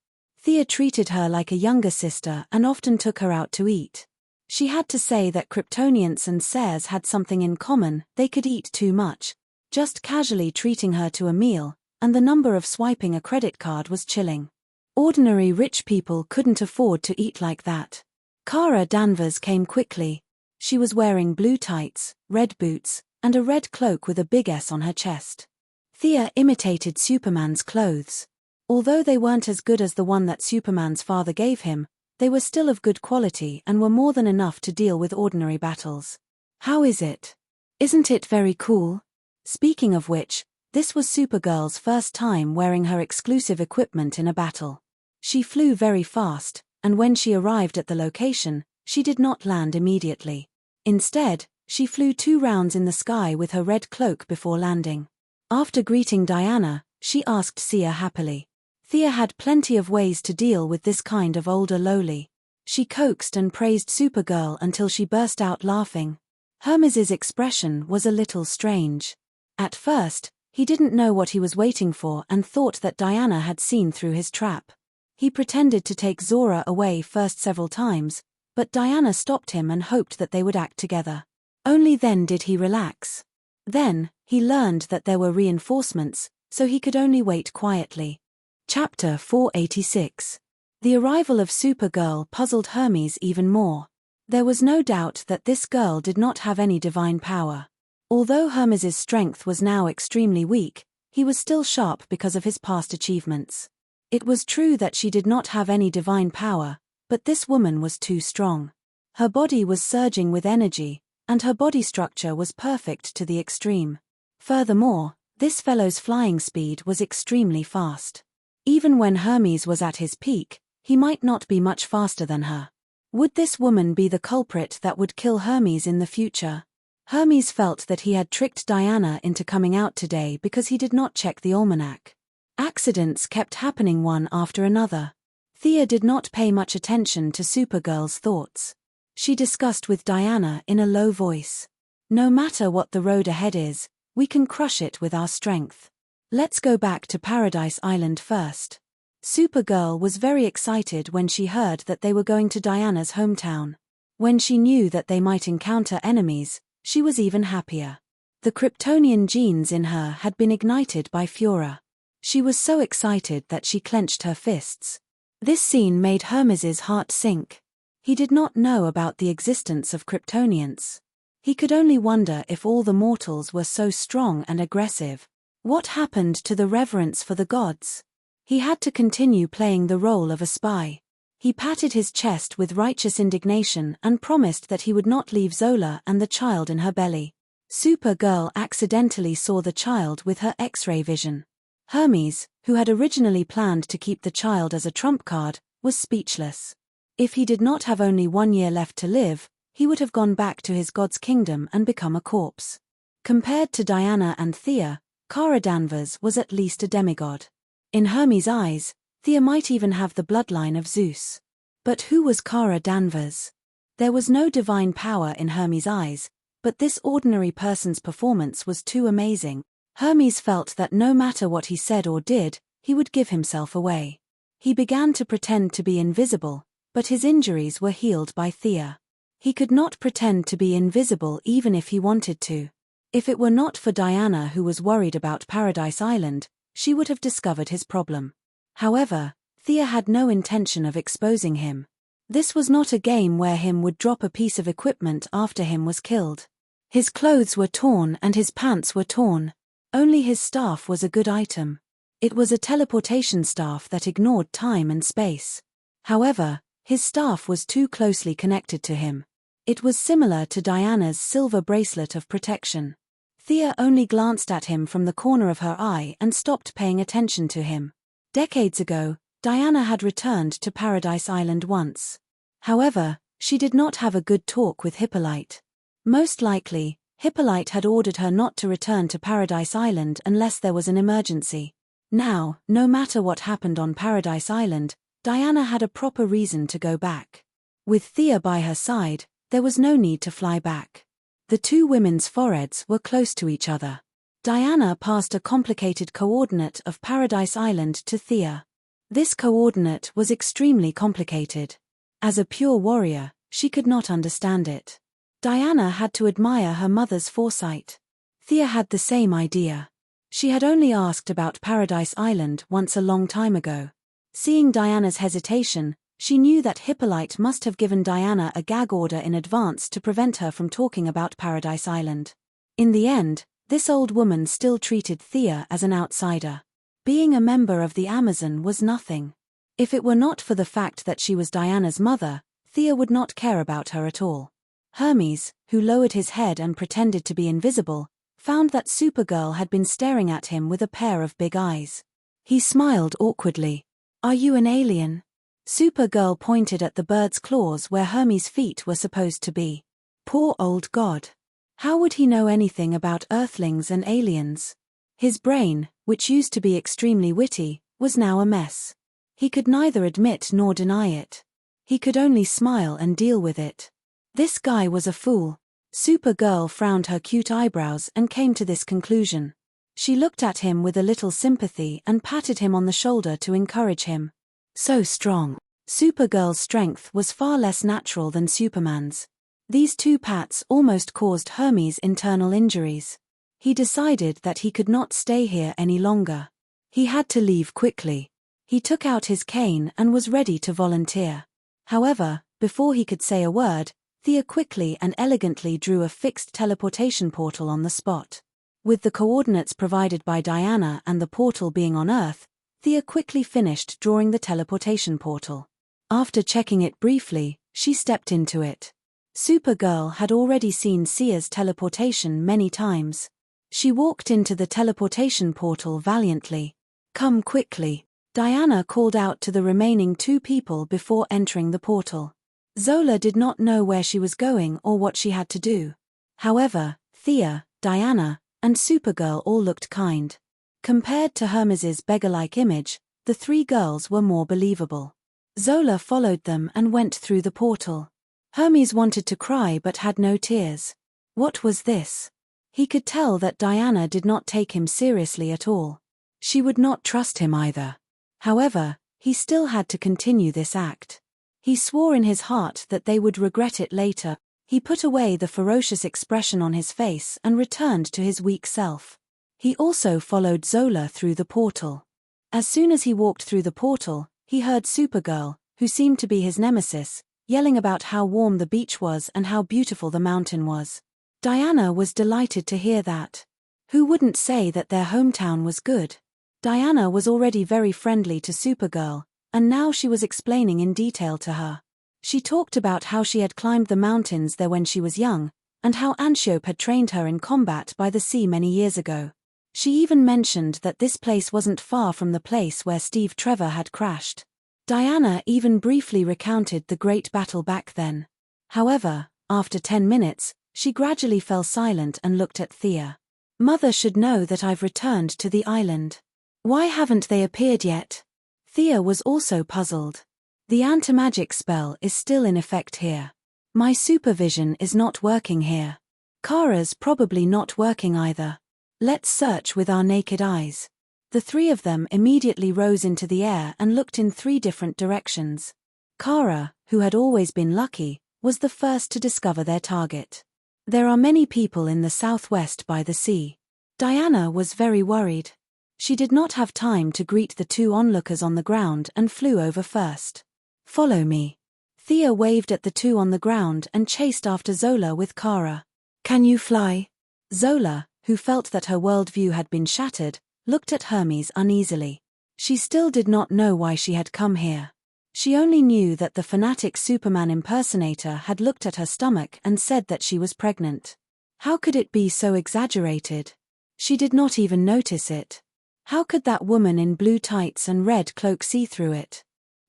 Thea treated her like a younger sister and often took her out to eat. She had to say that Kryptonians and Seres had something in common: they could eat too much. Just casually treating her to a meal, and the number of swiping a credit card was chilling. Ordinary rich people couldn't afford to eat like that. Kara Danvers came quickly. She was wearing blue tights, red boots, and a red cloak with a big S on her chest. Thea imitated Superman's clothes. Although they weren't as good as the one that Superman's father gave him, they were still of good quality and were more than enough to deal with ordinary battles. How is it? Isn't it very cool? Speaking of which, this was Supergirl's first time wearing her exclusive equipment in a battle. She flew very fast, and when she arrived at the location, she did not land immediately. Instead, she flew 2 rounds in the sky with her red cloak before landing. After greeting Diana, she asked Sia happily. Thea had plenty of ways to deal with this kind of older lowly. She coaxed and praised Supergirl until she burst out laughing. Hermes's expression was a little strange. At first, he didn't know what he was waiting for and thought that Diana had seen through his trap. He pretended to take Zora away first several times, but Diana stopped him and hoped that they would act together. Only then did he relax. Then, he learned that there were reinforcements, so he could only wait quietly. Chapter 486. The arrival of Supergirl puzzled Hermes even more. There was no doubt that this girl did not have any divine power. Although Hermes's strength was now extremely weak, he was still sharp because of his past achievements. It was true that she did not have any divine power, but this woman was too strong. Her body was surging with energy, and her body structure was perfect to the extreme. Furthermore, this fellow's flying speed was extremely fast. Even when Hermes was at his peak, he might not be much faster than her. Would this woman be the culprit that would kill Hermes in the future? Hermes felt that he had tricked Diana into coming out today because he did not check the almanac. Accidents kept happening one after another. Thea did not pay much attention to Supergirl's thoughts. She discussed with Diana in a low voice. No matter what the road ahead is, we can crush it with our strength. Let's go back to Paradise Island first. Supergirl was very excited when she heard that they were going to Diana's hometown. When she knew that they might encounter enemies, she was even happier. The Kryptonian genes in her had been ignited by Fura. She was so excited that she clenched her fists. This scene made Hermes's heart sink. He did not know about the existence of Kryptonians. He could only wonder if all the mortals were so strong and aggressive. What happened to the reverence for the gods? He had to continue playing the role of a spy. He patted his chest with righteous indignation and promised that he would not leave Zola and the child in her belly. Supergirl accidentally saw the child with her X-ray vision. Hermes, who had originally planned to keep the child as a trump card, was speechless. If he did not have only 1 year left to live, he would have gone back to his god's kingdom and become a corpse. Compared to Diana and Thea, Kara Danvers was at least a demigod. In Hermes' eyes, Thea might even have the bloodline of Zeus. But who was Kara Danvers? There was no divine power in Hermes' eyes, but this ordinary person's performance was too amazing. Hermes felt that no matter what he said or did, he would give himself away. He began to pretend to be invisible, but his injuries were healed by Thea. He could not pretend to be invisible even if he wanted to. If it were not for Diana, who was worried about Paradise Island, she would have discovered his problem. However, Thea had no intention of exposing him. This was not a game where him would drop a piece of equipment after him was killed. His clothes were torn and his pants were torn. Only his staff was a good item. It was a teleportation staff that ignored time and space. However, his staff was too closely connected to him. It was similar to Diana's silver bracelet of protection. Thea only glanced at him from the corner of her eye and stopped paying attention to him. Decades ago, Diana had returned to Paradise Island once. However, she did not have a good talk with Hippolyte. Most likely, Hippolyte had ordered her not to return to Paradise Island unless there was an emergency. Now, no matter what happened on Paradise Island, Diana had a proper reason to go back. With Thea by her side, there was no need to fly back. The two women's foreheads were close to each other. Diana passed a complicated coordinate of Paradise Island to Thea. This coordinate was extremely complicated. As a pure warrior, she could not understand it. Diana had to admire her mother's foresight. Thea had the same idea. She had only asked about Paradise Island once a long time ago. Seeing Diana's hesitation, she knew that Hippolyte must have given Diana a gag order in advance to prevent her from talking about Paradise Island. In the end, this old woman still treated Thea as an outsider. Being a member of the Amazon was nothing. If it were not for the fact that she was Diana's mother, Thea would not care about her at all. Hermes, who lowered his head and pretended to be invisible, found that Supergirl had been staring at him with a pair of big eyes. He smiled awkwardly. "Are you an alien?" Supergirl pointed at the bird's claws where Hermes' feet were supposed to be. Poor old god. How would he know anything about Earthlings and aliens? His brain, which used to be extremely witty, was now a mess. He could neither admit nor deny it. He could only smile and deal with it. This guy was a fool. Supergirl frowned her cute eyebrows and came to this conclusion. She looked at him with a little sympathy and patted him on the shoulder to encourage him. So strong. Supergirl's strength was far less natural than Superman's. These two pats almost caused Hermes internal injuries. He decided that he could not stay here any longer. He had to leave quickly. He took out his cane and was ready to volunteer. However, before he could say a word, Thea quickly and elegantly drew a fixed teleportation portal on the spot. With the coordinates provided by Diana and the portal being on Earth, Thea quickly finished drawing the teleportation portal. After checking it briefly, she stepped into it. Supergirl had already seen Sia's teleportation many times. She walked into the teleportation portal valiantly. "Come quickly," Diana called out to the remaining two people before entering the portal. Zola did not know where she was going or what she had to do. However, Thea, Diana, and Supergirl all looked kind. Compared to Hermes's beggar-like image, the three girls were more believable. Zola followed them and went through the portal. Hermes wanted to cry but had no tears. What was this? He could tell that Diana did not take him seriously at all. She would not trust him either. However, he still had to continue this act. He swore in his heart that they would regret it later. He put away the ferocious expression on his face and returned to his weak self. He also followed Zola through the portal. As soon as he walked through the portal, he heard Supergirl, who seemed to be his nemesis, yelling about how warm the beach was and how beautiful the mountain was. Diana was delighted to hear that. Who wouldn't say that their hometown was good? Diana was already very friendly to Supergirl, and now she was explaining in detail to her. She talked about how she had climbed the mountains there when she was young, and how Antiope had trained her in combat by the sea many years ago. She even mentioned that this place wasn't far from the place where Steve Trevor had crashed. Diana even briefly recounted the great battle back then. However, After 10 minutes, she gradually fell silent and looked at Thea. Mother should know that I've returned to the island. Why haven't they appeared yet? Thea was also puzzled. The anti-magic spell is still in effect here. My supervision is not working here. Kara's probably not working either. Let's search with our naked eyes. The three of them immediately rose into the air and looked in 3 different directions. Kara, who had always been lucky, was the first to discover their target. There are many people in the southwest by the sea. Diana was very worried. She did not have time to greet the 2 onlookers on the ground and flew over first. Follow me. Thea waved at the 2 on the ground and chased after Zola with Kara. Can you fly? Zola, who felt that her worldview had been shattered, looked at Hermes uneasily. She still did not know why she had come here. She only knew that the fanatic Superman impersonator had looked at her stomach and said that she was pregnant. How could it be so exaggerated? She did not even notice it. How could that woman in blue tights and red cloak see through it?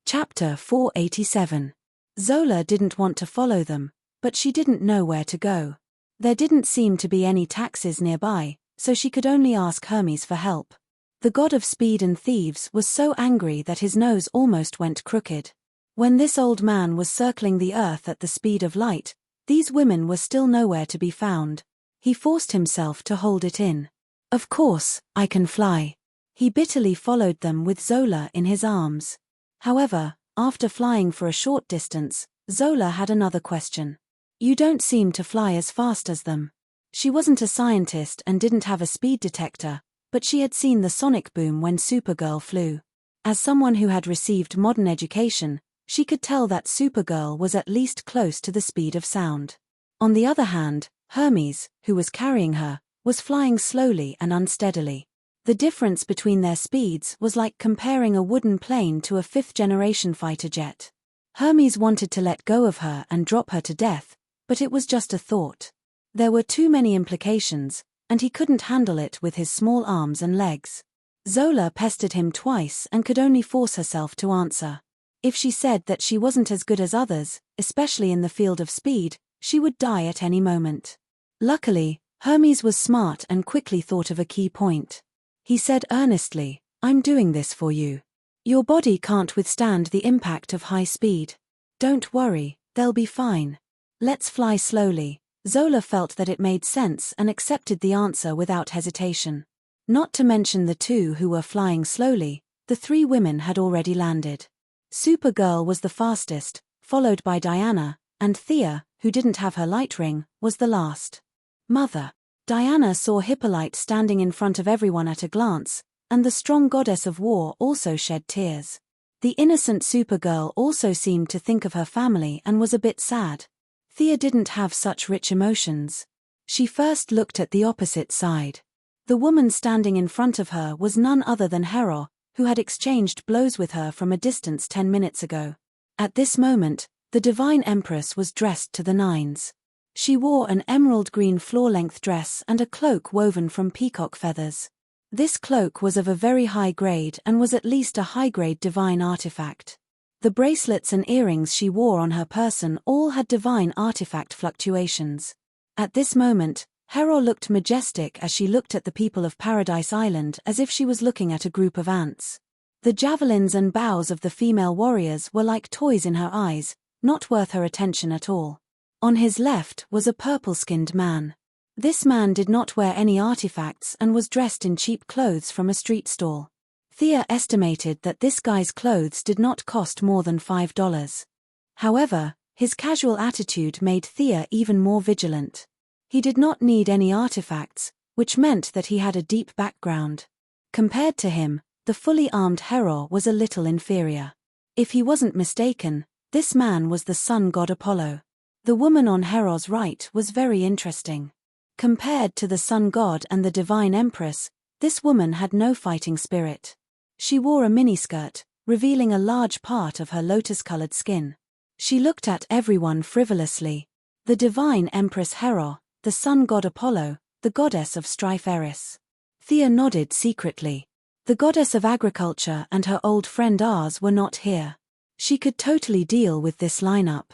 Chapter 487. Zola didn't want to follow them, but she didn't know where to go. There didn't seem to be any taxis nearby, so she could only ask Hermes for help. The god of speed and thieves was so angry that his nose almost went crooked. When this old man was circling the earth at the speed of light, these women were still nowhere to be found. He forced himself to hold it in. Of course, I can fly. He bitterly followed them with Zola in his arms. However, after flying for a short distance, Zola had another question. You don't seem to fly as fast as them. She wasn't a scientist and didn't have a speed detector, but she had seen the sonic boom when Supergirl flew. As someone who had received modern education, she could tell that Supergirl was at least close to the speed of sound. On the other hand, Hermes, who was carrying her, was flying slowly and unsteadily. The difference between their speeds was like comparing a wooden plane to a 5th-generation fighter jet. Hermes wanted to let go of her and drop her to death, but it was just a thought. There were too many implications, and he couldn't handle it with his small arms and legs. Zola pestered him twice and could only force herself to answer. If she said that she wasn't as good as others, especially in the field of speed, she would die at any moment. Luckily, Hermes was smart and quickly thought of a key point. He said earnestly, I'm doing this for you. Your body can't withstand the impact of high speed. Don't worry, they'll be fine. Let's fly slowly. Zola felt that it made sense and accepted the answer without hesitation. Not to mention the 2 who were flying slowly, the 3 women had already landed. Supergirl was the fastest, followed by Diana, and Thea, who didn't have her light ring, was the last. Mother. Diana saw Hippolyte standing in front of everyone at a glance, and the strong goddess of war also shed tears. The innocent Supergirl also seemed to think of her family and was a bit sad. Thea didn't have such rich emotions. She first looked at the opposite side. The woman standing in front of her was none other than Hera, who had exchanged blows with her from a distance 10 minutes ago. At this moment, the Divine Empress was dressed to the nines. She wore an emerald green floor-length dress and a cloak woven from peacock feathers. This cloak was of a very high grade and was at least a high-grade divine artifact. The bracelets and earrings she wore on her person all had divine artifact fluctuations. At this moment, Hera looked majestic as she looked at the people of Paradise Island as if she was looking at a group of ants. The javelins and bows of the female warriors were like toys in her eyes, not worth her attention at all. On his left was a purple-skinned man. This man did not wear any artifacts and was dressed in cheap clothes from a street stall. Thea estimated that this guy's clothes did not cost more than $5. However, his casual attitude made Thea even more vigilant. He did not need any artifacts, which meant that he had a deep background. Compared to him, the fully armed Hera was a little inferior. If he wasn't mistaken, this man was the sun god Apollo. The woman on Hera's right was very interesting. Compared to the sun god and the divine empress, this woman had no fighting spirit. She wore a miniskirt, revealing a large part of her lotus-colored skin. She looked at everyone frivolously. The divine empress Hera, the sun god Apollo, the goddess of strife Eris. Thea nodded secretly. The goddess of agriculture and her old friend Ars were not here. She could totally deal with this lineup.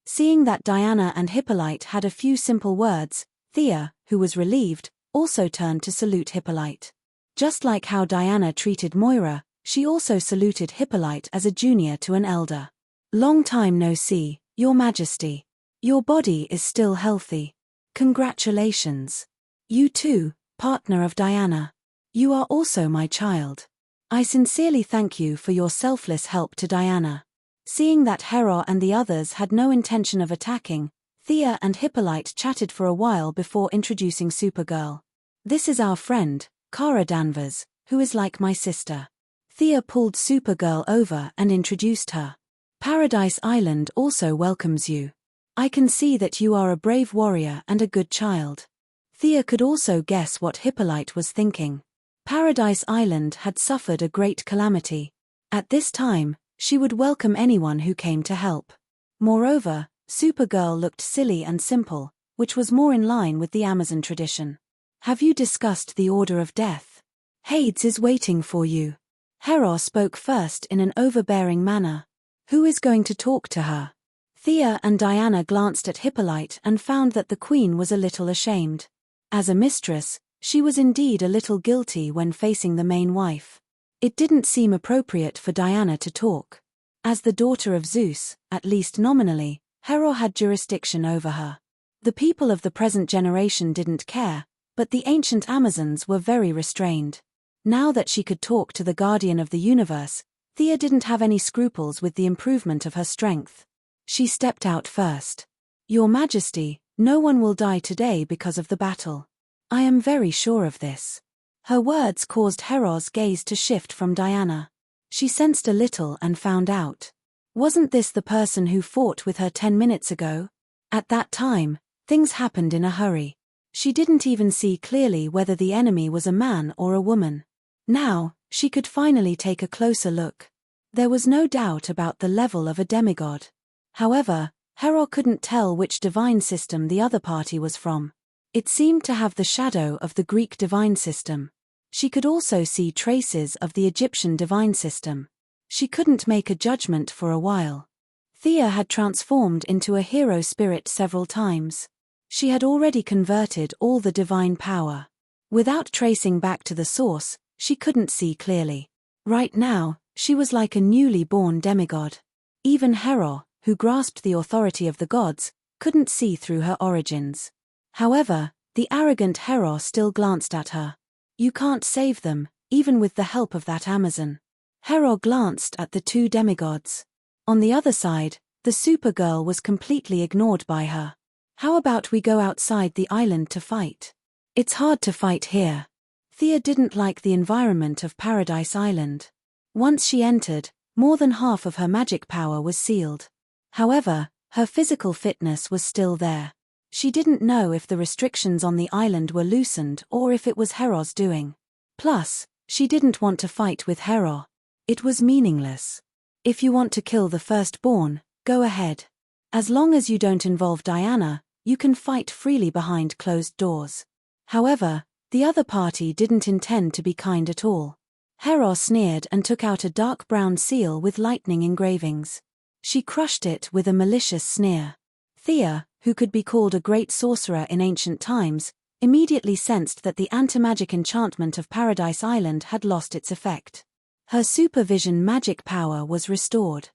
Seeing that Diana and Hippolyte had a few simple words, Thea, who was relieved, also turned to salute Hippolyte. Just like how Diana treated Moira, she also saluted Hippolyte as a junior to an elder. "Long time no see, Your Majesty. Your body is still healthy. Congratulations. You too, partner of Diana. You are also my child. I sincerely thank you for your selfless help to Diana." Seeing that Hera and the others had no intention of attacking, Thea and Hippolyte chatted for a while before introducing Supergirl. "This is our friend, Kara Danvers, who is like my sister." Thea pulled Supergirl over and introduced her. "Paradise Island also welcomes you. I can see that you are a brave warrior and a good child." Thea could also guess what Hippolyte was thinking. Paradise Island had suffered a great calamity. At this time, she would welcome anyone who came to help. Moreover, Supergirl looked silly and simple, which was more in line with the Amazon tradition. "Have you discussed the order of death? Hades is waiting for you." Hera spoke first in an overbearing manner. "Who is going to talk to her?" Thea and Diana glanced at Hippolyte and found that the queen was a little ashamed. As a mistress, she was indeed a little guilty when facing the main wife. It didn't seem appropriate for Diana to talk. As the daughter of Zeus, at least nominally, Hera had jurisdiction over her. The people of the present generation didn't care, but the ancient Amazons were very restrained. Now that she could talk to the guardian of the universe, Thea didn't have any scruples with the improvement of her strength. She stepped out first. "Your Majesty, no one will die today because of the battle. I am very sure of this." Her words caused Hera's gaze to shift from Diana. She sensed a little and found out. Wasn't this the person who fought with her 10 minutes ago? At that time, things happened in a hurry. She didn't even see clearly whether the enemy was a man or a woman. Now, she could finally take a closer look. There was no doubt about the level of a demigod. However, Hera couldn't tell which divine system the other party was from. It seemed to have the shadow of the Greek divine system. She could also see traces of the Egyptian divine system. She couldn't make a judgment for a while. Thea had transformed into a hero spirit several times. She had already converted all the divine power. Without tracing back to the source, she couldn't see clearly. Right now, she was like a newly born demigod. Even Hera, who grasped the authority of the gods, couldn't see through her origins. However, the arrogant Hera still glanced at her. "You can't save them, even with the help of that Amazon." Hera glanced at the two demigods. On the other side, the Supergirl was completely ignored by her. "How about we go outside the island to fight? It's hard to fight here." Thea didn't like the environment of Paradise Island. Once she entered, more than half of her magic power was sealed. However, her physical fitness was still there. She didn't know if the restrictions on the island were loosened or if it was Hera's doing. Plus, she didn't want to fight with Hera. It was meaningless. "If you want to kill the firstborn, go ahead. As long as you don't involve Diana, you can fight freely behind closed doors." However, the other party didn't intend to be kind at all. Hera sneered and took out a dark brown seal with lightning engravings. She crushed it with a malicious sneer. Thea, who could be called a great sorcerer in ancient times, immediately sensed that the anti-magic enchantment of Paradise Island had lost its effect. Her supervision magic power was restored.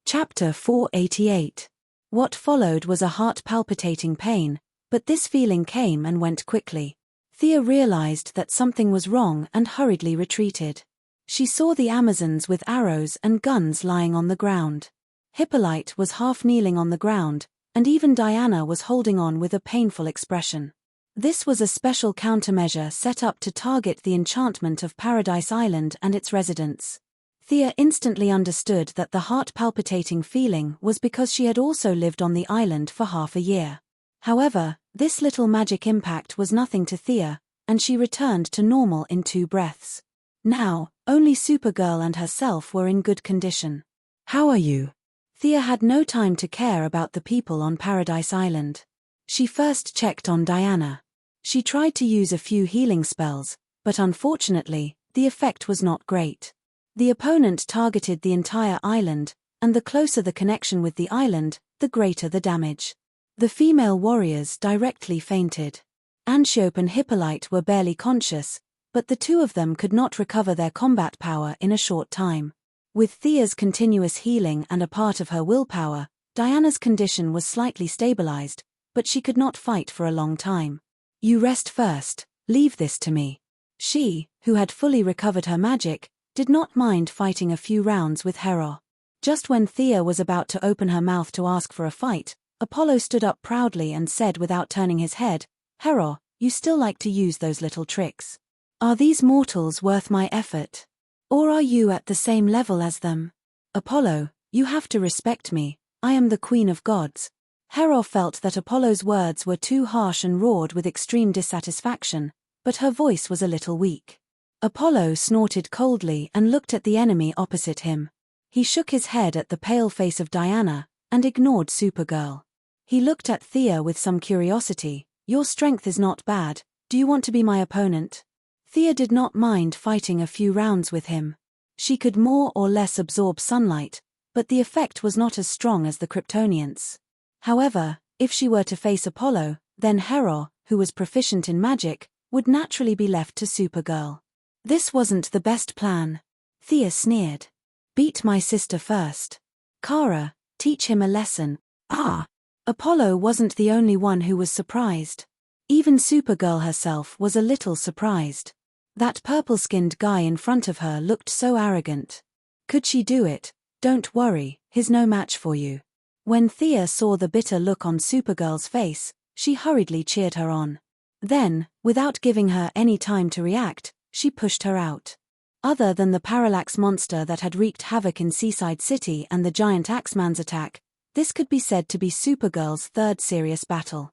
Chapter 488. What followed was a heart-palpitating pain, but this feeling came and went quickly. Thea realized that something was wrong and hurriedly retreated. She saw the Amazons with arrows and guns lying on the ground. Hippolyte was half kneeling on the ground, and even Diana was holding on with a painful expression. This was a special countermeasure set up to target the enchantment of Paradise Island and its residents. Thea instantly understood that the heart-palpitating feeling was because she had also lived on the island for half a year. However, this little magic impact was nothing to Thea, and she returned to normal in 2 breaths. Now, only Supergirl and herself were in good condition. "How are you?" Thea had no time to care about the people on Paradise Island. She first checked on Diana. She tried to use a few healing spells, but unfortunately, the effect was not great. The opponent targeted the entire island, and the closer the connection with the island, the greater the damage. The female warriors directly fainted. Antiope and Hippolyte were barely conscious, but the two of them could not recover their combat power in a short time. With Thea's continuous healing and a part of her willpower, Diana's condition was slightly stabilized, but she could not fight for a long time. "You rest first, leave this to me." She, who had fully recovered her magic, did not mind fighting a few rounds with Hero. Just when Thea was about to open her mouth to ask for a fight, Apollo stood up proudly and said without turning his head, "Hero, you still like to use those little tricks. Are these mortals worth my effort? Or are you at the same level as them? Apollo, you have to respect me, I am the queen of gods." Hero felt that Apollo's words were too harsh and roared with extreme dissatisfaction, but her voice was a little weak. Apollo snorted coldly and looked at the enemy opposite him. He shook his head at the pale face of Diana, and ignored Supergirl. He looked at Thea with some curiosity. "Your strength is not bad, do you want to be my opponent?" Thea did not mind fighting a few rounds with him. She could more or less absorb sunlight, but the effect was not as strong as the Kryptonians. However, if she were to face Apollo, then Hero, who was proficient in magic, would naturally be left to Supergirl. This wasn't the best plan. Thea sneered. "Beat my sister first. Kara, teach him a lesson." Ah! Apollo wasn't the only one who was surprised. Even Supergirl herself was a little surprised. That purple-skinned guy in front of her looked so arrogant. Could she do it? "Don't worry, he's no match for you." When Thea saw the bitter look on Supergirl's face, she hurriedly cheered her on. Then, without giving her any time to react, she pushed her out. Other than the parallax monster that had wreaked havoc in Seaside City and the giant Axeman's attack, this could be said to be Supergirl's third serious battle.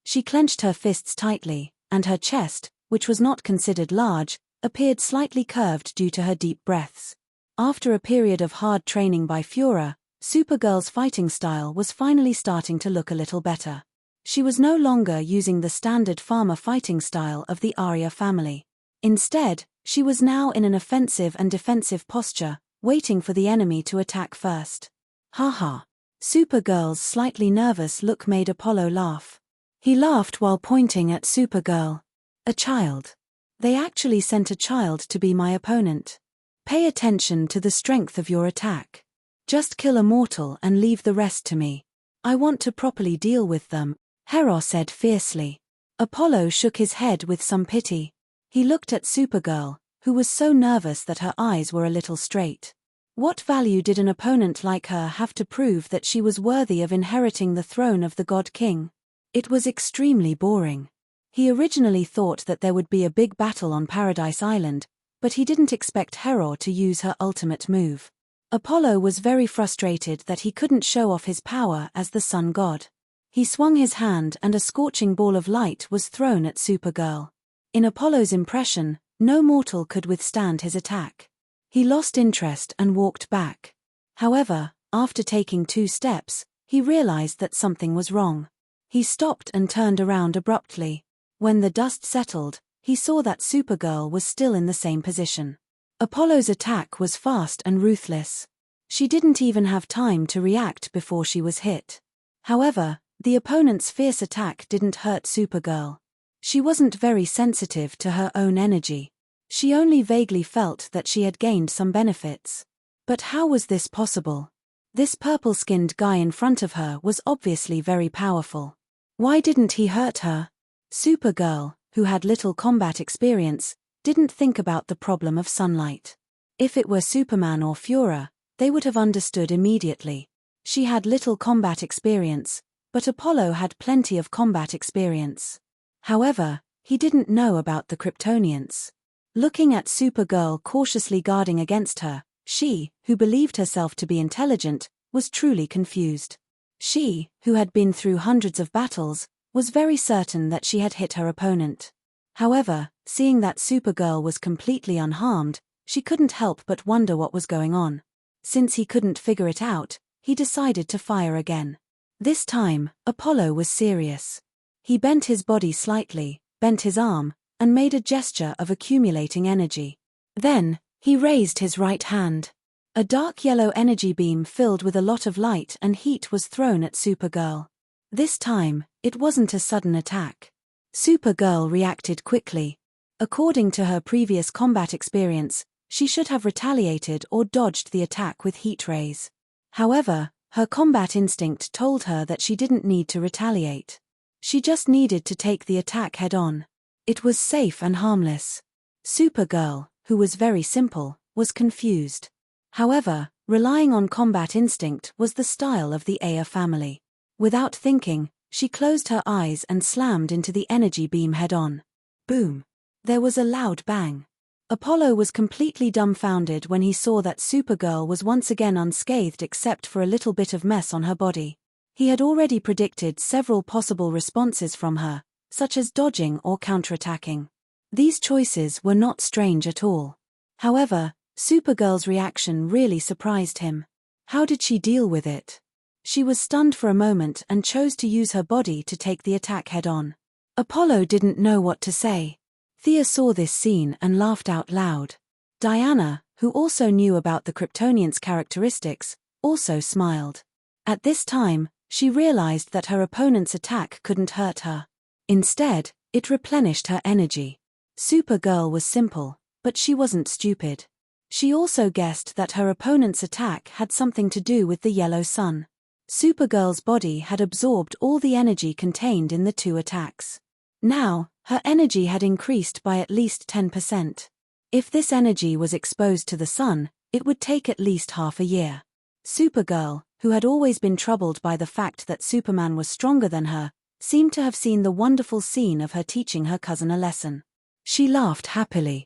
She clenched her fists tightly, and her chest, which was not considered large, appeared slightly curved due to her deep breaths. After a period of hard training by Fura, Supergirl's fighting style was finally starting to look a little better. She was no longer using the standard farmer fighting style of the Arya family. Instead, she was now in an offensive and defensive posture, waiting for the enemy to attack first. "Haha." Supergirl's slightly nervous look made Apollo laugh. He laughed while pointing at Supergirl. "A child. They actually sent a child to be my opponent. Pay attention to the strength of your attack. Just kill a mortal and leave the rest to me. I want to properly deal with them," Hero said fiercely. Apollo shook his head with some pity. He looked at Supergirl, who was so nervous that her eyes were a little straight. What value did an opponent like her have to prove that she was worthy of inheriting the throne of the God King? It was extremely boring. He originally thought that there would be a big battle on Paradise Island, but he didn't expect Hero to use her ultimate move. Apollo was very frustrated that he couldn't show off his power as the sun god. He swung his hand and a scorching ball of light was thrown at Supergirl. In Apollo's impression, no mortal could withstand his attack. He lost interest and walked back. However, after taking 2 steps, he realized that something was wrong. He stopped and turned around abruptly. When the dust settled, he saw that Supergirl was still in the same position. Apollo's attack was fast and ruthless. She didn't even have time to react before she was hit. However, the opponent's fierce attack didn't hurt Supergirl. She wasn't very sensitive to her own energy. She only vaguely felt that she had gained some benefits. But how was this possible? This purple-skinned guy in front of her was obviously very powerful. Why didn't he hurt her? Supergirl, who had little combat experience, didn't think about the problem of sunlight. If it were Superman or Fura, they would have understood immediately. She had little combat experience, but Apollo had plenty of combat experience. However, he didn't know about the Kryptonians. Looking at Supergirl cautiously guarding against her, she, who believed herself to be intelligent, was truly confused. She, who had been through hundreds of battles, was very certain that she had hit her opponent. However, seeing that Supergirl was completely unharmed, she couldn't help but wonder what was going on. Since he couldn't figure it out, he decided to fire again. This time, Apollo was serious. He bent his body slightly, bent his arm, and made a gesture of accumulating energy. Then, he raised his right hand. A dark yellow energy beam filled with a lot of light and heat was thrown at Supergirl. This time, it wasn't a sudden attack. Supergirl reacted quickly. According to her previous combat experience, she should have retaliated or dodged the attack with heat rays. However, her combat instinct told her that she didn't need to retaliate. She just needed to take the attack head-on. It was safe and harmless. Supergirl, who was very simple, was confused. However, relying on combat instinct was the style of the Aya family. Without thinking, she closed her eyes and slammed into the energy beam head-on. Boom! There was a loud bang. Apollo was completely dumbfounded when he saw that Supergirl was once again unscathed except for a little bit of mess on her body. He had already predicted several possible responses from her, such as dodging or counterattacking. These choices were not strange at all. However, Supergirl's reaction really surprised him. How did she deal with it? She was stunned for a moment and chose to use her body to take the attack head-on. Apollo didn't know what to say. Thea saw this scene and laughed out loud. Diana, who also knew about the Kryptonian's characteristics, also smiled. At this time, she realized that her opponent's attack couldn't hurt her. Instead, it replenished her energy. Supergirl was simple, but she wasn't stupid. She also guessed that her opponent's attack had something to do with the yellow sun. Supergirl's body had absorbed all the energy contained in the two attacks. Now, her energy had increased by at least 10%. If this energy was exposed to the sun, it would take at least half a year. Supergirl, who had always been troubled by the fact that Superman was stronger than her, seemed to have seen the wonderful scene of her teaching her cousin a lesson. She laughed happily.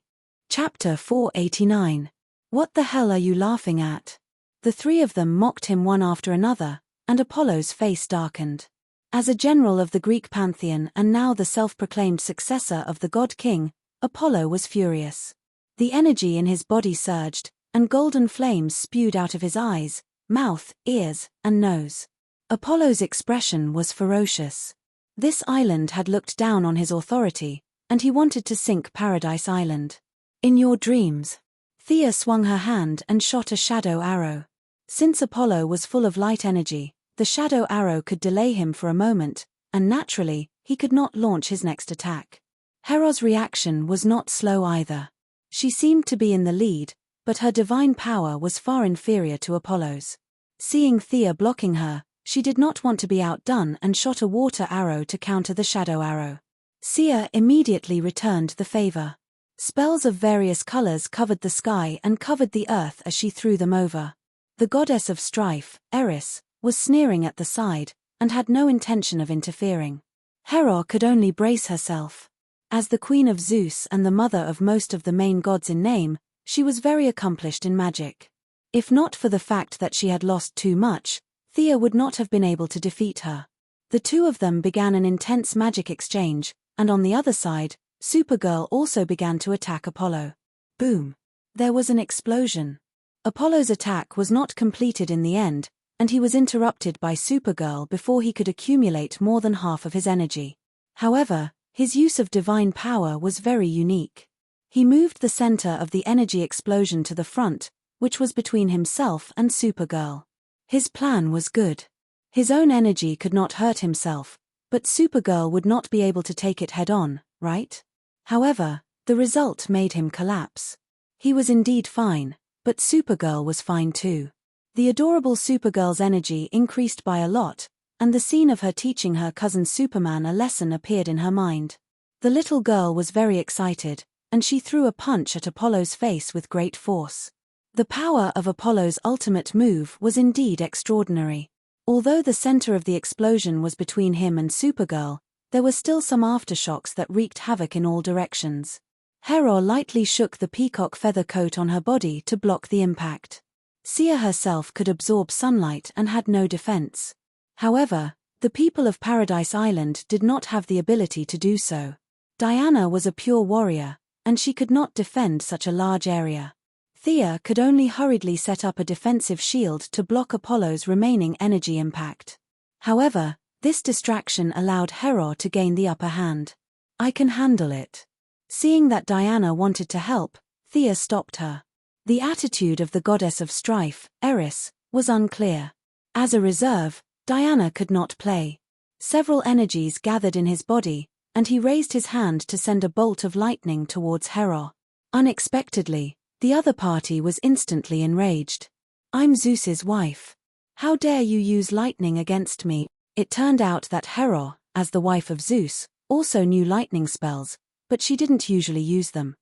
Chapter 489. What the hell are you laughing at? The three of them mocked him one after another, and Apollo's face darkened. As a general of the Greek pantheon and now the self-proclaimed successor of the God King, Apollo was furious. The energy in his body surged, and golden flames spewed out of his eyes, mouth, ears, and nose. Apollo's expression was ferocious. This island had looked down on his authority, and he wanted to sink Paradise Island. In your dreams. Thea swung her hand and shot a shadow arrow. Since Apollo was full of light energy, the shadow arrow could delay him for a moment, and naturally, he could not launch his next attack. Hera's reaction was not slow either. She seemed to be in the lead, but her divine power was far inferior to Apollo's. Seeing Thea blocking her, she did not want to be outdone and shot a water arrow to counter the shadow arrow. Thea immediately returned the favor. Spells of various colors covered the sky and covered the earth as she threw them over. The goddess of strife, Eris, was sneering at the side, and had no intention of interfering. Hera could only brace herself. As the queen of Zeus and the mother of most of the main gods in name, she was very accomplished in magic. If not for the fact that she had lost too much, Thea would not have been able to defeat her. The two of them began an intense magic exchange, and on the other side, Supergirl also began to attack Apollo. Boom! There was an explosion. Apollo's attack was not completed in the end, and he was interrupted by Supergirl before he could accumulate more than half of his energy. However, his use of divine power was very unique. He moved the center of the energy explosion to the front, which was between himself and Supergirl. His plan was good. His own energy could not hurt himself, but Supergirl would not be able to take it head-on, right? However, the result made him collapse. He was indeed fine, but Supergirl was fine too. The adorable Supergirl's energy increased by a lot, and the scene of her teaching her cousin Superman a lesson appeared in her mind. The little girl was very excited, and she threw a punch at Apollo's face with great force. The power of Apollo's ultimate move was indeed extraordinary. Although the center of the explosion was between him and Supergirl, there were still some aftershocks that wreaked havoc in all directions. Hera lightly shook the peacock feather coat on her body to block the impact. Sia herself could absorb sunlight and had no defense. However, the people of Paradise Island did not have the ability to do so. Diana was a pure warrior, and she could not defend such a large area. Thea could only hurriedly set up a defensive shield to block Apollo's remaining energy impact. However, this distraction allowed Hera to gain the upper hand. I can handle it. Seeing that Diana wanted to help, Thea stopped her. The attitude of the goddess of strife, Eris, was unclear. As a reserve, Diana could not play. Several energies gathered in his body, and he raised his hand to send a bolt of lightning towards Hera. Unexpectedly, the other party was instantly enraged. "I'm Zeus's wife. How dare you use lightning against me?" It turned out that Hera, as the wife of Zeus, also knew lightning spells, but she didn't usually use them.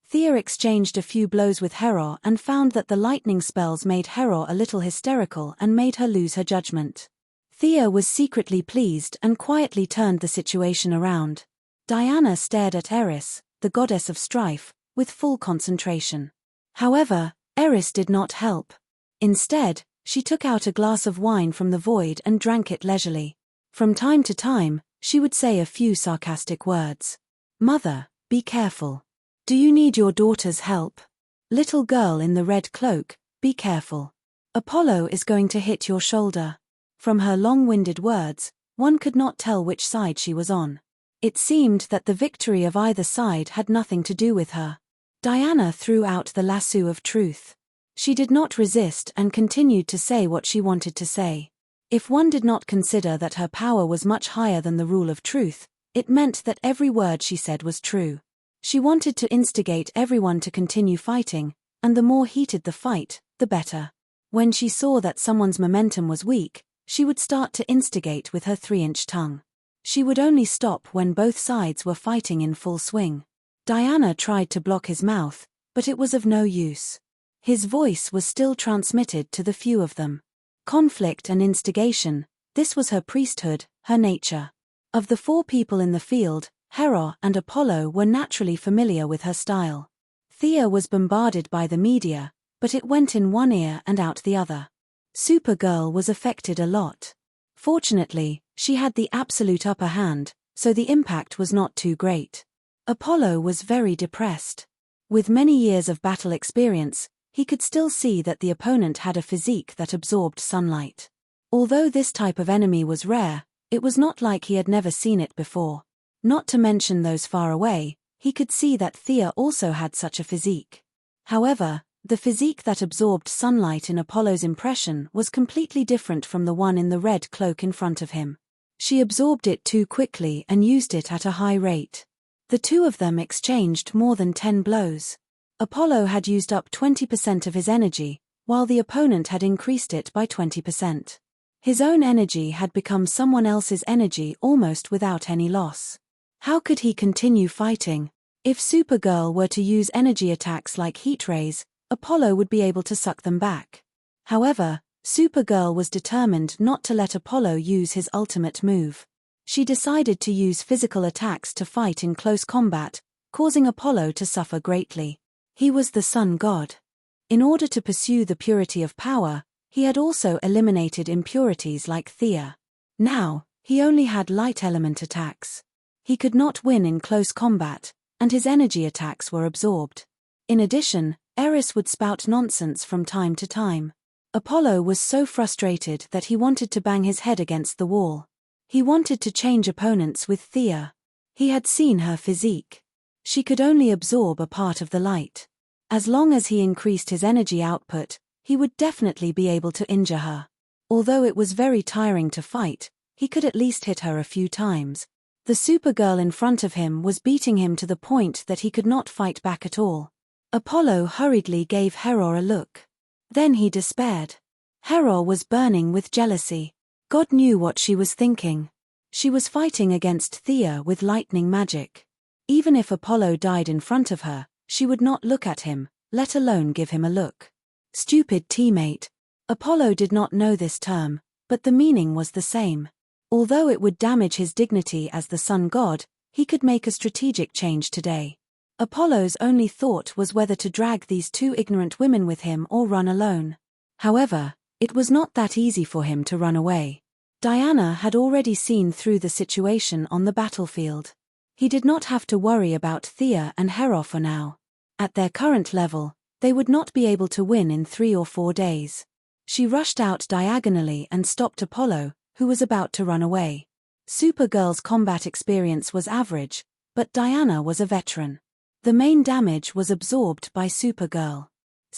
Thea exchanged a few blows with Hera and found that the lightning spells made Hera a little hysterical and made her lose her judgment. Thea was secretly pleased and quietly turned the situation around. Diana stared at Eris, the goddess of strife, with full concentration. However, Eris did not help. Instead, she took out a glass of wine from the void and drank it leisurely. From time to time, she would say a few sarcastic words. "Mother, be careful. Do you need your daughter's help? Little girl in the red cloak, be careful. Apollo is going to hit your shoulder." From her long-winded words, one could not tell which side she was on. It seemed that the victory of either side had nothing to do with her. Diana threw out the lasso of truth. She did not resist and continued to say what she wanted to say. If one did not consider that her power was much higher than the rule of truth, it meant that every word she said was true. She wanted to instigate everyone to continue fighting, and the more heated the fight, the better. When she saw that someone's momentum was weak, she would start to instigate with her 3-inch tongue. She would only stop when both sides were fighting in full swing. Diana tried to block his mouth, but it was of no use. His voice was still transmitted to the few of them. Conflict and instigation, this was her priesthood, her nature. Of the 4 people in the field, Hera and Apollo were naturally familiar with her style. Thea was bombarded by the media, but it went in one ear and out the other. Supergirl was affected a lot. Fortunately, she had the absolute upper hand, so the impact was not too great. Apollo was very depressed. With many years of battle experience, he could still see that the opponent had a physique that absorbed sunlight. Although this type of enemy was rare, it was not like he had never seen it before. Not to mention those far away, he could see that Thea also had such a physique. However, the physique that absorbed sunlight in Apollo's impression was completely different from the one in the red cloak in front of him. She absorbed it too quickly and used it at a high rate. The two of them exchanged more than 10 blows. Apollo had used up 20% of his energy, while the opponent had increased it by 20%. His own energy had become someone else's energy almost without any loss. How could he continue fighting? If Supergirl were to use energy attacks like heat rays, Apollo would be able to suck them back. However, Supergirl was determined not to let Apollo use his ultimate move. She decided to use physical attacks to fight in close combat, causing Apollo to suffer greatly. He was the sun god. In order to pursue the purity of power, he had also eliminated impurities like Thea. Now, he only had light element attacks. He could not win in close combat, and his energy attacks were absorbed. In addition, Eris would spout nonsense from time to time. Apollo was so frustrated that he wanted to bang his head against the wall. He wanted to change opponents with Thea. He had seen her physique. She could only absorb a part of the light. As long as he increased his energy output, he would definitely be able to injure her. Although it was very tiring to fight, he could at least hit her a few times. The Supergirl in front of him was beating him to the point that he could not fight back at all. Apollo hurriedly gave Hera a look. Then he despaired. Hera was burning with jealousy. God knew what she was thinking. She was fighting against Thea with lightning magic. Even if Apollo died in front of her, she would not look at him, let alone give him a look. Stupid teammate. Apollo did not know this term, but the meaning was the same. Although it would damage his dignity as the sun god, he could make a strategic change today. Apollo's only thought was whether to drag these 2 ignorant women with him or run alone. However, it was not that easy for him to run away. Diana had already seen through the situation on the battlefield. He did not have to worry about Thea and Hera for now. At their current level, they would not be able to win in 3 or 4 days. She rushed out diagonally and stopped Apollo, who was about to run away. Supergirl's combat experience was average, but Diana was a veteran. The main damage was absorbed by Supergirl.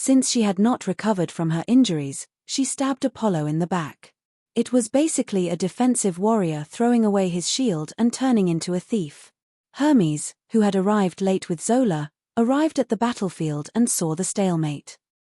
Since she had not recovered from her injuries, she stabbed Apollo in the back. It was basically a defensive warrior throwing away his shield and turning into a thief. Hermes, who had arrived late with Zola, arrived at the battlefield and saw the stalemate.